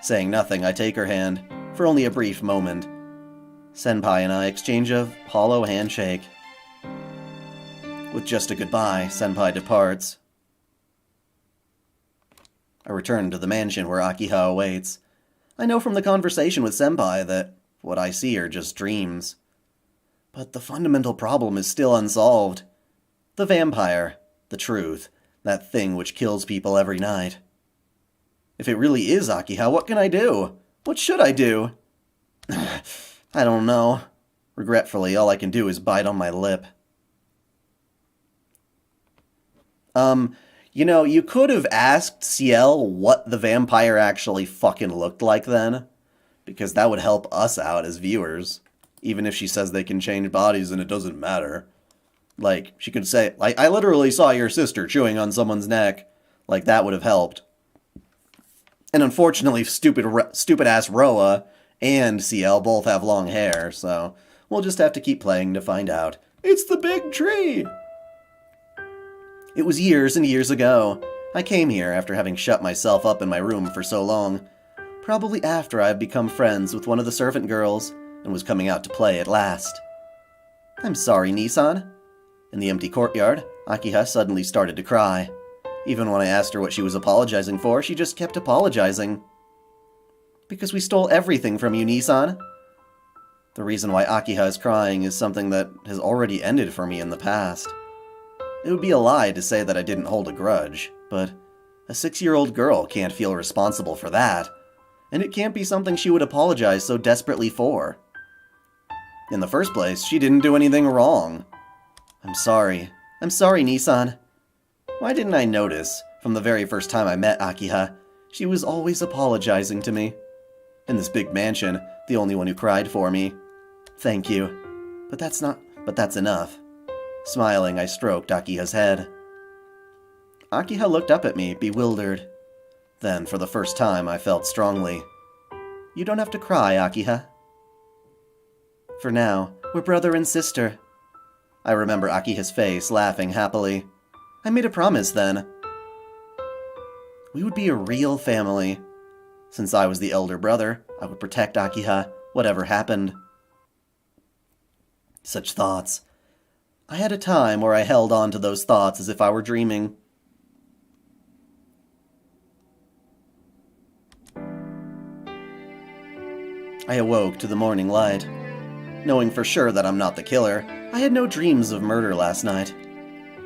Saying nothing, I take her hand, for only a brief moment. Senpai and I exchange a hollow handshake. With just a goodbye, Senpai departs. I return to the mansion where Akiha awaits. I know from the conversation with Senpai that what I see are just dreams. But the fundamental problem is still unsolved. The vampire, the truth, that thing which kills people every night. If it really is Akiha, what can I do? What should I do? I don't know. Regretfully, all I can do is bite on my lip. You know, you could have asked Ciel what the vampire actually fucking looked like then, because that would help us out as viewers, even if she says they can change bodies and it doesn't matter. Like, she could say, like, I literally saw your sister chewing on someone's neck. Like, that would have helped. And unfortunately, stupid-ass Roa and Ciel both have long hair, so we'll just have to keep playing to find out. It's the big tree! It was years and years ago. I came here after having shut myself up in my room for so long. Probably after I had become friends with one of the servant girls and was coming out to play at last. I'm sorry, Nissan. In the empty courtyard, Akiha suddenly started to cry. Even when I asked her what she was apologizing for, she just kept apologizing. Because we stole everything from you, Nissan. The reason why Akiha is crying is something that has already ended for me in the past. It would be a lie to say that I didn't hold a grudge, but a 6-year-old girl can't feel responsible for that, and it can't be something she would apologize so desperately for. In the first place, she didn't do anything wrong. I'm sorry. I'm sorry, Nissan. Why didn't I notice, from the very first time I met Akiha, she was always apologizing to me? In this big mansion, the only one who cried for me. Thank you. But that's enough. Smiling, I stroked Akiha's head. Akiha looked up at me, bewildered. Then, for the first time, I felt strongly. You don't have to cry, Akiha. For now, we're brother and sister. I remember Akiha's face, laughing happily. I made a promise then. We would be a real family. Since I was the elder brother, I would protect Akiha, whatever happened. Such thoughts. I had a time where I held on to those thoughts as if I were dreaming. I awoke to the morning light. Knowing for sure that I'm not the killer, I had no dreams of murder last night.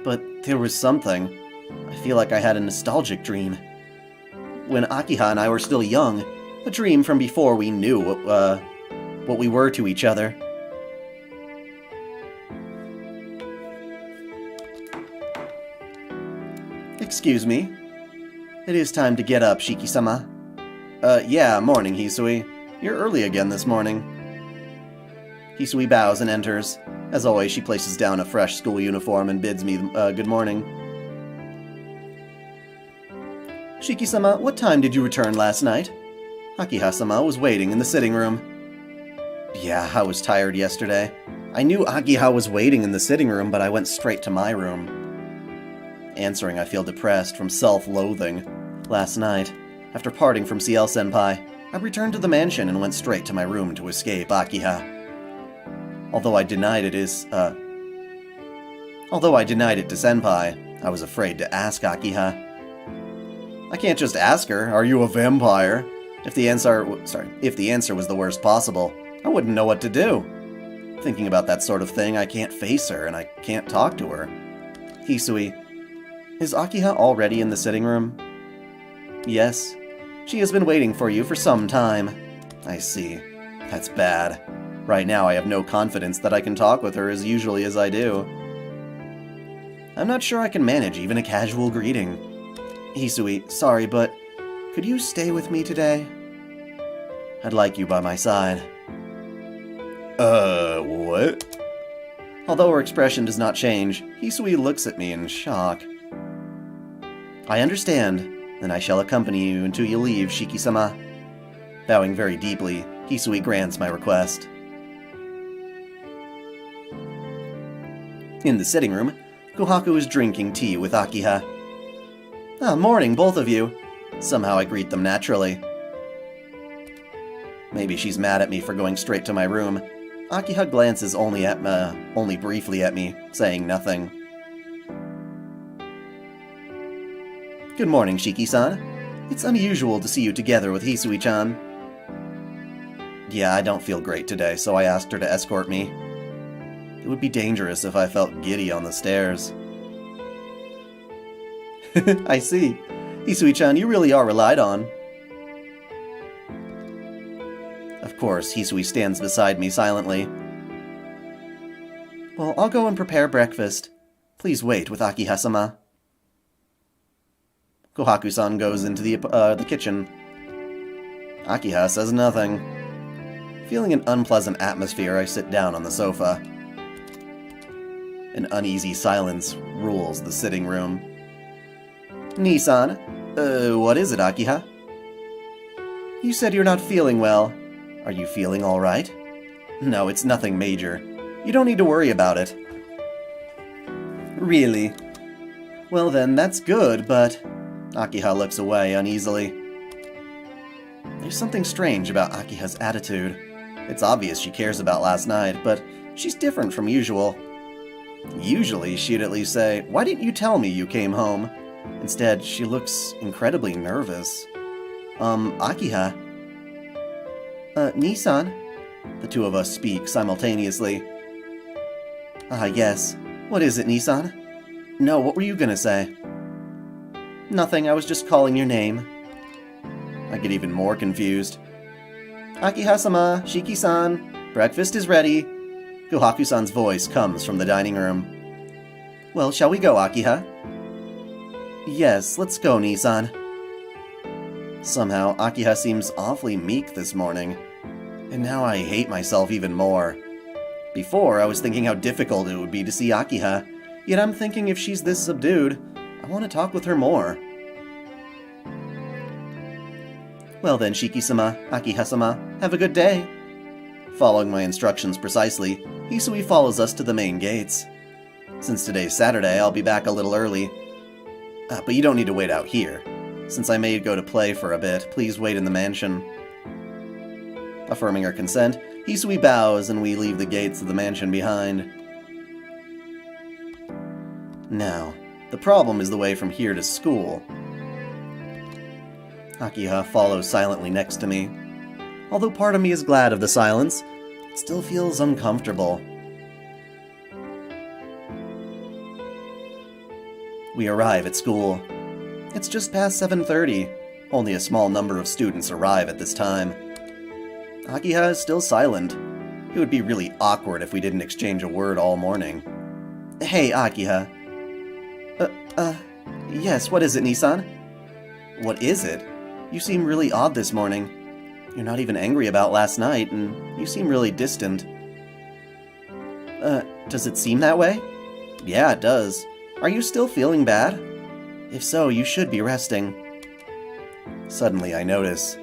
But there was something. I feel like I had a nostalgic dream. When Akiha and I were still young, a dream from before we knew what we were to each other. Excuse me. It is time to get up, Shiki-sama. Yeah, morning, Hisui. You're early again this morning. Hisui bows and enters. As always, she places down a fresh school uniform and bids me good morning. Shiki-sama, what time did you return last night? Akiha-sama was waiting in the sitting room. Yeah, I was tired yesterday. I knew Akiha was waiting in the sitting room, but I went straight to my room. Answering, I feel depressed from self-loathing. Last night, after parting from CL-senpai, I returned to the mansion and went straight to my room to escape Akiha. Although I denied it to Senpai, I was afraid to ask Akiha. I can't just ask her, "Are you a vampire?" If the answer was the worst possible, I wouldn't know what to do. Thinking about that sort of thing, I can't face her and I can't talk to her. Hisui, is Akiha already in the sitting room? Yes. She has been waiting for you for some time. I see. That's bad. Right now I have no confidence that I can talk with her as usually as I do. I'm not sure I can manage even a casual greeting. Hisui, sorry, but could you stay with me today? I'd like you by my side. What? Although her expression does not change, Hisui looks at me in shock. I understand. Then I shall accompany you until you leave, Shiki-sama. Bowing very deeply, Hisui grants my request. In the sitting room, Kohaku is drinking tea with Akiha. Morning, both of you. Somehow I greet them naturally. Maybe she's mad at me for going straight to my room. Akiha glances only briefly at me, saying nothing. Good morning, Shiki-san. It's unusual to see you together with Hisui-chan. Yeah, I don't feel great today, so I asked her to escort me. It would be dangerous if I felt giddy on the stairs. I see. Hisui-chan, you really are relied on. Of course, Hisui stands beside me silently. Well, I'll go and prepare breakfast. Please wait with Akiha-sama. Kohaku-san goes into the kitchen. Akiha says nothing. Feeling an unpleasant atmosphere, I sit down on the sofa. An uneasy silence rules the sitting room. Ni-san, what is it, Akiha? You said you're not feeling well. Are you feeling all right? No, it's nothing major. You don't need to worry about it. Really? Well then, that's good, but... Akiha looks away uneasily. There's something strange about Akiha's attitude. It's obvious she cares about last night, but she's different from usual. Usually, she'd at least say, "Why didn't you tell me you came home?" Instead, she looks incredibly nervous. Akiha? Ni-san? The two of us speak simultaneously. Yes. What is it, Ni-san? No, what were you gonna say? Nothing, I was just calling your name. I get even more confused. Akiha-sama, Shiki-san, breakfast is ready. Kohaku-san's voice comes from the dining room. Well, shall we go, Akiha? Yes, let's go, Ni-san. Somehow, Akiha seems awfully meek this morning. And now I hate myself even more. Before, I was thinking how difficult it would be to see Akiha, yet I'm thinking if she's this subdued, I want to talk with her more. Well then, Shiki-sama, Akiha-sama, have a good day. Following my instructions precisely, Hisui follows us to the main gates. Since today's Saturday, I'll be back a little early. But you don't need to wait out here. Since I may go to play for a bit, please wait in the mansion. Affirming her consent, Hisui bows and we leave the gates of the mansion behind. Now, the problem is the way from here to school. Akiha follows silently next to me. Although part of me is glad of the silence, it still feels uncomfortable. We arrive at school. It's just past 7:30. Only a small number of students arrive at this time. Akiha is still silent. It would be really awkward if we didn't exchange a word all morning. Hey, Akiha. Yes, what is it, Nissan? What is it? You seem really odd this morning. You're not even angry about last night, and you seem really distant. Does it seem that way? Yeah, it does. Are you still feeling bad? If so, you should be resting. Suddenly, I notice.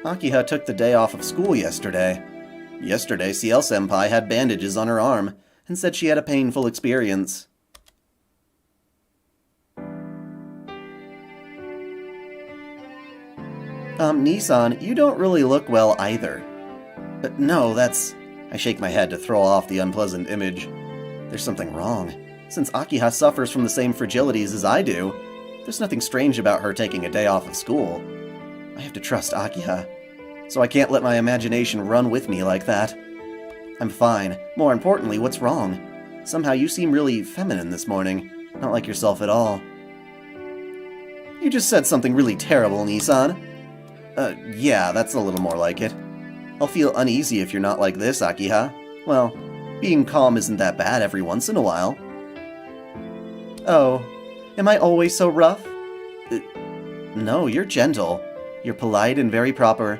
Akiha took the day off of school yesterday. Yesterday, CL-senpai had bandages on her arm, and said she had a painful experience. Nissan, you don't really look well either. No, that's... I shake my head to throw off the unpleasant image. There's something wrong. Since Akiha suffers from the same fragilities as I do, there's nothing strange about her taking a day off of school. I have to trust Akiha, so I can't let my imagination run with me like that. I'm fine. More importantly, what's wrong? Somehow you seem really feminine this morning, not like yourself at all. You just said something really terrible, Nissan. Yeah, that's a little more like it. I'll feel uneasy if you're not like this, Akiha. Well, being calm isn't that bad every once in a while. Oh, am I always so rough? No, you're gentle. You're polite and very proper.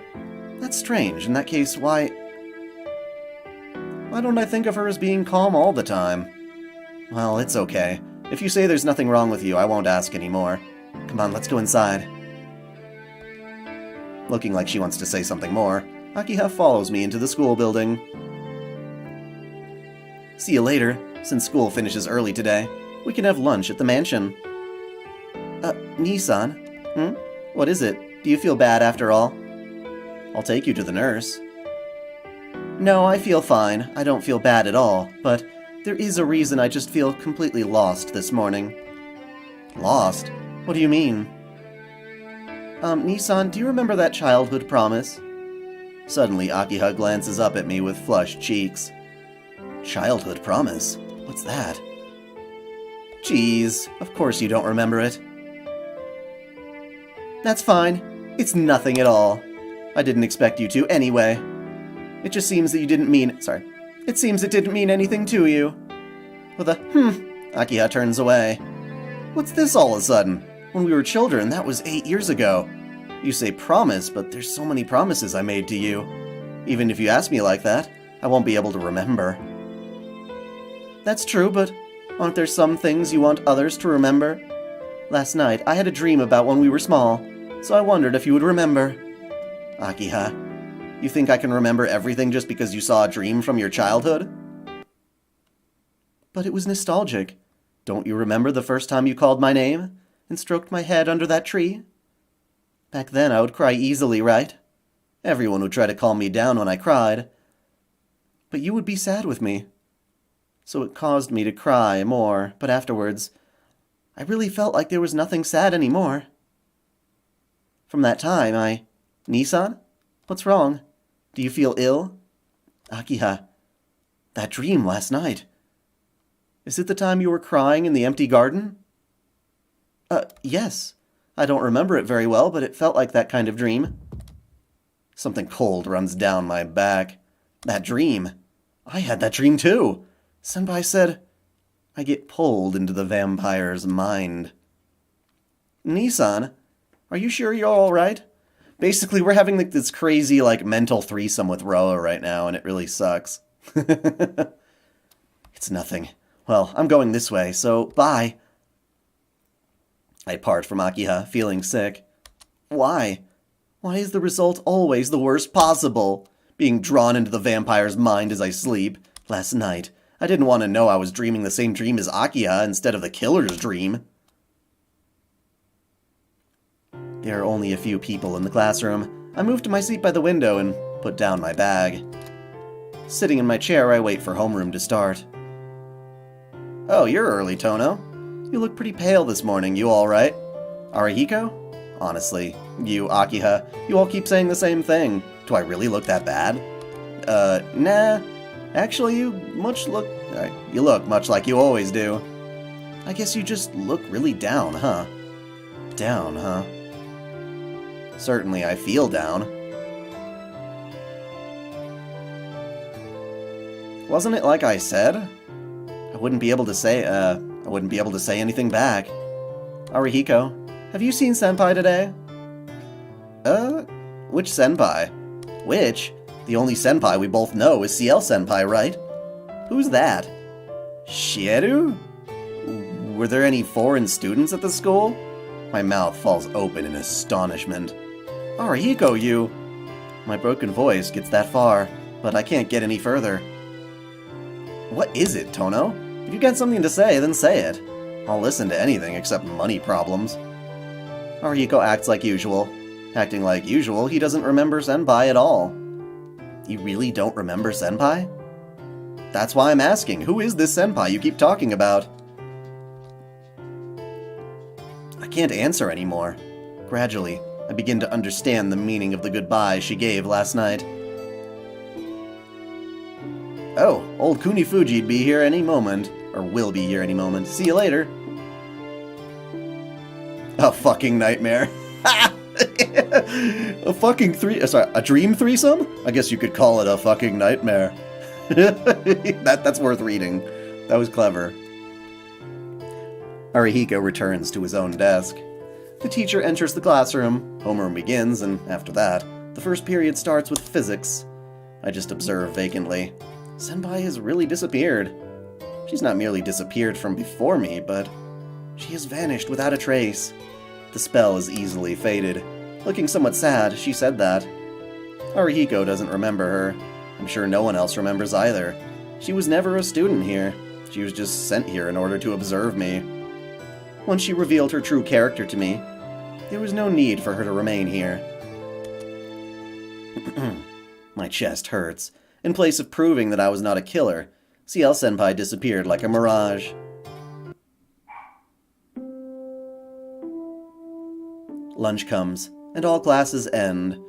That's strange. In that case, why don't I think of her as being calm all the time? Well, it's okay. If you say there's nothing wrong with you, I won't ask anymore. Come on, let's go inside. Looking like she wants to say something more, Akiha follows me into the school building. See you later. Since school finishes early today, we can have lunch at the mansion. Nissan? What is it? Do you feel bad after all? I'll take you to the nurse. No, I feel fine. I don't feel bad at all, but there is a reason I just feel completely lost this morning. Lost? What do you mean? Nissan, do you remember that childhood promise? Suddenly, Akiha glances up at me with flushed cheeks. Childhood promise? What's that? Jeez, of course you don't remember it. That's fine. It's nothing at all. I didn't expect you to anyway. It just seems that you didn't mean... Sorry. It seems it didn't mean anything to you. With a Akiha turns away. What's this all of a sudden? When we were children, that was 8 years ago. You say promise, but there's so many promises I made to you. Even if you ask me like that, I won't be able to remember. That's true, but aren't there some things you want others to remember? Last night, I had a dream about when we were small, so I wondered if you would remember. Akiha, you think I can remember everything just because you saw a dream from your childhood? But it was nostalgic. Don't you remember the first time you called my name and stroked my head under that tree? Back then I would cry easily, right? Everyone would try to calm me down when I cried. But you would be sad with me. So it caused me to cry more, but afterwards, I really felt like there was nothing sad anymore. From that time, Nissan? What's wrong? Do you feel ill? Akiha, that dream last night. Is it the time you were crying in the empty garden? Yes. I don't remember it very well, but it felt like that kind of dream. Something cold runs down my back. That dream. I had that dream too. Senpai said, I get pulled into the vampire's mind. Nissan, are you sure you're alright? Basically, we're having this crazy, mental threesome with Roa right now, and it really sucks. It's nothing. Well, I'm going this way, so bye. I part from Akiha, feeling sick. Why? Why is the result always the worst possible? Being drawn into the vampire's mind as I sleep. Last night, I didn't want to know I was dreaming the same dream as Akiha instead of the killer's dream. There are only a few people in the classroom. I move to my seat by the window and put down my bag. Sitting in my chair, I wait for homeroom to start. Oh, you're early, Tono. You look pretty pale this morning. You all right? Arihiko? Honestly, you, Akiha, you all keep saying the same thing. Do I really look that bad? Nah. Actually, you look much like you always do. I guess you just look really down, huh? Down, huh? Certainly I feel down. Wasn't it like I said? I wouldn't be able to say anything back. Arihiko, have you seen Senpai today? Which Senpai? Which? The only Senpai we both know is CL Senpai, right? Who's that? Shieru? Were there any foreign students at the school? My mouth falls open in astonishment. Arihiko, you... My broken voice gets that far, but I can't get any further. What is it, Tono? If you got something to say, then say it. I'll listen to anything except money problems. Arihiko acts like usual. Acting like usual, he doesn't remember Senpai at all. You really don't remember Senpai? That's why I'm asking, who is this Senpai you keep talking about? I can't answer anymore. Gradually, I begin to understand the meaning of the goodbye she gave last night. Oh, old Kunifuji'd be here any moment. Or will be here any moment. See you later. A fucking nightmare. A dream threesome? I guess you could call it a fucking nightmare. That's worth reading. That was clever. Arihiko returns to his own desk. The teacher enters the classroom, homeroom begins, and after that, the first period starts with physics. I just observe vacantly. Senpai has really disappeared. She's not merely disappeared from before me, but she has vanished without a trace. The spell is easily faded. Looking somewhat sad, she said that. Arihiko doesn't remember her. I'm sure no one else remembers either. She was never a student here. She was just sent here in order to observe me. Once she revealed her true character to me, there was no need for her to remain here. My chest hurts. In place of proving that I was not a killer, CL Senpai disappeared like a mirage. Lunch comes, and all classes end.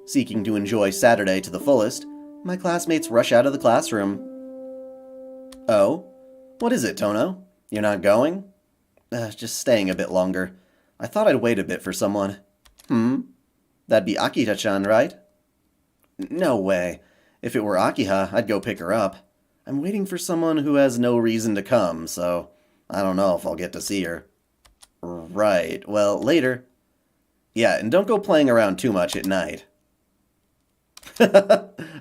Seeking to enjoy Saturday to the fullest, my classmates rush out of the classroom. Oh? What is it, Tono? You're not going? Just staying a bit longer. I thought I'd wait a bit for someone. That'd be Akita-chan, right? No way. If it were Akiha, I'd go pick her up. I'm waiting for someone who has no reason to come, so I don't know if I'll get to see her. Right, well, later. Yeah, and don't go playing around too much at night.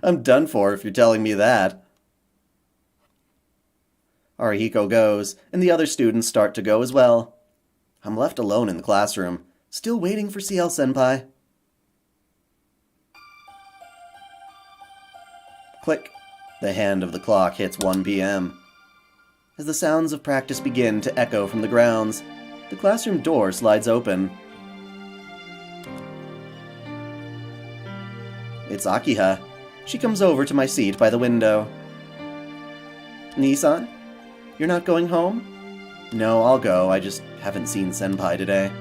I'm done for if you're telling me that. Arihiko goes, and the other students start to go as well. I'm left alone in the classroom, still waiting for CL Senpai. Click. The hand of the clock hits 1 p.m. As the sounds of practice begin to echo from the grounds, the classroom door slides open. It's Akiha. She comes over to my seat by the window. Nissan? You're not going home? No, I'll go. I just haven't seen Senpai today.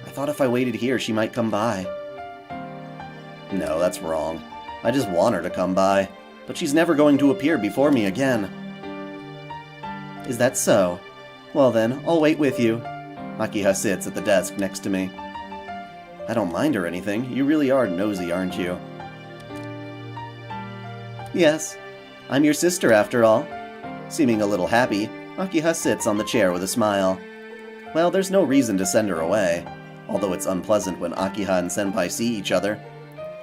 I thought if I waited here, she might come by. No, that's wrong. I just want her to come by. But she's never going to appear before me again. Is that so? Well then, I'll wait with you. Akiha sits at the desk next to me. I don't mind or anything. You really are nosy, aren't you? Yes. I'm your sister, after all. Seeming a little happy, Akiha sits on the chair with a smile. Well, there's no reason to send her away. Although it's unpleasant when Akiha and Senpai see each other.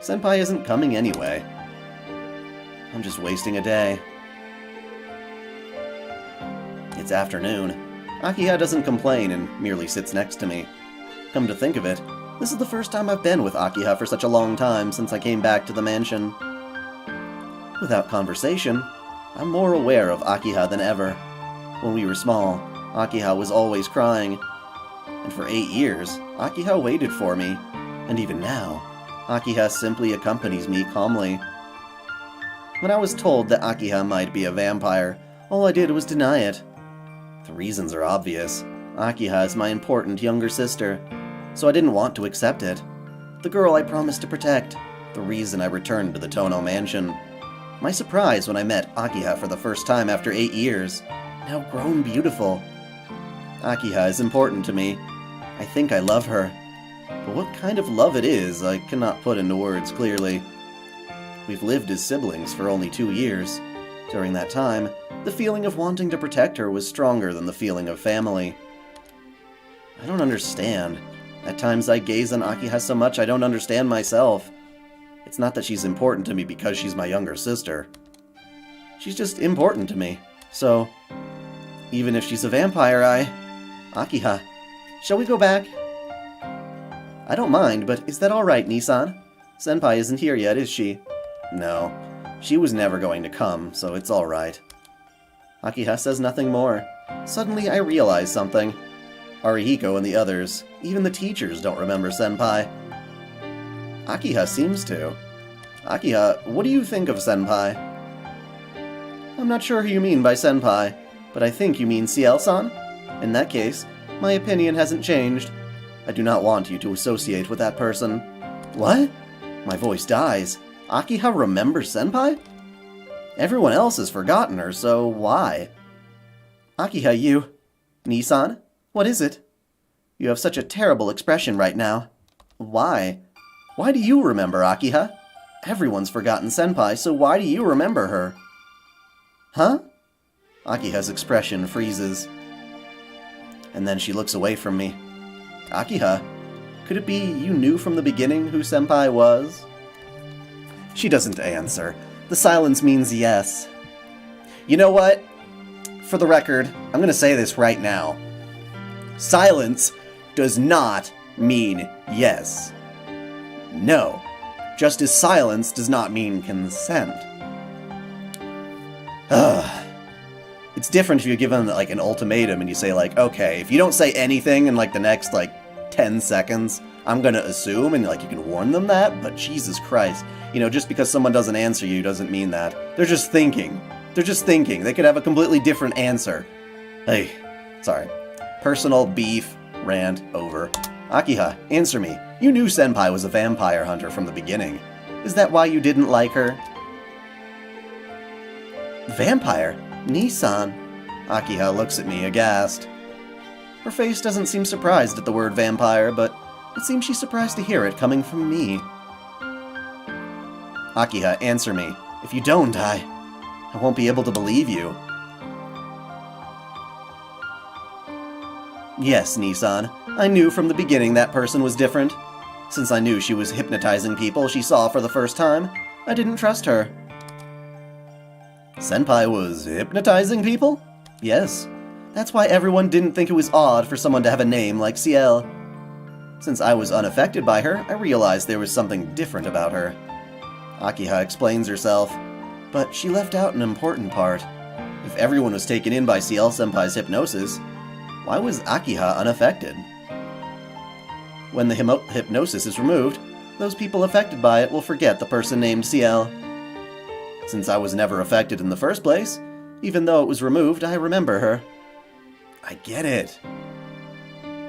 Senpai isn't coming anyway. I'm just wasting a day. It's afternoon. Akiha doesn't complain and merely sits next to me. Come to think of it, this is the first time I've been with Akiha for such a long time since I came back to the mansion. Without conversation, I'm more aware of Akiha than ever. When we were small, Akiha was always crying. And for 8 years, Akiha waited for me. And even now, Akiha simply accompanies me calmly. When I was told that Akiha might be a vampire, all I did was deny it. The reasons are obvious. Akiha is my important younger sister, so I didn't want to accept it. The girl I promised to protect, the reason I returned to the Tono mansion. My surprise when I met Akiha for the first time after 8 years, now grown beautiful. Akiha is important to me. I think I love her. But what kind of love it is, I cannot put into words clearly. We've lived as siblings for only 2 years. During that time, the feeling of wanting to protect her was stronger than the feeling of family. I don't understand. At times I gaze on Akiha so much I don't understand myself. It's not that she's important to me because she's my younger sister. She's just important to me. So, even if she's a vampire, Akiha, shall we go back? I don't mind, but is that alright, Nissan? Senpai isn't here yet, is she? No. She was never going to come, so it's alright. Akiha says nothing more. Suddenly I realize something. Arihiko and the others, even the teachers, don't remember Senpai. Akiha seems to. Akiha, what do you think of Senpai? I'm not sure who you mean by Senpai, but I think you mean CL-san? In that case, my opinion hasn't changed. I do not want you to associate with that person. What? My voice dies. Akiha remembers Senpai? Everyone else has forgotten her, so why? Akiha, you... Nissan? What is it? You have such a terrible expression right now. Why? Why do you remember Akiha? Everyone's forgotten Senpai, so why do you remember her? Huh? Akiha's expression freezes. And then she looks away from me. Akiha, could it be you knew from the beginning who Senpai was? She doesn't answer. The silence means yes. You know what? For the record, I'm gonna say this right now. Silence does not mean yes. No. Just as silence does not mean consent. It's different if you're given like an ultimatum and you say like, okay, if you don't say anything in like the next like 10 seconds, I'm gonna assume, and like you can warn them that, but Jesus Christ. You know, just because someone doesn't answer you doesn't mean that. They're just thinking. They're just thinking. They could have a completely different answer. Hey, sorry. Personal beef rant over. Akiha, answer me. You knew Senpai was a vampire hunter from the beginning. Is that why you didn't like her? Vampire? Nissan? Akiha looks at me aghast. Her face doesn't seem surprised at the word vampire, but it seems she's surprised to hear it coming from me. Akiha, answer me. If you don't, I won't be able to believe you. Yes, Nissan. I knew from the beginning that person was different. Since I knew she was hypnotizing people she saw for the first time, I didn't trust her. Senpai was hypnotizing people? Yes. That's why everyone didn't think it was odd for someone to have a name like Ciel. Since I was unaffected by her, I realized there was something different about her. Akiha explains herself, but she left out an important part. If everyone was taken in by Ciel-senpai's hypnosis, why was Akiha unaffected? When the hypnosis is removed, those people affected by it will forget the person named Ciel. Since I was never affected in the first place, even though it was removed, I remember her. I get it.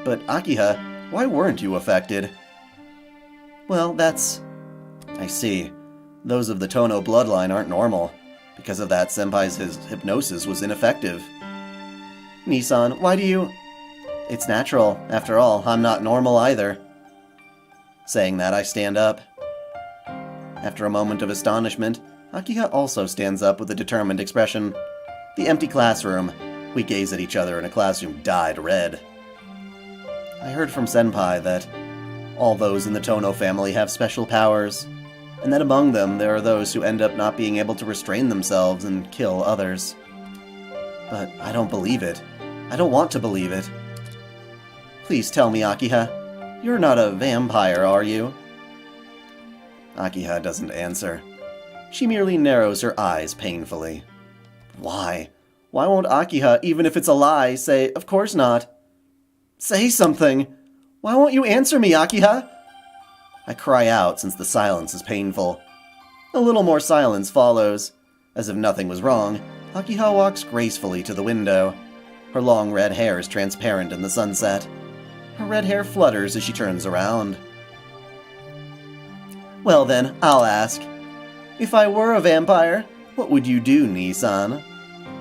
But Akiha, why weren't you affected? Well, that's... I see. Those of the Tono bloodline aren't normal. Because of that, Senpai's hypnosis was ineffective. Nissan, why do you... It's natural. After all, I'm not normal either. Saying that, I stand up. After a moment of astonishment, Akiha also stands up with a determined expression. The empty classroom. We gaze at each other in a classroom dyed red. I heard from Senpai that all those in the Tono family have special powers, and that among them there are those who end up not being able to restrain themselves and kill others. But I don't believe it. I don't want to believe it. Please tell me, Akiha, you're not a vampire, are you? Akiha doesn't answer. She merely narrows her eyes painfully. Why? Why won't Akiha, even if it's a lie, say, of course not? Say something! Why won't you answer me, Akiha? I cry out since the silence is painful. A little more silence follows. As if nothing was wrong, Akiha walks gracefully to the window. Her long red hair is transparent in the sunset. Her red hair flutters as she turns around. Well then, I'll ask. If I were a vampire, what would you do, Nissan?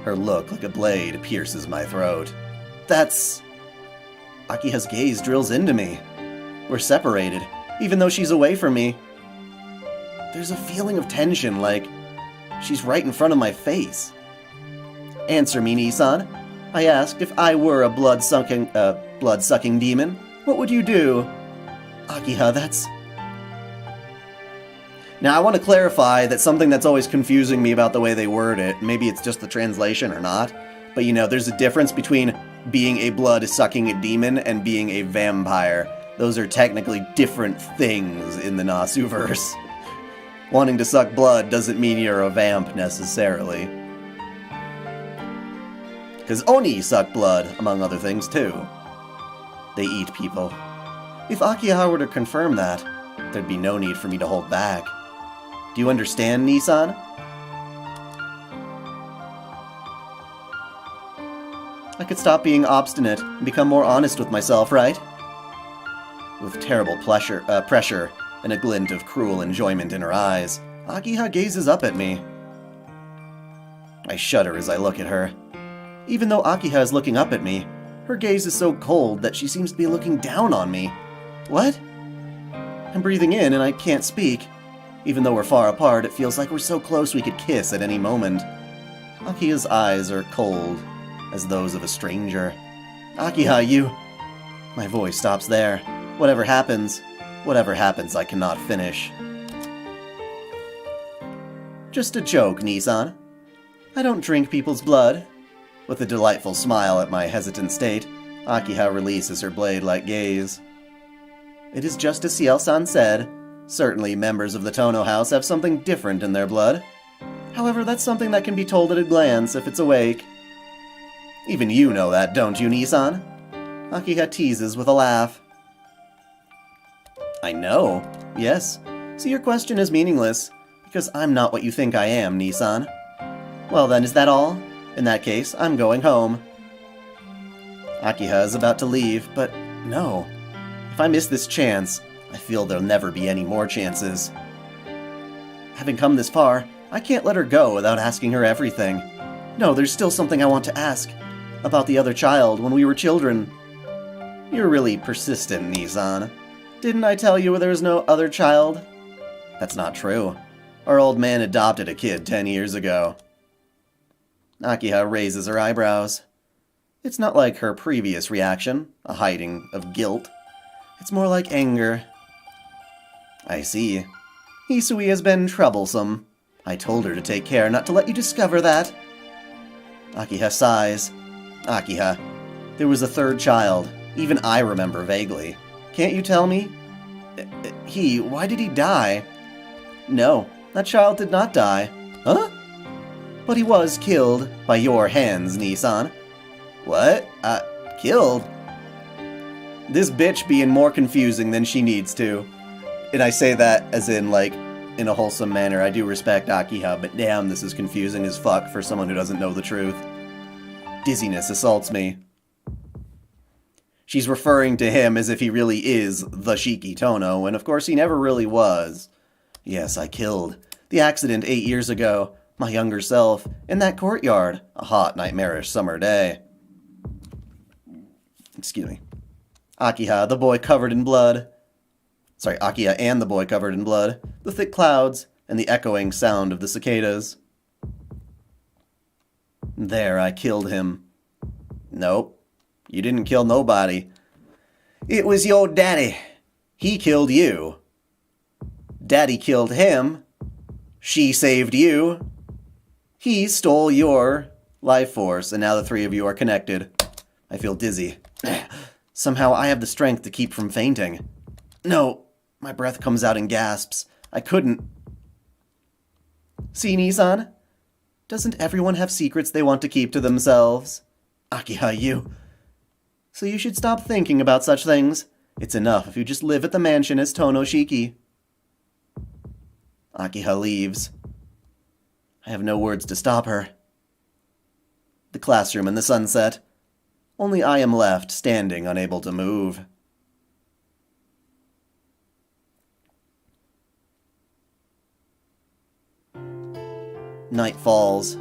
Her look like a blade pierces my throat. That's... Akiha's gaze drills into me. We're separated, even though she's away from me. There's a feeling of tension, like she's right in front of my face. Answer me, Nissan. I asked if I were a blood-sucking demon, what would you do? Akiha, that's... Now, I want to clarify that something that's always confusing me about the way they word it, maybe it's just the translation or not, but you know, there's a difference between being a blood-sucking demon and being a vampire. Those are technically different things in the Nasu-verse. Wanting to suck blood doesn't mean you're a vamp, necessarily. Because Oni suck blood, among other things, too. They eat people. If Akiha were to confirm that, there'd be no need for me to hold back. Do you understand, Nissan? I could stop being obstinate and become more honest with myself, right? With terrible pressure and a glint of cruel enjoyment in her eyes, Akiha gazes up at me. I shudder as I look at her. Even though Akiha is looking up at me, her gaze is so cold that she seems to be looking down on me. What? I'm breathing in and I can't speak. Even though we're far apart, it feels like we're so close we could kiss at any moment. Akiha's eyes are cold, as those of a stranger. Akiha, you... My voice stops there. Whatever happens, I cannot finish. Just a joke, Nissan. I don't drink people's blood. With a delightful smile at my hesitant state, Akiha releases her blade-like gaze. It is just as Ciel-san said. Certainly members of the Tono house have something different in their blood. However, that's something that can be told at a glance if it's awake. Even you know that, don't you, Nissan? Akiha teases with a laugh. I know, yes. So your question is meaningless, because I'm not what you think I am, Nissan. Well then, is that all? In that case, I'm going home. Akiha is about to leave, but no. If I miss this chance, I feel there'll never be any more chances. Having come this far, I can't let her go without asking her everything. No, there's still something I want to ask. About the other child when we were children. You're really persistent, Nissan. Didn't I tell you there was no other child? That's not true. Our old man adopted a kid 10 years ago. Akiha raises her eyebrows. It's not like her previous reaction, a hiding of guilt. It's more like anger. I see. Hisui has been troublesome. I told her to take care not to let you discover that. Akiha sighs. Akiha, there was a third child. Even I remember vaguely. Can't you tell me? Why did he die? No, that child did not die. Huh? But he was killed by your hands, Nissan. What? Killed? This bitch being more confusing than she needs to. And I say that as in, like, in a wholesome manner. I do respect Akiha, but damn, this is confusing as fuck for someone who doesn't know the truth. Dizziness assaults me. She's referring to him as if he really is the Shiki Tono, and of course he never really was. Yes, I killed. The accident 8 years ago. My younger self, in that courtyard, a hot, nightmarish summer day. Excuse me. Akiha, the boy covered in blood. Sorry, Akiha and the boy covered in blood, the thick clouds, and the echoing sound of the cicadas. There, I killed him. Nope, you didn't kill nobody. It was your daddy. He killed you. Daddy killed him. She saved you. He stole your life force, and now the three of you are connected. I feel dizzy. Somehow I have the strength to keep from fainting. No, my breath comes out in gasps. I couldn't. See, Nissan? Doesn't everyone have secrets they want to keep to themselves? Akiha, you... So you should stop thinking about such things. It's enough if you just live at the mansion as Tonoshiki. Akiha leaves. I have no words to stop her. The classroom in the sunset. Only I am left, standing, unable to move. Night falls.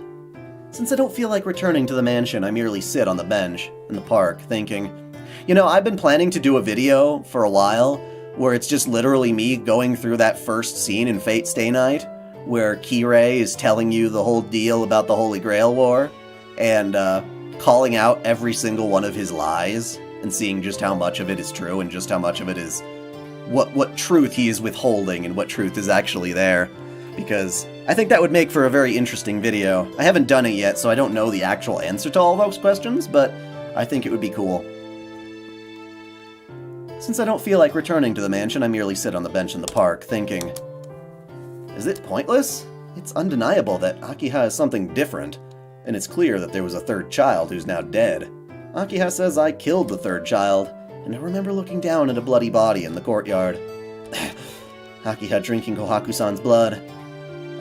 Since I don't feel like returning to the mansion, I merely sit on the bench in the park, thinking, I've been planning to do a video for a while where it's just literally me going through that first scene in Fate Stay Night, where Kirei is telling you the whole deal about the Holy Grail War, and calling out every single one of his lies, and seeing just how much of it is true, and just how much of it is what truth he is withholding, and what truth is actually there. Because I think that would make for a very interesting video. I haven't done it yet, so I don't know the actual answer to all those questions, but I think it would be cool. Since I don't feel like returning to the mansion, I merely sit on the bench in the park, thinking, is it pointless? It's undeniable that Akiha is something different, and it's clear that there was a third child who's now dead. Akiha says I killed the third child, and I remember looking down at a bloody body in the courtyard. Akiha drinking Kohaku-san's blood.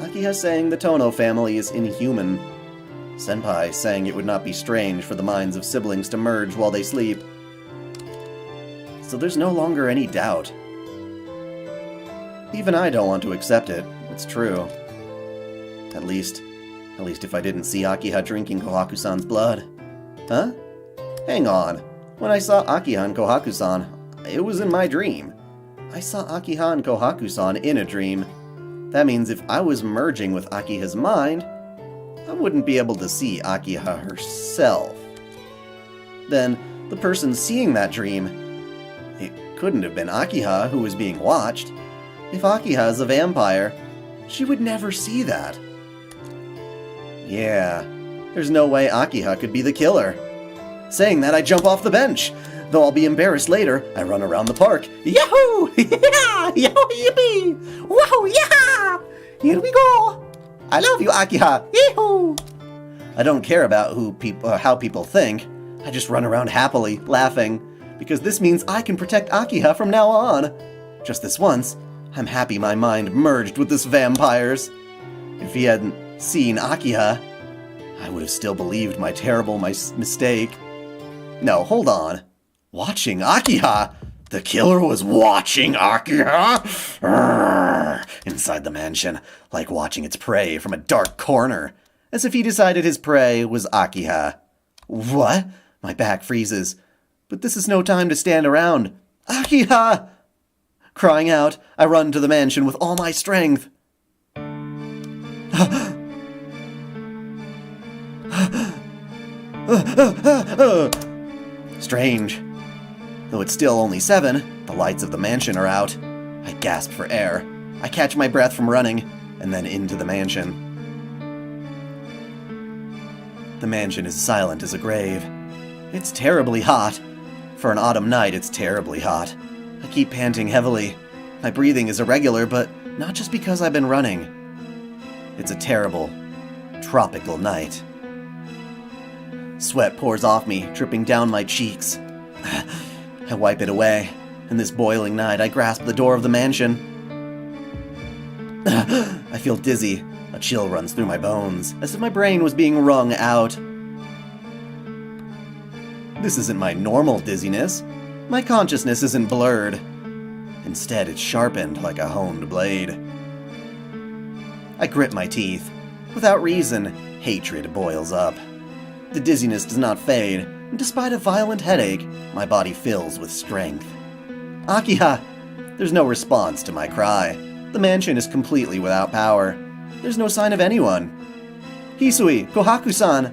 Akiha saying the Tono family is inhuman. Senpai saying it would not be strange for the minds of siblings to merge while they sleep. So there's no longer any doubt. Even I don't want to accept it. It's true. At least if I didn't see Akiha drinking Kohaku-san's blood. Huh? Hang on. When I saw Akiha and Kohaku-san, it was in my dream. I saw Akiha and Kohaku-san in a dream. That means if I was merging with Akiha's mind, I wouldn't be able to see Akiha herself. Then, the person seeing that dream, it couldn't have been Akiha who was being watched. If Akiha is a vampire, she would never see that. Yeah, there's no way Akiha could be the killer. Saying that, I jump off the bench. Though I'll be embarrassed later, I run around the park. Yahoo! Yeah! Yahoo! Yippee! Whoa! Yeah! Here we go! I love you, Akiha! Yahoo! I don't care about how people think. I just run around happily, laughing, because this means I can protect Akiha from now on. Just this once, I'm happy my mind merged with this vampire's. If he hadn't seen Akiha, I would have still believed my terrible mistake. No, hold on. Watching Akiha? The killer was watching Akiha? Urgh. Inside the mansion, like watching its prey from a dark corner, as if he decided his prey was Akiha. What? My back freezes. But this is no time to stand around. Akiha! Crying out, I run to the mansion with all my strength. Strange. Though it's still only 7, the lights of the mansion are out. I gasp for air. I catch my breath from running, and then into the mansion. The mansion is silent as a grave. It's terribly hot. For an autumn night, it's terribly hot. I keep panting heavily. My breathing is irregular, but not just because I've been running. It's a terrible, tropical night. Sweat pours off me, dripping down my cheeks. I wipe it away. In this boiling night, I grasp the door of the mansion. I feel dizzy. A chill runs through my bones, as if my brain was being wrung out. This isn't my normal dizziness. My consciousness isn't blurred. Instead, it's sharpened like a honed blade. I grit my teeth. Without reason, hatred boils up. The dizziness does not fade, and despite a violent headache, my body fills with strength. Akiha! There's no response to my cry. The mansion is completely without power. There's no sign of anyone. Hisui, Kohaku-san!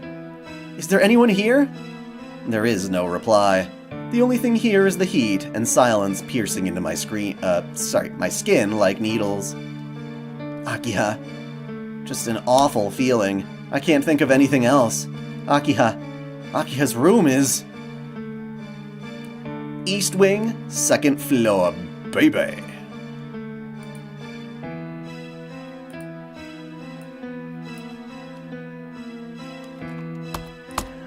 Is there anyone here? There is no reply. The only thing here is the heat and silence piercing into my my skin like needles. Akiha. Just an awful feeling. I can't think of anything else. Akiha's room is... East Wing, 2nd floor, baby.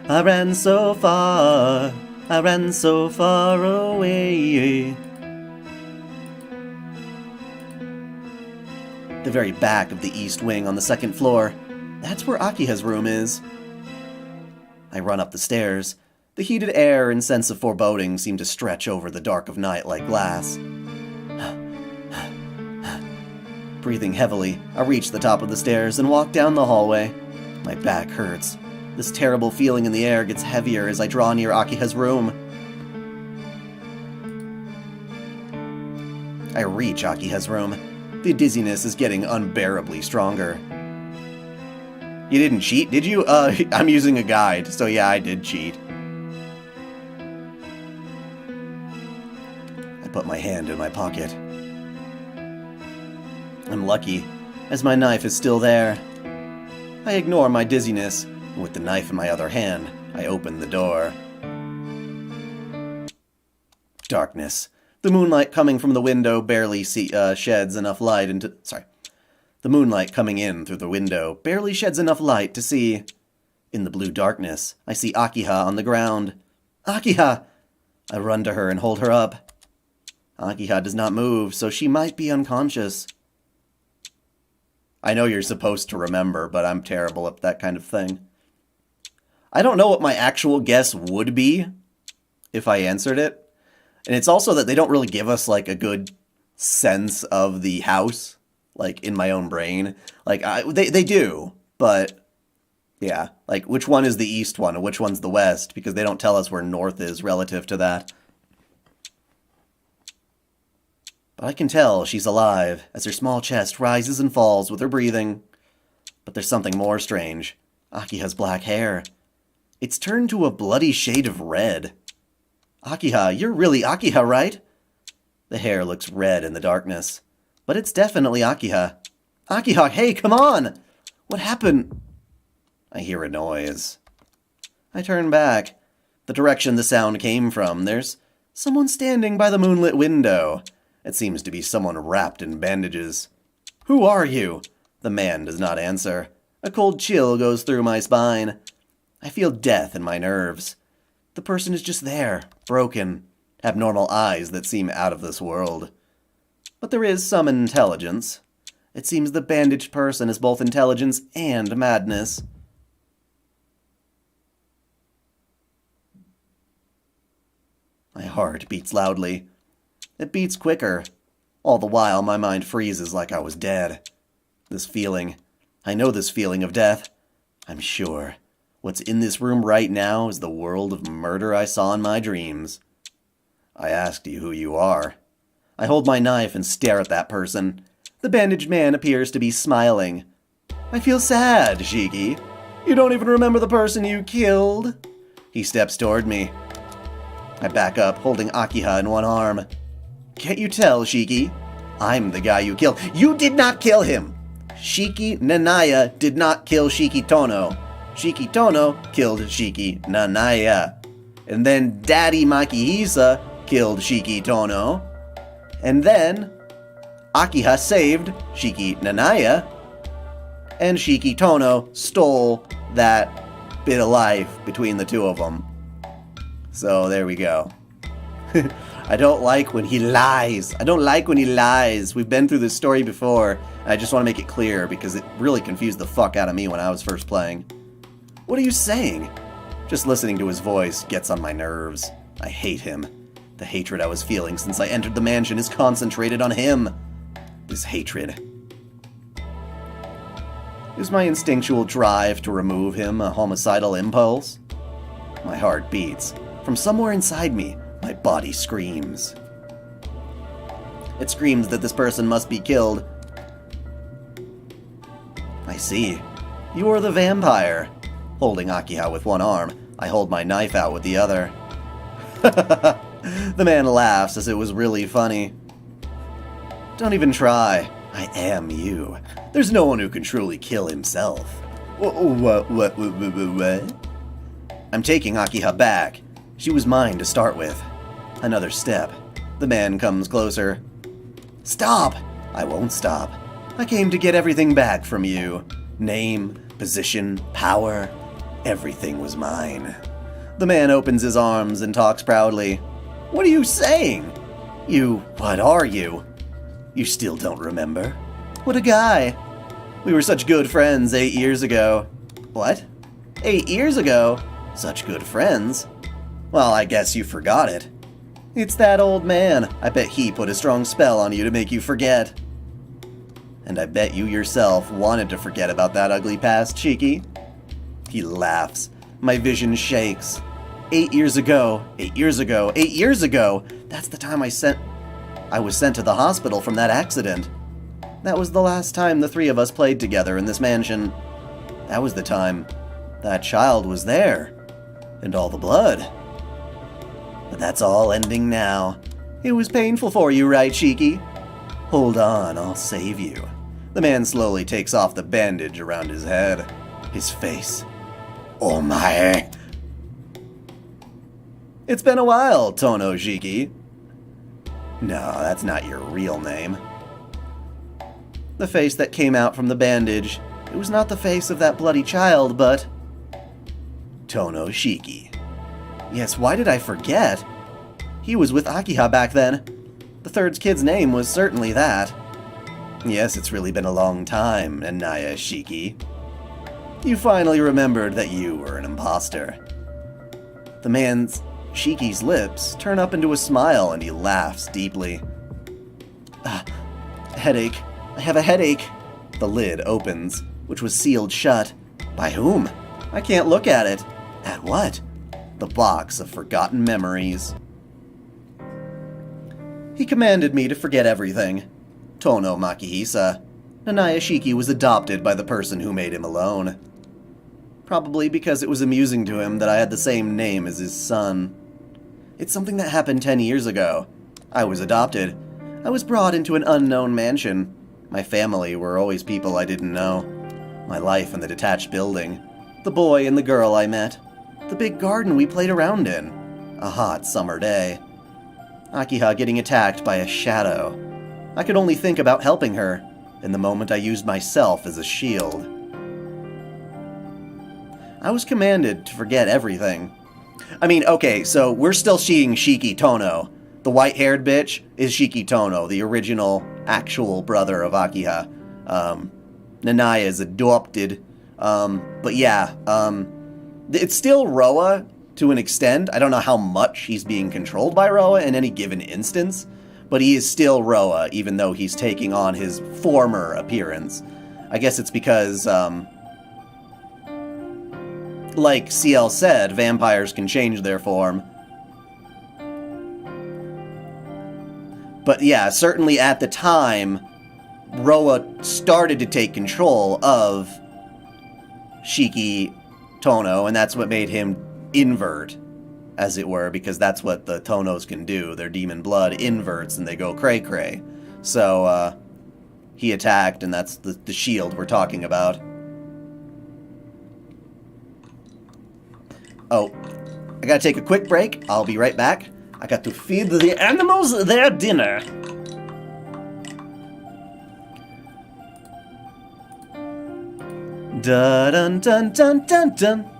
I ran so far I ran so far away. The very back of the east wing on the second floor. That's where Akiha's room is. I run up the stairs. The heated air and sense of foreboding seem to stretch over the dark of night like glass. Breathing heavily, I reach the top of the stairs and walk down the hallway. My back hurts. This terrible feeling in the air gets heavier as I draw near Akiha's room. I reach Akiha's room. The dizziness is getting unbearably stronger. You didn't cheat, did you? I'm using a guide, so yeah, I did cheat. I put my hand in my pocket. I'm lucky, as my knife is still there. I ignore my dizziness, and with the knife in my other hand, I open the door. Darkness. The moonlight coming from the window barely sheds enough light into... The moonlight coming in through the window barely sheds enough light to see... In the blue darkness, I see Akiha on the ground. Akiha! I run to her and hold her up. Akiha does not move, so she might be unconscious. I know you're supposed to remember, but I'm terrible at that kind of thing. I don't know what my actual guess would be if I answered it. And it's also that they don't really give us, like, a good sense of the house, like, in my own brain. Like, they do, but, yeah. Like, which one is the east one and which one's the west? Because they don't tell us where north is relative to that. But I can tell she's alive as her small chest rises and falls with her breathing. But there's something more strange. Akiha's black hair. It's turned to a bloody shade of red. Akiha, you're really Akiha, right? The hair looks red in the darkness. But it's definitely Akiha. Akiha, hey, come on! What happened? I hear a noise. I turn back. The direction the sound came from, there's someone standing by the moonlit window. It seems to be someone wrapped in bandages. Who are you? The man does not answer. A cold chill goes through my spine. I feel death in my nerves. The person is just there, broken, abnormal eyes that seem out of this world. But there is some intelligence. It seems the bandaged person is both intelligence and madness. My heart beats loudly. It beats quicker. All the while, my mind freezes like I was dead. This feeling. I know this feeling of death. I'm sure. What's in this room right now is the world of murder I saw in my dreams. I asked you who you are. I hold my knife and stare at that person. The bandaged man appears to be smiling. I feel sad, Shiki. You don't even remember the person you killed. He steps toward me. I back up, holding Akiha in one arm. Can't you tell, Shiki? I'm the guy you killed. You did not kill him! Shiki Nanaya did not kill Shiki Tono. Shiki Tono killed Shiki Nanaya. And then Daddy Makihisa killed Shiki Tono. And then Akiha saved Shiki Nanaya. And Shiki Tono stole that bit of life between the two of them. So there we go. I don't like when he lies. I don't like when he lies. We've been through this story before. I just want to make it clear because it really confused the fuck out of me when I was first playing. What are you saying? Just listening to his voice gets on my nerves. I hate him. The hatred I was feeling since I entered the mansion is concentrated on him. This hatred. Is my instinctual drive to remove him a homicidal impulse? My heart beats. From somewhere inside me, my body screams. It screams that this person must be killed. I see. You are the vampire. Holding Akiha with one arm, I hold my knife out with the other. The man laughs as it was really funny. Don't even try. I am you. There's no one who can truly kill himself. What? I'm taking Akiha back. She was mine to start with. Another step. The man comes closer. Stop! I won't stop. I came to get everything back from you. Name, position, power. Everything was mine. The man opens his arms and talks proudly. What are you saying? What are you? You still don't remember? What a guy. We were such good friends 8 years ago. What? 8 years ago? Such good friends? Well, I guess you forgot it. It's that old man. I bet he put a strong spell on you to make you forget. And I bet you yourself wanted to forget about that ugly past, Cheeky. He laughs. My vision shakes. 8 years ago, 8 years ago, 8 years ago. That's the time I was sent to the hospital from that accident. That was the last time the three of us played together in this mansion. That was the time that child was there. And all the blood. But that's all ending now. It was painful for you, right, Cheeky? Hold on, I'll save you. The man slowly takes off the bandage around his head. His face. Oh my. It's been a while, Tono Shiki. No, that's not your real name. The face that came out from the bandage. It was not the face of that bloody child, but Tono Shiki. Yes, why did I forget? He was with Akiha back then. The third kid's name was certainly that. Yes, it's really been a long time, Anaya Shiki. You finally remembered that you were an imposter. The man's, Shiki's lips turn up into a smile and he laughs deeply. Headache. I have a headache. The lid opens, which was sealed shut. By whom? I can't look at it. At what? The box of forgotten memories. He commanded me to forget everything. Tono Makihisa. Nanaya Shiki was adopted by the person who made him alone. Probably because it was amusing to him that I had the same name as his son. It's something that happened 10 years ago. I was adopted. I was brought into an unknown mansion. My family were always people I didn't know. My life in the detached building. The boy and the girl I met. The big garden we played around in. A hot summer day. Akiha getting attacked by a shadow. I could only think about helping her. In the moment I used myself as a shield. I was commanded to forget everything. I mean, okay, so we're still seeing Shiki Tono. The white-haired bitch is Shiki Tono, the original, actual brother of Akiha. Nanaya is adopted. But yeah, it's still Roa to an extent. I don't know how much he's being controlled by Roa in any given instance, but he is still Roa, even though he's taking on his former appearance. I guess it's because, like CL said, vampires can change their form. But yeah, certainly at the time, Roa started to take control of Shiki Tono, and that's what made him invert, as it were, because that's what the Tonos can do. Their demon blood inverts and they go cray-cray. So, he attacked, and that's the shield we're talking about. Oh, I gotta take a quick break. I'll be right back. I got to feed the animals their dinner. Dun dun dun dun dun dun.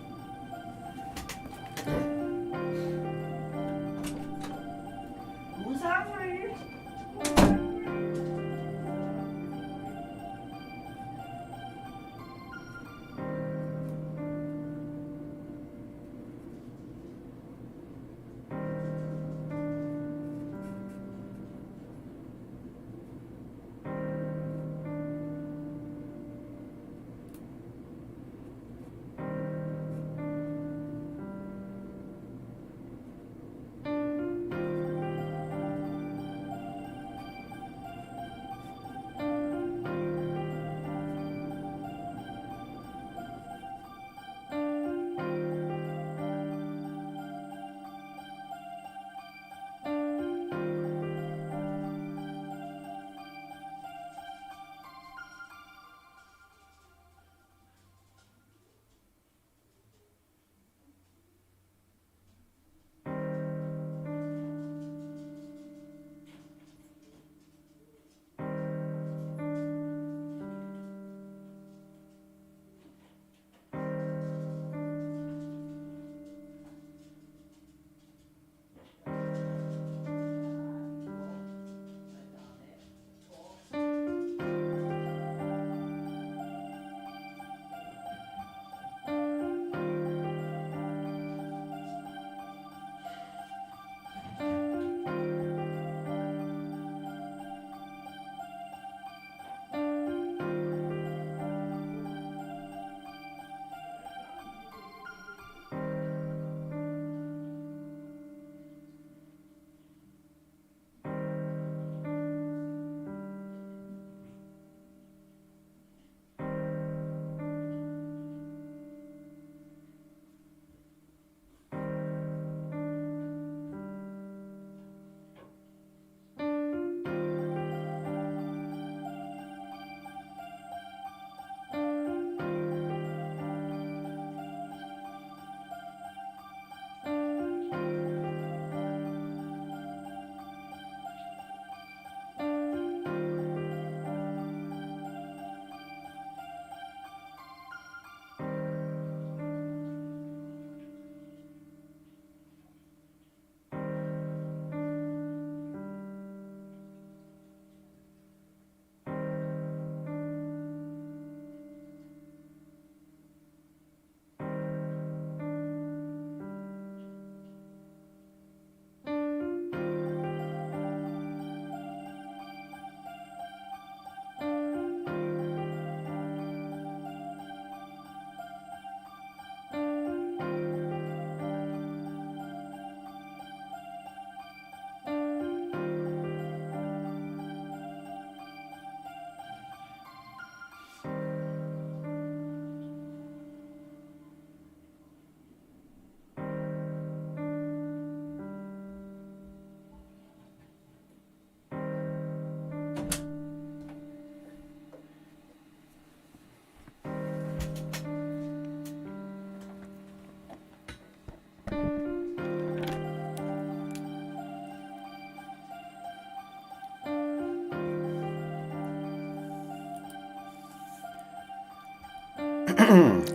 Who's hungry?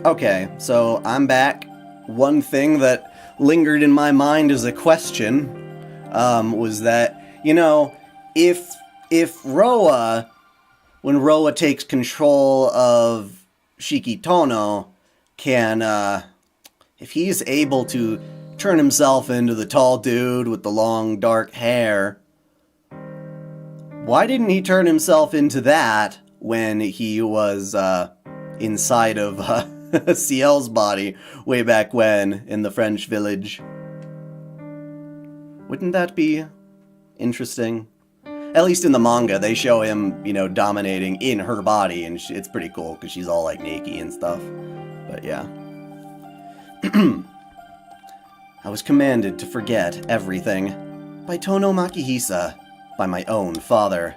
Okay, so I'm back. One thing that lingered in my mind as a question was that, if Roa, when Roa takes control of Shikitono, if he's able to turn himself into the tall dude with the long dark hair, why didn't he turn himself into that when he was inside of Ciel's body way back when in the French village? Wouldn't that be interesting? At least in the manga, they show him, dominating in her body, and it's pretty cool because she's all like naked and stuff. But yeah. I was commanded to forget everything by Tono Makihisa, by my own father.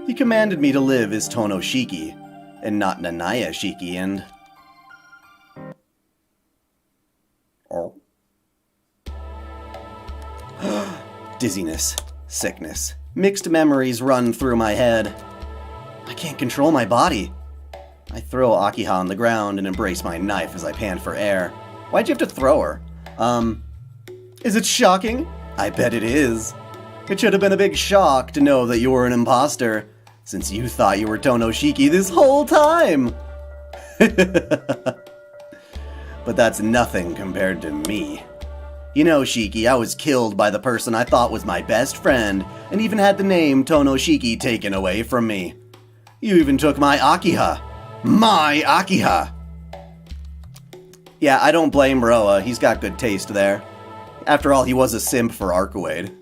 He commanded me to live as Tono Shiki, and not Nanaya Shiki, and... Oh. Dizziness, sickness, mixed memories run through my head. I can't control my body. I throw Akiha on the ground and embrace my knife as I pant for air. Why'd you have to throw her? Is it shocking? I bet it is. It should have been a big shock to know that you were an imposter, since you thought you were Tono Shiki this whole time! But that's nothing compared to me. Shiki, I was killed by the person I thought was my best friend, and even had the name Tono Shiki taken away from me. You even took my Akiha. My Akiha! Yeah, I don't blame Roa, he's got good taste there. After all, he was a simp for Arcuade.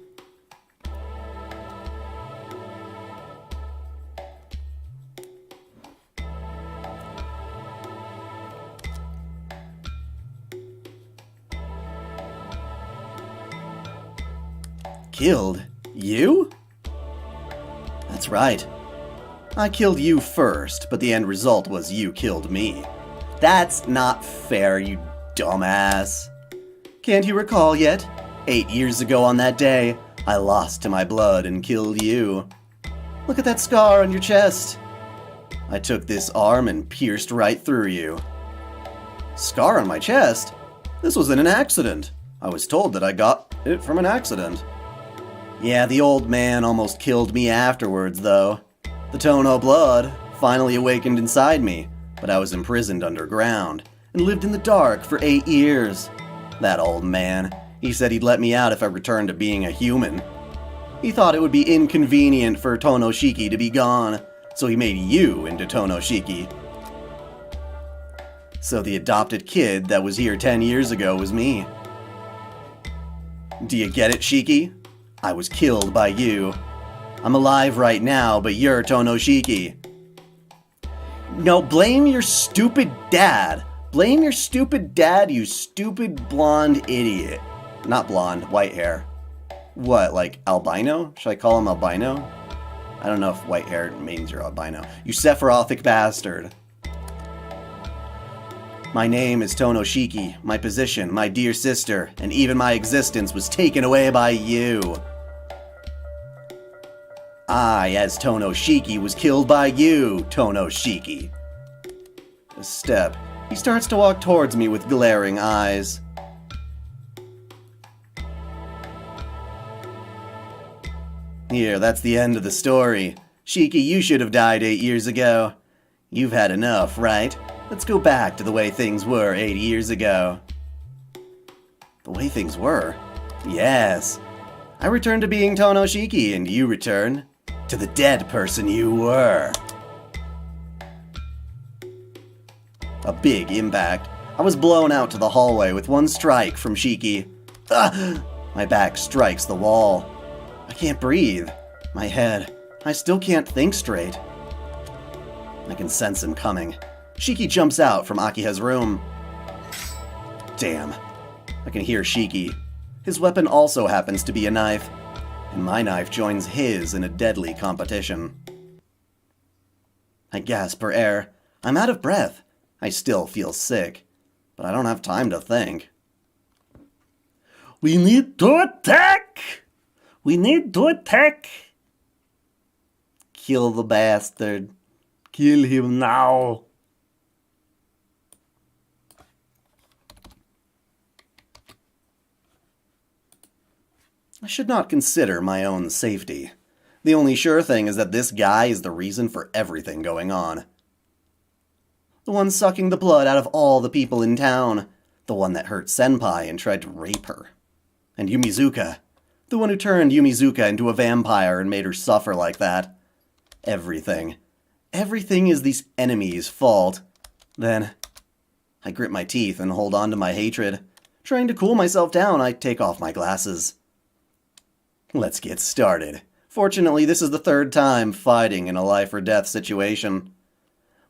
Killed? You? That's right. I killed you first, but the end result was you killed me. That's not fair, you dumbass. Can't you recall yet? 8 years ago on that day, I lost to my blood and killed you. Look at that scar on your chest. I took this arm and pierced right through you. Scar on my chest? This was in an accident. I was told that I got it from an accident. Yeah, the old man almost killed me afterwards, though. The Tono blood finally awakened inside me, but I was imprisoned underground and lived in the dark for 8 years. That old man, he said he'd let me out if I returned to being a human. He thought it would be inconvenient for Tono Shiki to be gone, so he made you into Tono Shiki. So the adopted kid that was here 10 years ago was me. Do you get it, Shiki? I was killed by you. I'm alive right now, but you're Tono Shiki. No, blame your stupid dad. Blame your stupid dad, you stupid blonde idiot. Not blonde, white hair. What, like albino? Should I call him albino? I don't know if white hair means you're albino. You Sephirotic bastard. My name is Tono Shiki. My position, my dear sister, and even my existence was taken away by you. I, as Tono Shiki, was killed by you, Tono Shiki. A step. He starts to walk towards me with glaring eyes. Here, that's the end of the story. Shiki, you should have died 8 years ago. You've had enough, right? Let's go back to the way things were 8 years ago. The way things were? Yes. I returned to being Tono Shiki, and you return to the dead person you were. A big impact. I was blown out to the hallway with one strike from Shiki. My back strikes the wall. I can't breathe. My head. I still can't think straight. I can sense him coming. Shiki jumps out from Akiha's room. Damn. I can hear Shiki. His weapon also happens to be a knife, and my knife joins his in a deadly competition. I gasp for air. I'm out of breath. I still feel sick, but I don't have time to think. We need to attack! We need to attack! Kill the bastard. Kill him now. I should not consider my own safety. The only sure thing is that this guy is the reason for everything going on. The one sucking the blood out of all the people in town. The one that hurt Senpai and tried to rape her. And Yumizuka. The one who turned Yumizuka into a vampire and made her suffer like that. Everything. Everything is these enemies' fault. Then, I grit my teeth and hold on to my hatred. Trying to cool myself down, I take off my glasses. Let's get started. Fortunately, this is the third time fighting in a life or death situation.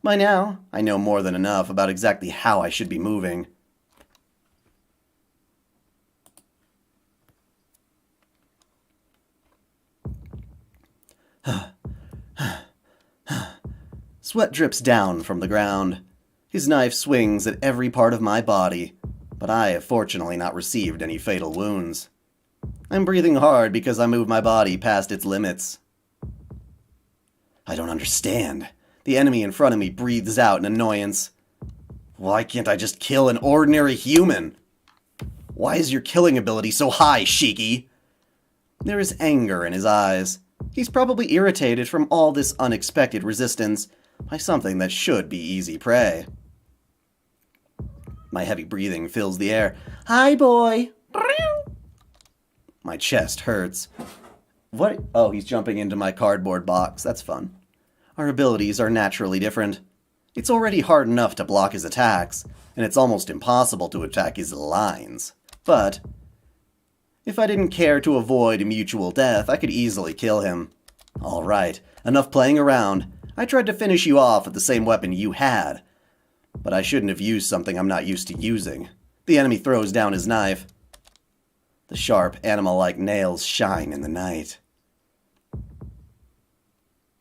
By now, I know more than enough about exactly how I should be moving. Sweat drips down from the ground. His knife swings at every part of my body, but I have fortunately not received any fatal wounds. I'm breathing hard because I moved my body past its limits. I don't understand. The enemy in front of me breathes out in annoyance. Why can't I just kill an ordinary human? Why is your killing ability so high, Shiki? There is anger in his eyes. He's probably irritated from all this unexpected resistance by something that should be easy prey. My heavy breathing fills the air. Hi, boy! My chest hurts. What? Oh, he's jumping into my cardboard box. That's fun. Our abilities are naturally different. It's already hard enough to block his attacks, and it's almost impossible to attack his lines. But if I didn't care to avoid mutual death, I could easily kill him. All right, enough playing around. I tried to finish you off with the same weapon you had, but I shouldn't have used something I'm not used to using. The enemy throws down his knife. The sharp, animal-like nails shine in the night.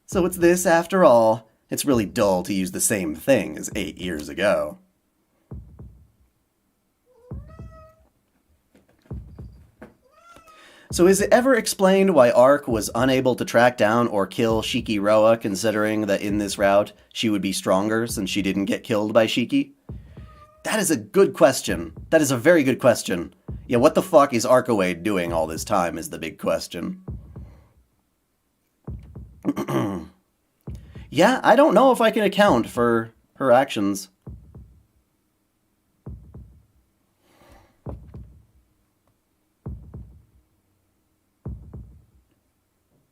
So it's this after all. It's really dull to use the same thing as 8 years ago. So is it ever explained why Ark was unable to track down or kill Shiki Roa, considering that in this route she would be stronger since she didn't get killed by Shiki? That is a good question. That is a very good question. Yeah, what the fuck is Arkoade doing all this time is the big question. Yeah, I don't know if I can account for her actions.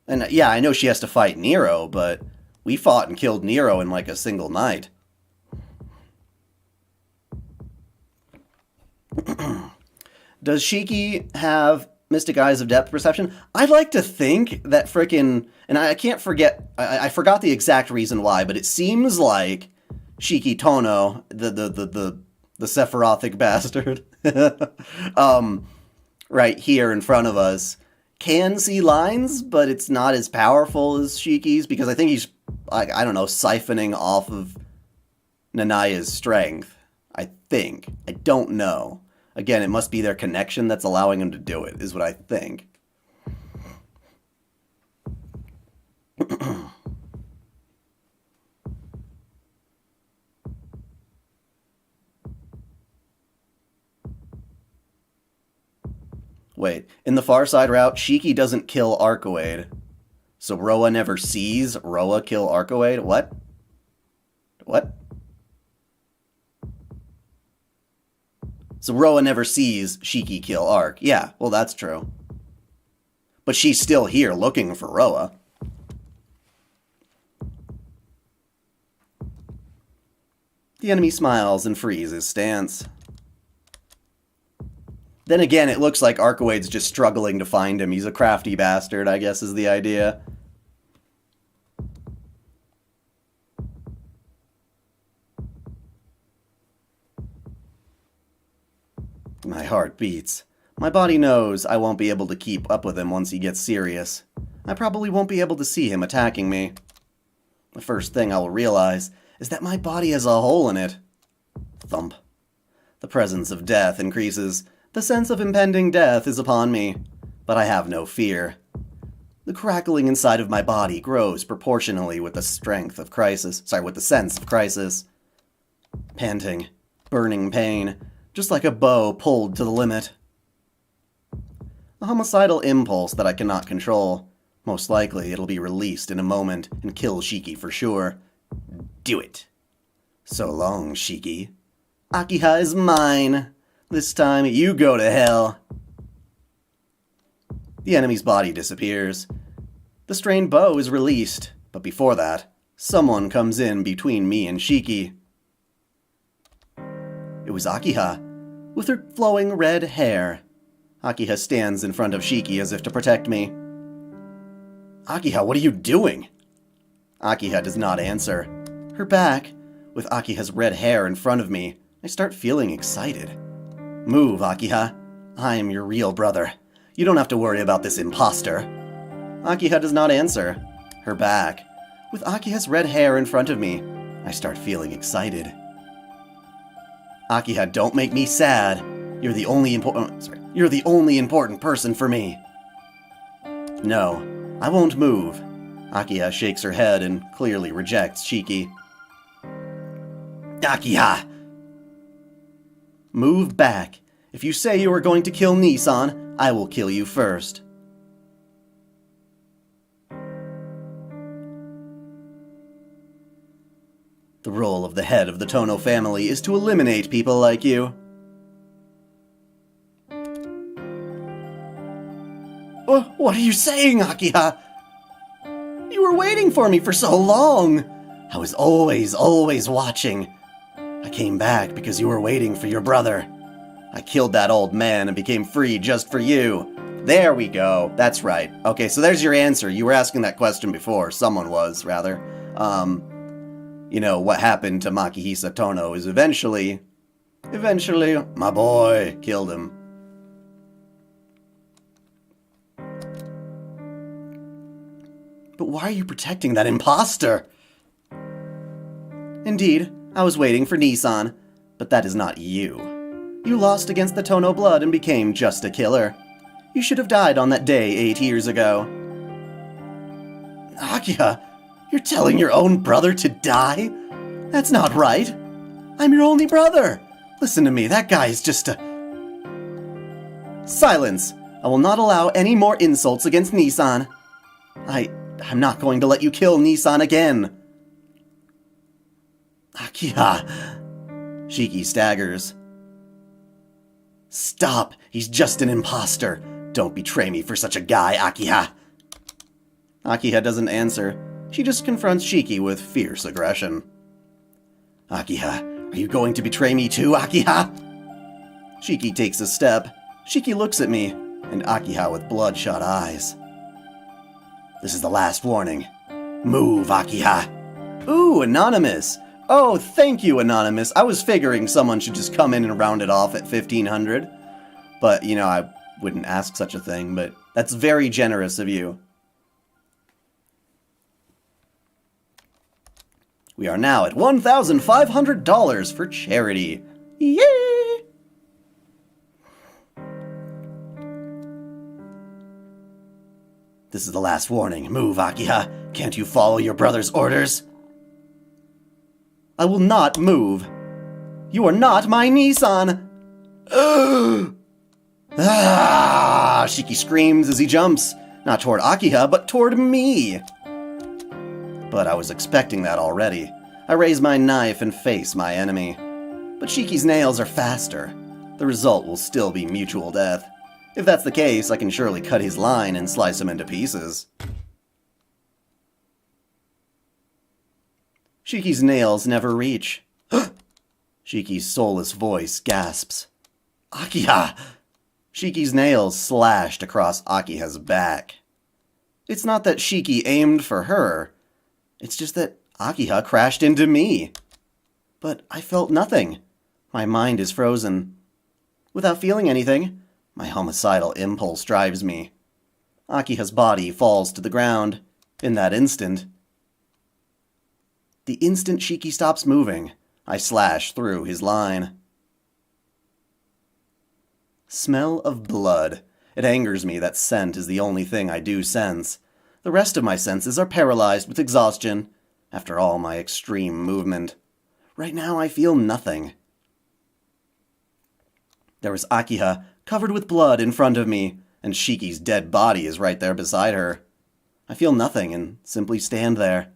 And yeah, I know she has to fight Nero, but we fought and killed Nero in like a single night. Does Shiki have Mystic Eyes of Depth Perception? I'd like to think that frickin'... And I can't forget... I forgot the exact reason why, but it seems like Shiki Tono, the Sephirothic bastard, right here in front of us, can see lines, but it's not as powerful as Shiki's, because I think he's, I don't know, siphoning off of Nanaya's strength. I think. I don't know. Again, it must be their connection that's allowing him to do it, is what I think. Wait, in the Far Side route, Shiki doesn't kill Arkoade. So Roa never sees Roa kill Arkoade? What? What? So Roa never sees Shiki kill Ark. Yeah, well, that's true. But she's still here looking for Roa. The enemy smiles and frees his stance. Then again, it looks like Arkoade's just struggling to find him. He's a crafty bastard, I guess is the idea. My heart beats. My body knows I won't be able to keep up with him once he gets serious. I probably won't be able to see him attacking me. The first thing I will realize is that my body has a hole in it. Thump. The presence of death increases. The sense of impending death is upon me, but I have no fear. The crackling inside of my body grows proportionally with the strength of crisis. With the sense of crisis. Panting, burning pain, just like a bow pulled to the limit. A homicidal impulse that I cannot control. Most likely, it'll be released in a moment and kill Shiki for sure. Do it. So long, Shiki. Akiha is mine. This time, you go to hell. The enemy's body disappears. The strained bow is released, but before that, someone comes in between me and Shiki. It was Akiha, with her flowing red hair. Akiha stands in front of Shiki as if to protect me. Akiha, what are you doing? Akiha does not answer. Her back, with Akiha's red hair in front of me, I start feeling excited. Move, Akiha. I am your real brother. You don't have to worry about this imposter. Akiha does not answer. Her back, with Akiha's red hair in front of me, I start feeling excited. Akiha, don't make me sad. You're the only important person for me. No, I won't move. Akiha shakes her head and clearly rejects Shiki. Akiha! Move back. If you say you are going to kill Nissan, I will kill you first. The role of the head of the Tono family is to eliminate people like you. What are you saying, Akiha? You were waiting for me for so long. I was always watching. I came back because you were waiting for your brother. I killed that old man and became free just for you. There we go. That's right. Okay, so there's your answer. You were asking that question before. Someone was, rather. You know, what happened to Makihisa Tono is eventually, my boy killed him. But why are you protecting that imposter? Indeed, I was waiting for Nissan, but that is not you. You lost against the Tono blood and became just a killer. You should have died on that day 8 years ago. Akiha, you're telling your own brother to die? That's not right. I'm your only brother. Listen to me, that guy is just a... Silence! I will not allow any more insults against Nissan. I'm not going to let you kill Nissan again. Akiha. Shiki staggers. Stop! He's just an imposter. Don't betray me for such a guy, Akiha. Akiha doesn't answer. She just confronts Shiki with fierce aggression. Akiha, are you going to betray me too, Akiha? Shiki takes a step. Shiki looks at me, and Akiha with bloodshot eyes. This is the last warning. Move, Akiha. Ooh, Anonymous. Oh, thank you, Anonymous. I was figuring someone should just come in and round it off at 1,500. But, you know, I wouldn't ask such a thing, but that's very generous of you. We are now at $1,500 for charity. Yay! This is the last warning. Move, Akiha. Can't you follow your brother's orders? I will not move. You are not my Nissan. Shiki screams as he jumps. Not toward Akiha, but toward me. But I was expecting that already. I raise my knife and face my enemy. But Shiki's nails are faster. The result will still be mutual death. If that's the case, I can surely cut his line and slice him into pieces. Shiki's nails never reach. Shiki's soulless voice gasps. Akiha! Shiki's nails slashed across Akiha's back. It's not that Shiki aimed for her. It's just that Akiha crashed into me. But I felt nothing. My mind is frozen. Without feeling anything, my homicidal impulse drives me. Akiha's body falls to the ground. In that instant, the instant Shiki stops moving, I slash through his line. Smell of blood. It angers me that scent is the only thing I do sense. The rest of my senses are paralyzed with exhaustion after all my extreme movement. Right now I feel nothing. There was Akiha, covered with blood in front of me. and Shiki's dead body is right there beside her. I feel nothing and simply stand there.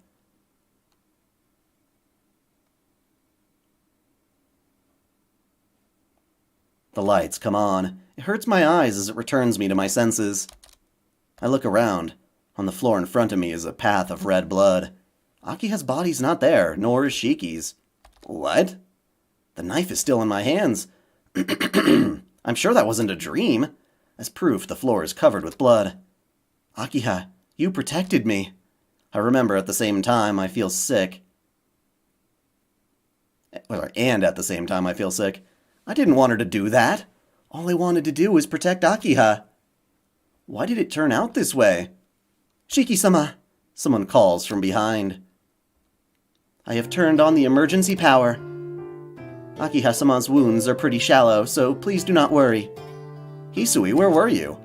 The lights come on. It hurts my eyes as it returns me to my senses. I look around. On the floor in front of me is a path of red blood. Akiha's body's not there, nor is Shiki's. What? The knife is still in my hands. I'm sure that wasn't a dream. As proof, the floor is covered with blood. Akiha, you protected me. I remember at the same time I feel sick. And at the same time I feel sick. I didn't want her to do that. All I wanted to do was protect Akiha. Why did it turn out this way? Shiki-sama, someone calls from behind. I have turned on the emergency power. Akiha-sama's wounds are pretty shallow, so please do not worry. Hisui, where were you?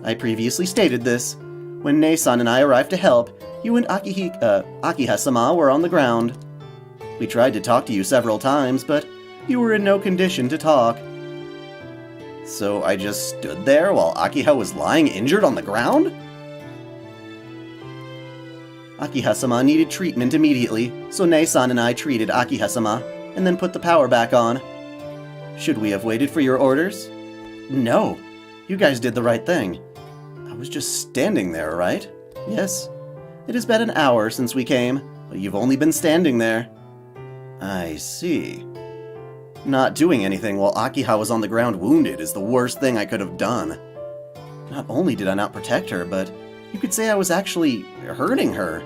I previously stated this. When Ne-san and I arrived to help, you and Akiha-sama were on the ground. We tried to talk to you several times, but you were in no condition to talk. So I just stood there while Akiha was lying injured on the ground? Akiha-sama needed treatment immediately, so Ne-san and I treated Akiha-sama, and then put the power back on. Should we have waited for your orders? No, you guys did the right thing. I was just standing there, right? Yes. It has been an hour since we came, but you've only been standing there. I see. Not doing anything while Akiha was on the ground wounded is the worst thing I could have done. Not only did I not protect her, but you could say I was actually hurting her.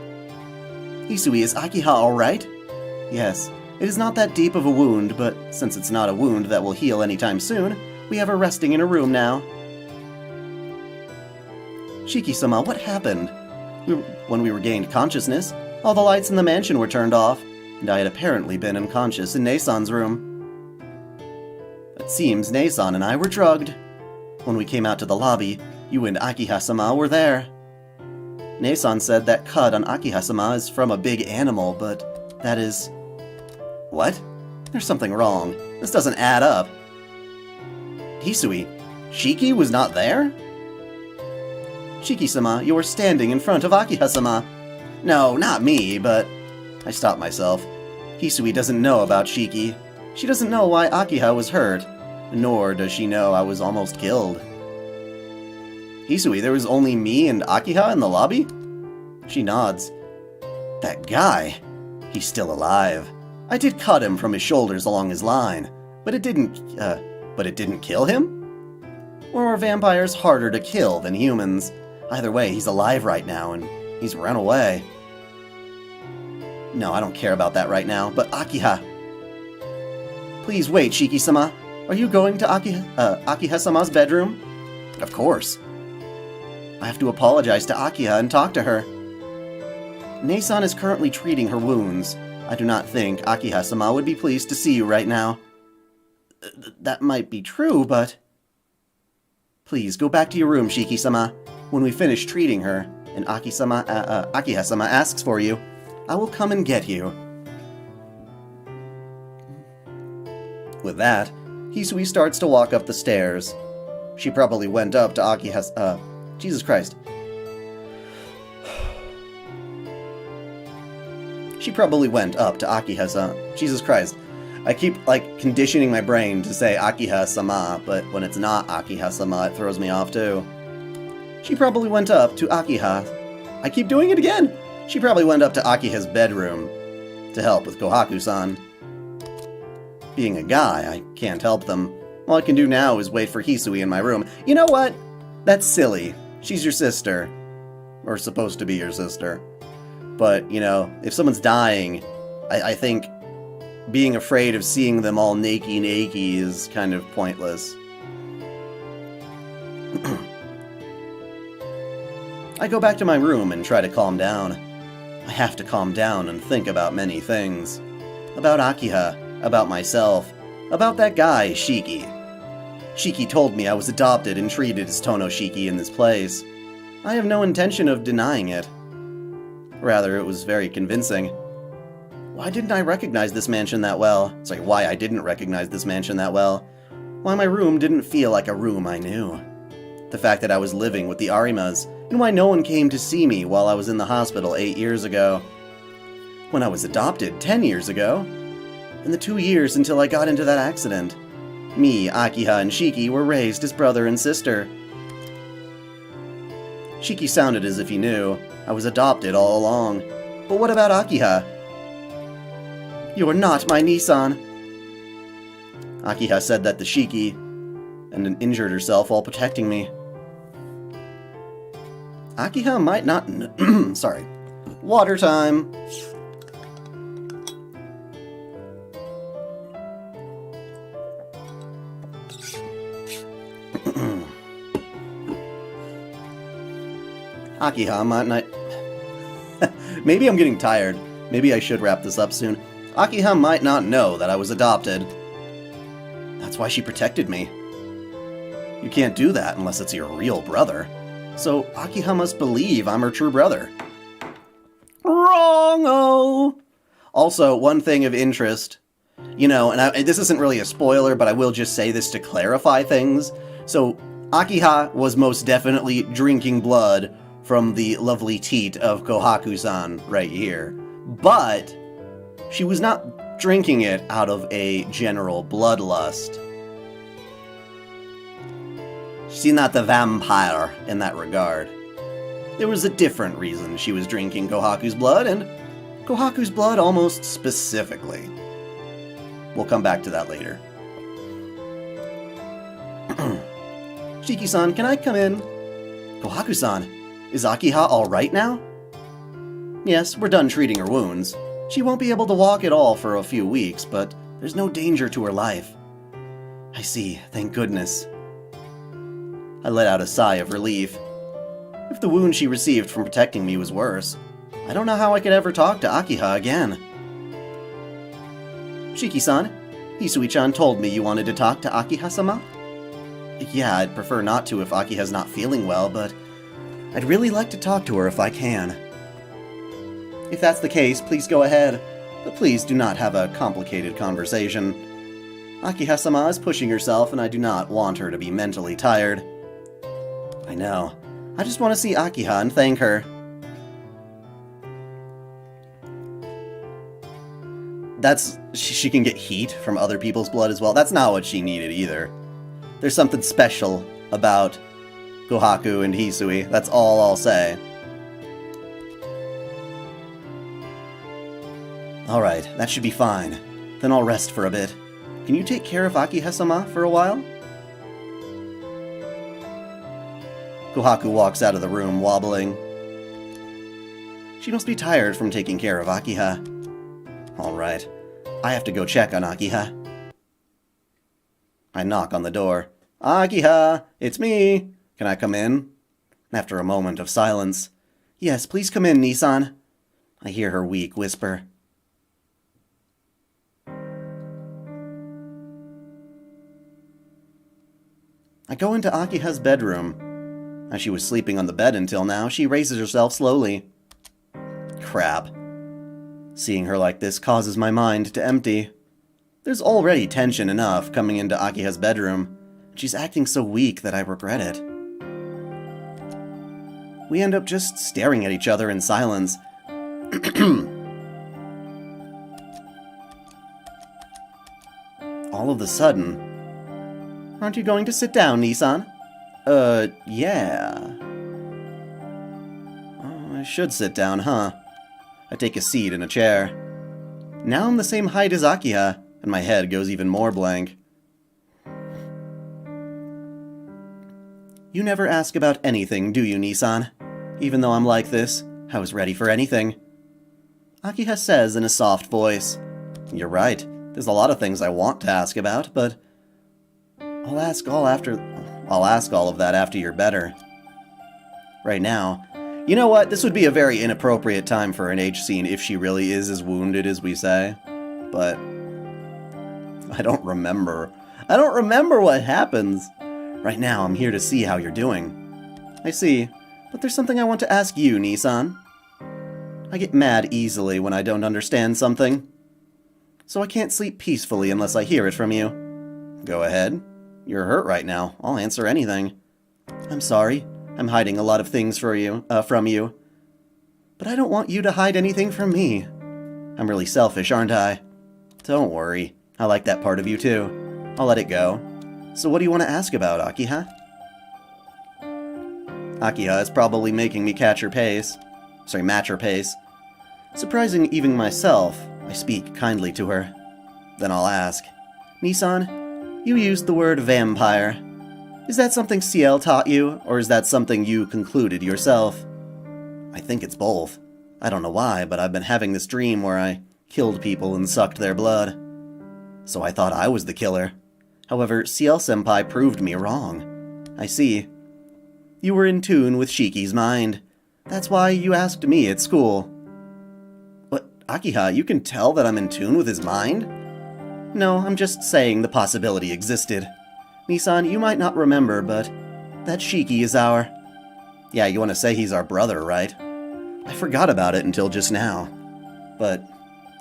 Hisui, is Akiha alright? Yes, it is not that deep of a wound, but since it's not a wound that will heal anytime soon, we have her resting in a room now. Shiki-sama, what happened? When we regained consciousness, all the lights in the mansion were turned off, and I had apparently been unconscious in Ne-san's room. It seems Ne-san and I were drugged. When we came out to the lobby, you and Akiha-sama were there. Ne-san said that cut on Akiha-sama is from a big animal, but that is... What? There's something wrong. This doesn't add up. Hisui, Shiki was not there? Shiki-sama, you were standing in front of Akiha-sama. No, not me, but... I stopped myself. Hisui doesn't know about Shiki. She doesn't know why Akiha was hurt, nor does she know I was almost killed. Hisui, there was only me and Akiha in the lobby? She nods. That guy, he's still alive. I did cut him from his shoulders along his line, but it didn't kill him? Or are vampires harder to kill than humans? Either way, he's alive right now, and he's run away. No, I don't care about that right now, but Akiha... Please wait, Shiki-sama. Are you going to Akiha-sama's bedroom? Of course. I have to apologize to Akiha and talk to her. Ne-san is currently treating her wounds. I do not think Akiha-sama would be pleased to see you right now. That might be true, but... Please, go back to your room, Shiki-sama. When we finish treating her, and Akiha-sama asks for you, I will come and get you. With that, Hisui starts to walk up the stairs. She probably went up to Akiha's... Jesus Christ. She probably went up to Akiha's... Jesus Christ. I keep, conditioning my brain to say Akiha-sama, but when it's not Akiha-sama, it throws me off, too. She probably went up to Akiha... I keep doing it again! She probably went up to Akiha's bedroom to help with Kohaku-san. Being a guy, I can't help them. All I can do now is wait for Hisui in my room. You know what? That's silly. She's your sister. Or supposed to be your sister. But, if someone's dying, I think being afraid of seeing them all naked is kind of pointless. I go back to my room and try to calm down. I have to calm down and think about many things. About Akiha, about myself, about that guy, Shiki. Shiki told me I was adopted and treated as Tono Shiki in this place. I have no intention of denying it. Rather, it was very convincing. Why didn't I recognize this mansion that well? Why I didn't recognize this mansion that well. Why my room didn't feel like a room I knew. The fact that I was living with the Arimas, and why no one came to see me while I was in the hospital 8 years ago. When I was adopted 10 years ago. And the 2 years until I got into that accident. Me, Akiha, and Shiki were raised as brother and sister. Shiki sounded as if he knew. I was adopted all along. But what about Akiha? You are not my Nissan. Akiha said that to Shiki, and injured herself while protecting me. Akiha might not sorry. Water time. Akiha might not... Maybe I'm getting tired. Maybe I should wrap this up soon. Akiha might not know that I was adopted. That's why she protected me. You can't do that unless it's your real brother. So Akiha must believe I'm her true brother. Wrong-o! Also, one thing of interest. You know, and this isn't really a spoiler, but I will just say this to clarify things. So, Akiha was most definitely drinking blood from the lovely teat of Kohaku-san right here. But she was not drinking it out of a general bloodlust. She's not the vampire in that regard. There was a different reason she was drinking Kohaku's blood, and Kohaku's blood almost specifically. We'll come back to that later. Shiki-san, can I come in? Kohaku-san, is Akiha alright now? Yes, we're done treating her wounds. She won't be able to walk at all for a few weeks, but there's no danger to her life. I see, thank goodness. I let out a sigh of relief. If the wound she received from protecting me was worse, I don't know how I could ever talk to Akiha again. Shiki-san, Hisui-chan told me you wanted to talk to Akiha-sama? Yeah, I'd prefer not to if Akiha's not feeling well, but I'd really like to talk to her if I can. If that's the case, please go ahead, but please do not have a complicated conversation. Akiha-sama is pushing herself, and I do not want her to be mentally tired. I know. I just want to see Akiha and thank her. She can get heat from other people's blood as well. That's not what she needed either. There's something special about Kohaku and Hisui. That's all I'll say. Alright, that should be fine. Then I'll rest for a bit. Can you take care of Akiha-sama for a while? Kohaku walks out of the room, wobbling. She must be tired from taking care of Akiha. Alright, I have to go check on Akiha. I knock on the door. Akiha, it's me. Can I come in? After a moment of silence. Yes, please come in, Nissan. I hear her weak whisper. I go into Akiha's bedroom. As she was sleeping on the bed until now, she raises herself slowly. Crap. Seeing her like this causes my mind to empty. There's already tension enough coming into Akiha's bedroom. She's acting so weak that I regret it. We end up just staring at each other in silence. All of a sudden... Aren't you going to sit down, Nissan? Yeah. Oh, I should sit down, huh? I take a seat in a chair. Now I'm the same height as Akiha, and my head goes even more blank. You never ask about anything, do you, Nissan? Even though I'm like this, I was ready for anything. Akiha says in a soft voice. You're right, there's a lot of things I want to ask about, but... I'll ask all of that after you're better. Right now, you know what? This would be a very inappropriate time for an H scene if she really is as wounded as we say. But I don't remember. I don't remember what happens. Right now, I'm here to see how you're doing. I see, but there's something I want to ask you, Nissan. I get mad easily when I don't understand something. So I can't sleep peacefully unless I hear it from you. Go ahead. You're hurt right now. I'll answer anything. I'm sorry. I'm hiding a lot of things from you. But I don't want you to hide anything from me. I'm really selfish, aren't I? Don't worry. I like that part of you too. I'll let it go. So what do you want to ask about, Akiha? Akiha is probably making me match her pace. Surprising even myself, I speak kindly to her. Then I'll ask, Nissan, you used the word vampire. Is that something CL taught you, or is that something you concluded yourself? I think it's both. I don't know why, but I've been having this dream where I killed people and sucked their blood. So I thought I was the killer. However, CL-senpai proved me wrong. I see. You were in tune with Shiki's mind. That's why you asked me at school. What, Akiha, you can tell that I'm in tune with his mind? No, I'm just saying the possibility existed. Nissan, you might not remember, but that Shiki is our... Yeah, you want to say he's our brother, right? I forgot about it until just now. But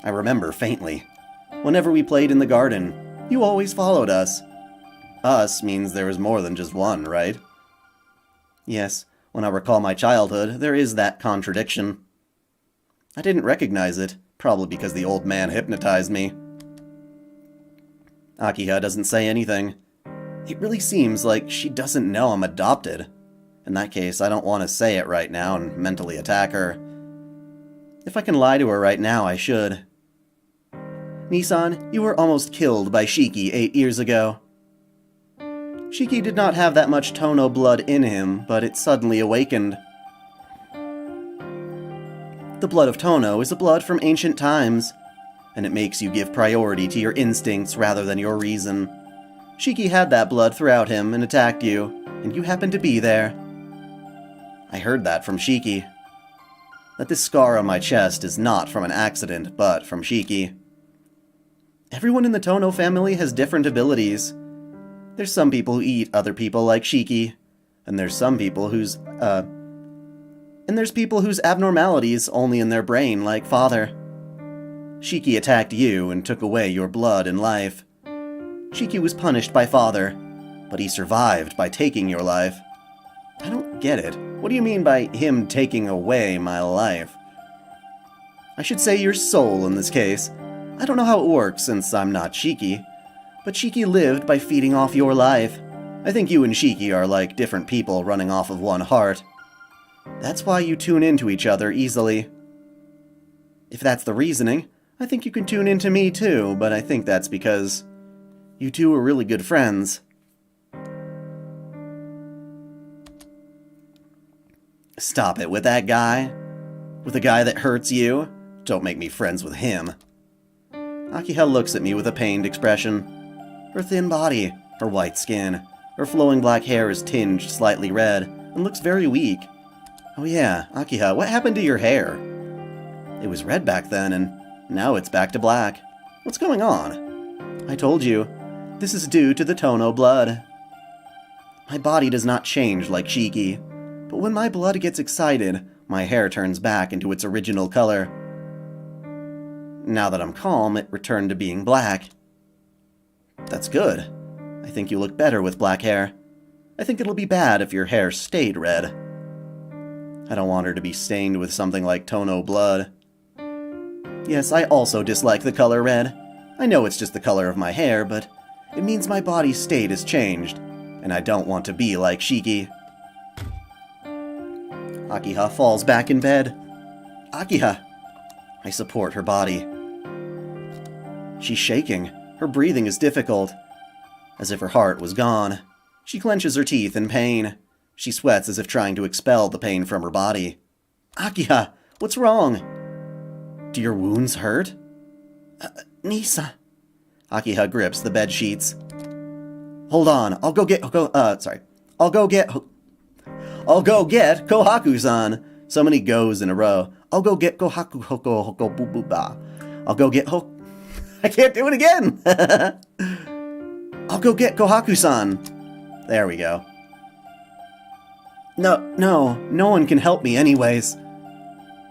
I remember faintly. Whenever we played in the garden, you always followed us. Us means there was more than just one, right? Yes, when I recall my childhood, there is that contradiction. I didn't recognize it, probably because the old man hypnotized me. Akiha doesn't say anything. It really seems like she doesn't know I'm adopted. In that case, I don't want to say it right now and mentally attack her. If I can lie to her right now, I should. Nissan, you were almost killed by Shiki 8 years ago. Shiki did not have that much Tono blood in him, but it suddenly awakened. The blood of Tono is a blood from ancient times, and it makes you give priority to your instincts rather than your reason. Shiki had that blood throughout him and attacked you, and you happened to be there. I heard that from Shiki. That this scar on my chest is not from an accident, but from Shiki. Everyone in the Tono family has different abilities. There's some people who eat other people like Shiki, and there's people whose abnormalities only in their brain like father. Shiki attacked you and took away your blood and life. Shiki was punished by father, but he survived by taking your life. I don't get it. What do you mean by him taking away my life? I should say your soul in this case. I don't know how it works since I'm not Shiki, but Shiki lived by feeding off your life. I think you and Shiki are like different people running off of one heart. That's why you tune into each other easily. If that's the reasoning, I think you can tune into me too, but I think that's because you two are really good friends. Stop it with that guy. With a guy that hurts you. Don't make me friends with him. Akiha looks at me with a pained expression. Her thin body, her white skin, her flowing black hair is tinged slightly red and looks very weak. Oh yeah, Akiha, what happened to your hair? It was red back then and now it's back to black. What's going on? I told you, this is due to the Tono blood. My body does not change like Shiki. But when my blood gets excited, my hair turns back into its original color. Now that I'm calm, it returned to being black. That's good. I think you look better with black hair. I think it'll be bad if your hair stayed red. I don't want her to be stained with something like Tono blood. Yes, I also dislike the color red. I know it's just the color of my hair, but it means my body's state has changed, and I don't want to be like Shiki. Akiha falls back in bed. Akiha! I support her body. She's shaking. Her breathing is difficult, as if her heart was gone. She clenches her teeth in pain. She sweats as if trying to expel the pain from her body. Akiha, what's wrong? Do your wounds hurt? Nisa. Akiha grips the bed sheets. Hold on, I'll go get Kohaku-san. So many goes in a row. I'll go get Kohaku hoko hoko boo boo ba. I'll go get I can't do it again! I'll go get Kohaku-san. There we go. No one can help me anyways.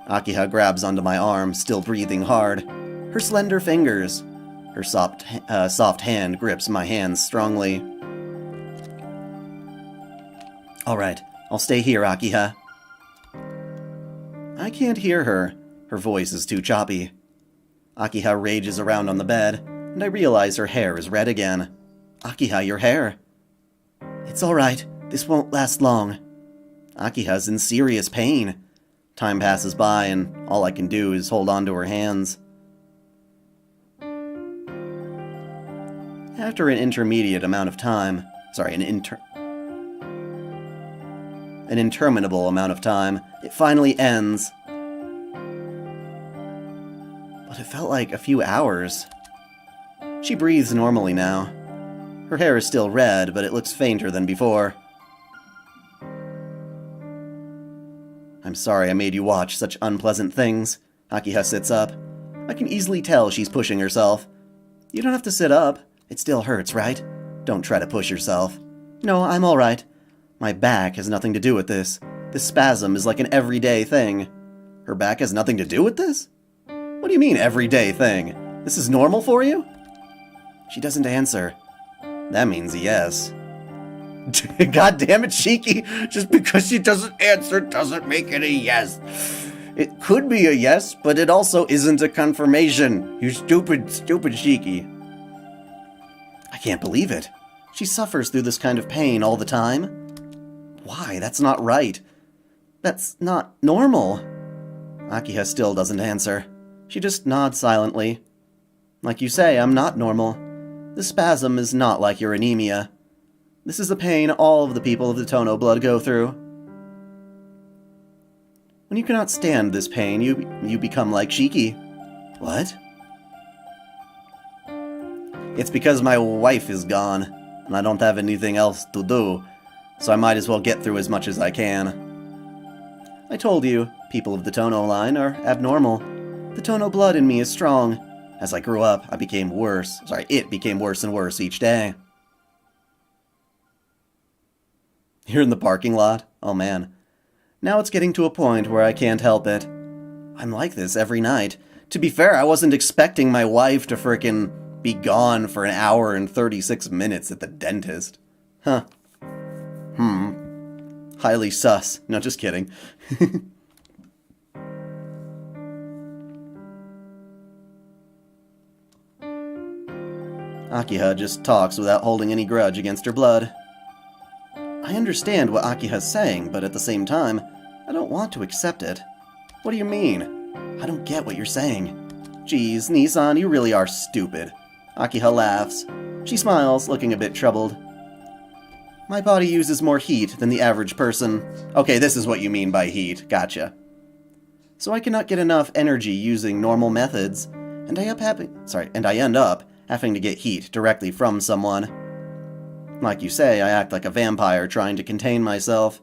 Akiha grabs onto my arm, still breathing hard. Her slender fingers. Her soft hand grips my hands strongly. Alright, I'll stay here, Akiha. I can't hear her. Her voice is too choppy. Akiha rages around on the bed, and I realize her hair is red again. Akiha, your hair. It's alright. This won't last long. Akiha's in serious pain. Time passes by, and all I can do is hold on to her hands. After an intermediate amount of time, an interminable amount of time, it finally ends. But it felt like a few hours. She breathes normally now. Her hair is still red, but it looks fainter than before. I'm sorry I made you watch such unpleasant things. Akiha sits up. I can easily tell she's pushing herself. You don't have to sit up. It still hurts, right? Don't try to push yourself. No, I'm alright. My back has nothing to do with this. This spasm is like an everyday thing. Her back has nothing to do with this? What do you mean, everyday thing? This is normal for you? She doesn't answer. That means yes. God damn it, Shiki! Just because she doesn't answer doesn't make it a yes. It could be a yes, but it also isn't a confirmation. You stupid, stupid Shiki. I can't believe it. She suffers through this kind of pain all the time. Why? That's not right. That's not normal. Akiha still doesn't answer. She just nods silently. Like you say, I'm not normal. The spasm is not like your anemia. This is a pain all of the people of the Tono blood go through. When you cannot stand this pain, you become like Shiki. What? It's because my wife is gone, and I don't have anything else to do, so I might as well get through as much as I can. I told you, people of the Tono line are abnormal. The Tono blood in me is strong. As I grew up, it became worse and worse each day. You're in the parking lot? Oh man. Now it's getting to a point where I can't help it. I'm like this every night. To be fair, I wasn't expecting my wife to frickin' be gone for an hour and 36 minutes at the dentist. Huh. Highly sus. No, just kidding. Akiha just talks without holding any grudge against her blood. I understand what Akiha's saying, but at the same time, I don't want to accept it. What do you mean? I don't get what you're saying. Geez, Nissan, you really are stupid. Akiha laughs. She smiles, looking a bit troubled. My body uses more heat than the average person. Okay, this is what you mean by heat. Gotcha. So I cannot get enough energy using normal methods, and I end up having to get heat directly from someone. Like you say, I act like a vampire trying to contain myself.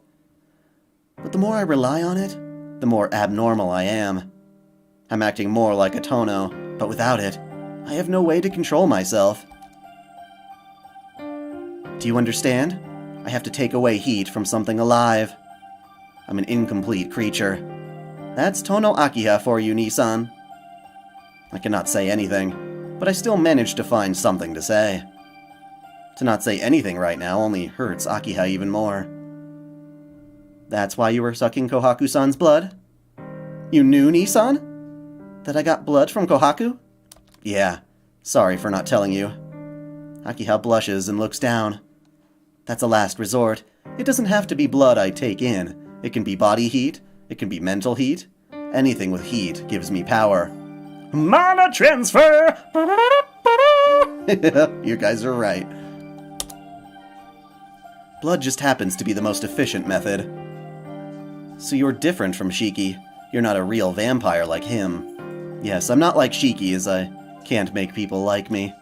But the more I rely on it, the more abnormal I am. I'm acting more like a Tono, but without it, I have no way to control myself. Do you understand? I have to take away heat from something alive. I'm an incomplete creature. That's Tono Akiha for you, Nissan. I cannot say anything, but I still manage to find something to say. To not say anything right now only hurts Akiha even more. That's why you were sucking Kohaku-san's blood? You knew, Nissan? That I got blood from Kohaku? Yeah, sorry for not telling you. Akiha blushes and looks down. That's a last resort. It doesn't have to be blood I take in. It can be body heat. It can be mental heat. Anything with heat gives me power. Mana transfer! You guys are right. Blood just happens to be the most efficient method. So you're different from Shiki. You're not a real vampire like him. Yes, I'm not like Shiki as I can't make people like me.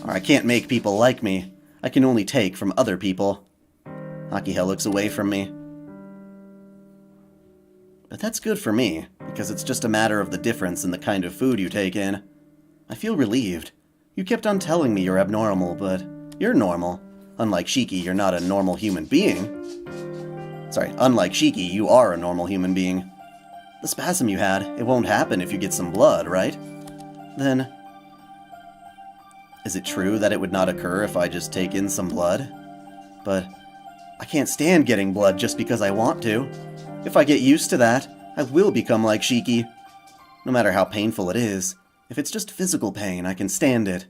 Or I can't make people like me. I can only take from other people. Akiha looks away from me. But that's good for me, because it's just a matter of the difference in the kind of food you take in. I feel relieved. You kept on telling me you're abnormal, but you're normal. Unlike Shiki, you're not a normal human being. Unlike Shiki, you are a normal human being. The spasm you had, it won't happen if you get some blood, right? Then, is it true that it would not occur if I just take in some blood? but I can't stand getting blood just because I want to. If I get used to that, I will become like Shiki. No matter how painful it is, if it's just physical pain, I can stand it.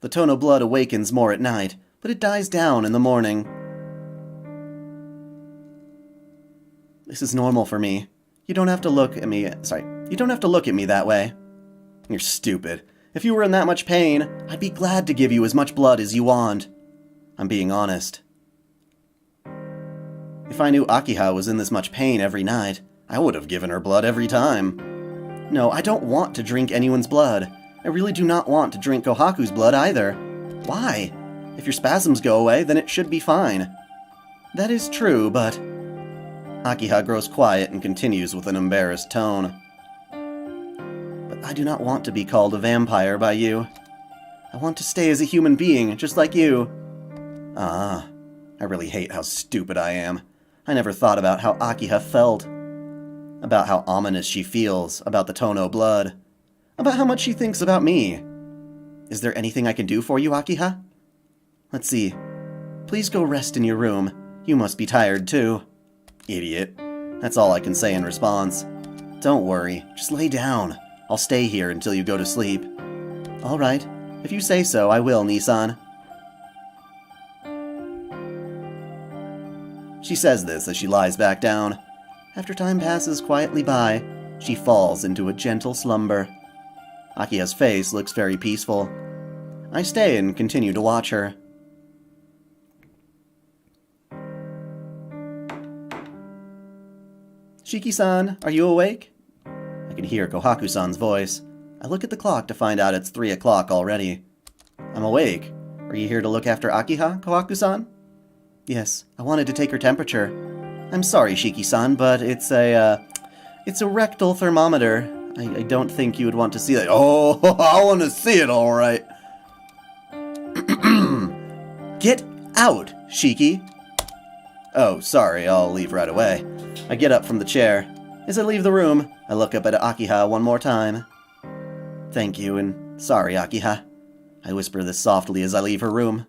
The Tono blood awakens more at night, but it dies down in the morning. This is normal for me. You don't have to look at me. You don't have to look at me that way. You're stupid. If you were in that much pain, I'd be glad to give you as much blood as you want. I'm being honest. If I knew Akiha was in this much pain every night, I would have given her blood every time. No, I don't want to drink anyone's blood. I really do not want to drink Kohaku's blood either. Why? If your spasms go away, then it should be fine. That is true, but... Akiha grows quiet and continues with an embarrassed tone. But I do not want to be called a vampire by you. I want to stay as a human being, just like you. Ah, I really hate how stupid I am. I never thought about how Akiha felt. About how ominous she feels about the Tono blood. About how much she thinks about me. Is there anything I can do for you, Akiha? Let's see. Please go rest in your room. You must be tired, too. Idiot. That's all I can say in response. Don't worry. Just lay down. I'll stay here until you go to sleep. All right. If you say so, I will, Nissan. She says this as she lies back down. After time passes quietly by, she falls into a gentle slumber. Akiha's face looks very peaceful. I stay and continue to watch her. Shiki-san, are you awake? I can hear Kohaku-san's voice. I look at the clock to find out it's 3 o'clock already. I'm awake. Are you here to look after Akiha, Kohaku-san? Yes, I wanted to take her temperature. I'm sorry, Shiki-san, but it's a rectal thermometer. I don't think you would want to see that. Oh, I want to see it, all right. Get out, Shiki. Oh, sorry, I'll leave right away. I get up from the chair. As I leave the room, I look up at Akiha one more time. Thank you, and sorry, Akiha. I whisper this softly as I leave her room.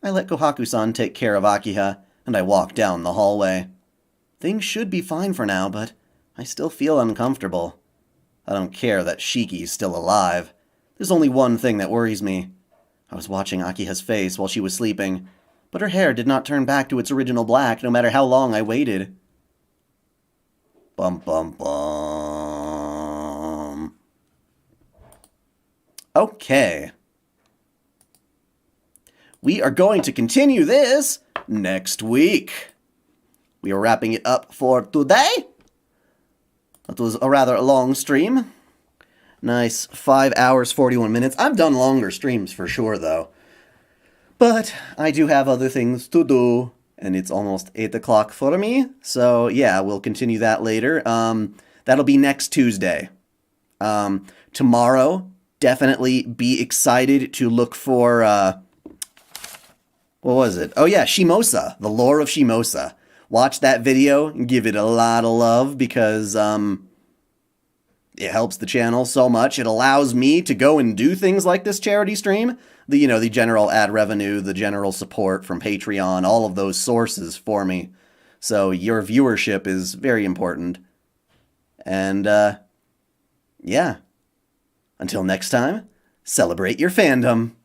I let Kohaku-san take care of Akiha, and I walk down the hallway. Things should be fine for now, but I still feel uncomfortable. I don't care that Shiki's still alive. There's only one thing that worries me. I was watching Akiha's face while she was sleeping, but her hair did not turn back to its original black no matter how long I waited. Bum bum bum. Okay. We are going to continue this next week. We are wrapping it up for today. That was a rather long stream. Nice 5 hours, 41 minutes. I've done longer streams for sure, though. But I do have other things to do, and it's almost 8 o'clock for me. So, yeah, we'll continue that later. That'll be next Tuesday. Tomorrow, definitely be excited to look for... what was it? Oh, yeah, Shimosa. The lore of Shimosa. Watch that video and give it a lot of love because it helps the channel so much. It allows me to go and do things like this charity stream. The general ad revenue, the general support from Patreon, all of those sources for me. So your viewership is very important. And, yeah. Until next time, celebrate your fandom.